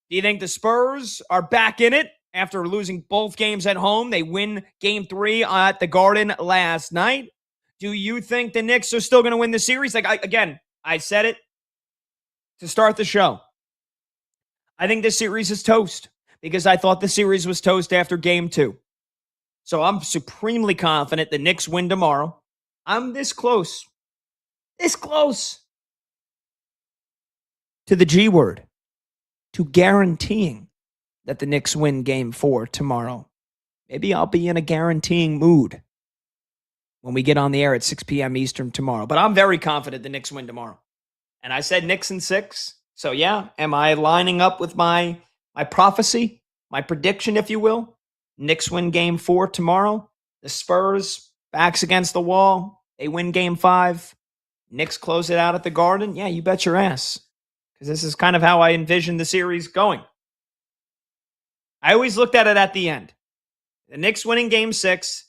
Do you think the Spurs are back in it after losing both games at home? They win Game 3 at the Garden last night. Do you think the Knicks are still going to win the series? I said it to start the show. I think this series is toast because I thought the series was toast after Game 2. So I'm supremely confident the Knicks win tomorrow. I'm this close to the G word, to guaranteeing that the Knicks win Game 4 tomorrow. Maybe I'll be in a guaranteeing mood when we get on the air at 6 p.m. Eastern tomorrow. But I'm very confident the Knicks win tomorrow. and I said Knicks in 6. So yeah, am I lining up with my prophecy, my prediction, if you will? Knicks win game 4 tomorrow. The Spurs, backs against the wall. They win game 5. Knicks close it out at the Garden. Yeah, you bet your ass. Because this is kind of how I envision the series going. I always looked at it at the end. The Knicks winning game 6.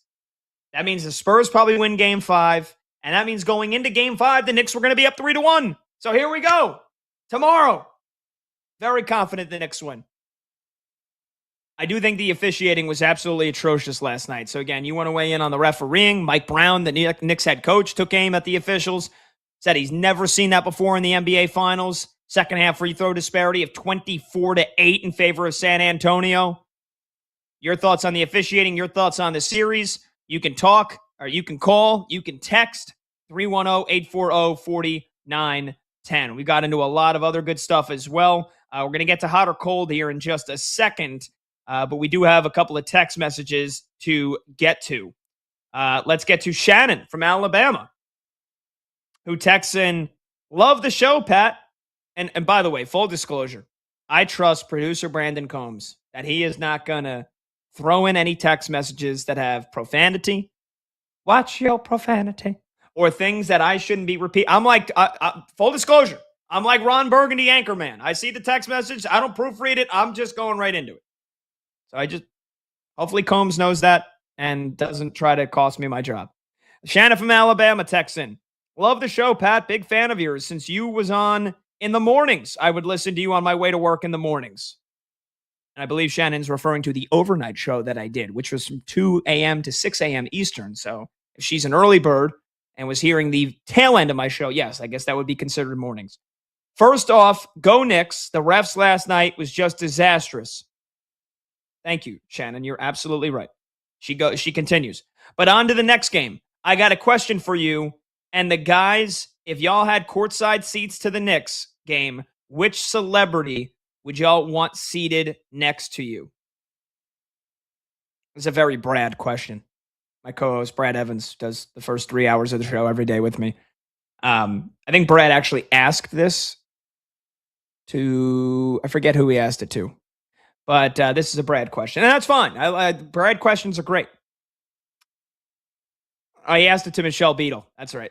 That means the Spurs probably win game 5. And that means going into game 5, the Knicks were going to be up 3-1. So here we go. Tomorrow. Very confident the Knicks win. I do think the officiating was absolutely atrocious last night. So again, you want to weigh in on the refereeing. Mike Brown, the Knicks head coach, took aim at the officials. Said he's never seen that before in the NBA Finals. Second half free throw disparity of 24-8 in favor of San Antonio. Your thoughts on the officiating, your thoughts on the series. You can talk, or you can call, you can text 310-840-4910. We got into a lot of other good stuff as well. We're going to get to hot or cold here in just a second, but we do have a couple of text messages to get to. Let's get to Shannon from Alabama, who texts in, love the show, Pat. And by the way, full disclosure, I trust producer Brandon Combs that he is not going to throw in any text messages that have profanity. Watch your profanity. Or things that I shouldn't be repeating. I'm like, full disclosure, I'm like Ron Burgundy Anchorman. I see the text message. I don't proofread it. I'm just going right into it. So hopefully Combs knows that and doesn't try to cost me my job. Shannon from Alabama texts in, love the show, Pat. Big fan of yours. Since you was on in the mornings, I would listen to you on my way to work in the mornings. And I believe Shannon's referring to the overnight show that I did, which was from 2 a.m. to 6 a.m. Eastern. So if she's an early bird and was hearing the tail end of my show, yes, I guess that would be considered mornings. First off, go Knicks. The refs last night was just disastrous. Thank you, Shannon. You're absolutely right. She continues. But on to the next game. I got a question for you. And the guys, if y'all had courtside seats to the Knicks game, which celebrity would y'all want seated next to you? It's a very Brad question. My co-host, Brad Evans, does the first 3 hours of the show every day with me. I think Brad actually asked this to, I forget who he asked it to. But this is a Brad question. And that's fine. Brad questions are great. He asked it to Michelle Beadle. That's right.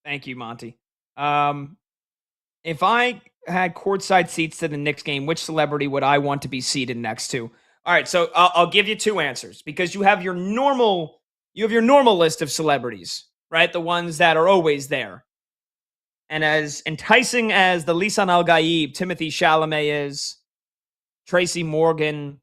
Thank you, Monty. If I had courtside seats to the Knicks game, which celebrity would I want to be seated next to? All right, so I'll give you two answers because you have your normal list of celebrities, right? The ones that are always there. And as enticing as the Lisan Al Gaib, Timothy Chalamet is, Tracy Morgan,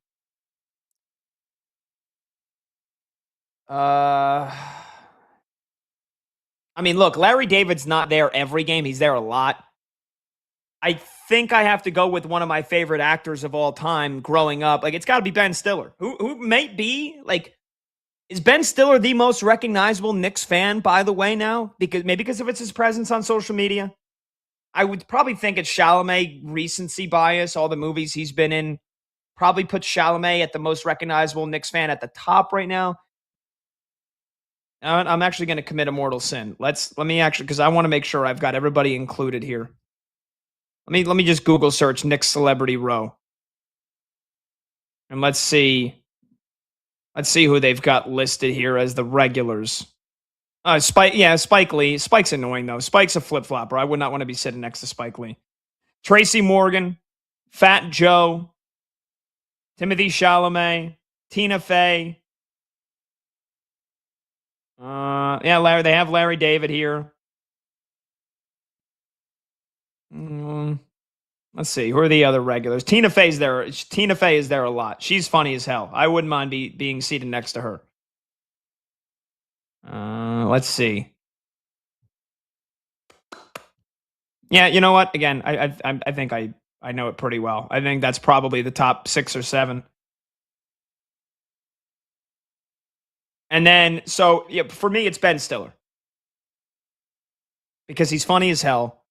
I mean, look, Larry David's not there every game. He's there a lot. I think I have to go with one of my favorite actors of all time growing up. Like, it's got to be Ben Stiller. Who might be, like, is Ben Stiller the most recognizable Knicks fan, by the way, now? Because of his presence on social media? I would probably think it's Chalamet, recency bias, all the movies he's been in. Probably put Chalamet at the most recognizable Knicks fan at the top right now. I'm actually going to commit a mortal sin. Let me actually, because I want to make sure I've got everybody included here. Let me just Google search Knicks celebrity row. And let's see who they've got listed here as the regulars. Spike Lee. Spike's annoying though. Spike's a flip-flopper. I would not want to be sitting next to Spike Lee. Tracy Morgan, Fat Joe, Timothy Chalamet, Tina Fey. Larry. They have Larry David here. Let's see. Who are the other regulars? Tina Fey's there. Tina Fey is there a lot. She's funny as hell. I wouldn't mind being seated next to her. Let's see. Yeah, you know what? Again, I think I know it pretty well. I think that's probably the top 6 or 7. And then, so yeah, for me, it's Ben Stiller because he's funny as hell.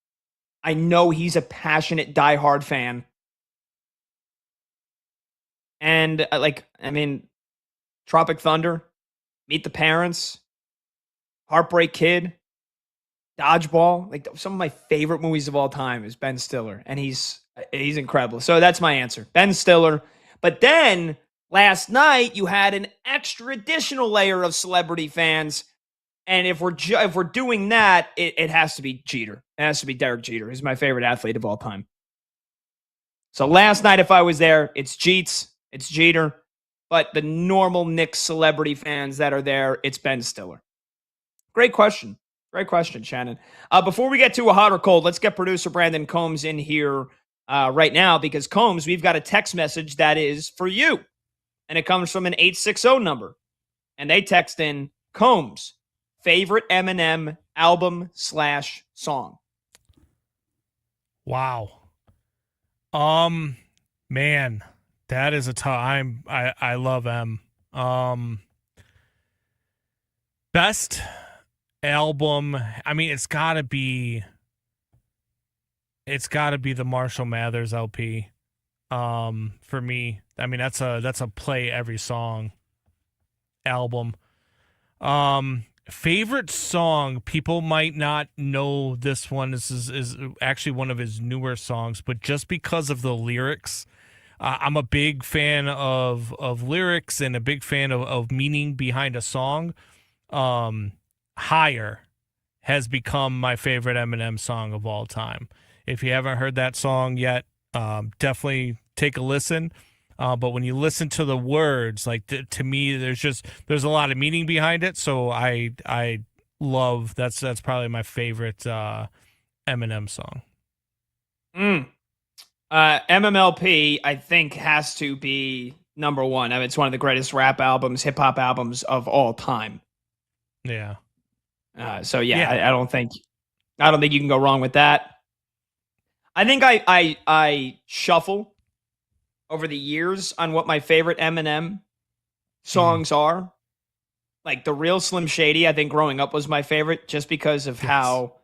I know he's a passionate, diehard fan. And Tropic Thunder, Meet the Parents, Heartbreak Kid, Dodgeball, like some of my favorite movies of all time is Ben Stiller, and he's incredible. So that's my answer, Ben Stiller. But then last night you had an extra additional layer of celebrity fans, and if we're doing that, it has to be Jeter. It has to be Derek Jeter. He's my favorite athlete of all time. So last night, if I was there, it's Jeets, it's Jeter. But the normal Knicks celebrity fans that are there, it's Ben Stiller. Great question. Great question, Shannon. Before we get to a hot or cold, let's get producer Brandon Combs in here right now, because Combs, we've got a text message that is for you. And it comes from an 860 number. And they text in, Combs, favorite Eminem album/song. Wow. Man, that is a tough. I love M. Best album. I mean, it's gotta be the Marshall Mathers LP. For me, I mean that's a play every song album. Favorite song, people might not know this one. This is actually one of his newer songs, but just because of the lyrics, I'm a big fan of lyrics and a big fan of meaning behind a song. Higher has become my favorite Eminem song of all time. If you haven't heard that song yet, definitely take a listen. But when you listen to the words, like to me, there's a lot of meaning behind it. So I love that's probably my favorite Eminem song. MMLP, I think, has to be number one. I mean, it's one of the greatest rap albums, hip hop albums of all time. Yeah. So I don't think you can go wrong with that. I think I shuffle over the years on what my favorite Eminem songs are. Like the real Slim Shady, I think growing up was my favorite, just because of how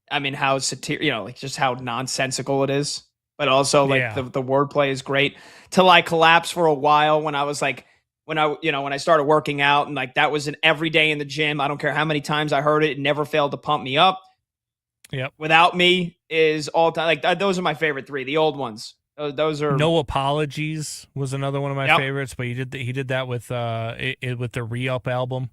like just how nonsensical it is. But also like the wordplay is great. Till I Collapse for a while when I was like, when I started working out, and like that was an every day in the gym. I don't care how many times I heard it. It never failed to pump me up. Yep. Without Me is all time. Like those are my favorite three, the old ones. Those are No Apologies was another one of my favorites, but he did that with with the Re-Up album,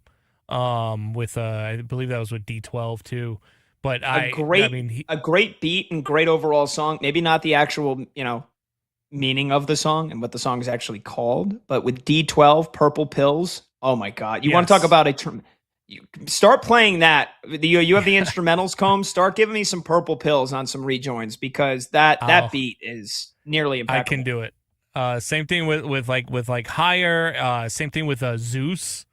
with I believe that was with D12 too. But a great beat and great overall song. Maybe not the actual meaning of the song and what the song is actually called, but with D12, Purple Pills. Oh my God! You want to talk about you start playing that. You have the instrumentals, Combs. Start giving me some Purple Pills on some rejoins, because that beat is nearly impeccable. I can do it. Same thing with Higher. Same thing with Zeus.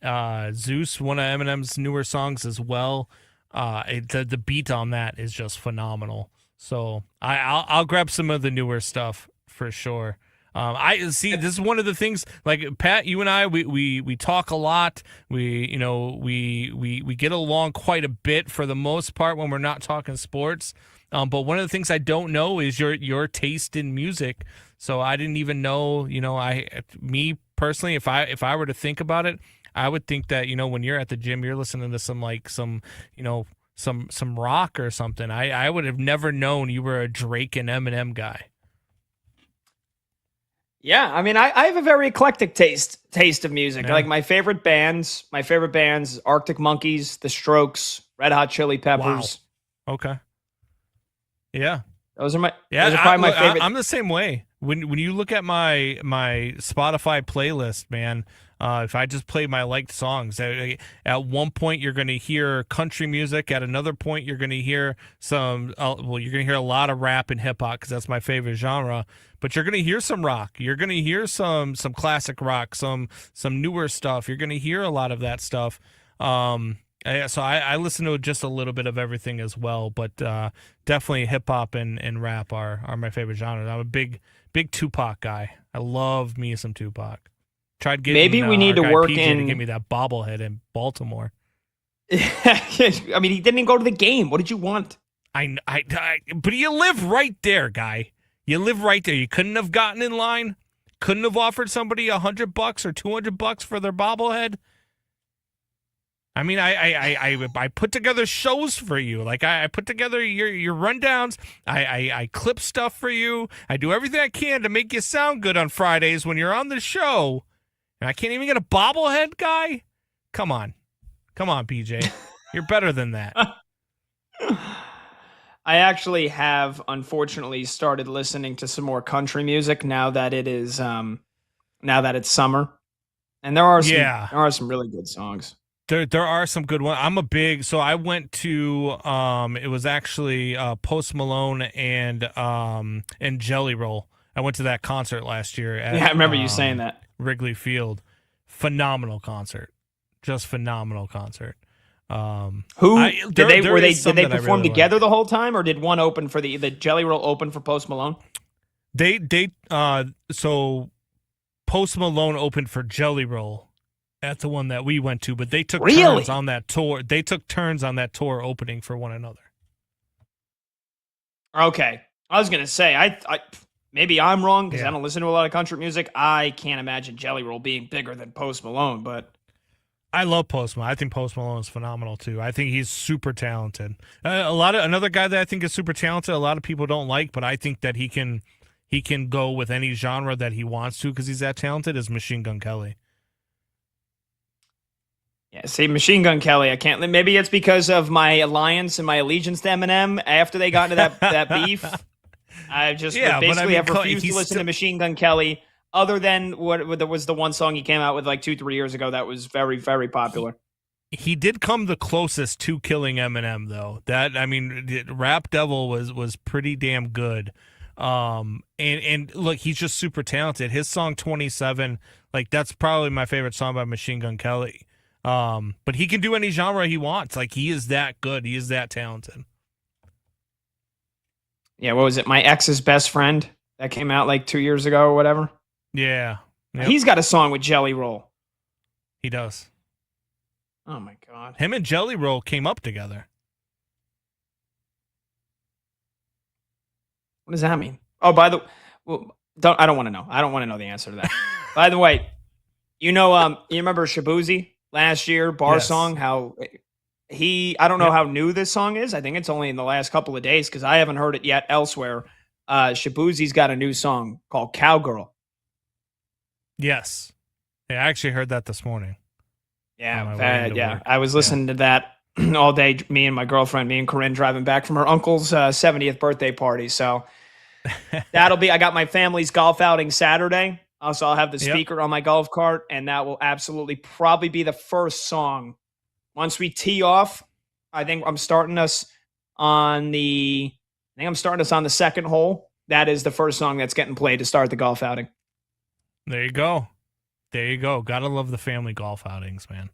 Zeus, one of Eminem's newer songs as well. The beat on that is just phenomenal. So I'll grab some of the newer stuff for sure. I see. This is one of the things. Like Pat, you and I, we talk a lot. We get along quite a bit for the most part when we're not talking sports. But one of the things I don't know is your taste in music. So I didn't even know. Me personally, if I were to think about it, I would think that when you're at the gym, you're listening to some rock or something. I would have never known you were a Drake and Eminem guy. Yeah, I mean, I have a very eclectic taste of music. Yeah. Like my favorite bands, Arctic Monkeys, The Strokes, Red Hot Chili Peppers. Wow. Okay. Yeah. Those are probably my favorite. I'm the same way. When you look at my Spotify playlist, man, if I just play my liked songs, at one point you're going to hear country music. At another point you're going to hear you're going to hear a lot of rap and hip hop, because that's my favorite genre. But you're going to hear some rock. You're going to hear some classic rock, some newer stuff. You're going to hear a lot of that stuff. So I listen to just a little bit of everything as well. But definitely hip hop and rap are my favorite genres. I'm a big Tupac guy. I love me some Tupac. Tried getting maybe we need to work PJ in to give me that bobblehead in Baltimore. I mean, he didn't even go to the game. What did you want? But you live right there, guy. You live right there. You couldn't have gotten in line. Couldn't have offered somebody $100 or $200 for their bobblehead. I mean, I put together shows for you. Like I put together your rundowns. I clip stuff for you. I do everything I can to make you sound good on Fridays when you're on the show. And I can't even get a bobblehead guy? Come on, PJ. You're better than that. I actually have, unfortunately, started listening to some more country music now that it is now that it's summer, and there are some really good songs. There are some good ones. I'm a big, so I went to it was actually Post Malone and Jelly Roll. I went to that concert last year at, I remember you saying that. Wrigley Field. Phenomenal concert. Just phenomenal concert. Did they perform together the whole time, or did one open for the Jelly Roll open for Post Malone? So Post Malone opened for Jelly Roll at the one that we went to, but they took Really? turns on that tour. They took turns on that tour opening for one another. Okay. I was going to say, I maybe I'm wrong because I don't listen to a lot of country music. I can't imagine Jelly Roll being bigger than Post Malone, but I love Post Malone. I think Post Malone is phenomenal too. I think he's super talented. Another guy that I think is super talented, a lot of people don't like, but I think that he can go with any genre that he wants to because he's that talented, is Machine Gun Kelly. yeah, see, Machine Gun Kelly, I can't. Maybe it's because of my alliance and my allegiance to Eminem after they got into that beef. I just basically have refused to listen to Machine Gun Kelly, other than what was the one song he came out with like 2-3 years ago that was very, very popular. He did come the closest to killing Eminem, though. Rap Devil was pretty damn good. And look, he's just super talented. His song 27, like that's probably my favorite song by Machine Gun Kelly. But he can do any genre he wants. Like he is that good. He is that talented. Yeah, what was it? My Ex's Best Friend that came out like 2 years ago or whatever. Yeah. Yep. He's got a song with Jelly Roll. He does. Oh my God. Him and Jelly Roll came up together. What does that mean? Oh, I don't want to know. I don't want to know the answer to that. By the way, you remember Shabuzi last year, Bar Song, how I don't know how new this song is. I think it's only in the last couple of days because I haven't heard it yet elsewhere. Shabuzi's got a new song called Cowgirl. Yes. Yeah, I actually heard that this morning. Yeah, I was listening to that all day. Me and my girlfriend, me and Corinne, driving back from her uncle's 70th birthday party. So I got my family's golf outing Saturday. So I'll have the speaker on my golf cart, and that will absolutely probably be the first song. Once we tee off, I think I'm starting us on the second hole. That is the first song that's getting played to start the golf outing. There you go. Gotta love the family golf outings, man.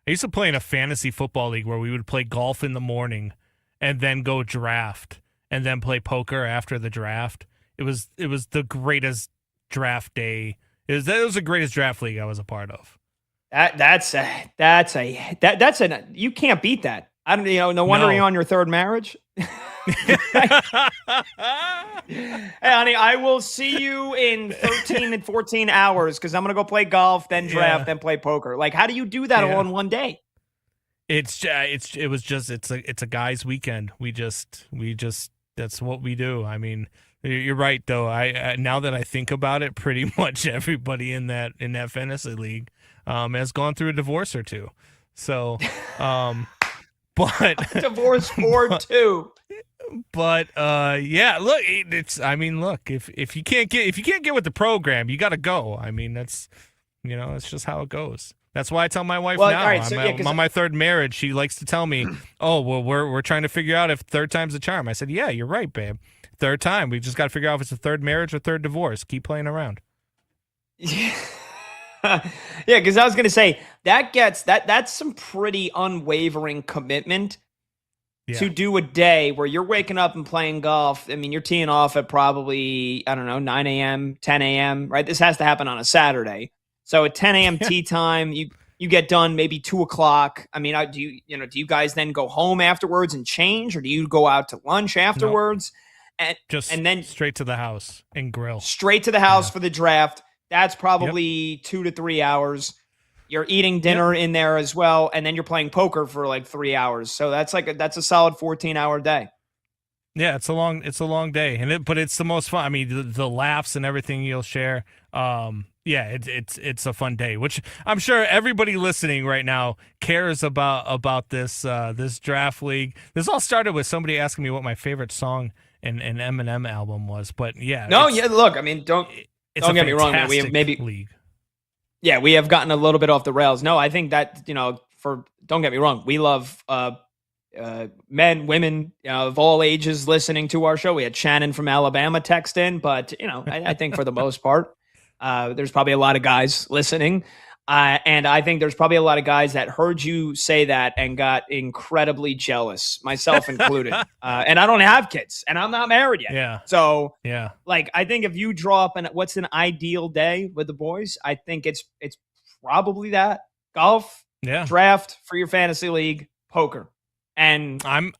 I used to play in a fantasy football league where we would play golf in the morning and then go draft and then play poker after the draft. It was the greatest draft day. It was the greatest draft league I was a part of. You can't beat that. I don't, no wonder you're on your third marriage. Hey, honey, I will see you in 13 and 14 hours because I'm going to go play golf, then draft, then play poker. Like, how do you do that all in one day? It's a guy's weekend. We just that's what we do. I mean, you're right though. I now that I think about it, pretty much everybody in that fantasy league has gone through a divorce or two. So, but divorce or two. But look, if you can't get with the program, you got to go. I mean, that's it's just how it goes. That's why I tell my wife now. Right, I'm on my third marriage. She likes to tell me, "Oh, well, we're trying to figure out if third time's a charm." I said, "Yeah, you're right, babe. Third time. We just got to figure out if it's a third marriage or third divorce. Keep playing around." Yeah, because I was gonna say that's some pretty unwavering commitment. Yeah. To do a day where you're waking up and playing golf. I mean, you're teeing off at probably, 9 a.m., 10 a.m., right? This has to happen on a Saturday. So at 10 a.m. tee time, you get done maybe 2 o'clock. I mean, do you guys then go home afterwards and change, or do you go out to lunch afterwards? Nope. And then straight to the house and grill. Straight to the house for the draft. That's probably 2 to 3 hours. You're eating dinner in there as well, and then you're playing poker for like 3 hours. So that's a solid 14-hour day. Yeah, it's a long day, but it's the most fun. I mean, the laughs and everything you'll share. It's a fun day, which I'm sure everybody listening right now cares about this this draft league. This all started with somebody asking me what my favorite song in an Eminem album was, but Look, I mean, don't get me wrong. Man, we have league. Yeah, we have gotten a little bit off the rails. No, I think that don't get me wrong. We love men, women of all ages listening to our show. We had Shannon from Alabama text in, but I think for the most part, there's probably a lot of guys listening. And I think there's probably a lot of guys that heard you say that and got incredibly jealous, myself included. And I don't have kids and I'm not married yet. Yeah. So yeah, like, I think if you draw up what's an ideal day with the boys, I think it's probably that golf, draft for your fantasy league, poker. And I'm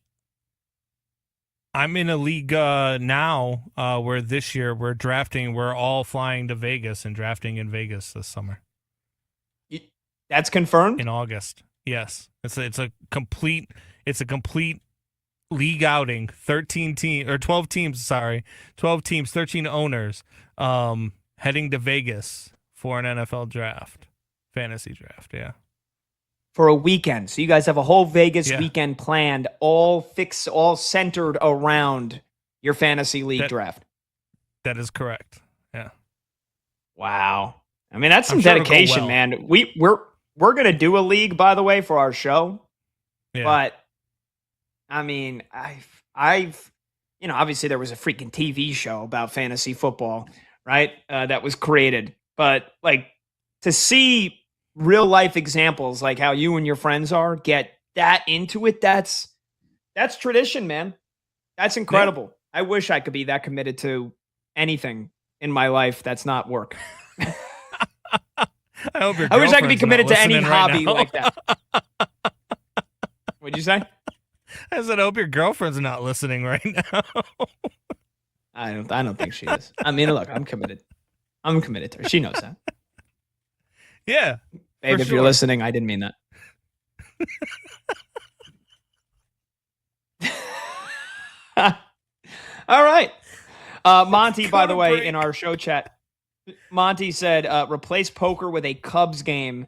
in a league now where this year we're all flying to Vegas and drafting in Vegas this summer. That's confirmed in August. Yes, it's a complete league outing. 12 teams. 13 owners heading to Vegas for an NFL draft, fantasy draft. Yeah. For a weekend. So you guys have a whole Vegas weekend planned, all centered around your fantasy league draft. That is correct. Yeah. Wow. I mean, that's some dedication, man. We're going to do a league, by the way, for our show. Yeah. But I mean, I've obviously there was a freaking TV show about fantasy football, right? That was created. But like to see real life examples like how you and your friends get that into it, that's tradition, man. That's incredible. Yeah. I wish I could be that committed to anything in my life that's not work. I wish I could be committed to any hobby like that. What'd you say? I said, I hope your girlfriend's not listening right now. I don't think she is. I mean, look, I'm committed. I'm committed to her. She knows that. Yeah. Babe, if you're listening, I didn't mean that. All right. Monty, by the way, in our show chat, Monty said, replace poker with a Cubs game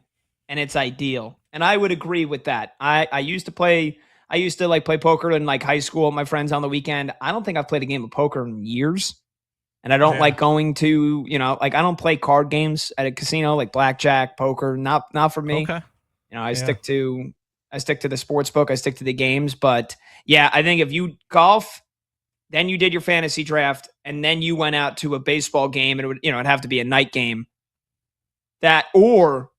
and it's ideal. And I would agree with that. I used to play poker in like high school with my friends on the weekend. I don't think I've played a game of poker in years. And I don't like going to, I don't play card games at a casino like blackjack, poker, not for me. Okay. I stick to the sports book. I stick to the games, but yeah, I think if you golf, then you did your fantasy draft, and then you went out to a baseball game, and it would, it'd have to be a night game. That or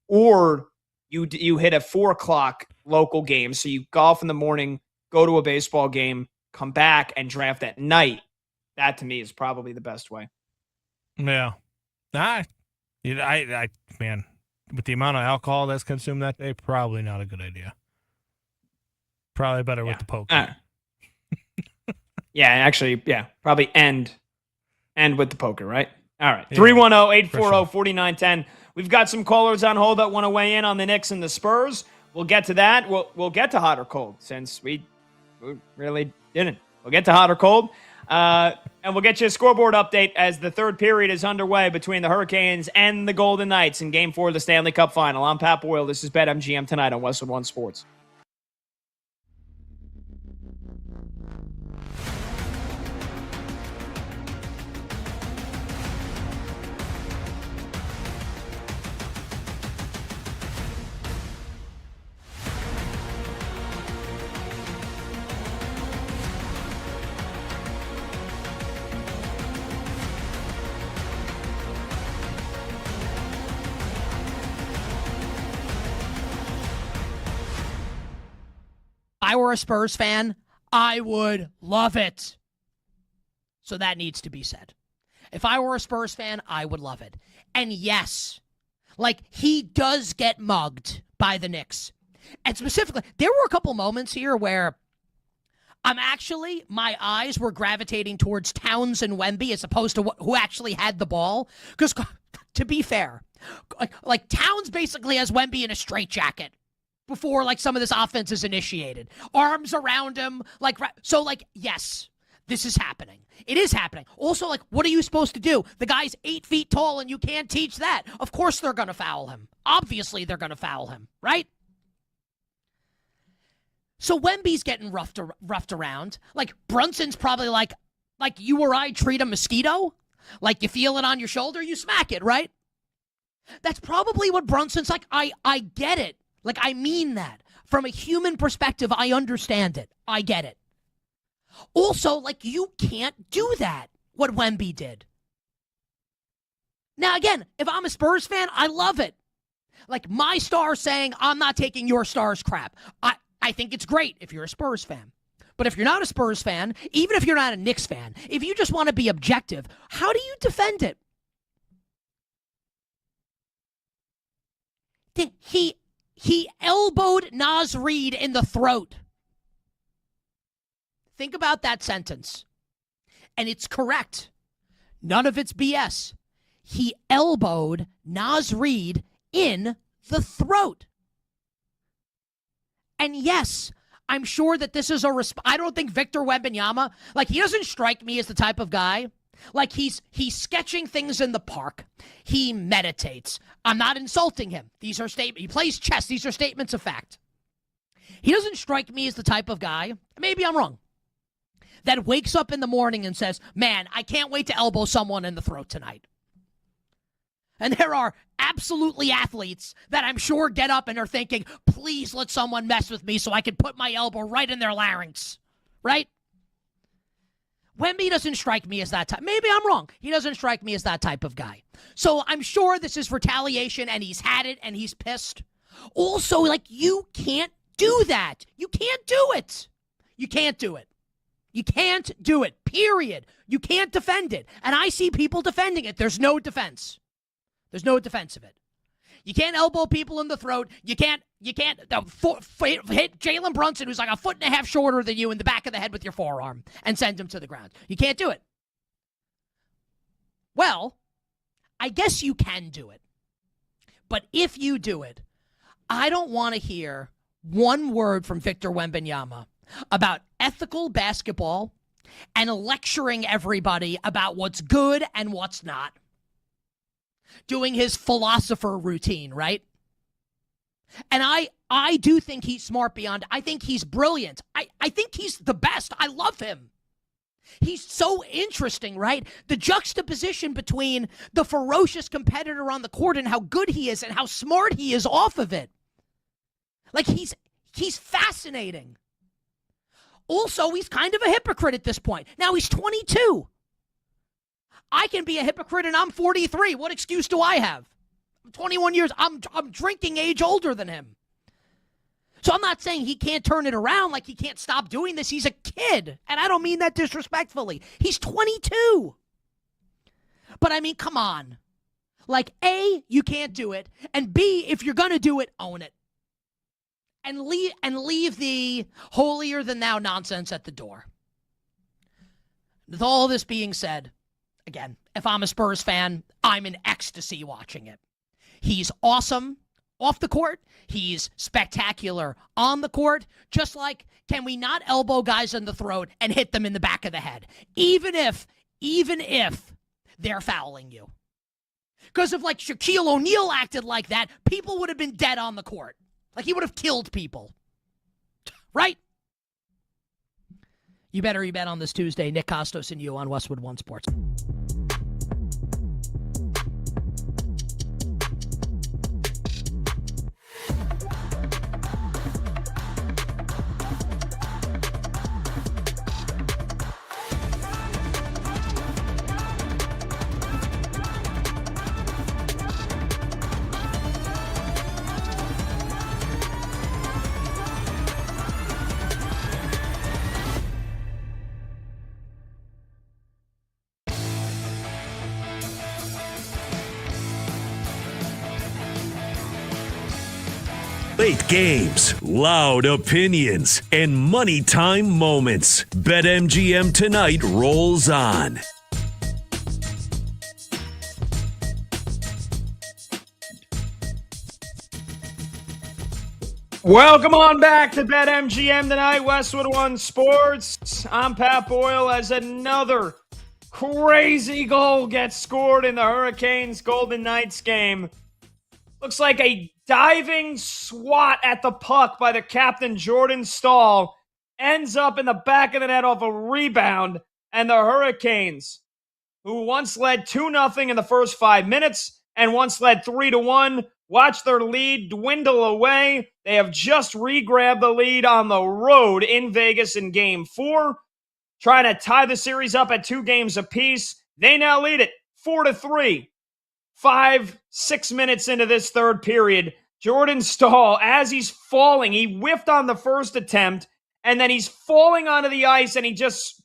you hit a 4:00 local game, so you golf in the morning, go to a baseball game, come back and draft at night. That to me is probably the best way. Yeah, man, with the amount of alcohol that's consumed that day, probably not a good idea. Probably better with the poker. Yeah, actually, probably end with the poker, right? All right. 310-840-4910. We've got some callers on hold that want to weigh in on the Knicks and the Spurs. We'll get to that. We'll get to hot or cold since we really didn't. We'll get to hot or cold. And we'll get you a scoreboard update as the third period is underway between the Hurricanes and the Golden Knights in Game 4 of the Stanley Cup Final. I'm Pat Boyle. This is BetMGM tonight on Westwood One Sports. I were a Spurs fan, I would love it. So that needs to be said. If I were a Spurs fan, I would love it. And yes, he does get mugged by the Knicks. And specifically, there were a couple moments here where my eyes were gravitating towards Towns and Wemby as opposed to who actually had the ball. Because to be fair, like Towns basically has Wemby in a straitjacket before like some of this offense is initiated. Arms around him, yes, this is happening. It is happening. Also, like, what are you supposed to do? The guy's 8 feet tall and you can't teach that. Of course they're going to foul him. Obviously they're going to foul him, right? So Wemby's getting roughed around. Like, Brunson's probably like you or I treat a mosquito. Like, you feel it on your shoulder, you smack it, right? That's probably what Brunson's like. I get it. Like, I mean that. From a human perspective, I understand it. I get it. Also, like, you can't do that, what Wemby did. Now, again, if I'm a Spurs fan, I love it. Like, my star saying, I'm not taking your stars crap. I think it's great if you're a Spurs fan. But if you're not a Spurs fan, even if you're not a Knicks fan, if you just want to be objective, how do you defend it? He elbowed Naz Reid in the throat. Think about that sentence. And it's correct. None of it's BS. He elbowed Naz Reid in the throat. And yes, I'm sure that this is I don't think Victor Wembanyama, like, he doesn't strike me as the type of guy. Like, he's sketching things in the park. He meditates. I'm not insulting him. These are statements. He plays chess. These are statements of fact. He doesn't strike me as the type of guy, maybe I'm wrong, that wakes up in the morning and says, man, I can't wait to elbow someone in the throat tonight. And there are absolutely athletes that I'm sure get up and are thinking, please let someone mess with me so I can put my elbow right in their larynx, right? Wemby doesn't strike me as that type. Maybe I'm wrong. He doesn't strike me as that type of guy. So I'm sure this is retaliation and he's had it and he's pissed. Also, like, you can't do that. You can't do it. You can't do it. You can't do it, period. You can't defend it. And I see people defending it. There's no defense. There's no defense of it. You can't elbow people in the throat. You can't hit Jalen Brunson, who's like a foot and a half shorter than you, in the back of the head with your forearm and send him to the ground. You can't do it. Well, I guess you can do it. But if you do it, I don't want to hear one word from Victor Wembanyama about ethical basketball and lecturing everybody about what's good and what's not. Doing his philosopher routine, right? And I do think he's smart beyond. I think he's brilliant. I think he's the best. I love him. He's so interesting, right? The juxtaposition between the ferocious competitor on the court and how good he is and how smart he is off of it. Like, he's fascinating. Also, he's kind of a hypocrite at this point. Now, he's 22. I can be a hypocrite and I'm 43. What excuse do I have? I'm 21 years. I'm drinking age older than him. So I'm not saying he can't turn it around, like he can't stop doing this. He's a kid. And I don't mean that disrespectfully. He's 22. But I mean, come on. Like, A, you can't do it. And B, if you're going to do it, own it. And leave the holier than thou nonsense at the door. With all this being said, again, if I'm a Spurs fan, I'm in ecstasy watching it. He's awesome off the court. He's spectacular on the court. Just like, can we not elbow guys in the throat and hit them in the back of the head? Even if they're fouling you. Because if, like, Shaquille O'Neal acted like that, people would have been dead on the court. Like, he would have killed people. Right? You better bet on this Tuesday. Nick Costos and you on Westwood One Sports. Late games, loud opinions, and money time moments. BetMGM Tonight rolls on. Welcome on back to BetMGM tonight, Westwood One Sports. I'm Pat Boyle as another crazy goal gets scored in the Hurricanes Golden Knights game. Looks like a diving swat at the puck by the captain, Jordan Staal, ends up in the back of the net off a rebound, and the Hurricanes, who once led 2-0 in the first 5 minutes and once led 3-1, watch their lead dwindle away. They have just re-grabbed the lead on the road in Vegas in Game 4, trying to tie the series up at 2 games apiece. They now lead it 4-3. 5-6 minutes into this third period, Jordan Staal, as he's falling, he whiffed on the first attempt, and then he's falling onto the ice, and he just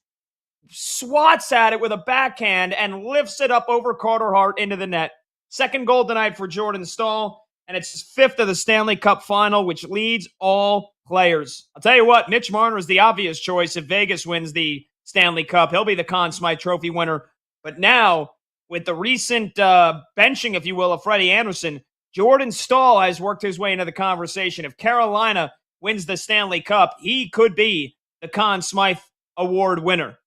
swats at it with a backhand and lifts it up over Carter Hart into the net. Second goal tonight for Jordan Staal, and it's his 5th of the Stanley Cup final, which leads all players. I'll tell you what, Mitch Marner is the obvious choice if Vegas wins the Stanley Cup. He'll be the Conn Smythe Trophy winner. But now, with the recent benching, if you will, of Freddie Anderson, Jordan Staal has worked his way into the conversation. If Carolina wins the Stanley Cup, he could be the Conn Smythe Award winner.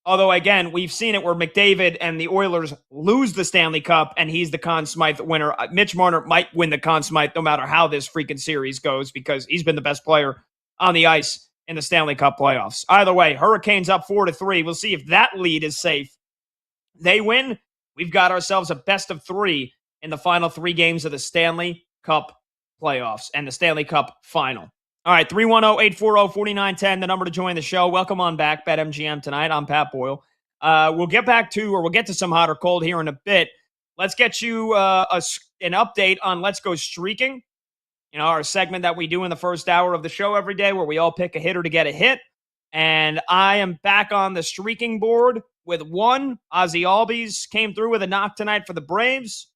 Although, again, we've seen it where McDavid and the Oilers lose the Stanley Cup, and he's the Conn Smythe winner. Mitch Marner might win the Conn Smythe no matter how this freaking series goes because he's been the best player on the ice in the Stanley Cup playoffs. Either way, Hurricanes up 4-3. We'll see if that lead is safe. They win. We've got ourselves a best of 3 in the final 3 games of the Stanley Cup playoffs and the Stanley Cup final. All right, 310-840-4910, the number to join the show. Welcome on back, BetMGM tonight. I'm Pat Boyle. We'll get to some hot or cold here in a bit. Let's get you an update on Let's Go Streaking, our segment that we do in the first hour of the show every day where we all pick a hitter to get a hit. And I am back on the streaking board with 1. Ozzie Albies came through with a knock tonight for the Braves.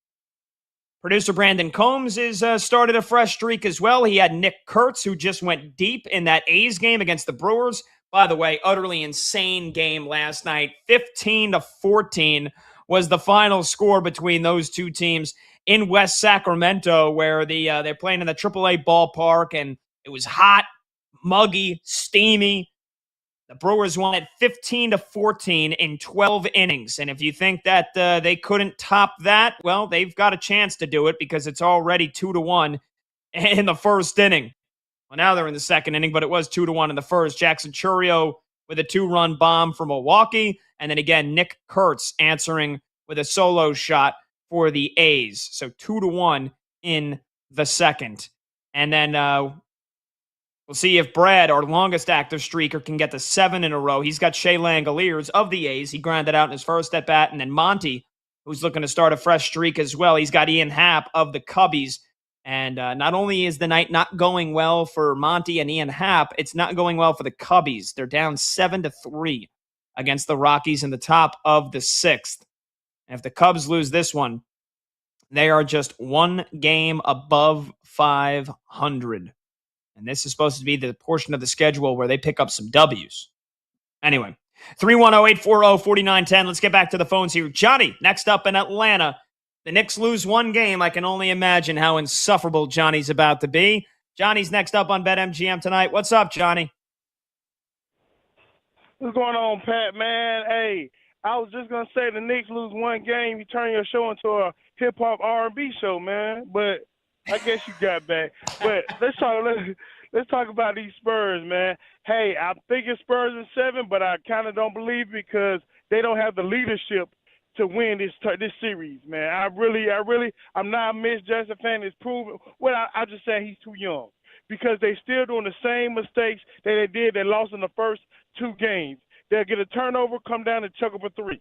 Producer Brandon Combs is started a fresh streak as well. He had Nick Kurtz, who just went deep in that A's game against the Brewers. By the way, utterly insane game last night. 15-14 was the final score between those two teams in West Sacramento, where they're playing in the AAA ballpark, and it was hot, muggy, steamy. The Brewers won at 15-14 in 12 innings. And if you think that they couldn't top that, well, they've got a chance to do it because it's already 2-1 in the first inning. Well, now they're in the second inning, but it was 2-1 in the first. Jackson Chourio with a 2-run bomb for Milwaukee. And then again, Nick Kurtz answering with a solo shot for the A's. So 2-1 in the second. And then we'll see if Brad, our longest active streaker, can get to 7 in a row. He's got Shea Langoliers of the A's. He grounded out in his first at-bat. And then Monty, who's looking to start a fresh streak as well. He's got Ian Happ of the Cubbies. And not only is the night not going well for Monty and Ian Happ, it's not going well for the Cubbies. They're down 7-3 against the Rockies in the top of the 6th. And if the Cubs lose this one, they are just 1 game above 500. And this is supposed to be the portion of the schedule where they pick up some W's. Anyway, 310-840-4910. Let's get back to the phones here. Johnny, next up in Atlanta. The Knicks lose 1 game. I can only imagine how insufferable Johnny's about to be. Johnny's next up on BetMGM tonight. What's up, Johnny? What's going on, Pat, man? Hey, I was just going to say the Knicks lose 1 game. You turn your show into a hip-hop R&B show, man. But I guess you got back. But let's talk about these Spurs, man. Hey, I'm thinking Spurs in 7, but I kind of don't believe because they don't have the leadership to win this series, man. I'm not a Mitch Johnson fan. It's proven. Well, I just say he's too young because they still doing the same mistakes that they did. They lost in the first 2 games. They'll get a turnover, come down and chuck up a 3.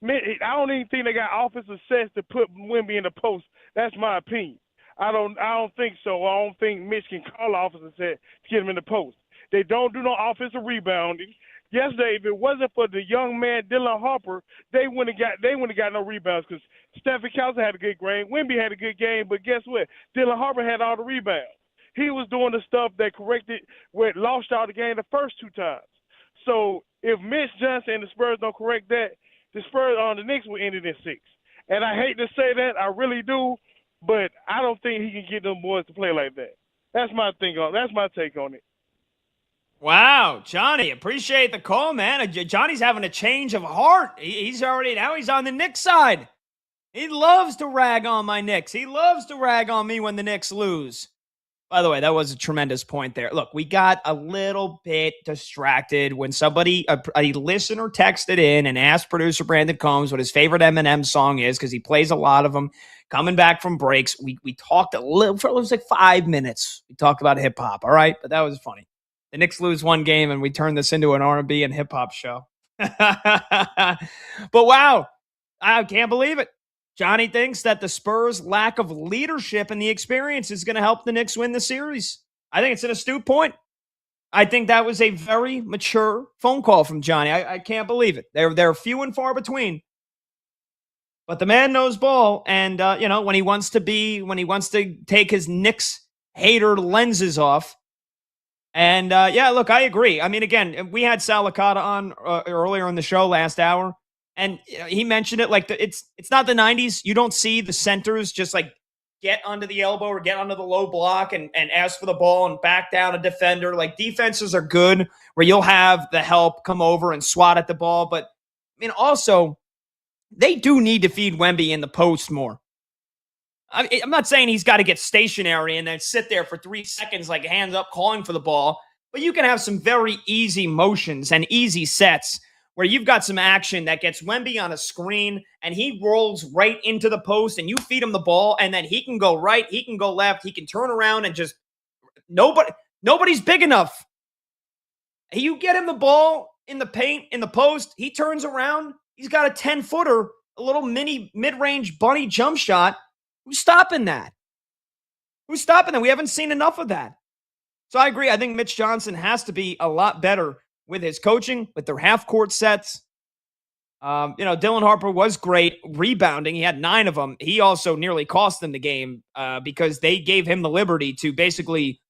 I don't even think they got offensive sets to put Wemby in the post. That's my opinion. I don't think so. I don't think Mitch can call offensive set to get him in the post. They don't do no offensive rebounding. Yesterday, if it wasn't for the young man Dylan Harper, they wouldn't have got no rebounds because Stephen Cousin had a good game. Wemby had a good game, but guess what? Dylan Harper had all the rebounds. He was doing the stuff that corrected where it lost y'all the game the first 2 times. So if Mitch Johnson and the Spurs don't correct that, the Knicks will end it in 6. And I hate to say that, I really do, but I don't think he can get them boys to play like that. That's my thing on. That's my take on it. Wow, Johnny, appreciate the call, man. Johnny's having a change of heart. He's on the Knicks side. He loves to rag on my Knicks. He loves to rag on me when the Knicks lose. By the way, that was a tremendous point there. Look, we got a little bit distracted when a listener texted in and asked producer Brandon Combs what his favorite Eminem song is, because he plays a lot of them. Coming back from breaks, we talked a little, it was like 5 minutes. We talked about hip hop, all right? But that was funny. The Knicks lose one game, and we turn this into an R&B and hip hop show. But wow, I can't believe it. Johnny thinks that the Spurs' lack of leadership and the experience is going to help the Knicks win the series. I think it's an astute point. I think that was a very mature phone call from Johnny. I can't believe it. They're few and far between. But the man knows ball, and when he wants to take his Knicks hater lenses off. And look, I agree. I mean, again, we had Sal Licata on earlier in the show last hour. And he mentioned it like it's not the 90s. You don't see the centers just like get under the elbow or get under the low block and ask for the ball and back down a defender. Like, defenses are good where you'll have the help come over and swat at the ball. But, I mean, also, they do need to feed Wemby in the post more. I'm not saying he's got to get stationary and then sit there for 3 seconds like hands up calling for the ball. But you can have some very easy motions and easy sets where you've got some action that gets Wemby on a screen and he rolls right into the post and you feed him the ball and then he can go right, he can go left, he can turn around and just nobody's big enough. You get him the ball in the paint, in the post, he turns around, he's got a 10-footer, a little mini mid-range bunny jump shot. Who's stopping that? Who's stopping that? We haven't seen enough of that. So I agree. I think Mitch Johnson has to be a lot better with his coaching, with their half-court sets. Dylan Harper was great rebounding. He had 9 of them. He also nearly cost them the game because they gave him the liberty to basically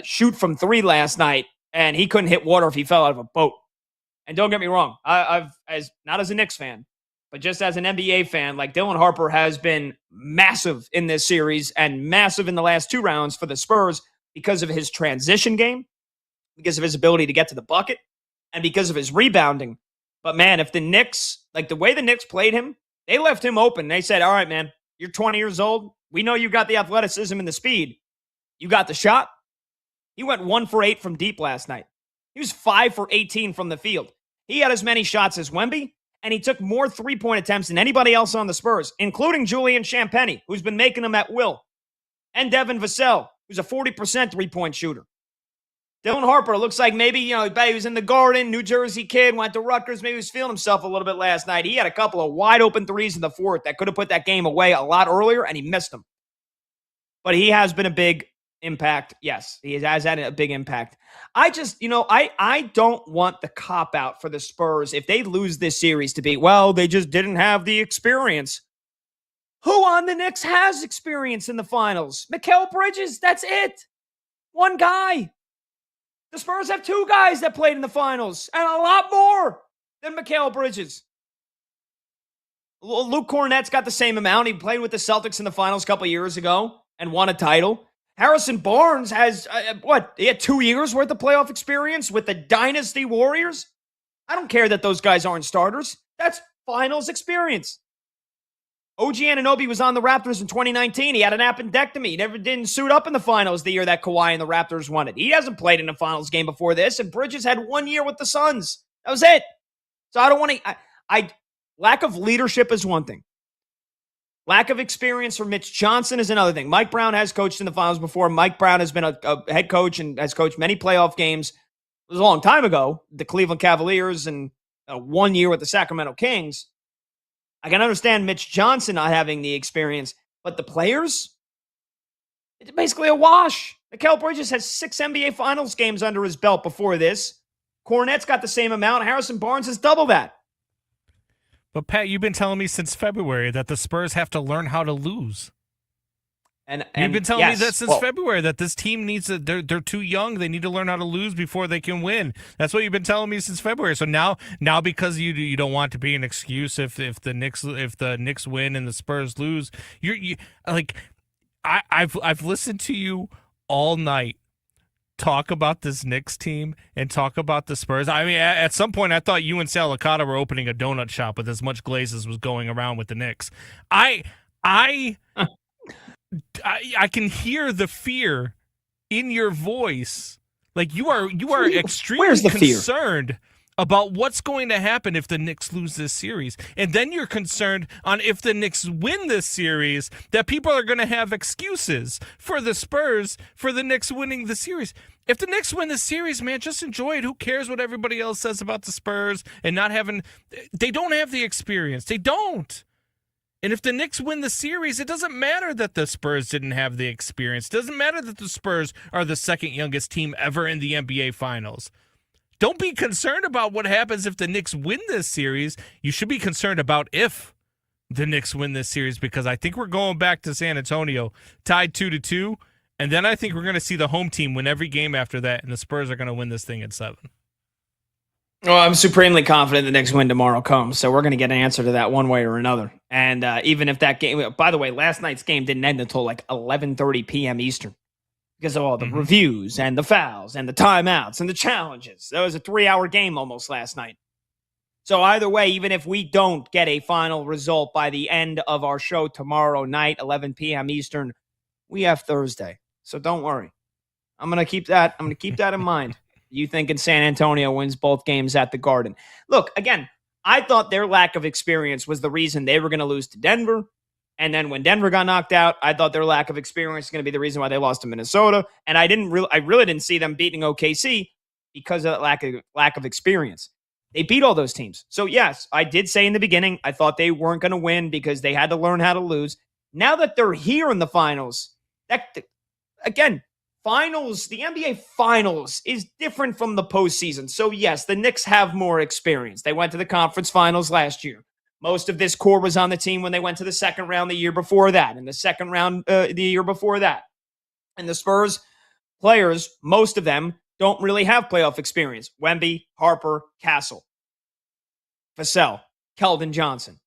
shoot from 3 last night, and he couldn't hit water if he fell out of a boat. And don't get me wrong, not as a Knicks fan, but just as an NBA fan, like Dylan Harper has been massive in this series and massive in the last 2 rounds for the Spurs because of his transition game, because of his ability to get to the bucket, and because of his rebounding. But, man, if the Knicks, like the way the Knicks played him, they left him open. They said, all right, man, you're 20 years old. We know you got the athleticism and the speed. You got the shot. He went 1 for 8 from deep last night. He was 5 for 18 from the field. He had as many shots as Wemby, and he took more three-point attempts than anybody else on the Spurs, including Julian Champagnie, who's been making them at will, and Devin Vassell, who's a 40% three-point shooter. Dylan Harper looks like maybe, he was in the Garden, New Jersey kid, went to Rutgers, maybe he was feeling himself a little bit last night. He had a couple of wide-open threes in the fourth that could have put that game away a lot earlier, and he missed them. But he has been a big impact. Yes, he has had a big impact. I just, I don't want the cop-out for the Spurs if they lose this series to be, well, they just didn't have the experience. Who on the Knicks has experience in the finals? Mikal Bridges, that's it. One guy. The Spurs have 2 guys that played in the finals, and a lot more than Mikal Bridges. Luke Cornett's got the same amount. He played with the Celtics in the finals a couple years ago and won a title. Harrison Barnes has, he had 2 years worth of playoff experience with the Dynasty Warriors? I don't care that those guys aren't starters. That's finals experience. OG Anunoby was on the Raptors in 2019. He had an appendectomy. He never didn't suit up in the finals the year that Kawhi and the Raptors won it. He hasn't played in a finals game before this, and Bridges had 1 year with the Suns. That was it. So I don't want to... lack of leadership is one thing. Lack of experience for Mitch Johnson is another thing. Mike Brown has coached in the finals before. Mike Brown has been a head coach and has coached many playoff games. It was a long time ago, the Cleveland Cavaliers and 1 year with the Sacramento Kings. I can understand Mitch Johnson not having the experience, but the players, it's basically a wash. Mikal Bridges has 6 NBA Finals games under his belt before this. Cornette's got the same amount. Harrison Barnes has double that. But, Pat, you've been telling me since February that the Spurs have to learn how to lose. And you've been telling me that since February, that this team needs to, they're too young. They need to learn how to lose before they can win. That's what you've been telling me since February. So now because you don't want to be an excuse if the Knicks win and the Spurs lose, I've listened to you all night talk about this Knicks team and talk about the Spurs. I mean, at some point, I thought you and Sal Licata were opening a donut shop with as much glaze as was going around with the Knicks. I can hear the fear in your voice. Like you are extremely concerned about what's going to happen if the Knicks lose this series. And then you're concerned on if the Knicks win this series, that people are going to have excuses for the Spurs for the Knicks winning the series. If the Knicks win the series, man, just enjoy it. Who cares what everybody else says about the Spurs and not having – they don't have the experience. They don't. And if the Knicks win the series, it doesn't matter that the Spurs didn't have the experience. It doesn't matter that the Spurs are the second youngest team ever in the NBA Finals. Don't be concerned about what happens if the Knicks win this series. You should be concerned about if the Knicks win this series, because I think we're going back to San Antonio tied 2-2, and then I think we're going to see the home team win every game after that, and the Spurs are going to win this thing in 7. Well, I'm supremely confident the Knicks win tomorrow comes, so we're going to get an answer to that one way or another. And even if that game, by the way, last night's game didn't end until like 11:30 p.m. Eastern because of all the reviews and the fouls and the timeouts and the challenges. That was a 3-hour game almost last night. So either way, even if we don't get a final result by the end of our show tomorrow night, 11 p.m. Eastern, we have Thursday. So don't worry. I'm going to keep that in mind. You thinking San Antonio wins both games at the Garden. Look, again, I thought their lack of experience was the reason they were going to lose to Denver. And then when Denver got knocked out, I thought their lack of experience was going to be the reason why they lost to Minnesota. And I really didn't see them beating OKC because of that lack of experience. They beat all those teams. So yes, I did say in the beginning, I thought they weren't going to win because they had to learn how to lose. Now that they're here in the finals, again, finals, the NBA Finals is different from the postseason. So yes, the Knicks have more experience. They went to the conference finals last year. Most of this core was on the team when they went to the second round the year before that, and the second round the year before that. And the Spurs players, most of them, don't really have playoff experience. Wemby, Harper, Castle, Vassell, Keldon Johnson.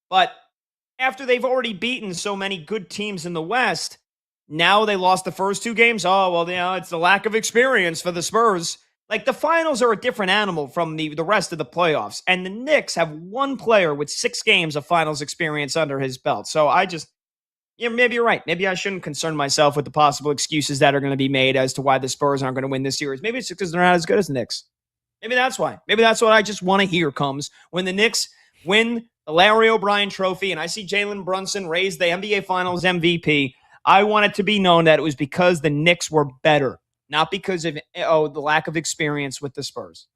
But after they've already beaten so many good teams in the West, now they lost the first 2 games. Oh, well, it's the lack of experience for the Spurs. Like, the finals are a different animal from the rest of the playoffs. And the Knicks have one player with 6 games of finals experience under his belt. So maybe you're right. Maybe I shouldn't concern myself with the possible excuses that are going to be made as to why the Spurs aren't going to win this series. Maybe it's because they're not as good as the Knicks. Maybe that's why. Maybe that's what I just want to hear comes when the Knicks win the Larry O'Brien Trophy and I see Jalen Brunson raise the NBA Finals MVP. I want it to be known that it was because the Knicks were better, not because of the lack of experience with the Spurs.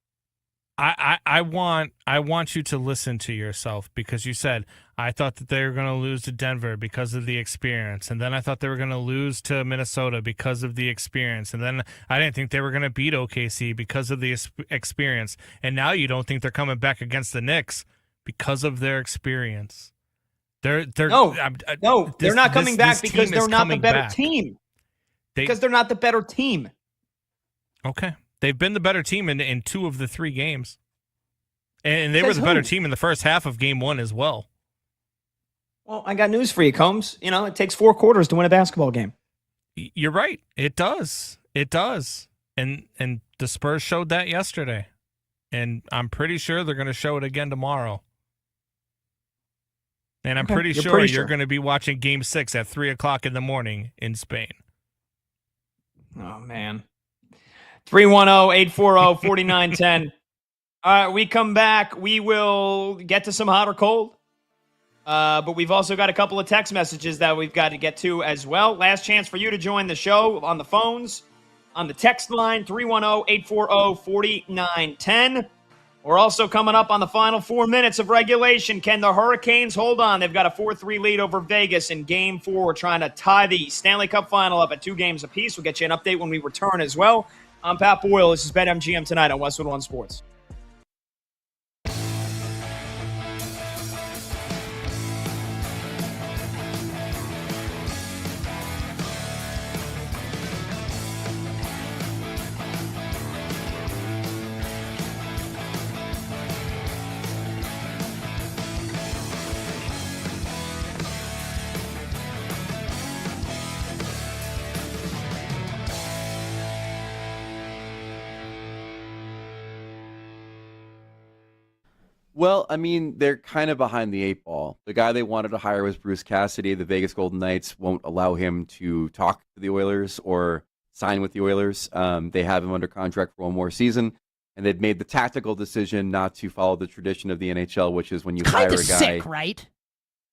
I want you to listen to yourself, because you said, I thought that they were going to lose to Denver because of the experience. And then I thought they were going to lose to Minnesota because of the experience. And then I didn't think they were going to beat OKC because of the experience. And now you don't think they're coming back against the Knicks because of their experience. They're not coming back because they're not the better team. Because they're not the better team. Okay. They've been the better team in 2 of the 3 games. And they were the better team in the first half of game 1 as well. Well, I got news for you, Combs. It takes 4 quarters to win a basketball game. You're right. It does. It does. And the Spurs showed that yesterday. And I'm pretty sure they're going to show it again tomorrow. And I'm pretty sure you're going to be watching game 6 at 3:00 in the morning in Spain. Oh, man. 310-840-4910. All right, we come back. We will get to some hot or cold. But we've also got a couple of text messages that we've got to get to as well. Last chance for you to join the show on the phones, on the text line, 310-840-4910. We're also coming up on the final 4 minutes of regulation. Can the Hurricanes hold on? They've got a 4-3 lead over Vegas in Game 4. We're trying to tie the Stanley Cup final up at 2 games apiece. We'll get you an update when we return as well. I'm Pat Boyle. This is BetMGM tonight on Westwood One Sports. Well, I mean, they're kind of behind the eight ball. The guy they wanted to hire was Bruce Cassidy. The Vegas Golden Knights won't allow him to talk to the Oilers or sign with the Oilers. They have him under contract for one more season, and they've made the tactical decision not to follow the tradition of the NHL, which is when you hire a guy. Sick, right?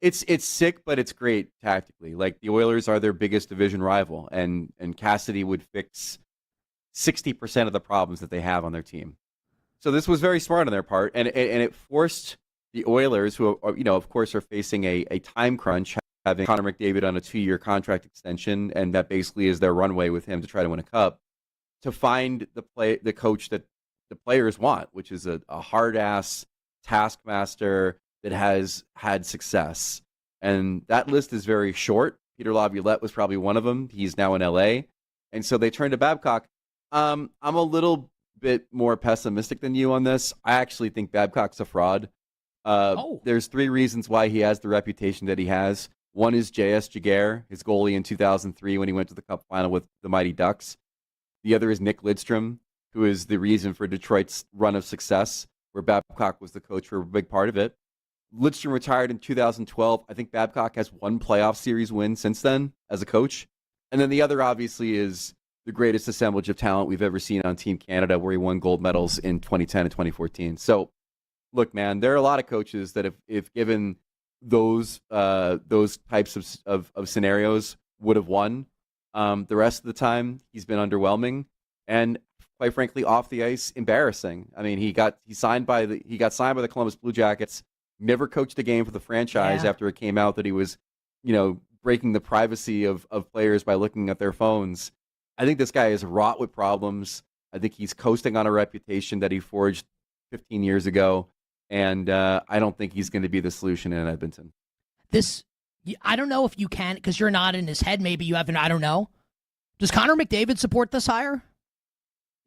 It's sick, but it's great tactically. Like, the Oilers are their biggest division rival, and Cassidy would fix 60% of the problems that they have on their team. So this was very smart on their part, and it forced the Oilers, who are, of course, are facing a time crunch, having Connor McDavid on a 2-year contract extension, and that basically is their runway with him to try to win a cup, to find the coach that the players want, which is a hard-ass taskmaster that has had success. And that list is very short. Peter Laviolette was probably one of them. He's now in LA. And so they turned to Babcock. I'm a little bit more pessimistic than you on this. I actually think Babcock's a fraud. There's 3 reasons why he has the reputation that he has. One is J.S. Jaguar, his goalie in 2003 when he went to the Cup final with the Mighty Ducks. The other is Nick Lidstrom, who is the reason for Detroit's run of success, where Babcock was the coach for a big part of it. Lidstrom retired in 2012. I think Babcock has 1 playoff series win since then as a coach. And then the other, obviously, is the greatest assemblage of talent we've ever seen on Team Canada, where he won gold medals in 2010 and 2014. So, look, man, there are a lot of coaches that if given those types of scenarios, would have won. The rest of the time, he's been underwhelming and, quite frankly, off the ice, embarrassing. I mean, he got signed by the Columbus Blue Jackets. Never coached a game for the franchise after it came out that he was, breaking the privacy of players by looking at their phones. I think this guy is wrought with problems. I think he's coasting on a reputation that he forged 15 years ago. And I don't think he's going to be the solution in Edmonton. I don't know if you can, because you're not in his head. Maybe you haven't. I don't know. Does Connor McDavid support this hire?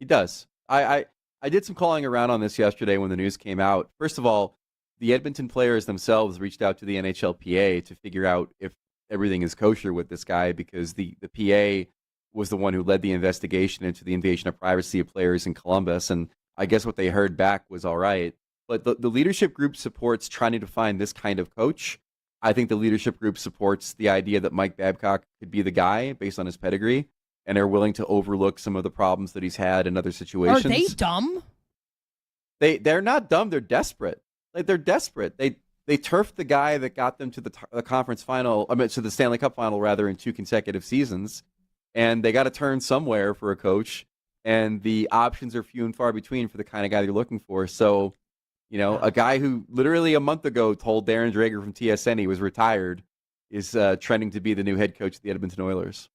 He does. I did some calling around on this yesterday when the news came out. First of all, the Edmonton players themselves reached out to the NHLPA to figure out if everything is kosher with this guy, because the PA was the one who led the investigation into the invasion of privacy of players in Columbus. And I guess what they heard back was all right. But the leadership group supports trying to find this kind of coach. I think the leadership group supports the idea that Mike Babcock could be the guy based on his pedigree, and are willing to overlook some of the problems that he's had in other situations. Are they dumb? They're not dumb. They're desperate. Like, they're desperate. They turfed the guy that got them to the conference final, to the Stanley Cup final, rather, in 2 consecutive seasons. And they got to turn somewhere for a coach. And the options are few and far between for the kind of guy they're looking for. So, a guy who literally a month ago told Darren Dreger from TSN he was retired is trending to be the new head coach of the Edmonton Oilers.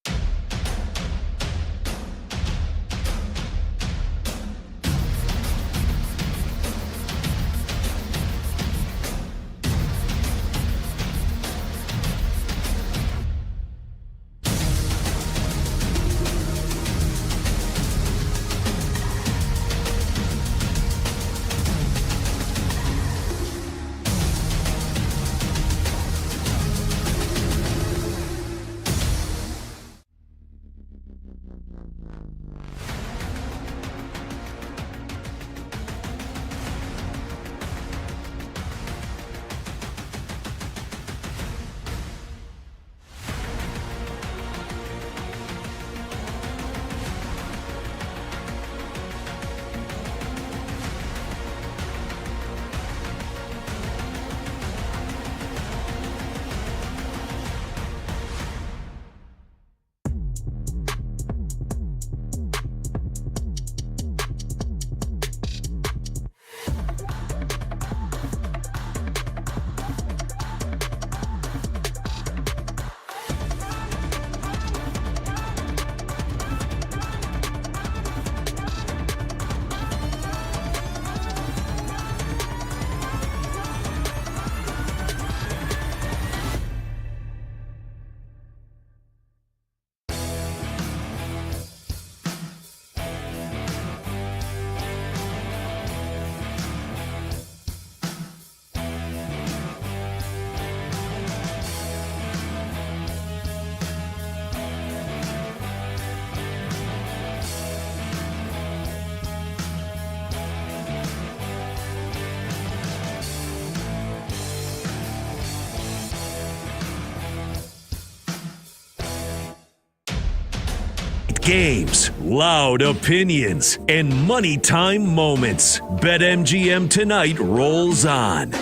games, loud opinions, and money time moments. BetMGM Tonight rolls on.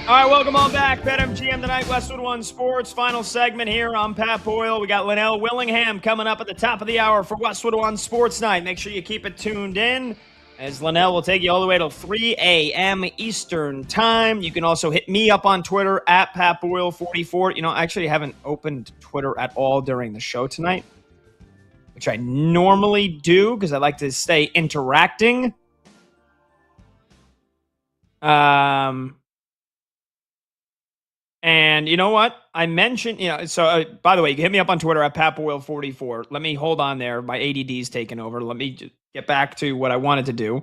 All right, welcome on back. BetMGM Tonight, Westwood One Sports. Final segment here. I'm Pat Boyle. We got Linnell Willingham coming up at the top of the hour for Westwood One Sports Night. Make sure you keep it tuned in, as Linnell will take you all the way till 3 a.m. Eastern Time. You can also hit me up on Twitter at PatBoyle44. You know, I actually haven't opened Twitter at all during the show tonight, which I normally do because I like to stay interacting. And you know what? I mentioned, by the way, you can hit me up on Twitter at PatBoyle44. Let me hold on there. My ADD's taken over. Let me just get back to what I wanted to do,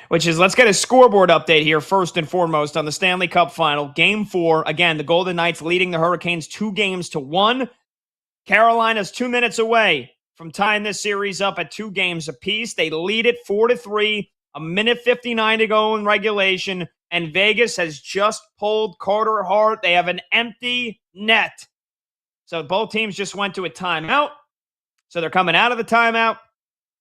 which is let's get a scoreboard update here first and foremost on the Stanley Cup Final. Game 4, again, the Golden Knights leading the Hurricanes 2-1. Carolina's 2 minutes away from tying this series up at 2 games apiece. They lead it 4-3, a minute 59 to go in regulation. And Vegas has just pulled Carter Hart. They have an empty net. So both teams just went to a timeout. So they're coming out of the timeout.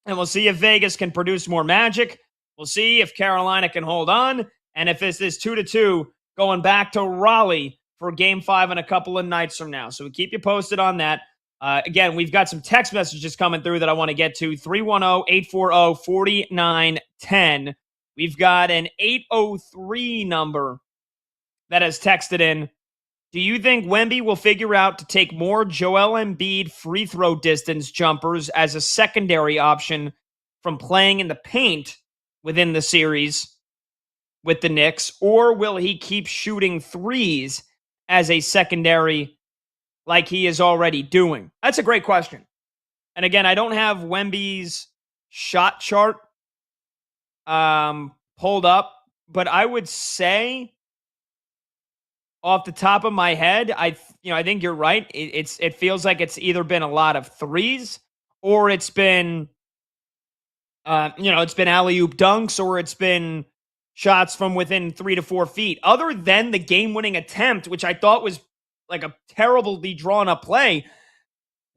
And we'll see if Vegas can produce more magic. We'll see if Carolina can hold on. And if this is 2-2, going back to Raleigh for Game 5 in a couple of nights from now. So we keep you posted on that. Again, we've got some text messages coming through that I want to get to. 310-840-4910. We've got an 803 number that has texted in. Do you think Wemby will figure out to take more Joel Embiid free throw distance jumpers as a secondary option from playing in the paint within the series with the Knicks? Or will he keep shooting threes as a secondary like he is already doing? That's a great question. And again, I don't have Wemby's shot chart pulled up, but I would say off the top of my head, I think you're right. It feels like it's either been a lot of threes or it's been it's been alley-oop dunks or it's been shots from within 3 to 4 feet. Other than the game-winning attempt, which I thought was like a terribly drawn-up play,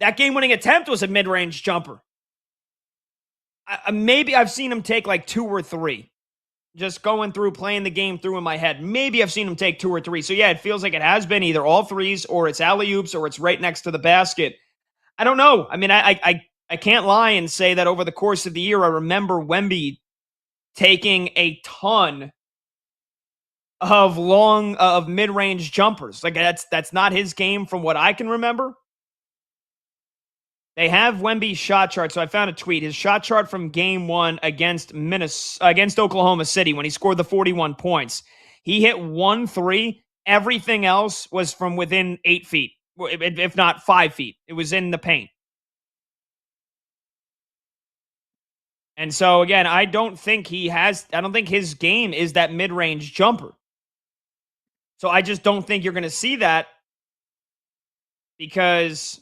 that game-winning attempt was a mid-range jumper. Maybe I've seen him take like 2 or 3. Just going through, playing the game through in my head. Maybe I've seen him take 2 or 3. So yeah, it feels like it has been either all threes or it's alley-oops or it's right next to the basket. I don't know. I mean, I can't lie and say that over the course of the year, I remember Wemby taking a ton of mid-range jumpers. Like that's not his game from what I can remember. They have Wemby's shot chart, so I found a tweet. His shot chart from Game 1 against Oklahoma City when he scored the 41 points. He hit 1 3. Everything else was from within 8 feet, if not 5 feet. It was in the paint. And so, again, I don't think his game is that mid-range jumper. So I just don't think you're going to see that because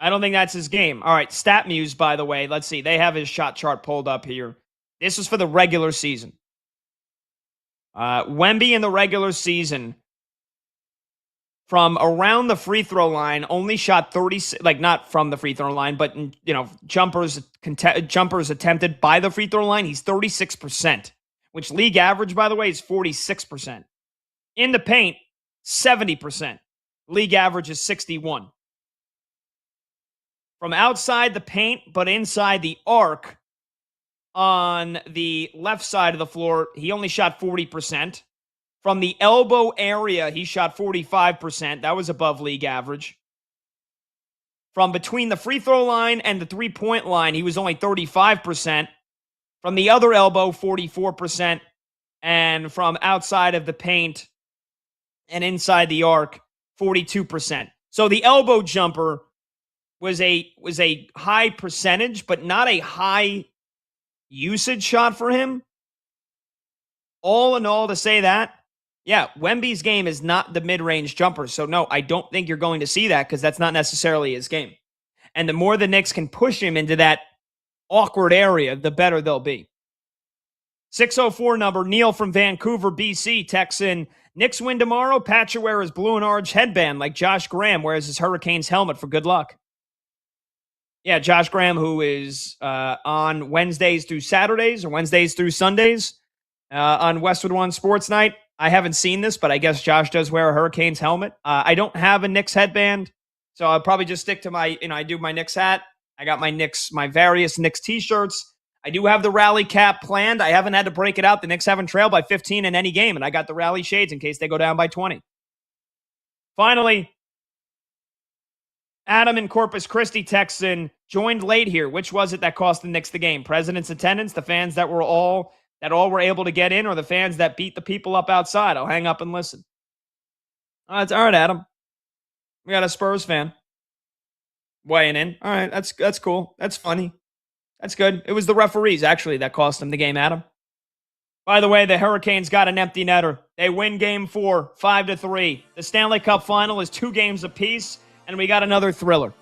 I don't think that's his game. All right, StatMuse, by the way. Let's see. They have his shot chart pulled up here. This is for the regular season. Wemby in the regular season from around the free throw line only shot 30, like not from the free throw line, but jumpers attempted by the free throw line. He's 36%, which league average, by the way, is 46%. In the paint, 70%. League average is 61. From outside the paint, but inside the arc on the left side of the floor, he only shot 40%. From the elbow area, he shot 45%. That was above league average. From between the free throw line and the three-point line, he was only 35%. From the other elbow, 44%. And from outside of the paint and inside the arc, 42%. So the elbow jumper was a high percentage, but not a high usage shot for him. All in all, to say that, yeah, Wemby's game is not the mid-range jumper. So no, I don't think you're going to see that because that's not necessarily his game. And the more the Knicks can push him into that awkward area, the better they'll be. 604 number, Neil from Vancouver, BC, texts in, Knicks win tomorrow. Pat should wear his blue and orange headband like Josh Graham wears his Hurricanes helmet for good luck. Yeah, Josh Graham, who is on Wednesdays through Saturdays or Wednesdays through Sundays on Westwood One Sports Night. I haven't seen this, but I guess Josh does wear a Hurricanes helmet. I don't have a Knicks headband, so I'll probably just stick to my, I do my Knicks hat. I got my various Knicks t-shirts. I do have the rally cap planned. I haven't had to break it out. The Knicks haven't trailed by 15 in any game, and I got the rally shades in case they go down by 20. Finally, Adam in Corpus Christi texts in, joined late here. Which was it that cost the Knicks the game? President's attendance, the fans that all were able to get in, or the fans that beat the people up outside? I'll hang up and listen. It's all right, Adam. We got a Spurs fan weighing in. All right, that's cool. That's funny. That's good. It was the referees, actually, that cost them the game, Adam. By the way, the Hurricanes got an empty netter. They win Game 4, 5-3. The Stanley Cup Final is 2 games apiece, and we got another thriller.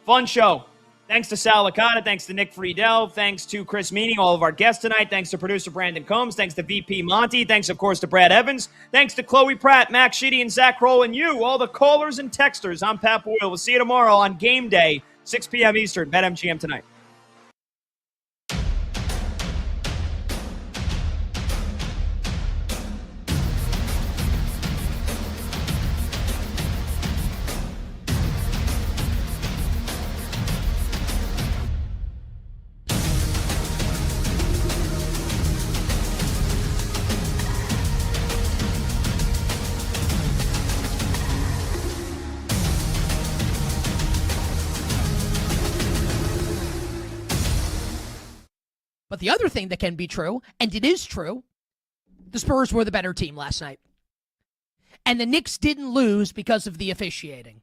Fun show. Thanks to Sal Licata. Thanks to Nick Friedel. Thanks to Chris Meany, all of our guests tonight. Thanks to producer Brandon Combs. Thanks to VP Monty. Thanks, of course, to Brad Evans. Thanks to Chloe Pratt, Max Sheedy, and Zach Kroll, and you, all the callers and texters. I'm Pat Boyle. We'll see you tomorrow on Game Day, 6 p.m. Eastern. BetMGM tonight. But the other thing that can be true, and it is true, the Spurs were the better team last night. And the Knicks didn't lose because of the officiating.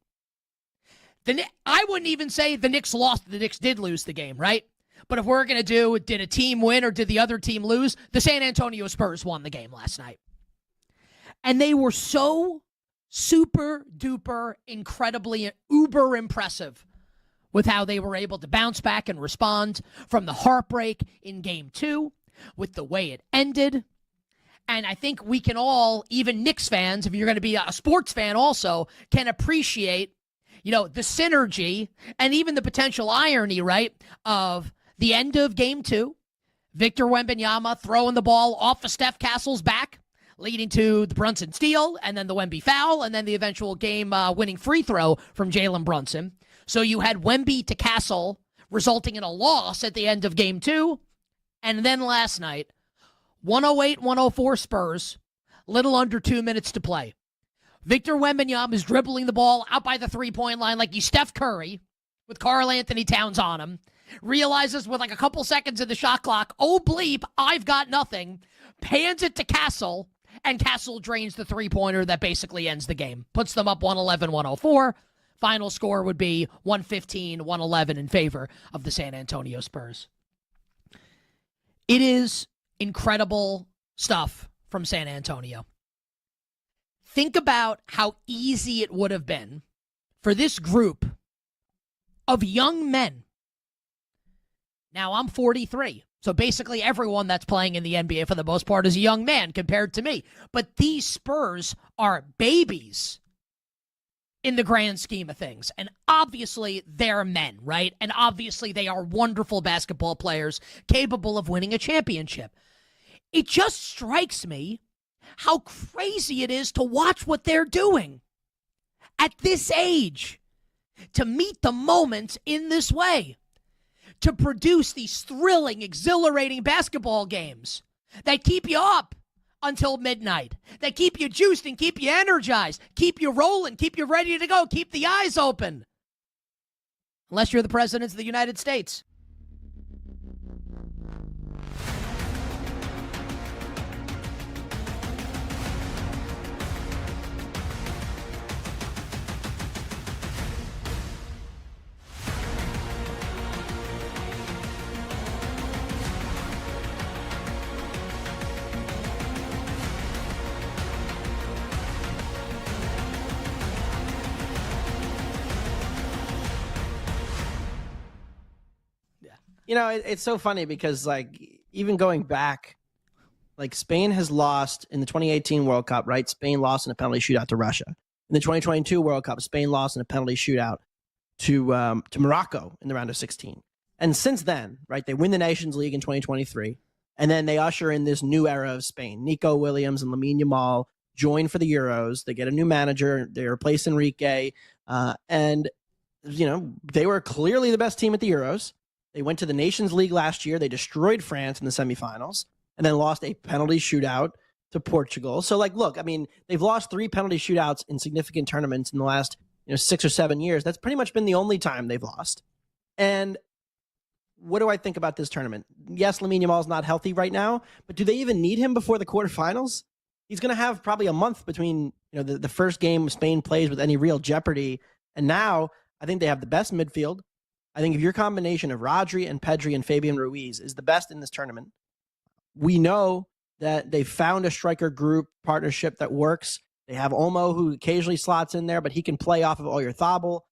I wouldn't even say the Knicks lost. The Knicks did lose the game, right? But if we're going to do, did a team win or did the other team lose? The San Antonio Spurs won the game last night. And they were so super duper, incredibly, uber impressive with how they were able to bounce back and respond from the heartbreak in Game 2, with the way it ended. And I think we can all, even Knicks fans, if you're going to be a sports fan also, can appreciate, the synergy and even the potential irony, right, of the end of Game 2, Victor Wembanyama throwing the ball off of Steph Castle's back, leading to the Brunson steal, and then the Wemby foul, and then the eventual game-winning free throw from Jalen Brunson. So you had Wemby to Castle, resulting in a loss at the end of Game 2. And then last night, 108-104 Spurs, little under 2 minutes to play. Victor Wembanyama is dribbling the ball out by the three-point line like he's Steph Curry with Karl Anthony Towns on him. Realizes with like a couple seconds in the shot clock, oh bleep, I've got nothing. Hands it to Castle, and Castle drains the three-pointer that basically ends the game. Puts them up 111-104. Final score would be 115-111 in favor of the San Antonio Spurs. It is incredible stuff from San Antonio. Think about how easy it would have been for this group of young men. Now, I'm 43, so basically everyone that's playing in the NBA for the most part is a young man compared to me. But these Spurs are babies in the grand scheme of things. And obviously, they're men, right? And obviously, they are wonderful basketball players capable of winning a championship. It just strikes me how crazy it is to watch what they're doing at this age, to meet the moment in this way, to produce these thrilling, exhilarating basketball games that keep you up until midnight, that keep you juiced and keep you energized, keep you rolling, keep you ready to go, keep the eyes open. Unless you're the president of the United States. It's so funny because, like, even going back, like Spain has lost in the 2018 World Cup, right? Spain lost in a penalty shootout to Russia. In the 2022 World Cup, Spain lost in a penalty shootout to Morocco in the round of 16. And since then, right, they win the Nations League in 2023, and then they usher in this new era of Spain. Nico Williams and Lamine Yamal join for the Euros. They get a new manager. They replace Enrique, and they were clearly the best team at the Euros. They went to the Nations League last year. They destroyed France in the semifinals, and then lost a penalty shootout to Portugal. So, look, I mean, they've lost 3 penalty shootouts in significant tournaments in the last 6 or 7 years. That's pretty much been the only time they've lost. And what do I think about this tournament? Yes, Lamine Yamal is not healthy right now, but do they even need him before the quarterfinals? He's going to have probably a month between the first game Spain plays with any real jeopardy. And now I think they have the best midfield. I think if your combination of Rodri and Pedri and Fabian Ruiz is the best in this tournament, we know that they found a striker group partnership that works. They have Olmo, who occasionally slots in there, but he can play off of Oyarzabal.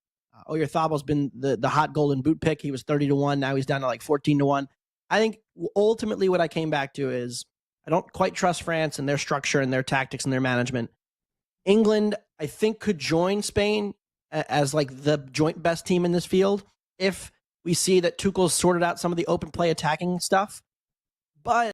Oyarzabal's been the hot golden boot pick. He was 30-1. Now he's down to 14-1. I think ultimately what I came back to is I don't quite trust France and their structure and their tactics and their management. England, I think, could join Spain as the joint best team in this field if we see that Tuchel's sorted out some of the open play attacking stuff. But